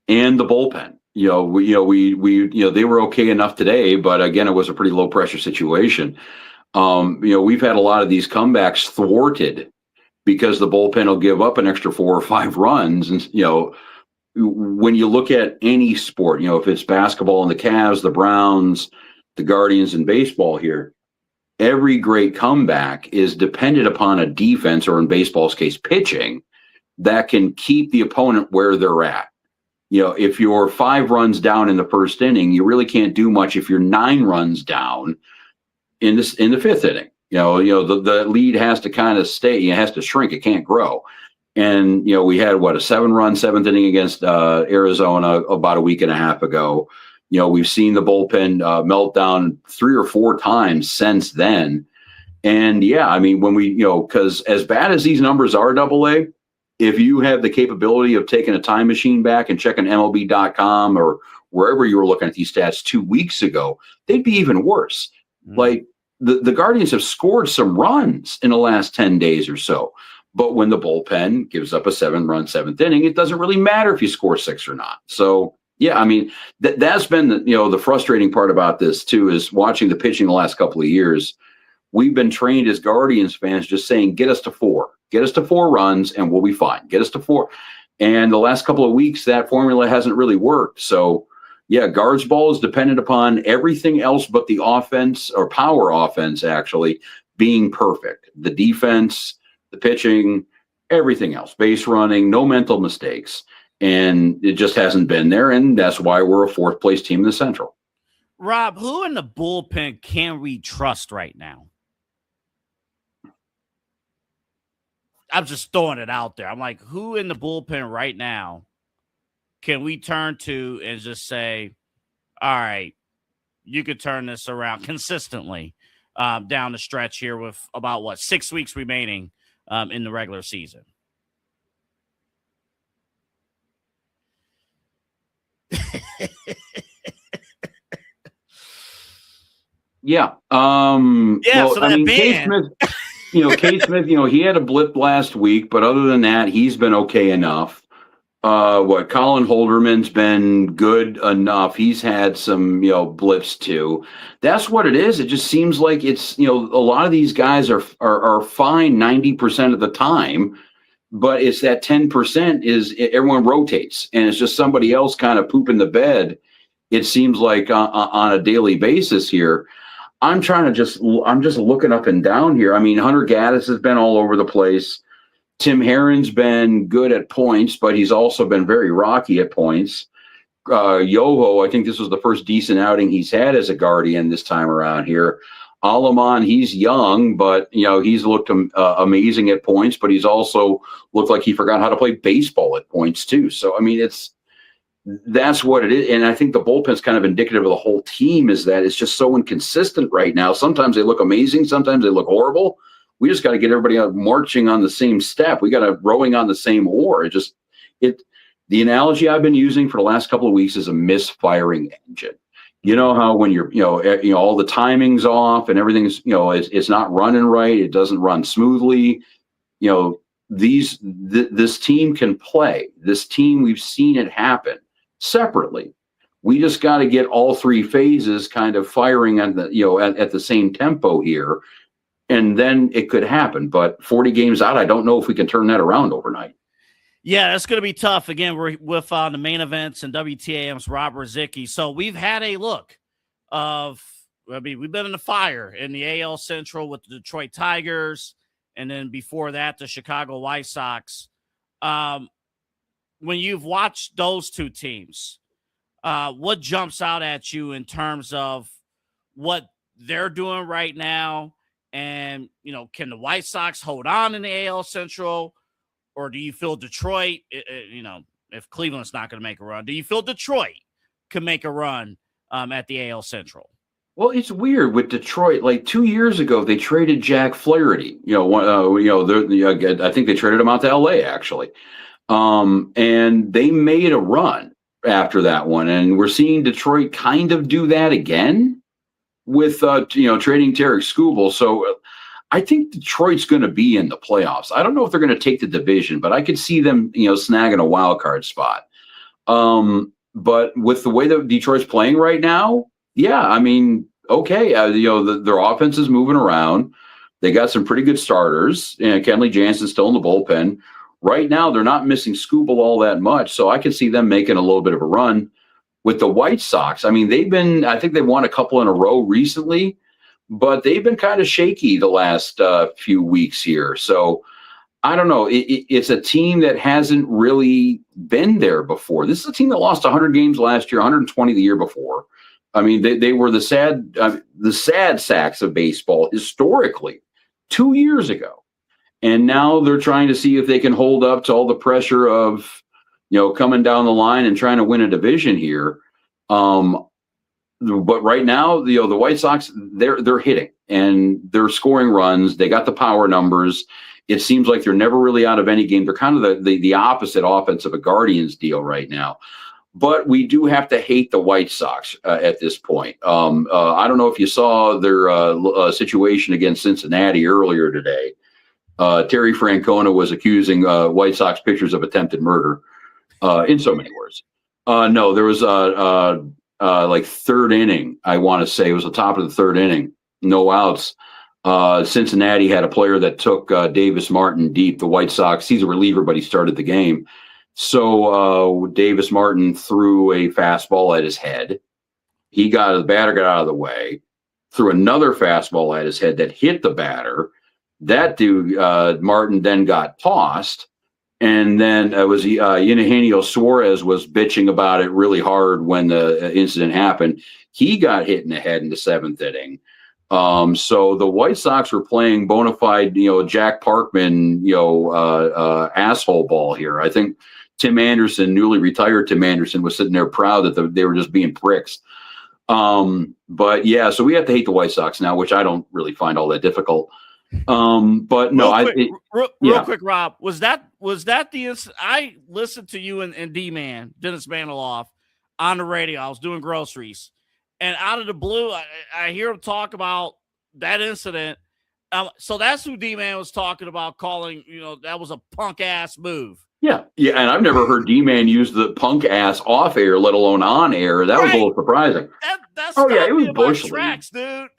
and the bullpen. They were okay enough today, but again, it was a pretty low pressure situation. We've had a lot of these comebacks thwarted because the bullpen will give up an extra 4 or 5 runs, and when you look at any sport, if it's basketball and the Cavs, the Browns, the Guardians, and baseball here, every great comeback is dependent upon a defense, or in baseball's case, pitching, that can keep the opponent where they're at. If you're 5 runs down in the first inning, you really can't do much if you're 9 runs down in the 5th inning. The lead has to kind of stay. It has to shrink. It can't grow. And, we had a 7-run 7th inning against Arizona about a week and a half ago. We've seen the bullpen meltdown 3 or 4 times since then. And when we, because as bad as these numbers are, AA, if you have the capability of taking a time machine back and checking MLB.com or wherever you were looking at these stats 2 weeks ago, they'd be even worse. Like the Guardians have scored some runs in the last 10 days or so. But when the bullpen gives up a 7-run 7th inning, it doesn't really matter if you score 6 or not. So, that's been the frustrating part about this too, is watching the pitching the last couple of years. We've been trained as Guardians fans just saying, get us to 4. Get us to 4 runs and we'll be fine. Get us to 4. And the last couple of weeks, that formula hasn't really worked. So, guards ball is dependent upon everything else but the offense, or power offense, actually, being perfect. The defense, the pitching, everything else, base running, no mental mistakes. And it just hasn't been there. And that's why we're a 4th place team in the Central. Rob, who in the bullpen can we trust right now? I'm just throwing it out there. I'm like, who in the bullpen right now can we turn to and just say, all right, you could turn this around consistently down the stretch here with about 6 weeks remaining in the regular season? Case Smith, he had a blip last week, but other than that, he's been okay enough. Colin Holderman's been good enough. He's had some, blips too. That's what it is. It just seems like it's, a lot of these guys are fine 90% of the time, but it's that 10% is everyone rotates, and it's just somebody else kind of pooping the bed. It seems like on a daily basis here. I'm just looking up and down here. I mean, Hunter Gaddis has been all over the place. Tim Herron's been good at points, but he's also been very rocky at points. Yoho, I think this was the first decent outing he's had as a Guardian this time around here. Alaman, he's young, but he's looked amazing at points, but he's also looked like he forgot how to play baseball at points too. So I mean, that's what it is. And I think the bullpen's kind of indicative of the whole team, is that it's just so inconsistent right now. Sometimes they look amazing. Sometimes they look horrible. We just got to get everybody out marching on the same step. We got to rowing on the same oar. The analogy I've been using for the last couple of weeks is a misfiring engine. You know how when you're, all the timing's off and everything's, it's not running right. It doesn't run smoothly. This team can play. This team, we've seen it happen separately. We just got to get all 3 phases kind of firing at the same tempo here, and then it could happen. But 40 games out, I don't know if we can turn that around overnight. Yeah, that's going to be tough. Again, we're with the main events and WTAM's Rob Ruzicki. So we've had a look of, we've been in the fire in the AL Central with the Detroit Tigers, and then before that, the Chicago White Sox. When you've watched those 2 teams, what jumps out at you in terms of what they're doing right now? And, can the White Sox hold on in the AL Central? Or do you feel Detroit, if Cleveland's not going to make a run, do you feel Detroit can make a run at the AL Central? Well, it's weird with Detroit. Like 2 years ago, they traded Jack Flaherty. I think they traded him out to LA actually, and they made a run after that one. And we're seeing Detroit kind of do that again with trading Tarek Skubal. So I think Detroit's going to be in the playoffs. I don't know if they're going to take the division, but I could see them snagging a wild card spot. But with the way that Detroit's playing right now, yeah, I mean, okay, their offense is moving around. They got some pretty good starters. Kenley Jansen's still in the bullpen. right now they're not missing Skubal all that much. So I could see them making a little bit of a run. With the White Sox, I mean, I think they've won a couple in a row recently, but they've been kind of shaky the last few weeks here. So I don't know. It's a team that hasn't really been there before. This is a team that lost 100 games last year, 120 the year before. I mean, they were the sad sacks of baseball historically 2 years ago. And now they're trying to see if they can hold up to all the pressure of, coming down the line and trying to win a division here. But right now, the White Sox, they're hitting and they're scoring runs. They got the power numbers. It seems like they're never really out of any game. They're kind of the opposite offense of a Guardians deal right now. But we do have to hate the White Sox at this point. I don't know if you saw their situation against Cincinnati earlier today. Terry Francona was accusing White Sox pitchers of attempted murder. In so many words. No, there was like third inning. I want to say it was the top of the third inning. No outs. Cincinnati had a player that took Davis Martin deep. The White Sox, he's a reliever, but he started the game. So Davis Martin threw a fastball at his head. The batter got out of the way, threw another fastball at his head that hit the batter. That dude, Martin, then got tossed. And then it was Eugenio Suarez was bitching about it really hard when the incident happened. He got hit in the head in the seventh inning. So the White Sox were playing bona fide, Jack Parkman, asshole ball here. I think Tim Anderson, newly retired Tim Anderson, was sitting there proud that they were just being pricks. But yeah, so we have to hate the White Sox now, which I don't really find all that difficult. But no, real quick, Rob, was that I listened to you and D-Man, Dennis Maniloff, on the radio. I was doing groceries, and out of the blue, I hear him talk about that incident. So that's who D-Man was talking about, calling, that was a punk ass move. Yeah. And I've never heard D-Man use the punk ass off air, let alone on air. That was a little surprising. That's it was Bush League. Tracks, dude.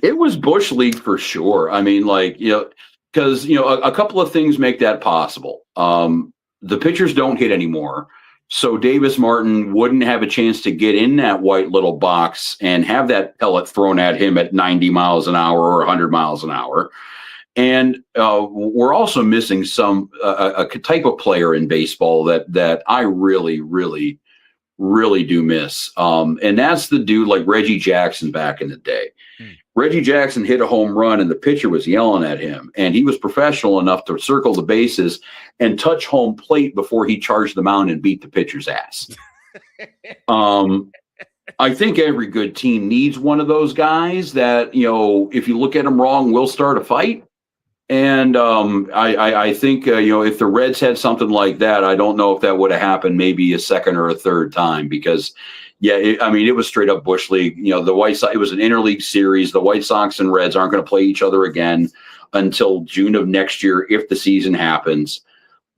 It was Bush League for sure. I mean, because a couple of things make that possible. The pitchers don't hit anymore, so Davis Martin wouldn't have a chance to get in that white little box and have that pellet thrown at him at 90 miles an hour or 100 miles an hour. And we're also missing a type of player in baseball that I really, really, really do miss. And that's the dude like Reggie Jackson back in the day. Reggie Jackson hit a home run and the pitcher was yelling at him. And he was professional enough to circle the bases and touch home plate before he charged the mound and beat the pitcher's ass. I think every good team needs one of those guys that, if you look at them wrong, will start a fight. And I think, if the Reds had something like that, I don't know if that would have happened maybe a second or a third time because, it was straight up Bush League. The White Sox, it was an interleague series. The White Sox and Reds aren't going to play each other again until June of next year if the season happens.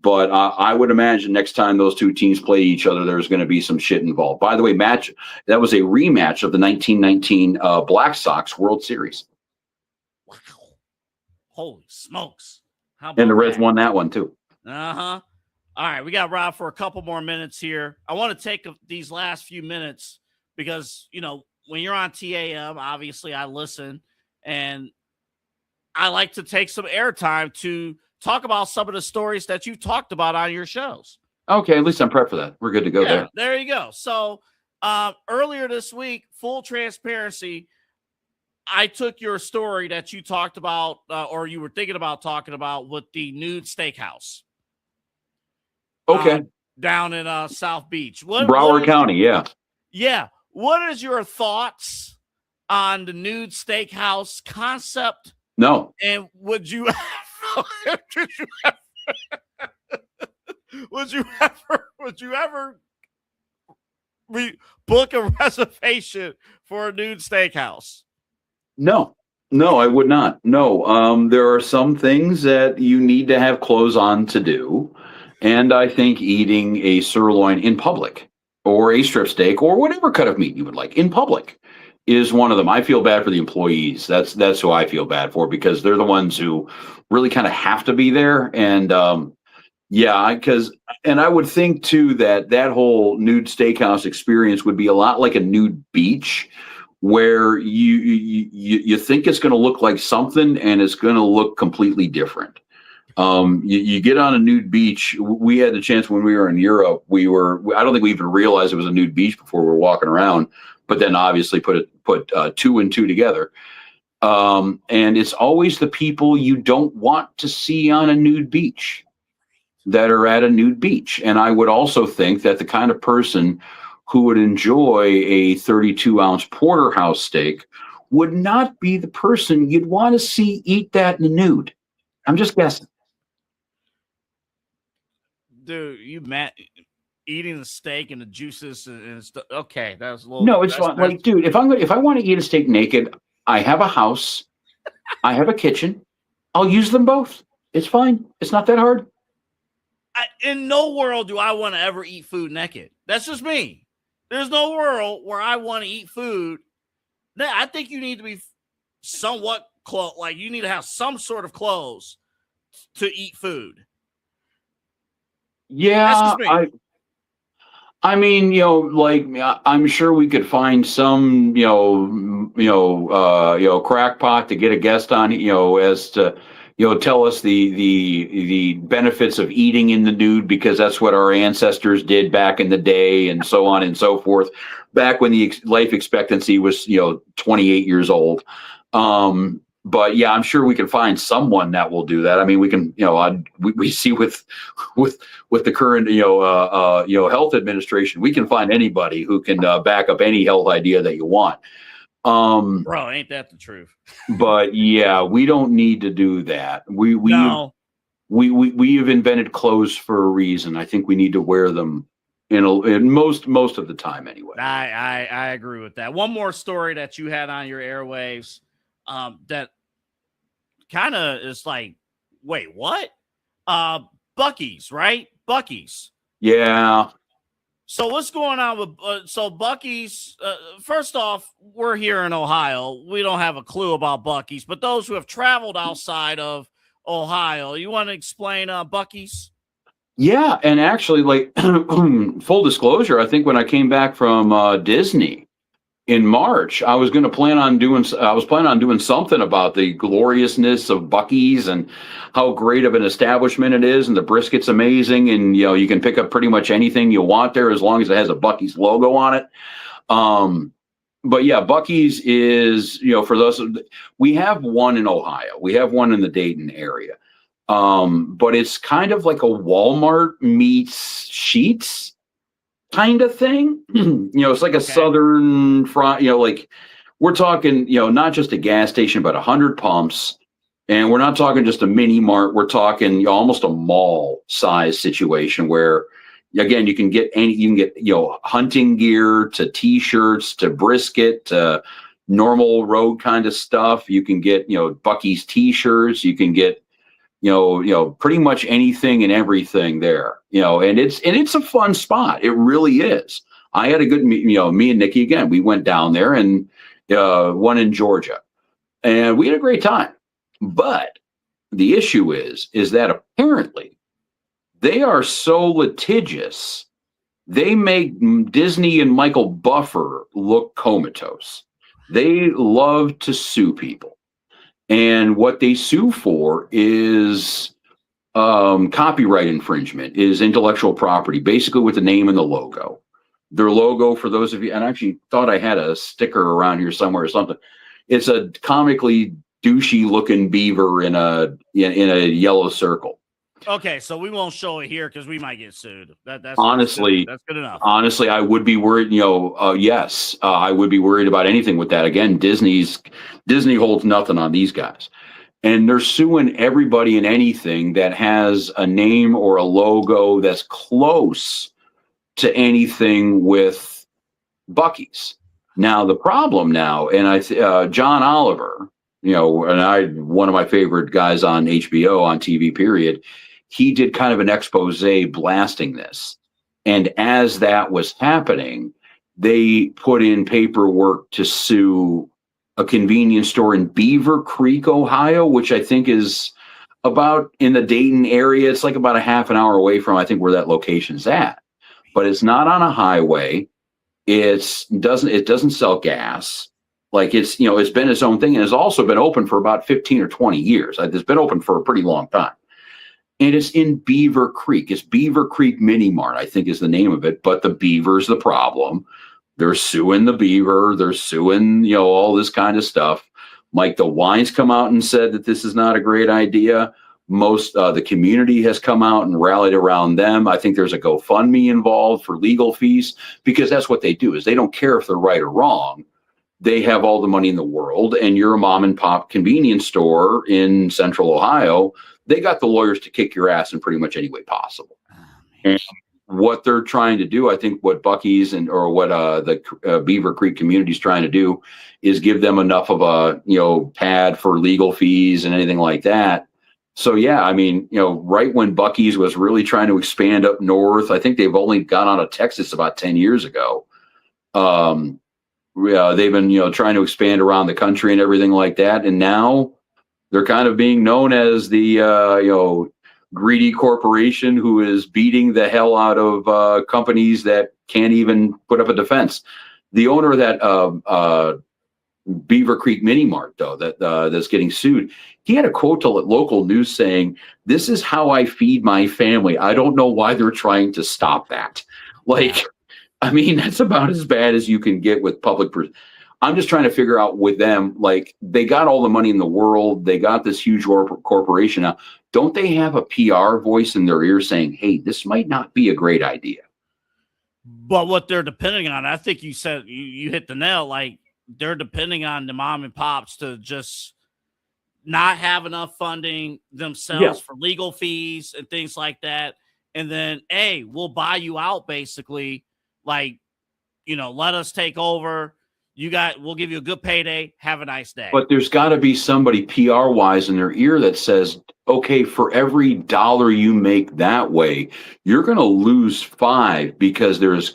But I would imagine next time those two teams play each other, there's going to be some shit involved. By the way, that was a rematch of the 1919 Black Sox World Series. Wow. Holy smokes. How about And the Reds that? won that one too. Uh-huh. All right, we got Rob for a couple more minutes here. I want to take these last few minutes because, when you're on TAM, obviously I listen, and I like to take some airtime to talk about some of the stories that you talked about on your shows. Okay, at least I'm prepped for that. We're good to go there. There you go. So earlier this week, full transparency, I took your story that you talked about or you were thinking about talking about with the nude steakhouse. Okay. Down in South Beach. Broward County, yeah. Yeah. What is your thoughts on the nude steakhouse concept? No. And would you ever book a reservation for a nude steakhouse? No, I would not. No, there are some things that you need to have clothes on to do. And I think eating a sirloin in public or a strip steak or whatever cut of meat you would like in public is one of them. I feel bad for the employees. That's who I feel bad for because they're the ones who really kind of have to be there. And Yeah, and I would think too that whole nude steakhouse experience would be a lot like a nude beach, where you think it's going to look like something and it's going to look completely different. You get on a nude beach. We had the chance when we were in Europe. I don't think we even realized it was a nude beach before we were walking around, but then obviously put two and two together. And it's always the people you don't want to see on a nude beach that are at a nude beach. And I would also think that the kind of person who would enjoy a 32-ounce porterhouse steak would not be the person you'd want to see eat that in the nude. I'm just guessing. Dude, eating the steak and the juices and stuff. Okay, that was a little. No, it's fine. Like, dude, if I want to eat a steak naked, I have a house, I have a kitchen, I'll use them both. It's fine. It's not that hard. In no world do I want to ever eat food naked. That's just me. There's no world where I want to eat food. I think you need to be somewhat close. Like, you need to have some sort of clothes to eat food. Yeah, I mean, like, I'm sure we could find some, crackpot to get a guest on, as to, tell us the benefits of eating in the nude, because that's what our ancestors did back in the day, and so on and so forth. Back when the life expectancy was, 28 years old. But yeah, I'm sure we can find someone that will do that. I mean, we can, we see with the current, health administration, we can find anybody who can back up any health idea that you want. Bro, ain't that the truth? But yeah, we don't need to do that. We have invented clothes for a reason. I think we need to wear them in most of the time anyway. I agree with that. One more story that you had on your airwaves. That kind of is like, wait, what? Buc-ee's, right? Buc-ee's. Yeah. So what's going on with so Buc-ee's? First off, we're here in Ohio. We don't have a clue about Buc-ee's, but those who have traveled outside of Ohio, you want to explain Buc-ee's? Yeah, and actually, like, full disclosure, I think when I came back from Disney in March, I was planning on doing something about the gloriousness of Buc-ee's and how great of an establishment it is, and the brisket's amazing, and you can pick up pretty much anything you want there as long as it has a Buc-ee's logo on it. But yeah, Buc-ee's is, for those, we have one in Ohio, we have one in the Dayton area, but it's kind of like a Walmart meets Sheetz kind of thing. It's like a southern front, like, we're talking, not just a gas station, but 100 pumps. And we're not talking just a mini mart. We're talking almost a mall size situation where, again, you can get hunting gear to T-shirts to brisket to normal road kind of stuff. You can get, Buc-ee's T-shirts. You can get, pretty much anything and everything there, and it's a fun spot. It really is. I had a good, me and Nikki, again, we went down there, and one in Georgia, and we had a great time. But the issue is that apparently they are so litigious. They make Disney and Michael Buffer look comatose. They love to sue people. And what they sue for is copyright infringement, is intellectual property, basically with the name and the logo. Their logo, for those of you, and I actually thought I had a sticker around here somewhere or something. It's a comically douchey looking beaver in a yellow circle. Okay, so we won't show it here because we might get sued. That's honestly, that's good enough. Honestly, I would be worried. Yes, I would be worried about anything with that. Again, Disney holds nothing on these guys, and they're suing everybody and anything that has a name or a logo that's close to anything with Buc-ee's. Now the problem now, and John Oliver, one of my favorite guys on HBO on TV, period. He did kind of an expose blasting this. And as that was happening, they put in paperwork to sue a convenience store in Beaver Creek, Ohio, which I think is about in the Dayton area. It's like about a half an hour away from, I think, where that location's at. But it's not on a highway. It doesn't sell gas. Like it's been its own thing, and it's also been open for about 15 or 20 years. It's been open for a pretty long time. And it's in Beaver Creek. It's Beaver Creek Mini Mart, I think is the name of it. But the beaver's the problem. They're suing the beaver. They're suing, all this kind of stuff. Mike DeWine's come out and said that this is not a great idea. Most the community has come out and rallied around them. I think there's a GoFundMe involved for legal fees, because that's what they do, is they don't care if they're right or wrong. They have all the money in the world, and you're a mom and pop convenience store in Central Ohio. They got the lawyers to kick your ass in pretty much any way possible. And what they're trying to do, I think what Buc-ee's or what the Beaver Creek community is trying to do, is give them enough of a pad for legal fees and anything like that. So yeah, I mean, right when Buc-ee's was really trying to expand up north, I think they've only gone out of Texas about 10 years ago. They've been trying to expand around the country and everything like that, and now they're kind of being known as the greedy corporation who is beating the hell out of companies that can't even put up a defense. The owner of that Beaver Creek Mini Mart, though, that's getting sued, he had a quote to local news saying, "This is how I feed my family. I don't know why they're trying to stop that." Like, I mean, that's about as bad as you can get with public. I'm just trying to figure out with them, like, they got all the money in the world. They got this huge corporation now. Don't they have a PR voice in their ear saying, "Hey, this might not be a great idea"? But what they're depending on, I think you said, you hit the nail. Like, they're depending on the mom and pops to just not have enough funding themselves for legal fees and things like that. And then, hey, we'll buy you out, basically. Like, let us take over. We'll give you a good payday. Have a nice day. But there's got to be somebody PR wise in their ear that says, okay, for every dollar you make that way, you're going to lose 5, because there's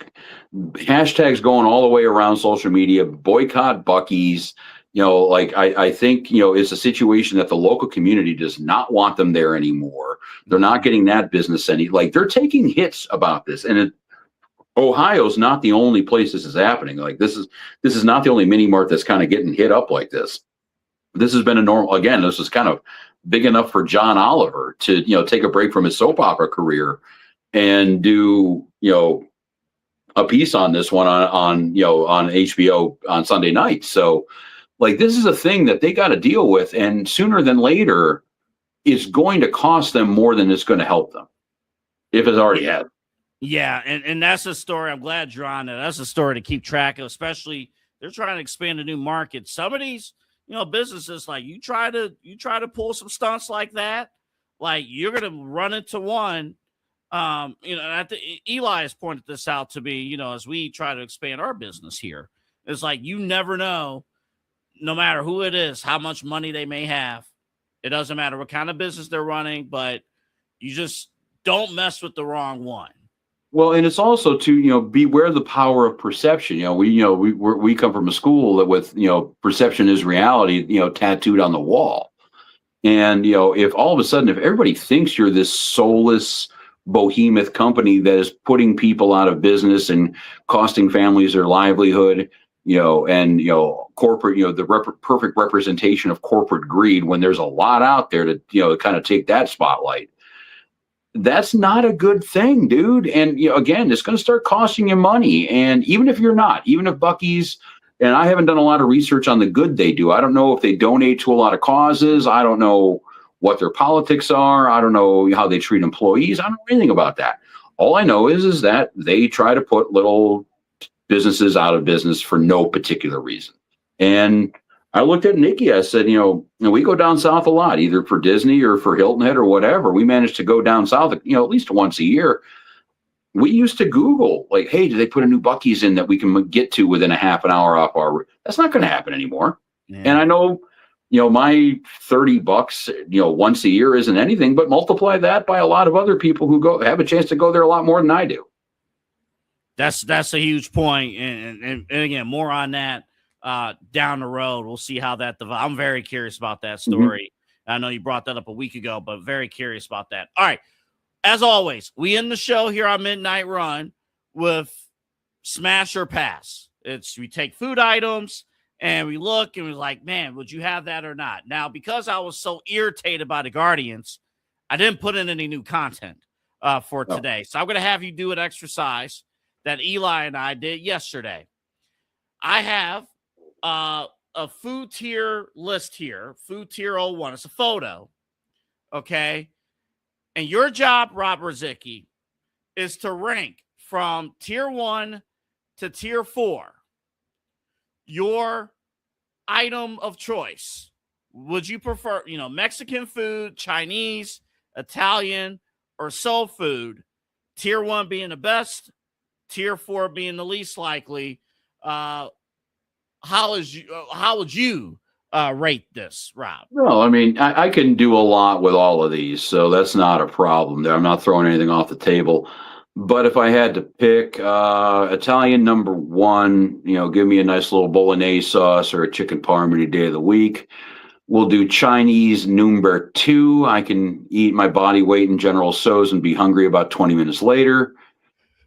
hashtags going all the way around social media, boycott Buc-ee's. I think, it's a situation that the local community does not want them there anymore. They're not getting that business they're taking hits about this. And Ohio's not the only place this is happening. Like, this is not the only mini mart that's kind of getting hit up like this. This has been this is kind of big enough for John Oliver to, take a break from his soap opera career and do, a piece on this one on HBO on Sunday night. So, like, this is a thing that they got to deal with, and sooner than later, it's going to cost them more than it's going to help them, if it's already had. Yeah, and that's a story. I'm glad you're on it. That's a story to keep track of, especially they're trying to expand a new market. Some of these, businesses, like, you try to pull some stunts like that, like, you're gonna run into one. I think Eli has pointed this out to me, as we try to expand our business here. It's like, you never know, no matter who it is, how much money they may have. It doesn't matter what kind of business they're running, but you just don't mess with the wrong one. Well, and it's also to, beware the power of perception. We come from a school that with, perception is reality, tattooed on the wall. And, if all of a sudden, if everybody thinks you're this soulless behemoth company that is putting people out of business and costing families their livelihood, corporate, the perfect representation of corporate greed, when there's a lot out there to, kind of take that spotlight. That's not a good thing, dude. And, again, it's going to start costing you money. And even if Buc-ee's, and I haven't done a lot of research on the good they do. I don't know if they donate to a lot of causes. I don't know what their politics are. I don't know how they treat employees. I don't know anything about that. All I know is that they try to put little businesses out of business for no particular reason. And I looked at Nikki. I said, we go down south a lot, either for Disney or for Hilton Head or whatever. We managed to go down south, at least once a year. We used to Google, like, hey, do they put a new Buc-ee's in that we can get to within a half an hour off our route? That's not going to happen anymore. Yeah. And I know, my $30, once a year isn't anything, but multiply that by a lot of other people who have a chance to go there a lot more than I do. That's a huge point. And again, more on that down the road. We'll see how that develops. I'm very curious about that story. I know you brought that up a week ago, but very curious about that. All right. As always, we end the show here on Midnight Run with Smash or Pass. We take food items and we look and we're like, man, would you have that or not? Now, because I was so irritated by the Guardians, I didn't put in any new content for today. So I'm going to have you do an exercise that Eli and I did yesterday. I have a food tier list here, food tier 01. It's a photo, okay? And your job, Rob Rosicki, is to rank from tier 1 to tier 4 your item of choice. Would you prefer, Mexican food, Chinese, Italian, or soul food? Tier 1 being the best, tier 4 being the least likely. How would you rate this, Rob? Well, I mean, I can do a lot with all of these, so that's not a problem. I'm not throwing anything off the table. But if I had to pick Italian number 1, give me a nice little bolognese sauce or a chicken parm any day of the week. We'll do Chinese number 2. I can eat my body weight in General Tso's and be hungry about 20 minutes later.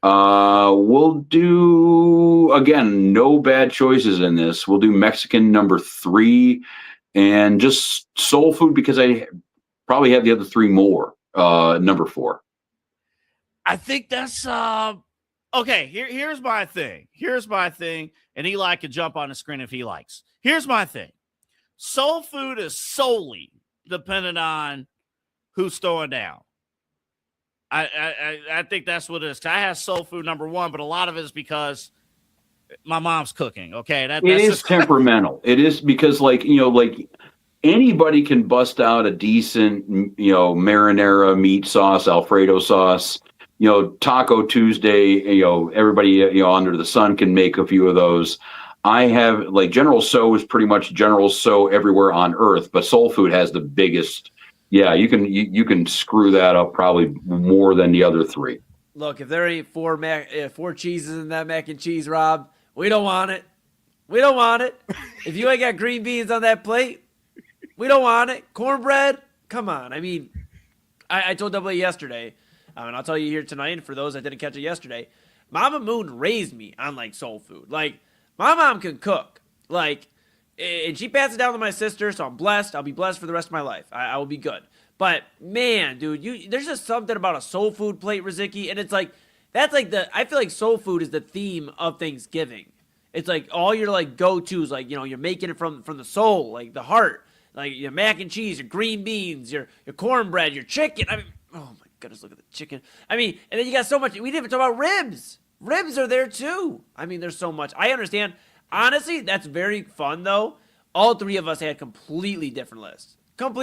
We'll do, again, no bad choices in this. We'll do Mexican number 3 and just soul food because I probably have the other 3 more. Number 4. I think that's okay. Here's my thing. And Eli can jump on the screen if he likes. Here's my thing. Soul food is solely dependent on who's throwing down. I think that's what it is. I have soul food number 1, but a lot of it is because my mom's cooking. Okay, it is temperamental. It is because, like anybody can bust out a decent, marinara meat sauce, Alfredo sauce. Taco Tuesday. Everybody under the sun can make a few of those. I have General Tso is pretty much General Tso everywhere on earth, but soul food has the biggest. Yeah, you can screw that up probably more than the other 3. Look, if there ain't 4 cheeses in that mac and cheese, Rob, we don't want it. We don't want it. If you ain't got green beans on that plate, we don't want it. Cornbread, come on. I mean, I told AA yesterday, and I'll tell you here tonight, and for those that didn't catch it yesterday, Mama Moon raised me on soul food. My mom can cook. And she passed it down to my sister, so I'm blessed. I'll be blessed for the rest of my life. I will be good. But, man, dude, there's just something about a soul food plate, Rizicki, and it's I feel like soul food is the theme of Thanksgiving. It's all your, go-tos, you're making it from the soul, the heart, your mac and cheese, your green beans, your cornbread, your chicken. I mean, oh, my goodness, look at the chicken. I mean, and then you got so much. We didn't even talk about ribs. Ribs are there, too. I mean, there's so much. I understand. Honestly, that's very fun, though. All 3 of us had completely different lists. It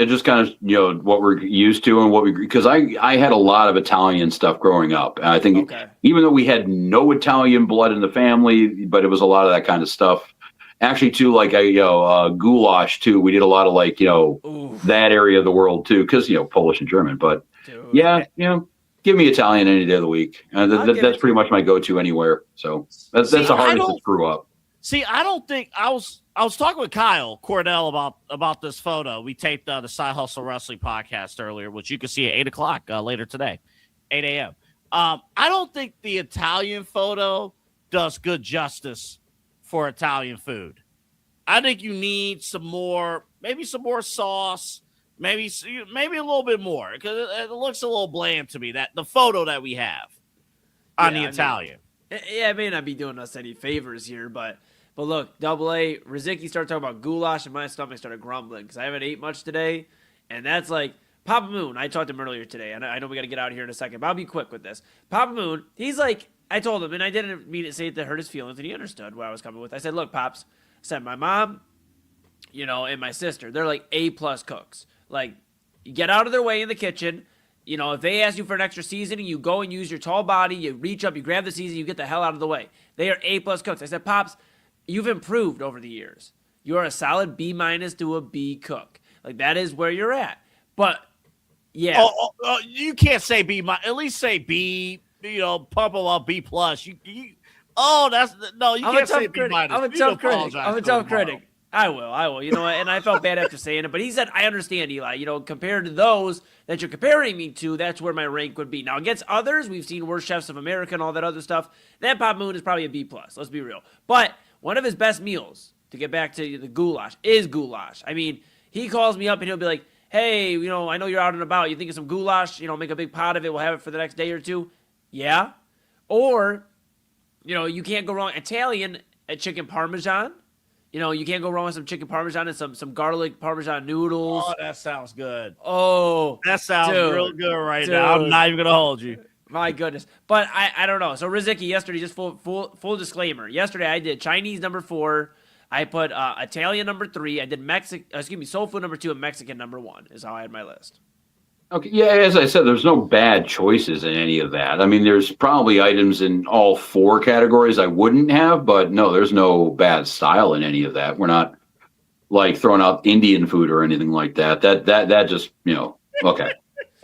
just kind of, what we're used to and because I had a lot of Italian stuff growing up. And I think even though we had no Italian blood in the family, but it was a lot of that kind of stuff. Actually, too, goulash, too. We did a lot of that area of the world, too, because, Polish and German. But give me Italian any day of the week. That's pretty much my go-to anywhere. So that's the hardest to screw up. See, I don't think I was talking with Kyle Cornell about this photo. We taped the Side Hustle Wrestling podcast earlier, which you can see at 8:00 later today, 8 a.m. I don't think the Italian photo does good justice for Italian food. I think you need maybe some more sauce. Maybe a little bit more because it looks a little bland to me. That the photo that we have on the Italian. It may not be doing us any favors here, but look, AA Rizicki started talking about goulash, and my stomach started grumbling because I haven't ate much today, and that's Papa Moon. I talked to him earlier today, and I know we got to get out of here in a second, but I'll be quick with this. Papa Moon, he's I told him, and I didn't mean to say it to hurt his feelings, and he understood where I was coming with. I said, look, Pops, I said my mom, and my sister, they're A+ cooks. You get out of their way in the kitchen. If they ask you for an extra seasoning, you go and use your tall body, you reach up, you grab the seasoning, you get the hell out of the way. They are A+ cooks. I said, Pops, you've improved over the years. You are a solid B- to a B cook. That is where you're at. But, yeah. You can't say B-. At least say B, pump them up B+. Oh, no, you I'm a can't say tough B critic. minus. I'm a You tough critic. apologize I'm a to tough him tomorrow. critic. I will. You know what? And I felt bad after saying it, but he said, I understand, Eli. You know, compared to those that you're comparing me to, that's where my rank would be. Now, against others, we've seen Worst Chefs of America and all that other stuff. That Bob Moon is probably a B+. Let's be real. But one of his best meals, to get back to the goulash, is goulash. I mean, he calls me up and he'll be like, hey, you know, I know you're out and about. You think of some goulash? You know, make a big pot of it. We'll have it for the next day or two. Yeah. Or, you know, you can't go wrong. Italian chicken parmesan. You know, you can't go wrong with some chicken parmesan and some garlic parmesan noodles. Oh, that sounds good. Oh, that sounds dude, real good right now. I'm not even gonna hold you. My goodness, but I don't know. So Riziki, yesterday, just full disclaimer. Yesterday, I did Chinese number 4. I put Italian number 3. I did soul food number 2 and Mexican number 1 is how I had my list. Okay, yeah, as I said, there's no bad choices in any of that. I mean, there's probably items in all 4 categories I wouldn't have, but no, there's no bad style in any of that. We're not like throwing out Indian food or anything like that. That just, you know, okay.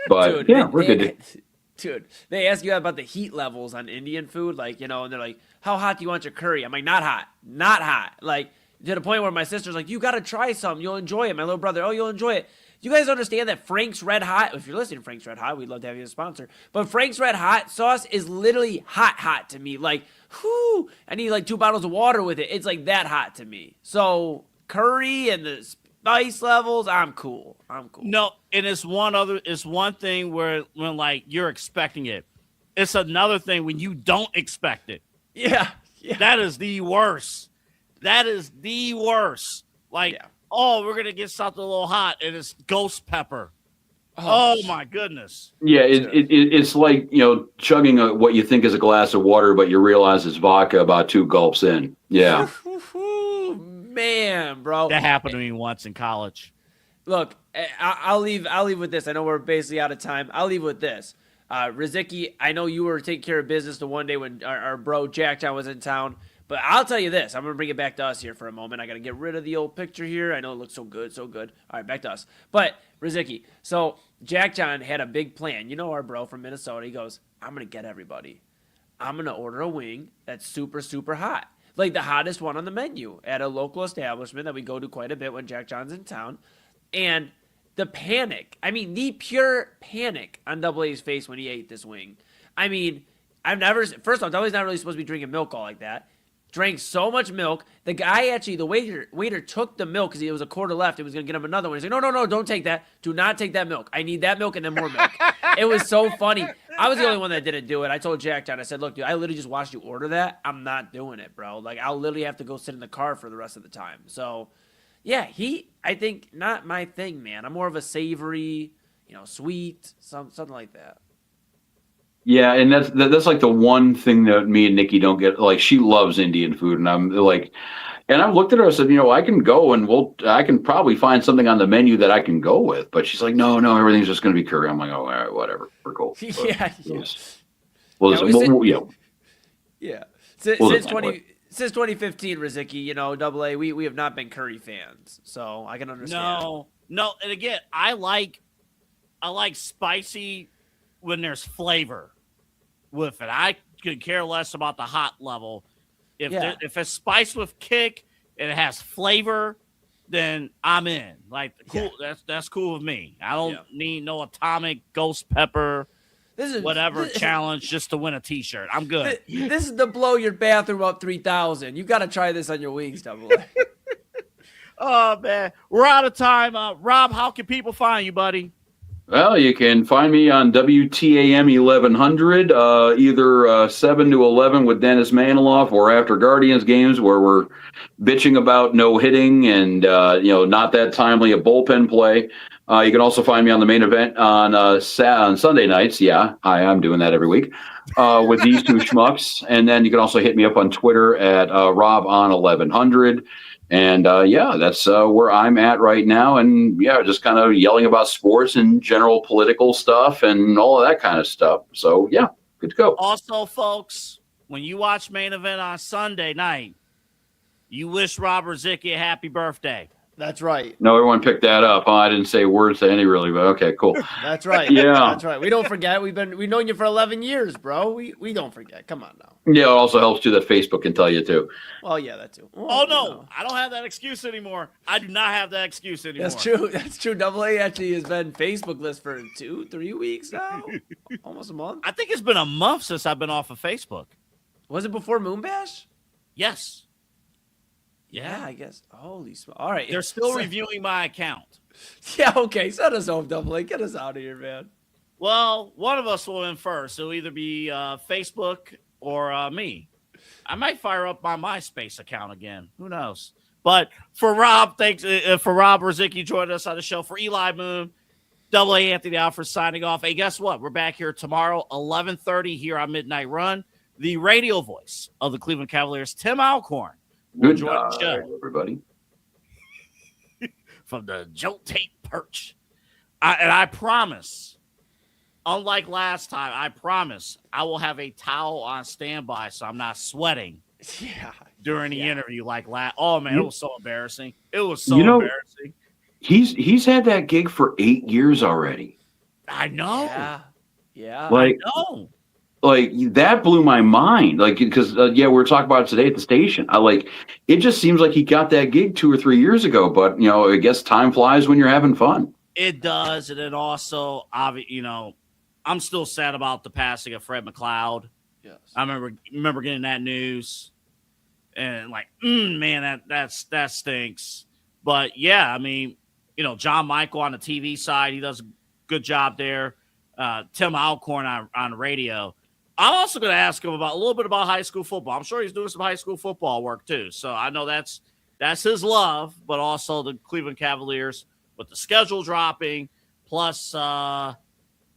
But Dude, yeah, we're good. Dude, they ask you about the heat levels on Indian food, like, you know, and they're like, how hot do you want your curry? I'm like, not hot. Like, to the point where my sister's like, you got to try some. You'll enjoy it. My little brother, you'll enjoy it. You guys understand that Frank's Red Hot, if you're listening to Frank's Red Hot, we'd love to have you as a sponsor, but Frank's Red Hot sauce is literally hot to me. Like, whoo, I need like 2 bottles of water with it. It's like that hot to me. So curry and the spice levels, I'm cool. No, and it's one thing when like you're expecting it. It's another thing when you don't expect it. Yeah. That is the worst. Like, oh, we're gonna get something a little hot, and it's ghost pepper. Oh my goodness. Yeah, it's like, you know, chugging what you think is a glass of water, but you realize it's vodka about 2 gulps in. Yeah. Man, bro. That happened to me once in college. Look, I'll leave with this. I know we're basically out of time. I'll leave with this. Riziki, I know you were taking care of business the one day when our bro Jack John was in town. But I'll tell you this. I'm going to bring it back to us here for a moment. I got to get rid of the old picture here. I know it looks so good. All right, back to us. But, Riziki, so Jack John had a big plan. You know our bro from Minnesota. He goes, I'm going to get everybody. I'm going to order a wing that's super, super hot. Like the hottest one on the menu at a local establishment that we go to quite a bit when Jack John's in town. And the panic, the pure panic on Double A's face when he ate this wing. I mean, first off, Double A's not really supposed to be drinking milk all like that. Drank so much milk. The guy the waiter took the milk because it was a quarter left. He was going to get him another one. He's like, no, don't take that. Do not take that milk. I need that milk and then more milk. It was so funny. I was the only one that didn't do it. I told Jack John, I said, look, dude, I literally just watched you order that. I'm not doing it, bro. Like, I'll literally have to go sit in the car for the rest of the time. So, yeah, I think, not my thing, man. I'm more of a savory, sweet, something like that. Yeah, and that's like the one thing that me and Nikki don't get. Like, she loves Indian food, and I'm like, and I looked at her. I said, I can go and I can probably find something on the menu that I can go with. But she's like, no, everything's just going to be curry. I'm like, oh, all right, whatever, we're cool. Yeah. Since 2015, Riziki, Double A, we have not been curry fans, so I can understand. No, and again, I like spicy when there's flavor with it. I could care less about the hot level. If it's spiced with kick and it has flavor, then I'm in. Like, cool. Yeah. That's cool with me. I don't need no atomic ghost pepper, challenge just to win a T-shirt. I'm good. This is the blow your bathroom up 3,000. You got to try this on your wings, Double A. Oh man, we're out of time. Rob, how can people find you, buddy? Well, you can find me on WTAM 1100, either 7 to 11 with Dennis Maniloff, or after Guardians games where we're bitching about no hitting and not that timely a bullpen play. You can also find me on the main event on Sunday nights. Yeah, I'm doing that every week with these two schmucks. And then you can also hit me up on Twitter at RobOn1100. And that's where I'm at right now. And just kind of yelling about sports and general political stuff and all of that kind of stuff. So good to go. Also, folks, when you watch Main Event on Sunday night, you wish Rob Riziki a happy birthday. That's right. No, everyone picked that up. I didn't say words to any really, but okay, cool. That's right. Yeah. That's right. We don't forget. We've known you for 11 years, bro. We don't forget. Come on now. Yeah, it also helps too that Facebook can tell you too. Well, yeah, that too. Well, Oh no, I don't have that excuse anymore. I do not have that excuse anymore. That's true. That's true. Double A actually has been Facebook list for 2-3 weeks now, almost a month. I think it's been a month since I've been off of Facebook. Was it before Moonbash? Yes. Yeah, I guess. Holy smokes! All right, They're still reviewing my account. Yeah, okay. Send us home, Double A. Get us out of here, man. Well, one of us will win first. It'll either be Facebook or me. I might fire up my MySpace account again. Who knows? But for Rob, thanks for Rob Rozicki joining us on the show. For Eli Moon, Double A Anthony Alford signing off. Hey, guess what? We're back here tomorrow, 11:30 here on Midnight Run. The radio voice of the Cleveland Cavaliers, Tim Alcorn. Good night, everybody. From the Jolt Tape perch. I promise, unlike last time, I promise I will have a towel on standby so I'm not sweating during the interview like last. Oh, man, it was so embarrassing. It was so embarrassing. He's had that gig for 8 years already. I know. Yeah. Like, I know. Like that blew my mind. Like, because we were talking about it today at the station. It just seems like he got that gig 2 or 3 years ago. But I guess time flies when you're having fun. It does, and then also, I'm still sad about the passing of Fred McLeod. Yes, I remember getting that news, and man, that stinks. But yeah, John Michael on the TV side, he does a good job there. Tim Alcorn on the radio. I'm also going to ask him a little bit about high school football. I'm sure he's doing some high school football work too. So I know that's his love, but also the Cleveland Cavaliers with the schedule dropping, plus all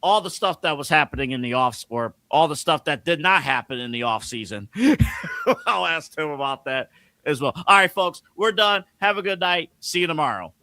the stuff that was happening in the or all the stuff that did not happen in the off season. I'll ask him about that as well. All right, folks, we're done. Have a good night. See you tomorrow.